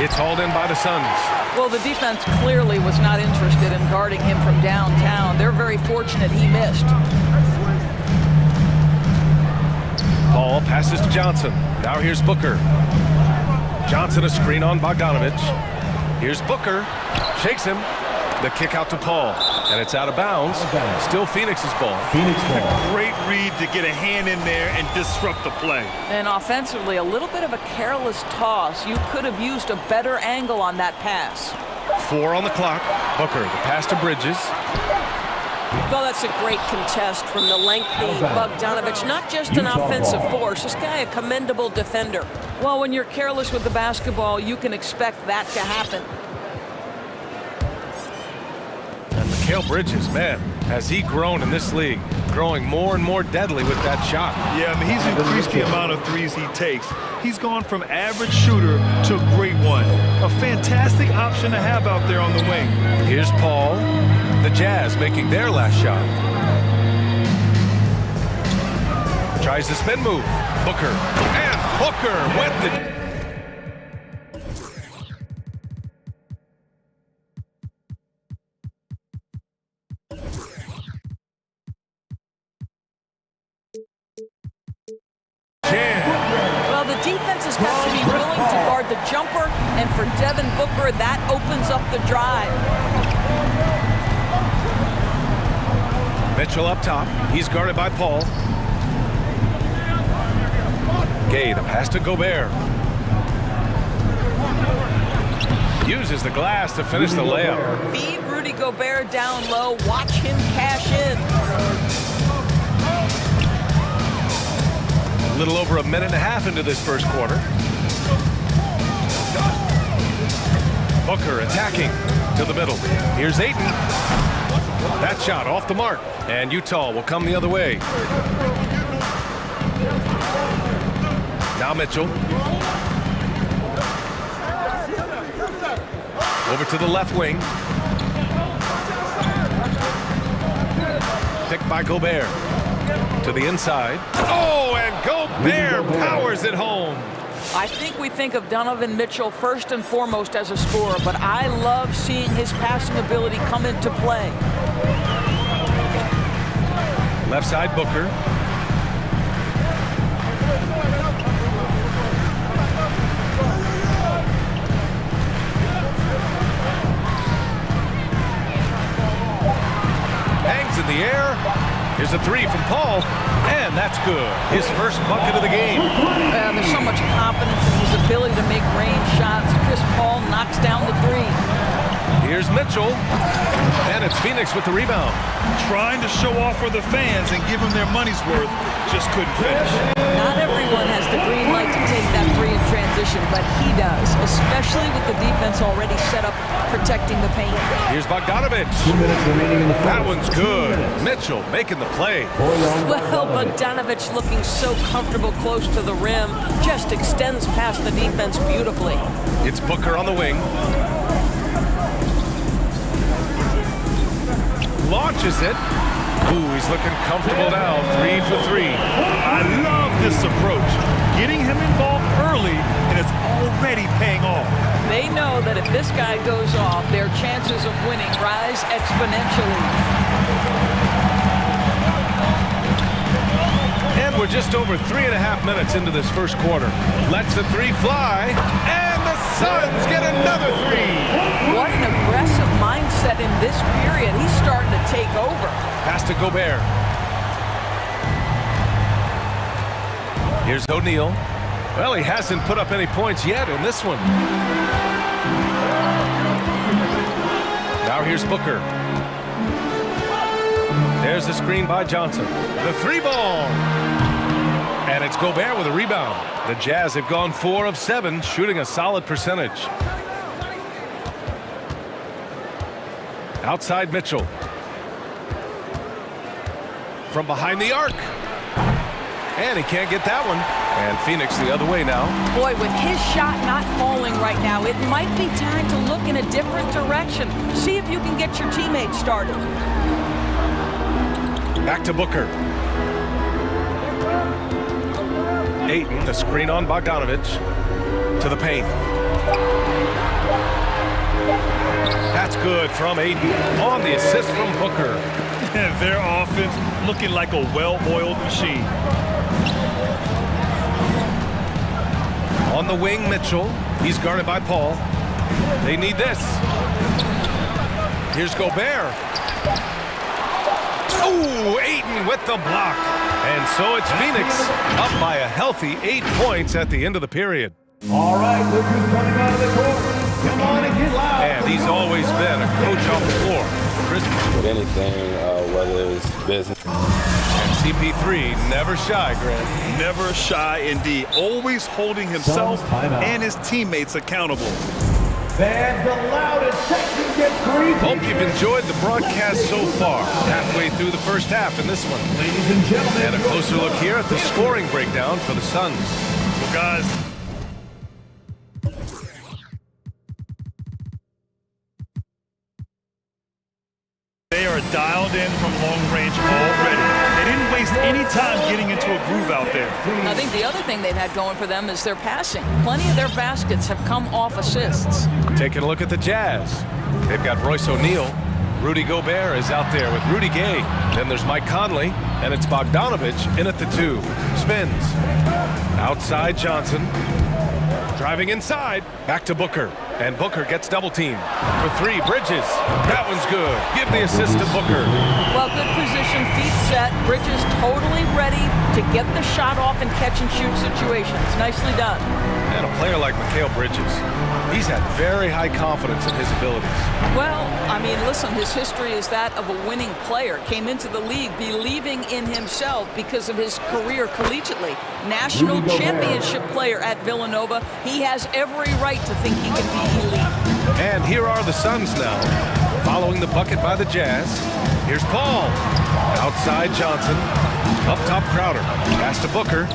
It's hauled in by the Suns. Well, the defense clearly was not interested in guarding him from downtown. They're very fortunate he missed. Paul passes to Johnson. Now here's Booker. Johnson a screen on Bogdanovic. Here's Booker. Shakes him. The kick out to Paul. And it's out of bounds. Still Phoenix's ball. A great read to get a hand in there and disrupt the play. And offensively, a little bit of a careless toss. You could have used a better angle on that pass. 4 on the clock. Booker, the pass to Bridges. Well, that's a great contest from the lengthy Bogdanovic. Not just an offensive force. This guy a commendable defender. Well, when you're careless with the basketball, you can expect that to happen. Mikal Bridges, man, has he grown in this league, growing more and more deadly with that shot. Yeah, I mean, he's increased the amount of threes he takes. He's gone from average shooter to a great one. A fantastic option to have out there on the wing. Here's Paul. The Jazz making their last shot. Tries the spin move. Booker. And Booker with the... Well, the defense has got to be willing to guard the jumper, and for Devin Booker, that opens up the drive. Mitchell up top. He's guarded by Paul. Gay, the pass to Gobert. Uses the glass to finish the layup. Feed Rudy Gobert down low. Watch him cash in. A little over a minute and a half into this first quarter. Booker attacking to the middle. Here's Ayton. That shot off the mark. And Utah will come the other way. Now Mitchell. Over to the left wing. Picked by Gobert. To the inside. Oh, and Gobert powers it home. I think we think of Donovan Mitchell first and foremost as a scorer, but I love seeing his passing ability come into play. Left side, Booker. Hangs in the air. Here's a three from Paul, and that's good. His first bucket of the game. There's so much confidence in his ability to make range shots. Chris Paul knocks down the three. Here's Mitchell, and it's Phoenix with the rebound. Trying to show off for the fans and give them their money's worth, just couldn't finish. Not everyone has the green light to take that three in transition, but he does, especially with the defense already set up protecting the paint. Here's Bogdanovic. 2 minutes remaining in the That one's good. Mitchell making the play. Well, Bogdanovic looking so comfortable close to the rim, just extends past the defense beautifully. It's Booker on the wing. Launches it. Ooh, he's looking comfortable now. 3 for 3. I love this approach. Getting him involved early, and it's already paying off. They know that if this guy goes off, their chances of winning rise exponentially. And we're just over 3.5 minutes into this first quarter. Lets the three fly, and the Suns get another three. What an aggressive mindset in this period. He's starting to take over. Pass to Gobert. Here's O'Neal. Well, he hasn't put up any points yet in this one. Now here's Booker. There's the screen by Johnson. The three ball. And it's Gobert with a rebound. The Jazz have gone 4 of 7, shooting a solid percentage. Outside Mitchell. From behind the arc. And he can't get that one. And Phoenix the other way now. Boy, with his shot not falling right now, it might be time to look in a different direction. See if you can get your teammates started. Back to Booker. Ayton, the screen on Bogdanovich. To the paint. That's good from Ayton. On the assist from Booker. Their offense looking like a well-oiled machine. On the wing, Mitchell. He's guarded by Paul. They need this. Here's Gobert. Oh, Ayton with the block. And so it's Phoenix up by a healthy 8 points at the end of the period. All right, look who's coming out of the court. Come on and get loud. And he's always been a coach on the floor. With anything, whether it was business. And CP3 never shy, Grant. Never shy indeed. Always holding himself and his teammates accountable. Fans, the loudest section gets 3. Hope you've enjoyed the broadcast so far. Halfway through the first half in this one. Ladies and gentlemen. And a closer look here at the scoring breakdown for the Suns. Well, guys. They are dialed in from long range already. They didn't waste any time getting into a groove out there. I think the other thing they've had going for them is their passing. Plenty of their baskets have come off assists. Taking a look at the Jazz. They've got Royce O'Neal. Rudy Gobert is out there with Rudy Gay. Then there's Mike Conley, and it's Bogdanovich in at the 2. Spins. Outside Johnson. Driving inside. Back to Booker. And Booker gets double teamed. For 3, Bridges. That one's good. Give the assist to Booker. Well, good position, feet set. Bridges totally ready to get the shot off in catch-and-shoot situations. Nicely done. And a player like Mikal Bridges, he's had very high confidence in his abilities. Well, I mean, listen, his history is that of a winning player. Came into the league believing in himself because of his career collegiately. National championship player at Villanova. He has every right to think he can be elite. And here are the Suns now, following the bucket by the Jazz. Here's Paul. Outside Johnson. Up top Crowder. Pass to Booker.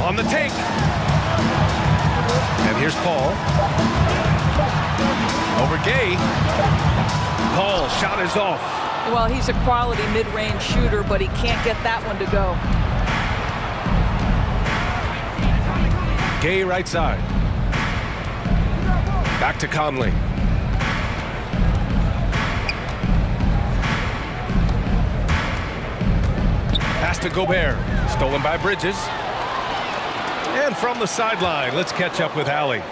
On the take. And here's Paul. Over Gay. Paul, shot is off. Well, he's a quality mid-range shooter, but he can't get that one to go. Gay right side. Back to Conley. Pass to Gobert. Stolen by Bridges. And from the sideline, let's catch up with Allie.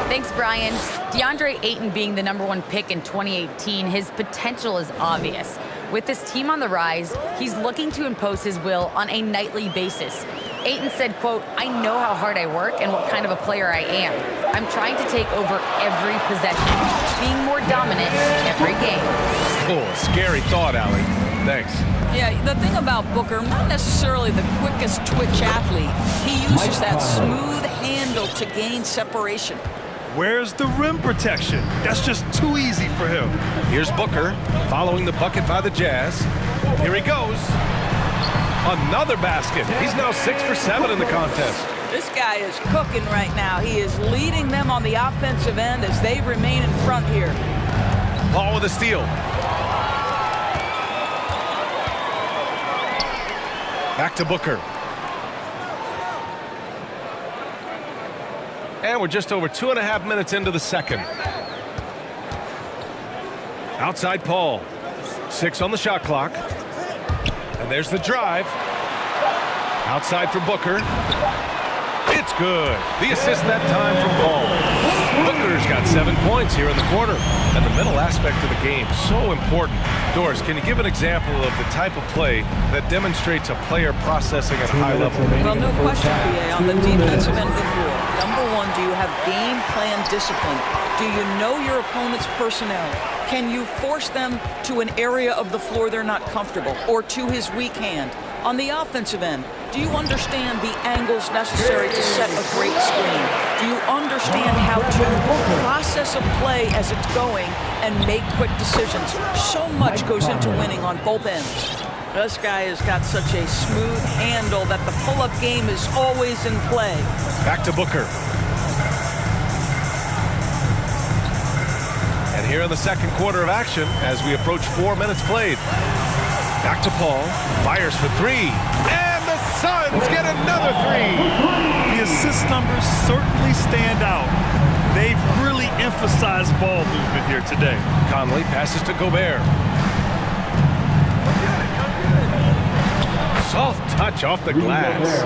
Thanks, Brian. DeAndre Ayton being the #1 pick in 2018, his potential is obvious. With this team on the rise, he's looking to impose his will on a nightly basis. Ayton said, quote, "I know how hard I work and what kind of a player I am. I'm trying to take over every possession, being more dominant every game." Oh, scary thought, Allie. Thanks. Yeah, the thing about Booker, not necessarily the quickest twitch athlete. He uses that smooth handle to gain separation. Where's the rim protection? That's just too easy for him. Here's Booker following the bucket by the Jazz. Here he goes. Another basket. He's now 6 for 7 in the contest. This guy is cooking right now. He is leading them on the offensive end as they remain in front here. Paul with a steal. Back to Booker. And we're just over 2.5 minutes into the second. Outside Paul. 6 on the shot clock. And there's the drive. Outside for Booker. It's good. The assist that time from Paul. Booker's got 7 points here in the quarter. And the middle aspect of the game, so important. Doris, can you give an example of the type of play that demonstrates a player processing at a high level? Well, no question, BA, on the defensive end of the floor. #1 Do you have game plan discipline? Do you know your opponent's personnel? Can you force them to an area of the floor they're not comfortable or to his weak hand? On the offensive end, do you understand the angles necessary to set a great screen? Do you understand how to process a play as it's going and make quick decisions? So much goes into winning on both ends. This guy has got such a smooth handle that the pull-up game is always in play. Back to Booker. And here in the second quarter of action, as we approach 4 minutes played. Back to Paul, fires for three, and the Suns get another three. The assist numbers certainly stand out. They've really emphasized ball movement here today. Conley passes to Gobert. Soft touch off the glass.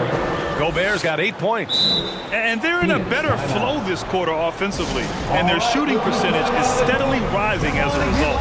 Gobert's got 8 points. And they're in a better flow this quarter offensively, and their shooting percentage is steadily rising as a result.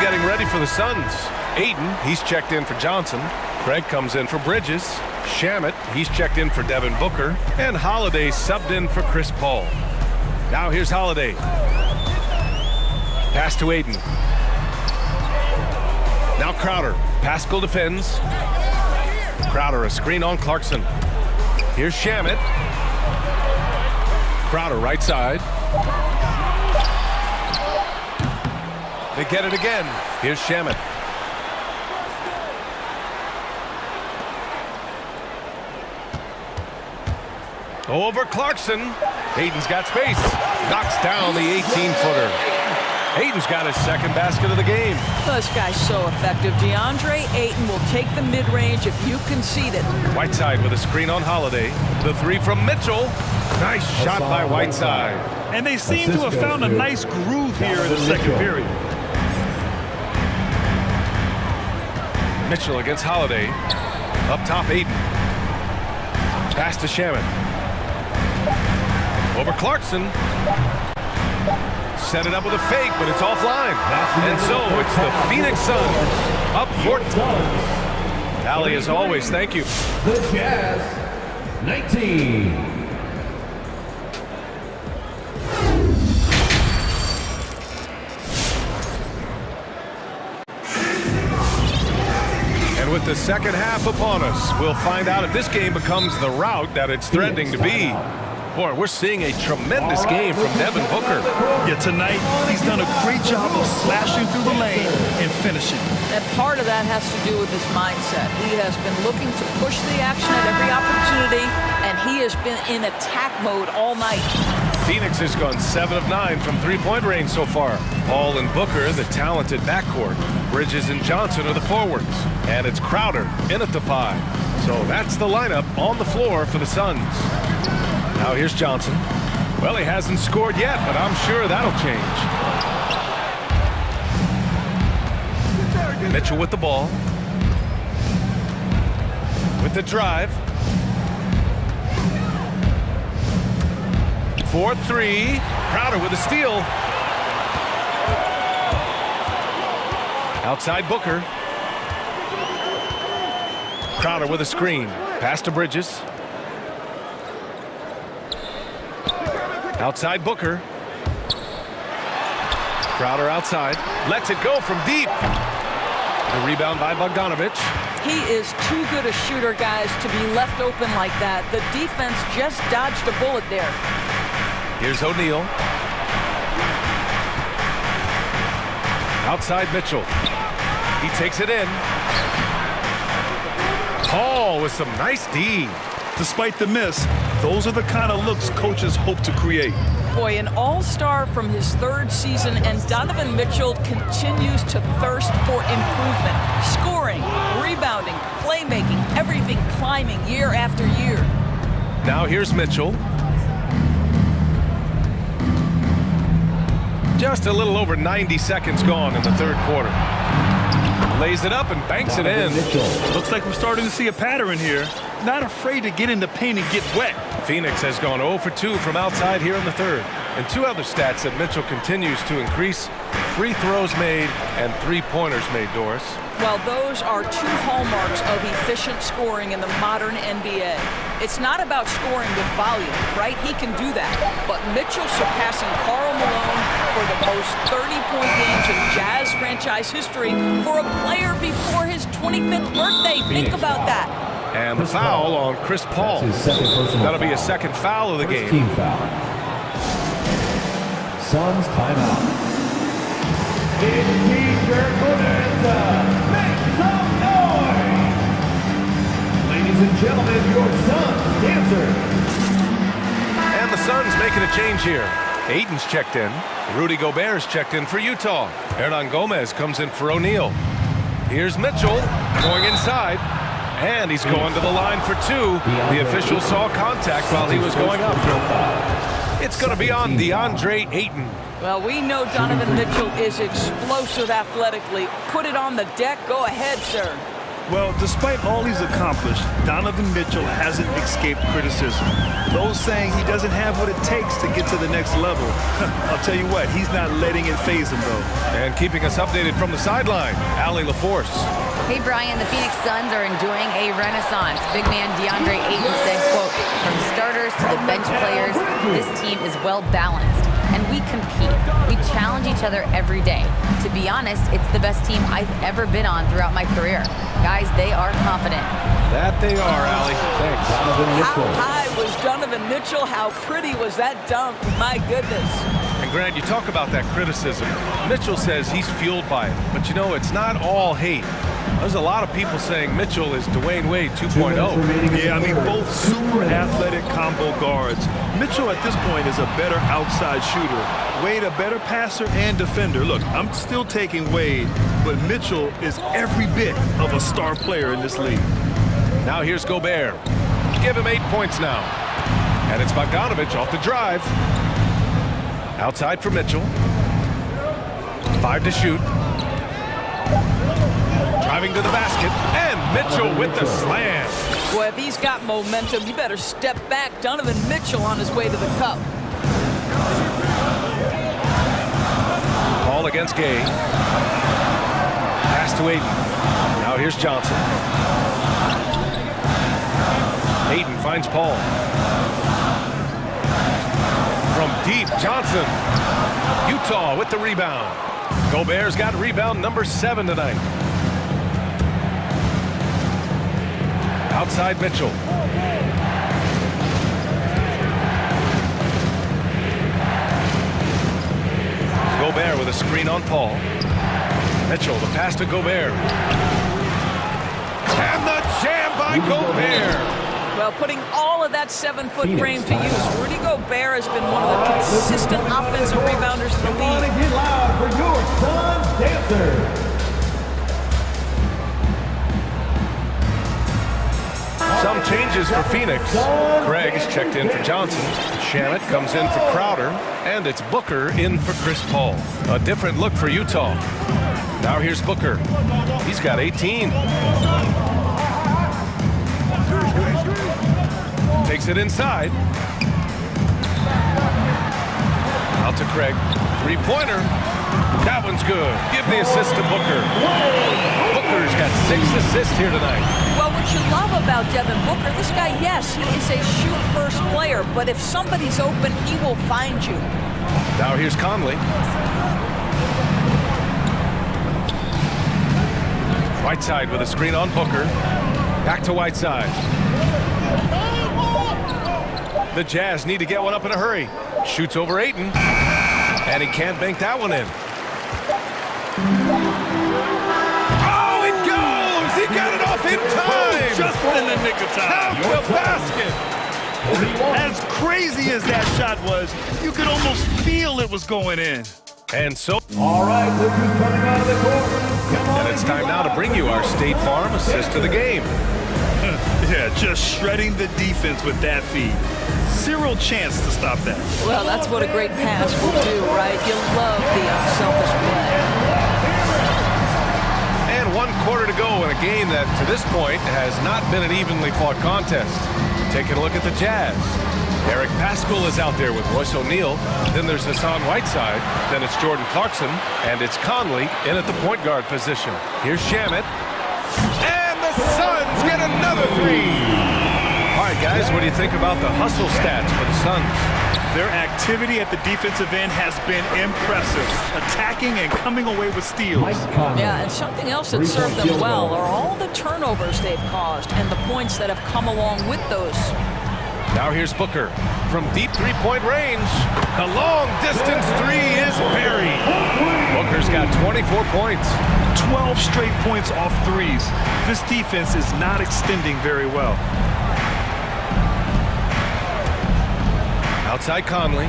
Getting ready for the Suns. Aiden, he's checked in for Johnson. Craig comes in for Bridges. Shamet, he's checked in for Devin Booker. And Holiday subbed in for Chris Paul. Now here's Holiday. Pass to Aiden. Now Crowder. Pascal defends. Crowder a screen on Clarkson. Here's Shamet. Crowder right side. They get it again. Here's Shamet. Over Clarkson. Aiden's got space. Knocks down the 18-footer. Aiden's got his second basket of the game. This guy's so effective. DeAndre Ayton will take the mid-range if you concede it. Whiteside with a screen on Holiday. The three from Mitchell. Nice shot by Whiteside. And they seem to have found a nice groove here in the second period. Mitchell against Holiday. Up top, Aiden. Pass to Shamet. Over Clarkson. Set it up with a fake, but it's offline. And so it's the Phoenix Suns up 14. Allie, as always, thank you. The Jazz, 19. With the second half upon us, we'll find out if this game becomes the route that it's threatening to be. Boy, we're seeing a tremendous game from Devin Booker. Yeah, tonight, he's done a great job of slashing through the lane and finishing. And part of that has to do with his mindset. He has been looking to push the action at every opportunity, and he has been in attack mode all night. Phoenix has gone 7 of 9 from three-point range so far. Paul and Booker, the talented backcourt. Bridges and Johnson are the forwards. And it's Crowder in at the 5. So that's the lineup on the floor for the Suns. Now here's Johnson. Well, he hasn't scored yet, but I'm sure that'll change. Mitchell with the ball. With the drive. 4-3. Crowder with a steal. Outside Booker. Crowder with a screen. Pass to Bridges. Outside Booker. Crowder outside. Lets it go from deep. The rebound by Bogdanovich. He is too good a shooter, guys, to be left open like that. The defense just dodged a bullet there. Here's O'Neal. Outside Mitchell. He takes it in. Paul with some nice D. Despite the miss, those are the kind of looks coaches hope to create. Boy, an all-star from his 3rd season, and Donovan Mitchell continues to thirst for improvement. Scoring, rebounding, playmaking, everything climbing year after year. Now here's Mitchell. Just a little over 90 seconds gone in the 3rd quarter. Lays it up and banks it in. Looks like we're starting to see a pattern here. Not afraid to get in the paint and get wet. Phoenix has gone 0 for 2 from outside here in the third. And two other stats that Mitchell continues to increase: free throws made and three-pointers made, Doris. Well, those are two hallmarks of efficient scoring in the modern NBA. It's not about scoring with volume, right? He can do that. But Mitchell surpassing Karl Malone for the most 30-point games in Jazz franchise history for a player before his 25th birthday. Think about that. And the foul on Chris Paul. That'll be his second foul of the game. Team foul. Suns timeout. It's T-shirt Bonanza. Make some noise! Ladies and gentlemen, your Suns dancer. And the Suns making a change here. Ayton's checked in. Rudy Gobert's checked in for Utah. Hernan Gomez comes in for O'Neal. Here's Mitchell going inside. And he's going to the line for two. The official saw contact while he was going up. It's going to be on DeAndre Ayton. Well, we know Donovan Mitchell is explosive athletically. Put it on the deck. Go ahead, sir. Well, despite all he's accomplished, Donovan Mitchell hasn't escaped criticism. Those saying he doesn't have what it takes to get to the next level. I'll tell you what, he's not letting it faze him, though. And keeping us updated from the sideline, Allie LaForce. Hey, Brian, the Phoenix Suns are enjoying a renaissance. Big man DeAndre Ayton said, quote, "From starters to the bench players, this team is well-balanced, and we compete. We challenge each other every day. To be honest, it's the best team I've ever been on throughout my career. Guys, they are confident." That they are, Allie. Thanks. How high was Donovan Mitchell? How pretty was that dunk? My goodness. And Grant, you talk about that criticism. Mitchell says he's fueled by it. But you know, it's not all hate. There's a lot of people saying Mitchell is Dwayne Wade 2.0. Yeah, I mean, both super athletic combo guards. Mitchell at this point is a better outside shooter. Wade a better passer and defender. Look, I'm still taking Wade, but Mitchell is every bit of a star player in this league. Now here's Gobert. Give him 8 points now. And it's Bogdanovich off the drive. Outside for Mitchell. 5 to shoot. Driving to the basket, and Mitchell with the slam. Boy, if he's got momentum, you better step back. Donovan Mitchell on his way to the cup. Ball against Gay. Pass to Ayton. Now here's Johnson. Ayton finds Paul. From deep, Johnson. Utah with the rebound. Gobert's got rebound number 7 tonight. Outside Mitchell. Gobert with a screen on Paul. Mitchell, the pass to Gobert. And the jam by Gobert. Well, putting all of that 7-foot frame to use, Rudy Gobert has been one of the consistent offensive rebounders in the league. Get loud for your Suns dancer. Some changes for Phoenix. Craig is checked in for Johnson. Shamet comes in for Crowder. And it's Booker in for Chris Paul. A different look for Utah. Now here's Booker. He's got 18. Takes it inside. Out to Craig. Three-pointer. That one's good. Give the assist to Booker. Booker's got 6 assists here tonight. Well, what you love about Devin Booker, this guy, yes, he is a shoot-first player, but if somebody's open, he will find you. Now here's Conley. Whiteside with a screen on Booker. Back to Whiteside. The Jazz need to get one up in a hurry. Shoots over Ayton. And he can't bank that one in. Oh, it goes! He got it off in time! Just in the nick of time. Count the basket! As crazy as that shot was, you could almost feel it was going in. And so... All right, look who's coming out of the court. And it's time now to bring you our State Farm assist of the game. Yeah, just shredding the defense with that feed. Zero chance to stop that. Well, that's what a great pass will do, right? You love the unselfish play. And one go in a game that, to this point, has not been an evenly fought contest. Taking a look at the Jazz. Eric Paschall is out there with Royce O'Neal. Then there's Hassan Whiteside. Then it's Jordan Clarkson. And it's Conley in at the point guard position. Here's Shamet. And the Suns get another three. All right, guys, what do you think about the hustle stats for the Suns? Their activity at the defensive end has been impressive, attacking and coming away with steals. Yeah, and something else that served them well are all the turnovers they've caused and the points that have come along with those. Now here's Booker from deep three-point range. The long-distance three is buried. Booker's got 24 points. 12 straight points off threes. This defense is not extending very well. Outside Conley.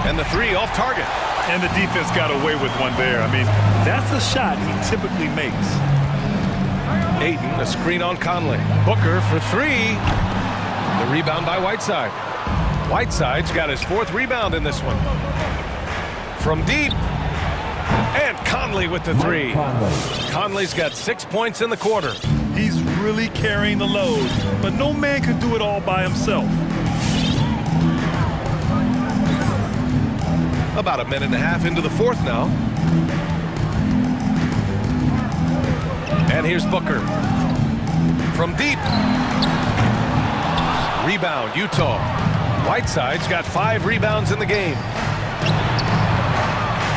And the three off target. And the defense got away with one there. I mean, that's a shot he typically makes. Ayton, a screen on Conley. Booker for three. The rebound by Whiteside. Whiteside's got his fourth rebound in this one. From deep. And Conley with the three. Conley's got 6 points in the quarter. He's really carrying the load, but no man can do it all by himself. About a minute and a half into the fourth now. And here's Booker. From deep. Rebound, Utah. Whiteside's got 5 rebounds in the game.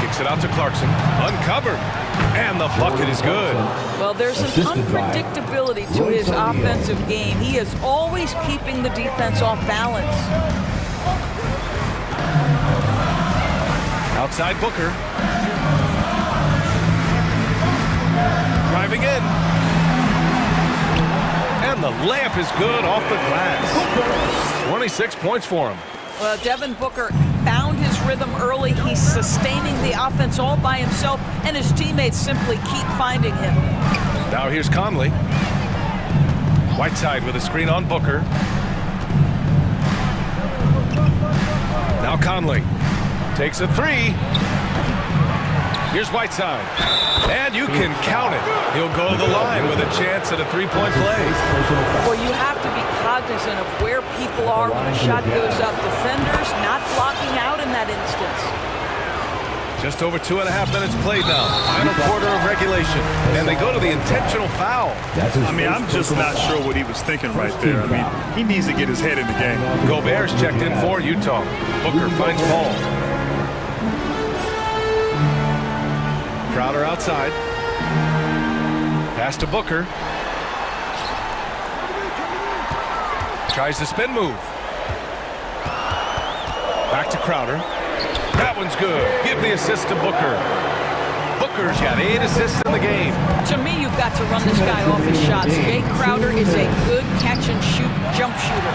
Kicks it out to Clarkson. Uncovered. And the bucket is good. Well, there's an unpredictability to his offensive game. He is always keeping the defense off balance. Outside Booker. Driving in. And the layup is good off the glass. 26 points for him. Well, Devin Booker found his rhythm early. He's sustaining the offense all by himself, and his teammates simply keep finding him. Now here's Conley. Whiteside with a screen on Booker. Now Conley takes a three. Here's Whiteside. And you can count it. He'll go to the line with a chance at a three-point play. Well, you have to be cognizant of where people are when a shot goes up. Defenders not blocking out in that instance. Just over 2.5 minutes played now. Final quarter of regulation. And they go to the intentional foul. I mean, I'm just not sure what he was thinking right there. I mean, he needs to get his head in the game. Gobert's checked in for Utah. Booker finds Paul. Crowder outside. Pass to Booker. Tries the spin move. Back to Crowder. That one's good. Give the assist to Booker. Booker's got 8 assists in the game. To me, you've got to run this guy off his shots. Jay Crowder is a good catch-and-shoot jump shooter.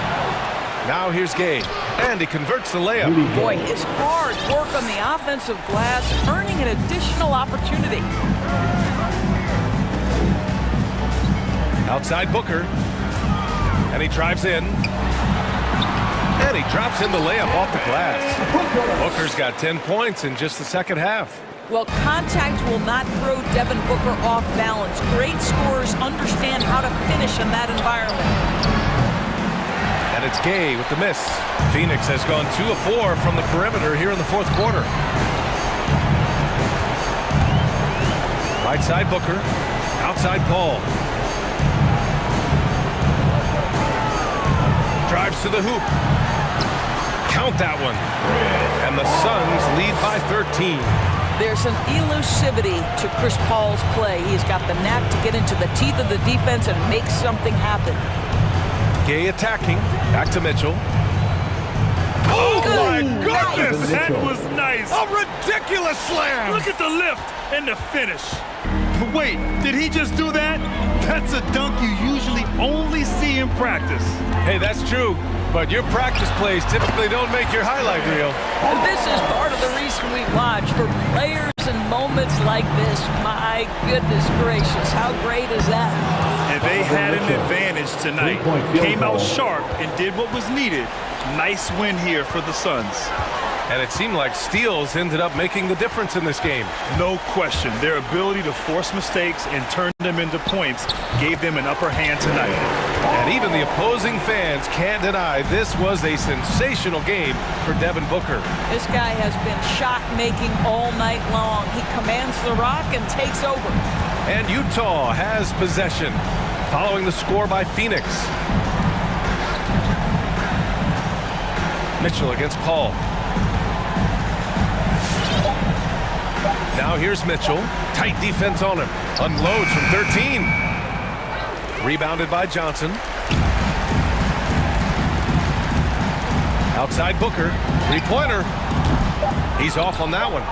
Now here's Gay. And he converts the layup. Boy, his hard work on the offensive glass, earning an additional opportunity. Outside Booker. And he drives in. And he drops in the layup off the glass. Booker's got 10 points in just the second half. Well, contact will not throw Devin Booker off balance. Great scorers understand how to finish in that environment. And it's Gay with the miss. Phoenix has gone 2 of 4 from the perimeter here in the fourth quarter. Right side Booker. Outside Paul. Drives to the hoop. Count that one. And the Suns lead by 13. There's an elusivity to Chris Paul's play. He's got the knack to get into the teeth of the defense and make something happen. Gay attacking. Back to Mitchell. Oh, my goodness! That was nice. A ridiculous slam! Look at the lift and the finish. Wait, did he just do that? That's a dunk you usually only see in practice. Hey, that's true. But your practice plays typically don't make your highlight reel. This is part of the reason we watch. For players and moments like this, my goodness gracious, how great is that? And they had an advantage tonight. Came out sharp and did what was needed. Nice win here for the Suns. And it seemed like steals ended up making the difference in this game. No question. Their ability to force mistakes and turn them into points gave them an upper hand tonight. And even the opposing fans can't deny this was a sensational game for Devin Booker. This guy has been shot-making all night long. He commands the rock and takes over. And Utah has possession, following the score by Phoenix. Mitchell against Paul. Now here's Mitchell. Tight defense on him. Unloads from 13. Rebounded by Johnson. Outside Booker. Three-pointer. He's off on that one.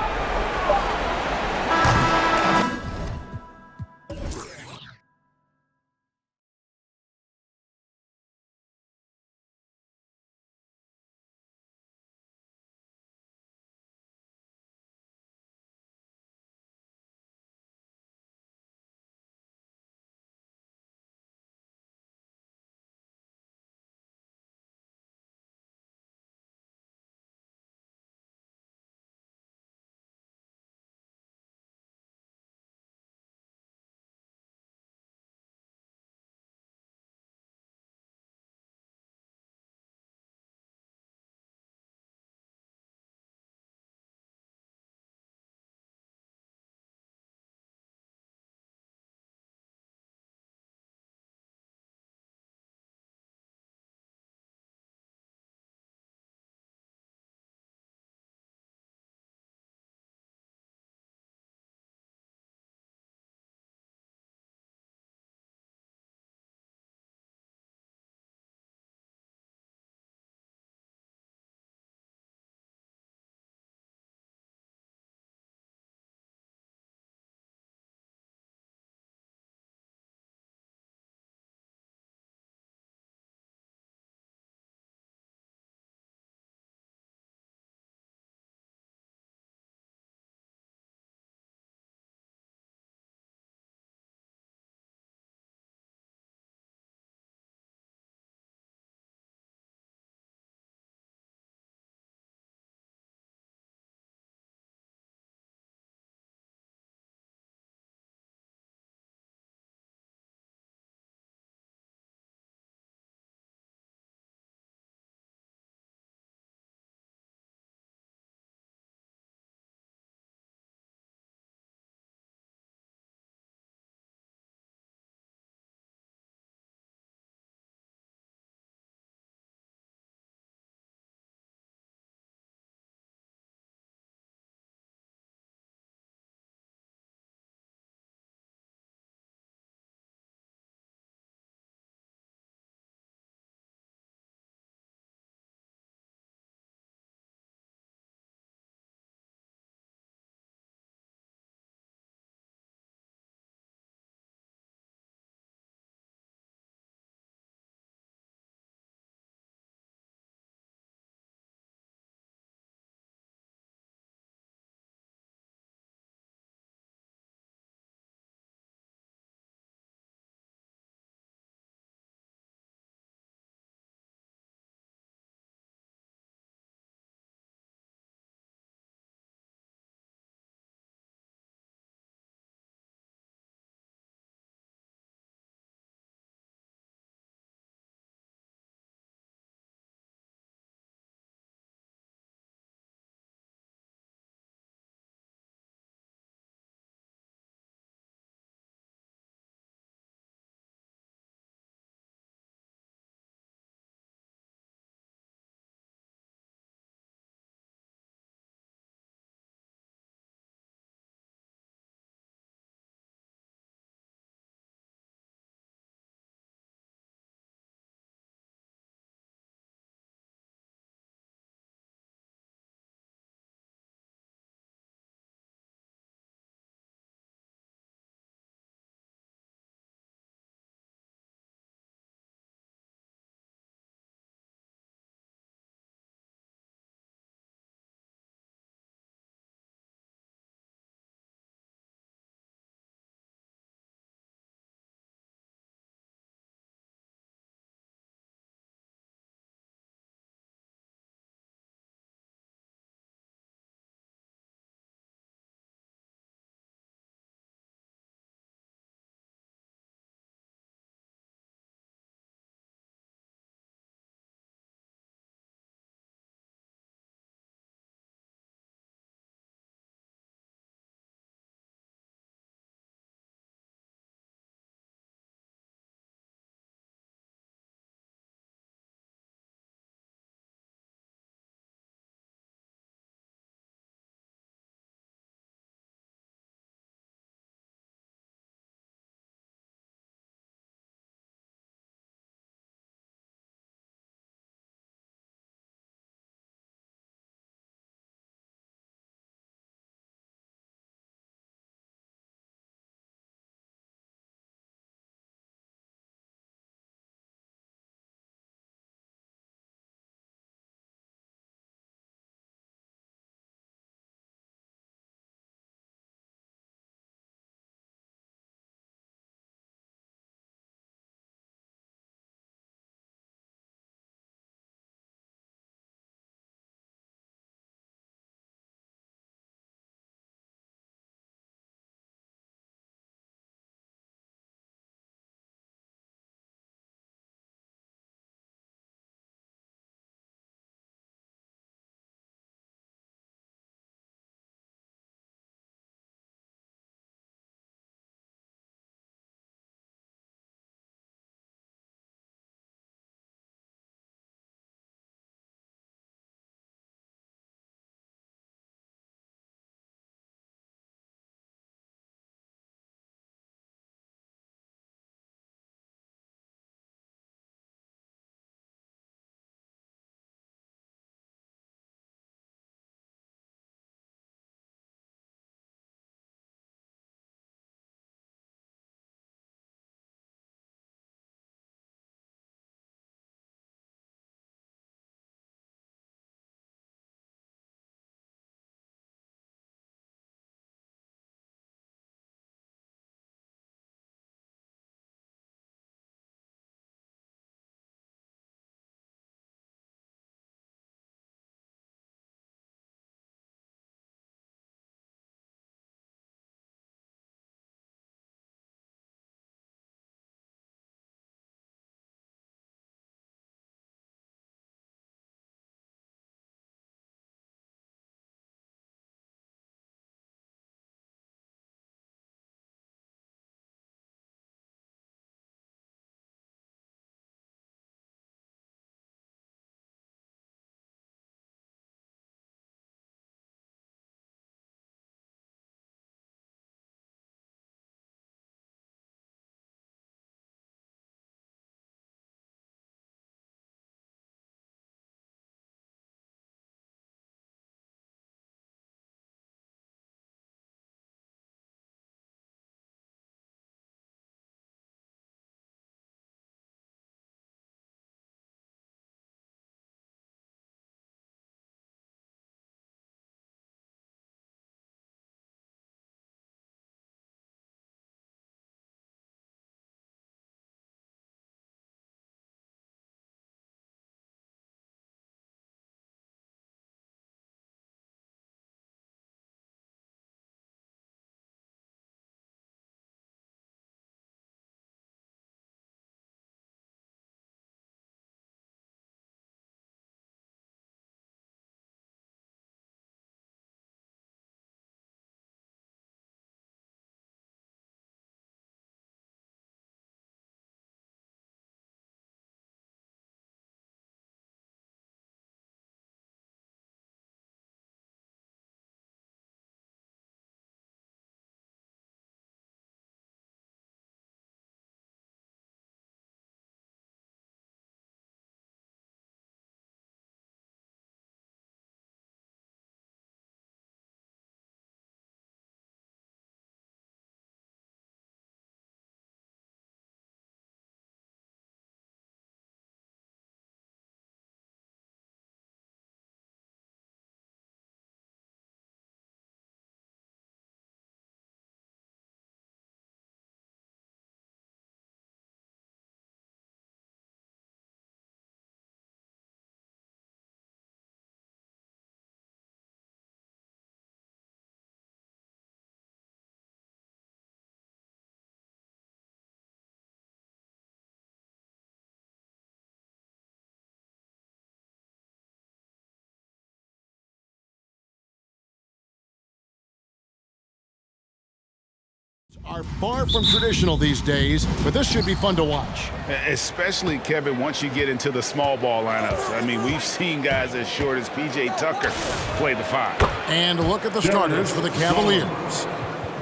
are far from traditional these days, but this should be fun to watch. Especially, Kevin, once you get into the small ball lineups. I mean, we've seen guys as short as P.J. Tucker play the 5. And look at the starters for the Cavaliers.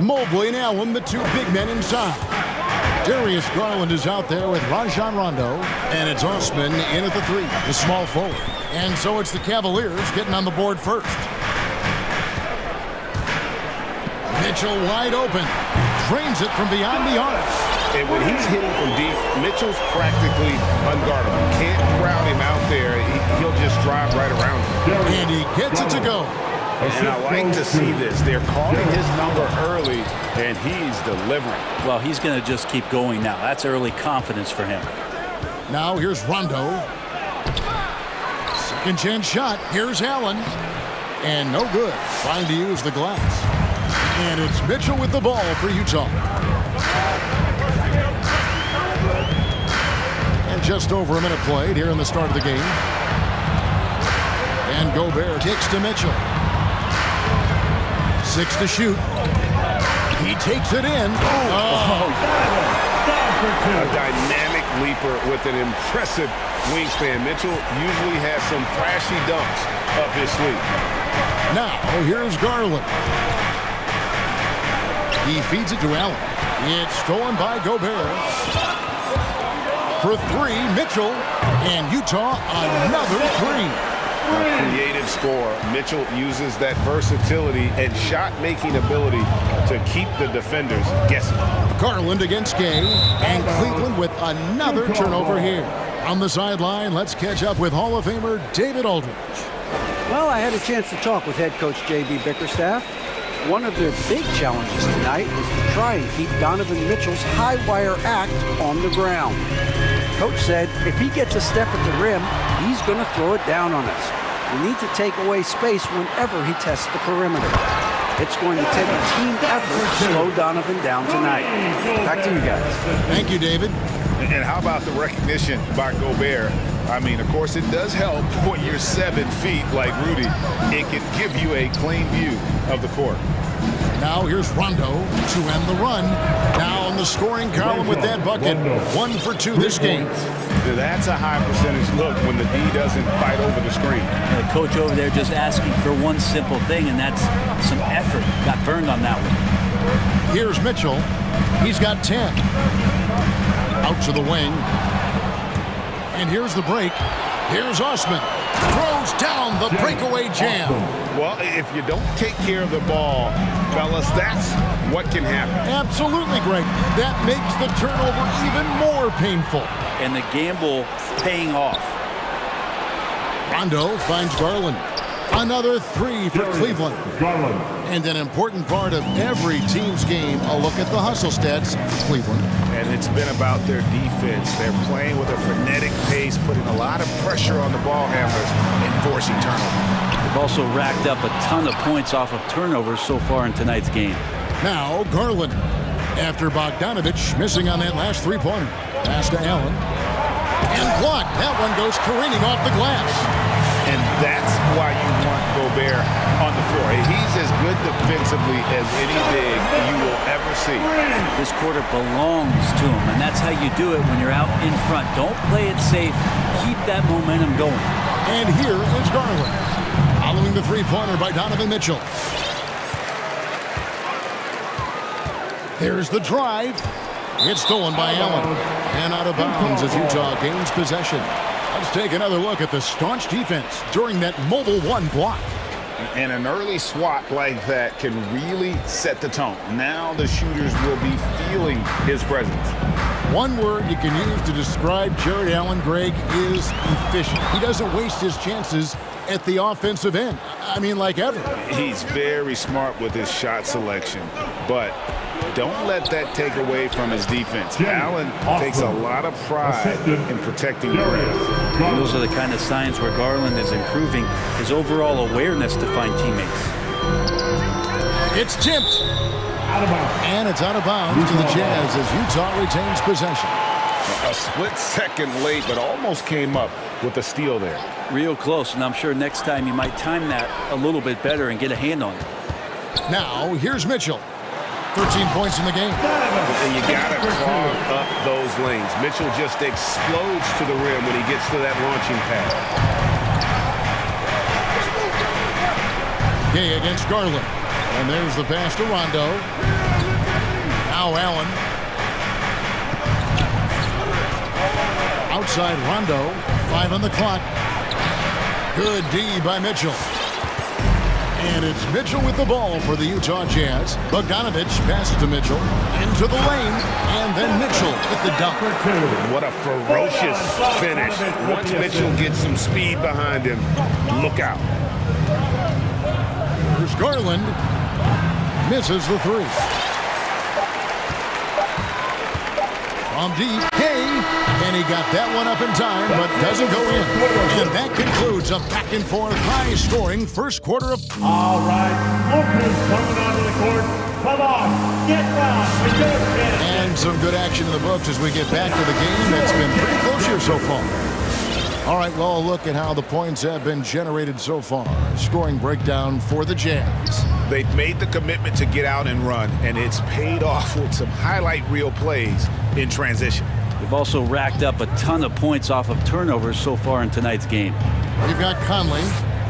Mobley and Allen, the two big men inside. Darius Garland is out there with Rajon Rondo, and it's Osman in at the 3, the small forward. And so it's the Cavaliers getting on the board first. Mitchell wide open. Drains it from beyond the arc. And when he's hitting from deep, Mitchell's practically unguardable. Can't crowd him out there. He'll just drive right around him. And he gets it to go. And I like to see this. They're calling his number early, and he's delivering. Well, he's going to just keep going now. That's early confidence for him. Now here's Rondo. Second chance shot. Here's Allen. And no good. Trying to use the glass. And it's Mitchell with the ball for Utah. And just over a minute played here in the start of the game. And Gobert kicks to Mitchell. 6 to shoot. He takes it in. A dynamic leaper with an impressive wingspan. Mitchell usually has some flashy dunks up his sleeve. Now, here's Garland. He feeds it to Allen. It's stolen by Gobert. For 3, Mitchell. And Utah, another 3. A creative scorer. Mitchell uses that versatility and shot-making ability to keep the defenders guessing. Garland against Gay. And Cleveland with another turnover here. On the sideline, let's catch up with Hall of Famer David Aldridge. Well, I had a chance to talk with head coach J.B. Bickerstaff. One of their big challenges tonight was to try and keep Donovan Mitchell's high-wire act on the ground. Coach said if he gets a step at the rim, he's going to throw it down on us. We need to take away space whenever he tests the perimeter. It's going to take a team effort to slow Donovan down tonight. Back to you guys. Thank you, David. And how about the recognition by Gobert? I mean, of course, it does help when you're 7 feet like Rudy. It can give you a clean view of the court. Now here's Rondo to end the run. Now on the scoring column with that bucket. 1 for 2 this game. That's a high percentage look when the D doesn't fight over the screen. The coach over there just asking for one simple thing, and that's some effort. Got burned on that one. Here's Mitchell. He's got 10. Out to the wing. And here's the break. Here's Osman. Throws down the breakaway jam. Well, if you don't take care of the ball, fellas, that's what can happen. Absolutely, Greg. That makes the turnover even more painful. And the gamble paying off. Rondo finds Garland. Another 3 for Cleveland. And an important part of every team's game, a look at the hustle stats for Cleveland. And it's been about their defense. They're playing with a frenetic pace, putting a lot of pressure on the ball handlers and forcing turnovers. They've also racked up a ton of points off of turnovers so far in tonight's game. Now Garland, after Bogdanovich missing on that last 3-pointer. Pass to Allen. And blocked. That one goes careening off the glass. And that's why you want Gobert on the floor. He's as good defensively as any big you will ever see. This quarter belongs to him, and that's how you do it when you're out in front. Don't play it safe. Keep that momentum going. And here is Garland, following the 3-pointer by Donovan Mitchell. There's the drive. It's stolen by Allen. And out of bounds as Utah gains possession. Let's take another look at the staunch defense during that mobile 1 block. And an early swat like that can really set the tone. Now the shooters will be feeling his presence. One word you can use to describe Jared Allen, Greg, is efficient. He doesn't waste his chances at the offensive end. I mean, like ever. He's very smart with his shot selection, but don't let that take away from his defense. Allen takes a lot of pride in protecting the rim. Those are the kind of signs where Garland is improving his overall awareness to find teammates. It's tipped. And it's out of bounds to the Jazz as Utah retains possession. A split second late, but almost came up with a steal there. Real close, and I'm sure next time you might time that a little bit better and get a hand on it. Now, here's Mitchell. 13 points in the game. And you got to clog up those lanes. Mitchell just explodes to the rim when he gets to that launching pad. Gay against Garland. And there's the pass to Rondo. Now Allen. Outside Rondo. 5 on the clock. Good D by Mitchell. And it's Mitchell with the ball for the Utah Jazz. Bogdanovich passes to Mitchell. Into the lane. And then Mitchell with the dunk. What a ferocious finish. Once Mitchell gets some speed behind him, look out. Here's Garland. Misses the three. From deep, Gay, and he got that one up in time, but doesn't go in. And that concludes a back-and-forth, high-scoring first quarter of... All right, Lucas coming onto the court. Come on, get down with your chance. And some good action in the books as we get back to the game that's been pretty close here so far. All right, well, look at how the points have been generated so far. Scoring breakdown for the Jazz. They've made the commitment to get out and run, and it's paid off with some highlight reel plays in transition. They've also racked up a ton of points off of turnovers so far in tonight's game. We've got Conley,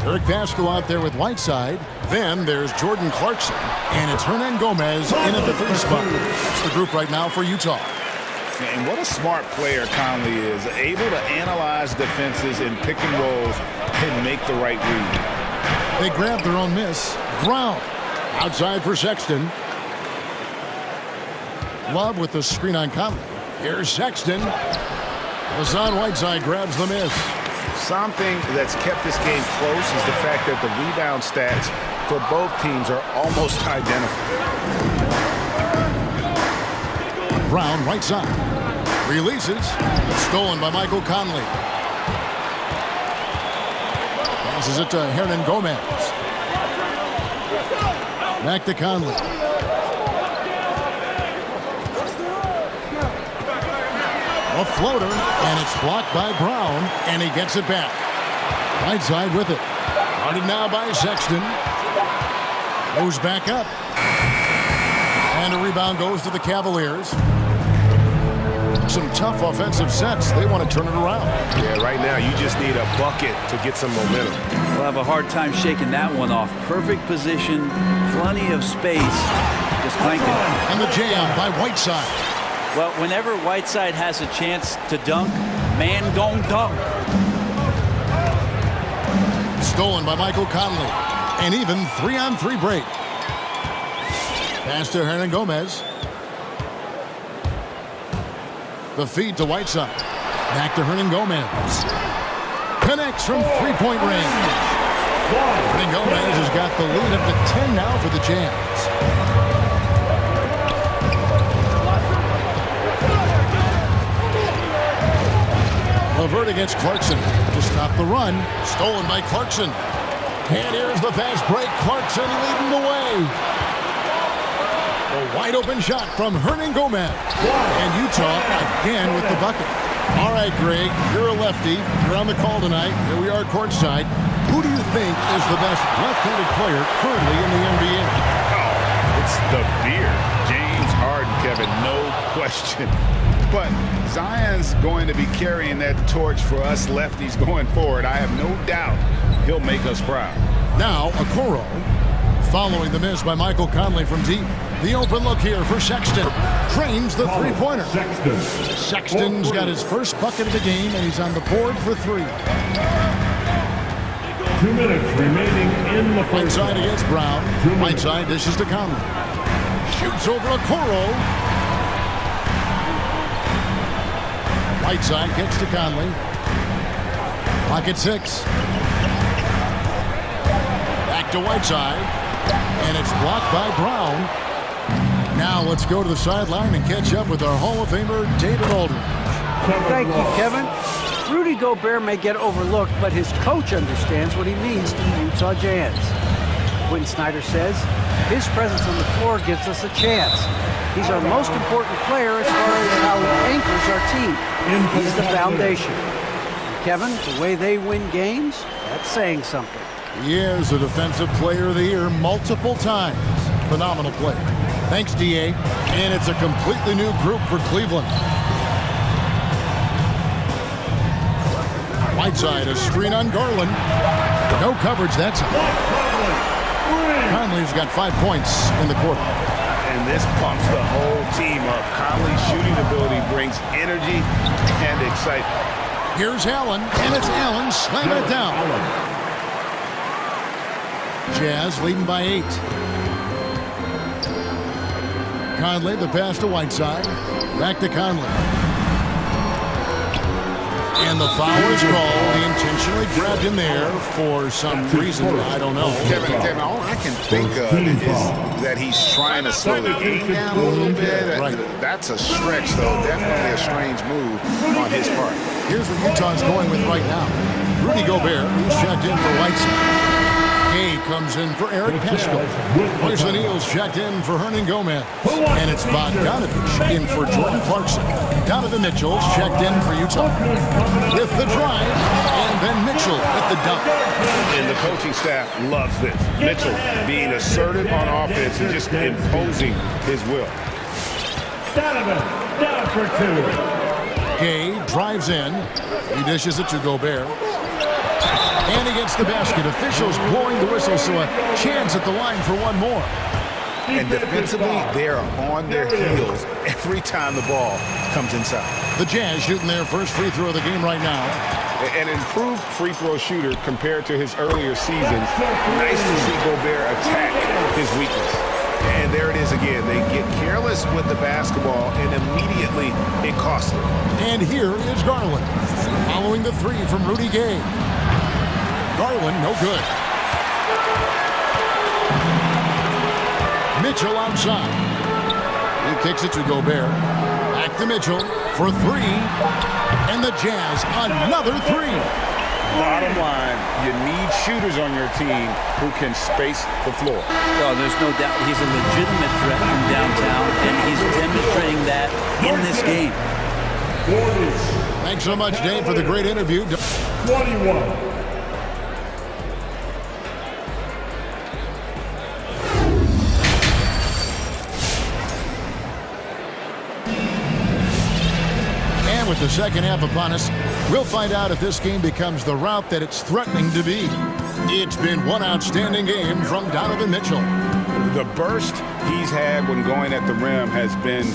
Eric Pascal out there with Whiteside. Then there's Jordan Clarkson, and it's Hernan Gomez in at the 3 spot. It's the group right now for Utah. And what a smart player Conley is, able to analyze defenses in pick and rolls and make the right read. They grab their own miss. Brown outside for Sexton. Love with the screen on Conley. Here's Sexton. Hassan Whiteside grabs the miss. Something that's kept this game close is the fact that the rebound stats for both teams are almost identical. Brown right side. Releases. Stolen by Michael Conley. Passes it to Hernan Gomez. Back to Conley. A floater, and it's blocked by Brown, and he gets it back. Right side with it. Guarded now by Sexton. Goes back up. And a rebound goes to the Cavaliers. Some tough offensive sets. They want to turn it around. Yeah, right now you just need a bucket to get some momentum. We'll have a hard time shaking that one off. Perfect position, plenty of space. Just clank it. And the jam by Whiteside. Well, whenever Whiteside has a chance to dunk, man gon' dunk. Stolen by Michael Conley. An even 3-on-3 break. Pass to Hernan Gomez. The feed to Whiteside. Back to Hernan Gomez. Connects from three-point range. Hernan Gomez has got the lead up to 10 now for the Jazz. Levert against Clarkson to stop the run. Stolen by Clarkson. And here's the fast break. Clarkson leading the way. A wide open shot from Hernan Gomez. And Utah again with the bucket. All right, Greg, you're a lefty. You're on the call tonight. Here we are courtside. Who do you think is the best left-handed player currently in the NBA? Oh, it's the beard. James Harden, Kevin, no question. But Zion's going to be carrying that torch for us lefties going forward. I have no doubt he'll make us proud. Now, Okoro, following the miss by Michael Conley from deep. The open look here for Sexton. Trains the three-pointer. Sexton's got his first bucket of the game, and he's on the board for 3. 2 minutes remaining in the first. Whiteside against Brown. Whiteside dishes to Conley. Shoots over Okoro. Whiteside gets to Conley. Pocket 6. Back to Whiteside. And it's blocked by Brown. Now let's go to the sideline and catch up with our Hall of Famer, David Aldridge. Thank you, Kevin. Rudy Gobert may get overlooked, but his coach understands what he means to the Utah Jazz. Quinn Snyder says, his presence on the floor gives us a chance. He's our most important player as far as how he anchors our team. He's the foundation. Kevin, the way they win games, that's saying something. He is a Defensive Player of the Year multiple times. Phenomenal player. Thanks, D.A. And it's a completely new group for Cleveland. Whiteside, a screen on Garland. No coverage that time. Conley's got 5 points in the quarter. And this pumps the whole team up. Conley's shooting ability brings energy and excitement. Here's Allen, and it's Allen slamming it down. Jazz leading by 8. Conley, the pass to Whiteside. Back to Conley. And the foul is called. He intentionally grabbed him there for some reason. I don't know. Kevin, all I can think of is that he's trying to slow the game down a little bit. Right. That's a stretch, though. Definitely a strange move on his part. Here's what Utah's going with right now. Rudy Gobert, who's checked in for Whiteside. Gay comes in for Eric Pascal. Poison Eels checked in for Hernan Gomez. And it's Bogdanovich in for Jordan Clarkson. Donovan Mitchell's checked in for Utah. With the drive, and then Mitchell with the dunk. And the coaching staff loves this. Mitchell being assertive on offense and just imposing his will. Donovan, down for 2. Gay drives in. He dishes it to Gobert. And he gets the basket. Officials blowing the whistle, so a chance at the line for one more. And defensively, they are on their heels every time the ball comes inside. The Jazz shooting their first free throw of the game right now. An improved free throw shooter compared to his earlier seasons. Nice to see Gobert attack his weakness. And there it is again. They get careless with the basketball, and immediately it costs them. And here is Garland, following the three from Rudy Gay. Garland, no good. Mitchell outside. He kicks it to Gobert. Back to Mitchell for 3. And the Jazz, another 3. Bottom line, you need shooters on your team who can space the floor. Well, there's no doubt he's a legitimate threat from downtown, and he's demonstrating that in this game. Thanks so much, Dave, for the great interview. 21. With the second half upon us, we'll find out if this game becomes the route that it's threatening to be. It's been one outstanding game from Donovan Mitchell. The burst he's had when going at the rim has been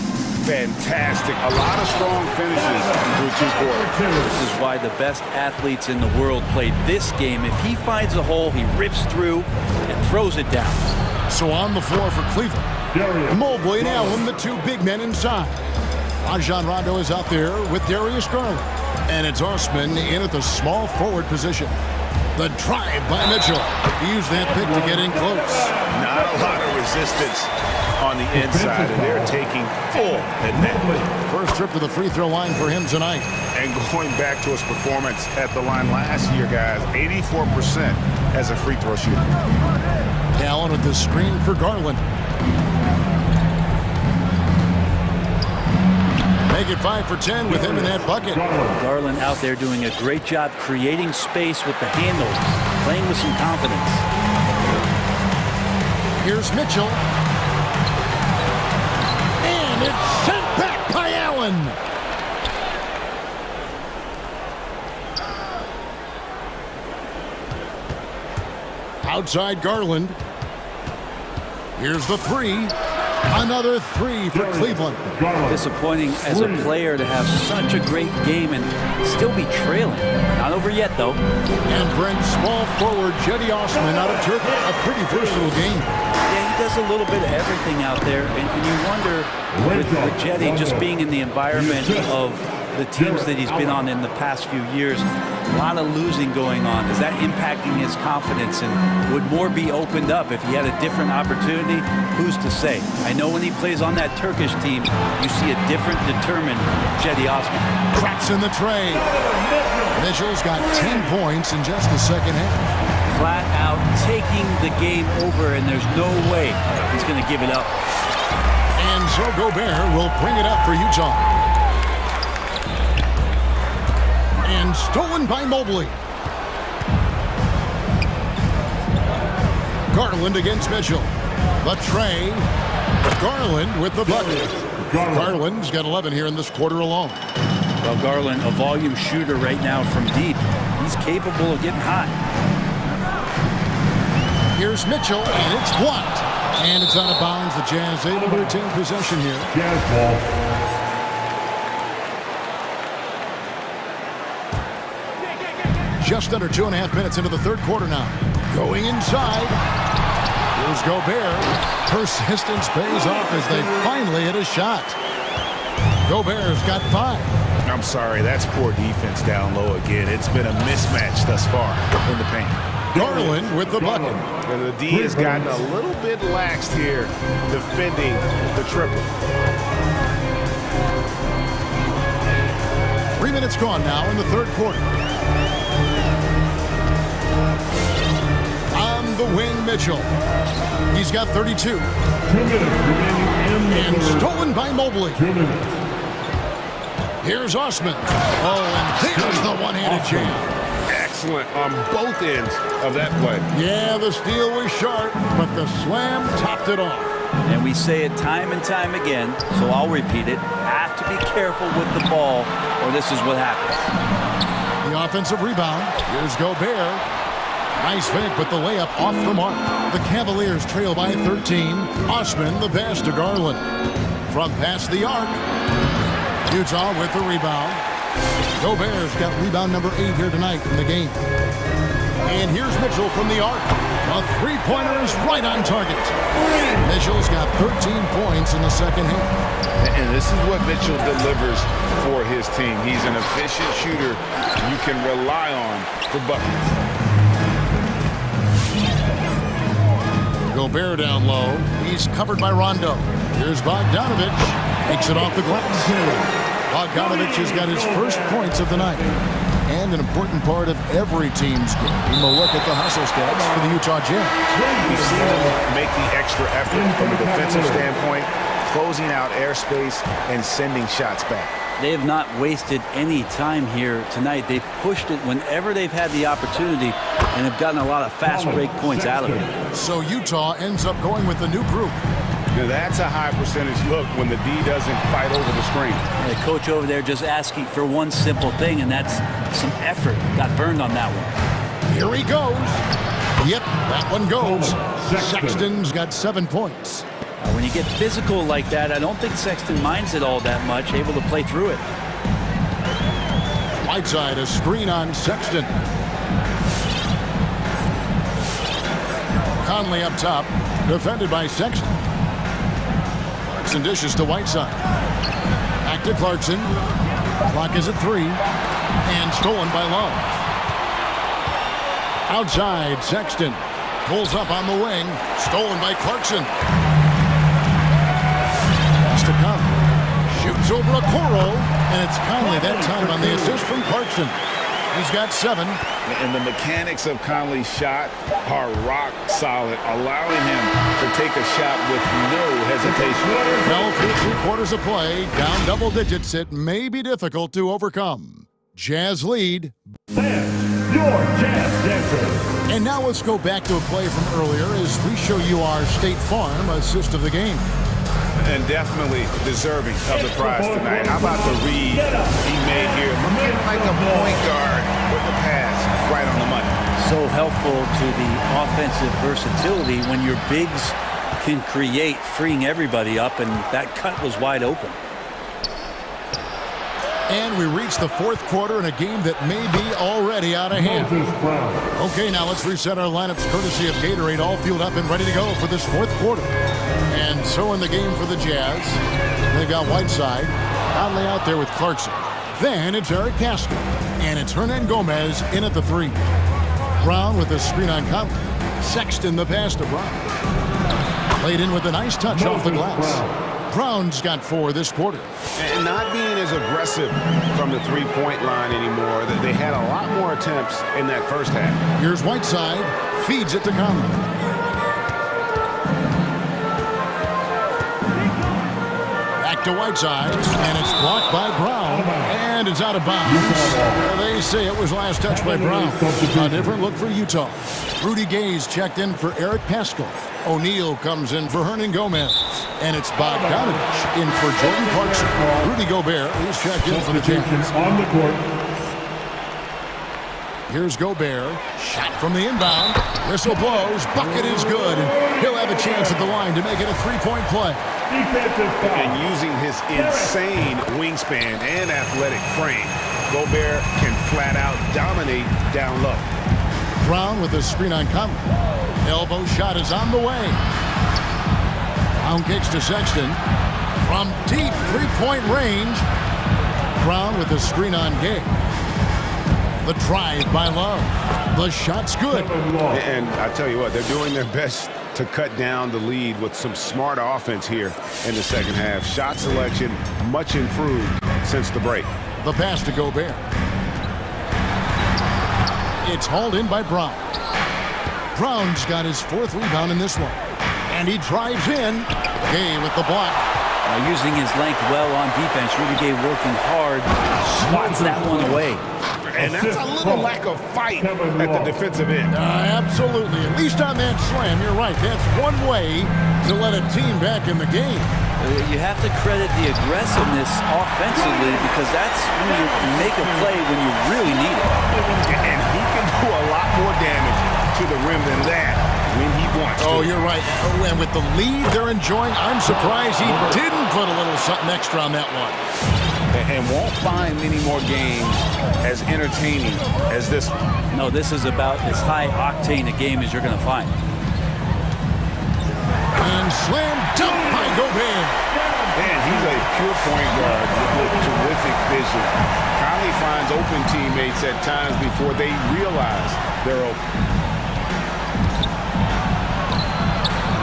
fantastic. A lot of strong finishes through 2 quarters. This is why the best athletes in the world play this game. If he finds a hole, he rips through and throws it down. So on the floor for Cleveland, Mobley and Allen, the 2 big men inside. Rajon Rondo is out there with Darius Garland. And it's Osman in at the small forward position. The drive by Mitchell. He used that pick to get in close. Not a lot of resistance on the inside, and they're taking full advantage. First trip to the free throw line for him tonight. And going back to his performance at the line last year, guys, 84% as a free throw shooter. Allen with the screen for Garland. Make it 5 for 10 with him in that bucket. Garland out there doing a great job creating space with the handles, playing with some confidence. Here's Mitchell. And it's sent back by Allen. Outside Garland. Here's the 3. Another 3 for Cleveland. Disappointing as a player to have such a great game and still be trailing. Not over yet, though. And Brent, small forward Jetty Osman out of Turkey. A pretty versatile game. Yeah, he does a little bit of everything out there. And you wonder, with Jetty just being in the environment of the teams that he's been on in the past few years, a lot of losing going on. Is that impacting his confidence? And would more be opened up if he had a different opportunity? Who's to say? I know when he plays on that Turkish team, you see a different, determined Jetty Osman. Cracks in the tray. Mitchell's got 10 points in just the second half. Flat out taking the game over, and there's no way he's going to give it up. And so Gobert will bring it up for Utah. And stolen by Mobley. Garland against Mitchell. The tray. Garland with the bucket. Garland's got 11 here in this quarter alone. Well, Garland, a volume shooter right now from deep. He's capable of getting hot. Here's Mitchell, and it's blocked. And it's out of bounds. The Jazz able to retain possession here. Jazz ball. Just under 2.5 minutes into the third quarter now. Going inside. Here's Gobert. Persistence pays off as they finally hit a shot. Gobert's got 5. I'm sorry, that's poor defense down low again. It's been a mismatch thus far in the paint. Garland with the bucket. And the D has gotten a little bit laxed here defending the triple. 3 minutes gone now in the third quarter. On the wing, Mitchell. He's got 32. 2 minutes remaining in the And stolen by Mobley. 2 minutes. Here's Osman. Oh, and there's the one-handed jam. Excellent on both ends of that play. Yeah, the steal was sharp, but the slam topped it off. And we say it time and time again, so I'll repeat it. Have to be careful with the ball, or this is what happens. The offensive rebound. Here's Gobert. Nice fake, but the layup off the mark. The Cavaliers trail by 13. Osman the pass to Garland. From past the arc. Utah with the rebound. Gobert's got rebound number 8 here tonight in the game. And here's Mitchell from the arc. A three-pointer is right on target. Mitchell's got 13 points in the second half. And this is what Mitchell delivers for his team. He's an efficient shooter you can rely on for buckets. Gobert down low. He's covered by Rondo. Here's Bogdanovich. Takes it off the glass. Bogdanovich has got his first points of the night. And an important part of every team's game. We'll look at the hustle stats for the Utah Jazz. We've seen them make the extra effort from a defensive standpoint, closing out airspace and sending shots back. They have not wasted any time here tonight. They've pushed it whenever they've had the opportunity and have gotten a lot of fast break points out of it. So Utah ends up going with the new group. Now that's a high percentage look when the D doesn't fight over the screen. The coach over there just asking for one simple thing, and that's some effort. Got burned on that one. Here he goes. Yep, that one goes. Sexton's got 7 points. When you get physical like that, I don't think Sexton minds it all that much, able to play through it. Whiteside, a screen on Sexton. Conley up top, defended by Sexton. Clarkson dishes to Whiteside. Back to Clarkson. Clock is at 3. And stolen by Love. Outside, Sexton. Pulls up on the wing. Stolen by Clarkson. Has to come. Shoots over a Okoro. And it's Conley that time on the assist from Clarkson. He's got 7. And the mechanics of Conley's shot are rock solid, allowing him to take a shot with no hesitation. Well, through 3/4 of play, down double digits, it may be difficult to overcome. Jazz lead. And your Jazz Dancers. And now let's go back to a play from earlier as we show you our State Farm assist of the game. And definitely deserving of the prize tonight. How about the read he made here? Looking like a point guard with the pass right on the money. So helpful to the offensive versatility when your bigs can create, freeing everybody up, and that cut was wide open. And we reach the fourth quarter in a game that may be already out of hand. Okay, now let's reset our lineups courtesy of Gatorade, all fueled up and ready to go for this fourth quarter. And so in the game for the Jazz, they've got Whiteside, Conley out there with Clarkson. Then it's Eric Castro, and it's Hernan Gomez in at the 3. Brown with the screen on Conley. Sexton the pass to Brown. Played in with a nice touch off the glass. Brown's got 4 this quarter. And not being as aggressive from the three-point line anymore. They had a lot more attempts in that first half. Here's Whiteside. Feeds it to Conley. Back to Whiteside. And it's blocked by Brown. And it's out of bounds. They say it was last touch by Brown. A different look for Utah. Rudy Gay's checked in for Eric Paschal. O'Neal comes in for Hernan Gomez. And it's Bogdanovich in for Jordan Clarkson. Rudy Gobert is checked in for the Jazz. On the court. Here's Gobert. Shot from the inbound. Whistle blows. Bucket is good. And he'll have a chance at the line to make it a three-point play. And using his insane wingspan and athletic frame, Gobert can flat out dominate down low. Brown with a screen on Conley. Elbow shot is on the way. Brown kicks to Sexton. From deep three-point range. Brown with a screen on Gay. The drive by Love. The shot's good. And I tell you what, they're doing their best to cut down the lead with some smart offense here in the second half. Shot selection much improved since the break. The pass to Gobert. It's hauled in by Brown. Brown's got his fourth rebound in this one. And he drives in. Gay with the block. Using his length well on defense, Rudy Gay working hard, swats that one away. And that's a little lack of fight at the defensive end. Absolutely. At least on that slam, you're right. That's one way to let a team back in the game. You have to credit the aggressiveness offensively because that's when you make a play when you really need it. And he can do a lot more damage to the rim than that when he wants to. Oh, you're right. And with the lead they're enjoying, I'm surprised he didn't put a little something extra on that one. And won't find many more games as entertaining as this one. No, this is about as high octane a game as you're going to find. And slam dunk by Gobert. Man, he's a pure point guard with terrific vision. Conley finds open teammates at times before they realize they're open.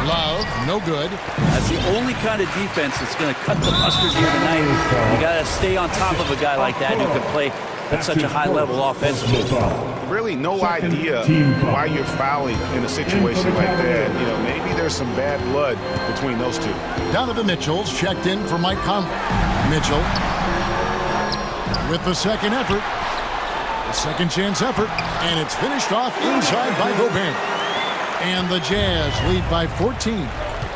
Love, no good. That's the only kind of defense that's going to cut the mustard here tonight. You got to stay on top of a guy like that who can play at such a high level offensively. Really no idea why you're fouling in a situation like that. You know, maybe there's some bad blood between those two. Donovan Mitchell's checked in for Mike Conley. Mitchell with the second effort. The second chance effort. And it's finished off inside by Gobert. And the Jazz lead by 14.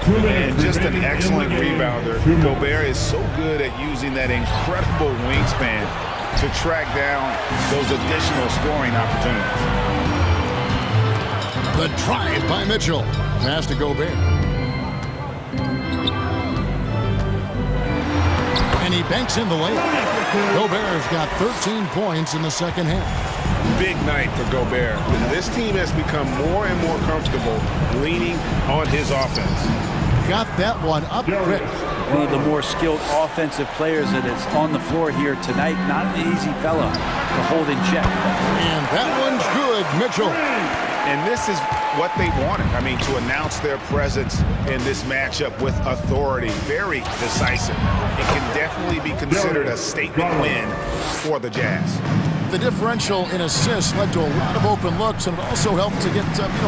And just an excellent rebounder. Gobert is so good at using that incredible wingspan to track down those additional scoring opportunities. The drive by Mitchell. Pass to Gobert. And he banks in the layup. Gobert's got 13 points in the second half. Big night for Gobert. This team has become more and more comfortable leaning on his offense. Got that one up quick. One of the more skilled offensive players that is on the floor here tonight. Not an easy fella to hold in check. And that one's good, Mitchell. And this is what they wanted. I mean, to announce their presence in this matchup with authority. Very decisive. It can definitely be considered a statement win for the Jazz. The differential in assists led to a lot of open looks, and it also helped to get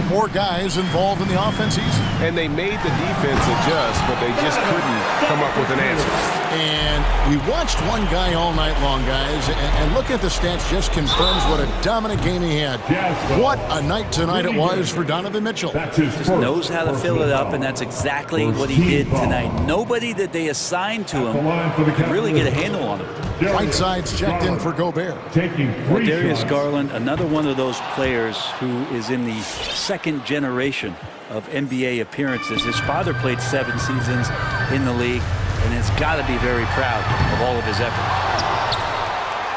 more guys involved in the offense easy. And they made the defense adjust, but they just couldn't come up with an answer. And we watched one guy all night long, guys, and looking at the stats just confirms what a dominant game he had. What a night tonight it was for Donovan Mitchell. Just knows how to fill it up, and that's exactly what he did tonight. Nobody that they assigned to him could really get a handle on him. Whiteside's checked in for Gobert. Darius Garland, another one of those players who is in the second generation of NBA appearances. His father played 7 seasons in the league, and has got to be very proud of all of his effort.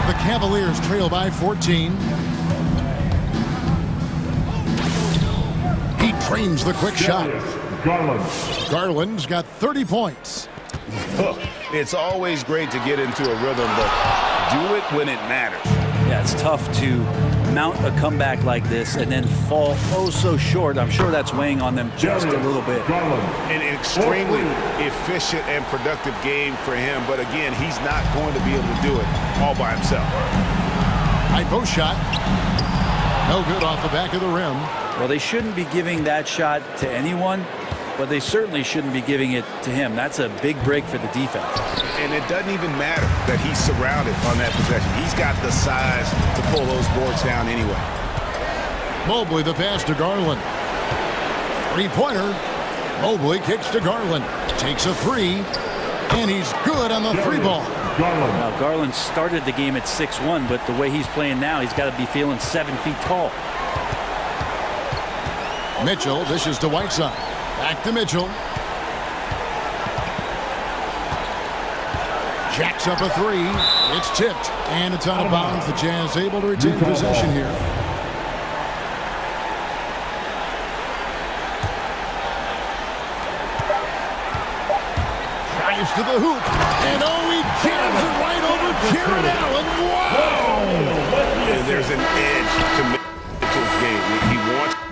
The Cavaliers trail by 14. He trains the quick shot. Garland's got 30 points. It's always great to get into a rhythm, but do it when it matters. Yeah, it's tough to mount a comeback like this and then fall oh so short. I'm sure that's weighing on them just a little bit. An extremely efficient and productive game for him, but again, he's not going to be able to do it all by himself. High post shot. No good off the back of the rim. Well, they shouldn't be giving that shot to anyone, but they certainly shouldn't be giving it to him. That's a big break for the defense. And it doesn't even matter that he's surrounded on that possession. He's got the size to pull those boards down anyway. Mobley the pass to Garland. Three-pointer. Mobley kicks to Garland. Takes a three. And he's good on the three ball. Now, Garland started the game at 6'1", but the way he's playing now, he's got to be feeling 7 feet tall. Mitchell dishes to Whiteside. Back to Mitchell. Jacks up a three. It's tipped. And it's out of bounds. The Jazz able to retain possession here. Drives to the hoop. And he jams it right over Jared Allen. Wow! And there's an edge to Mitchell's game. He wants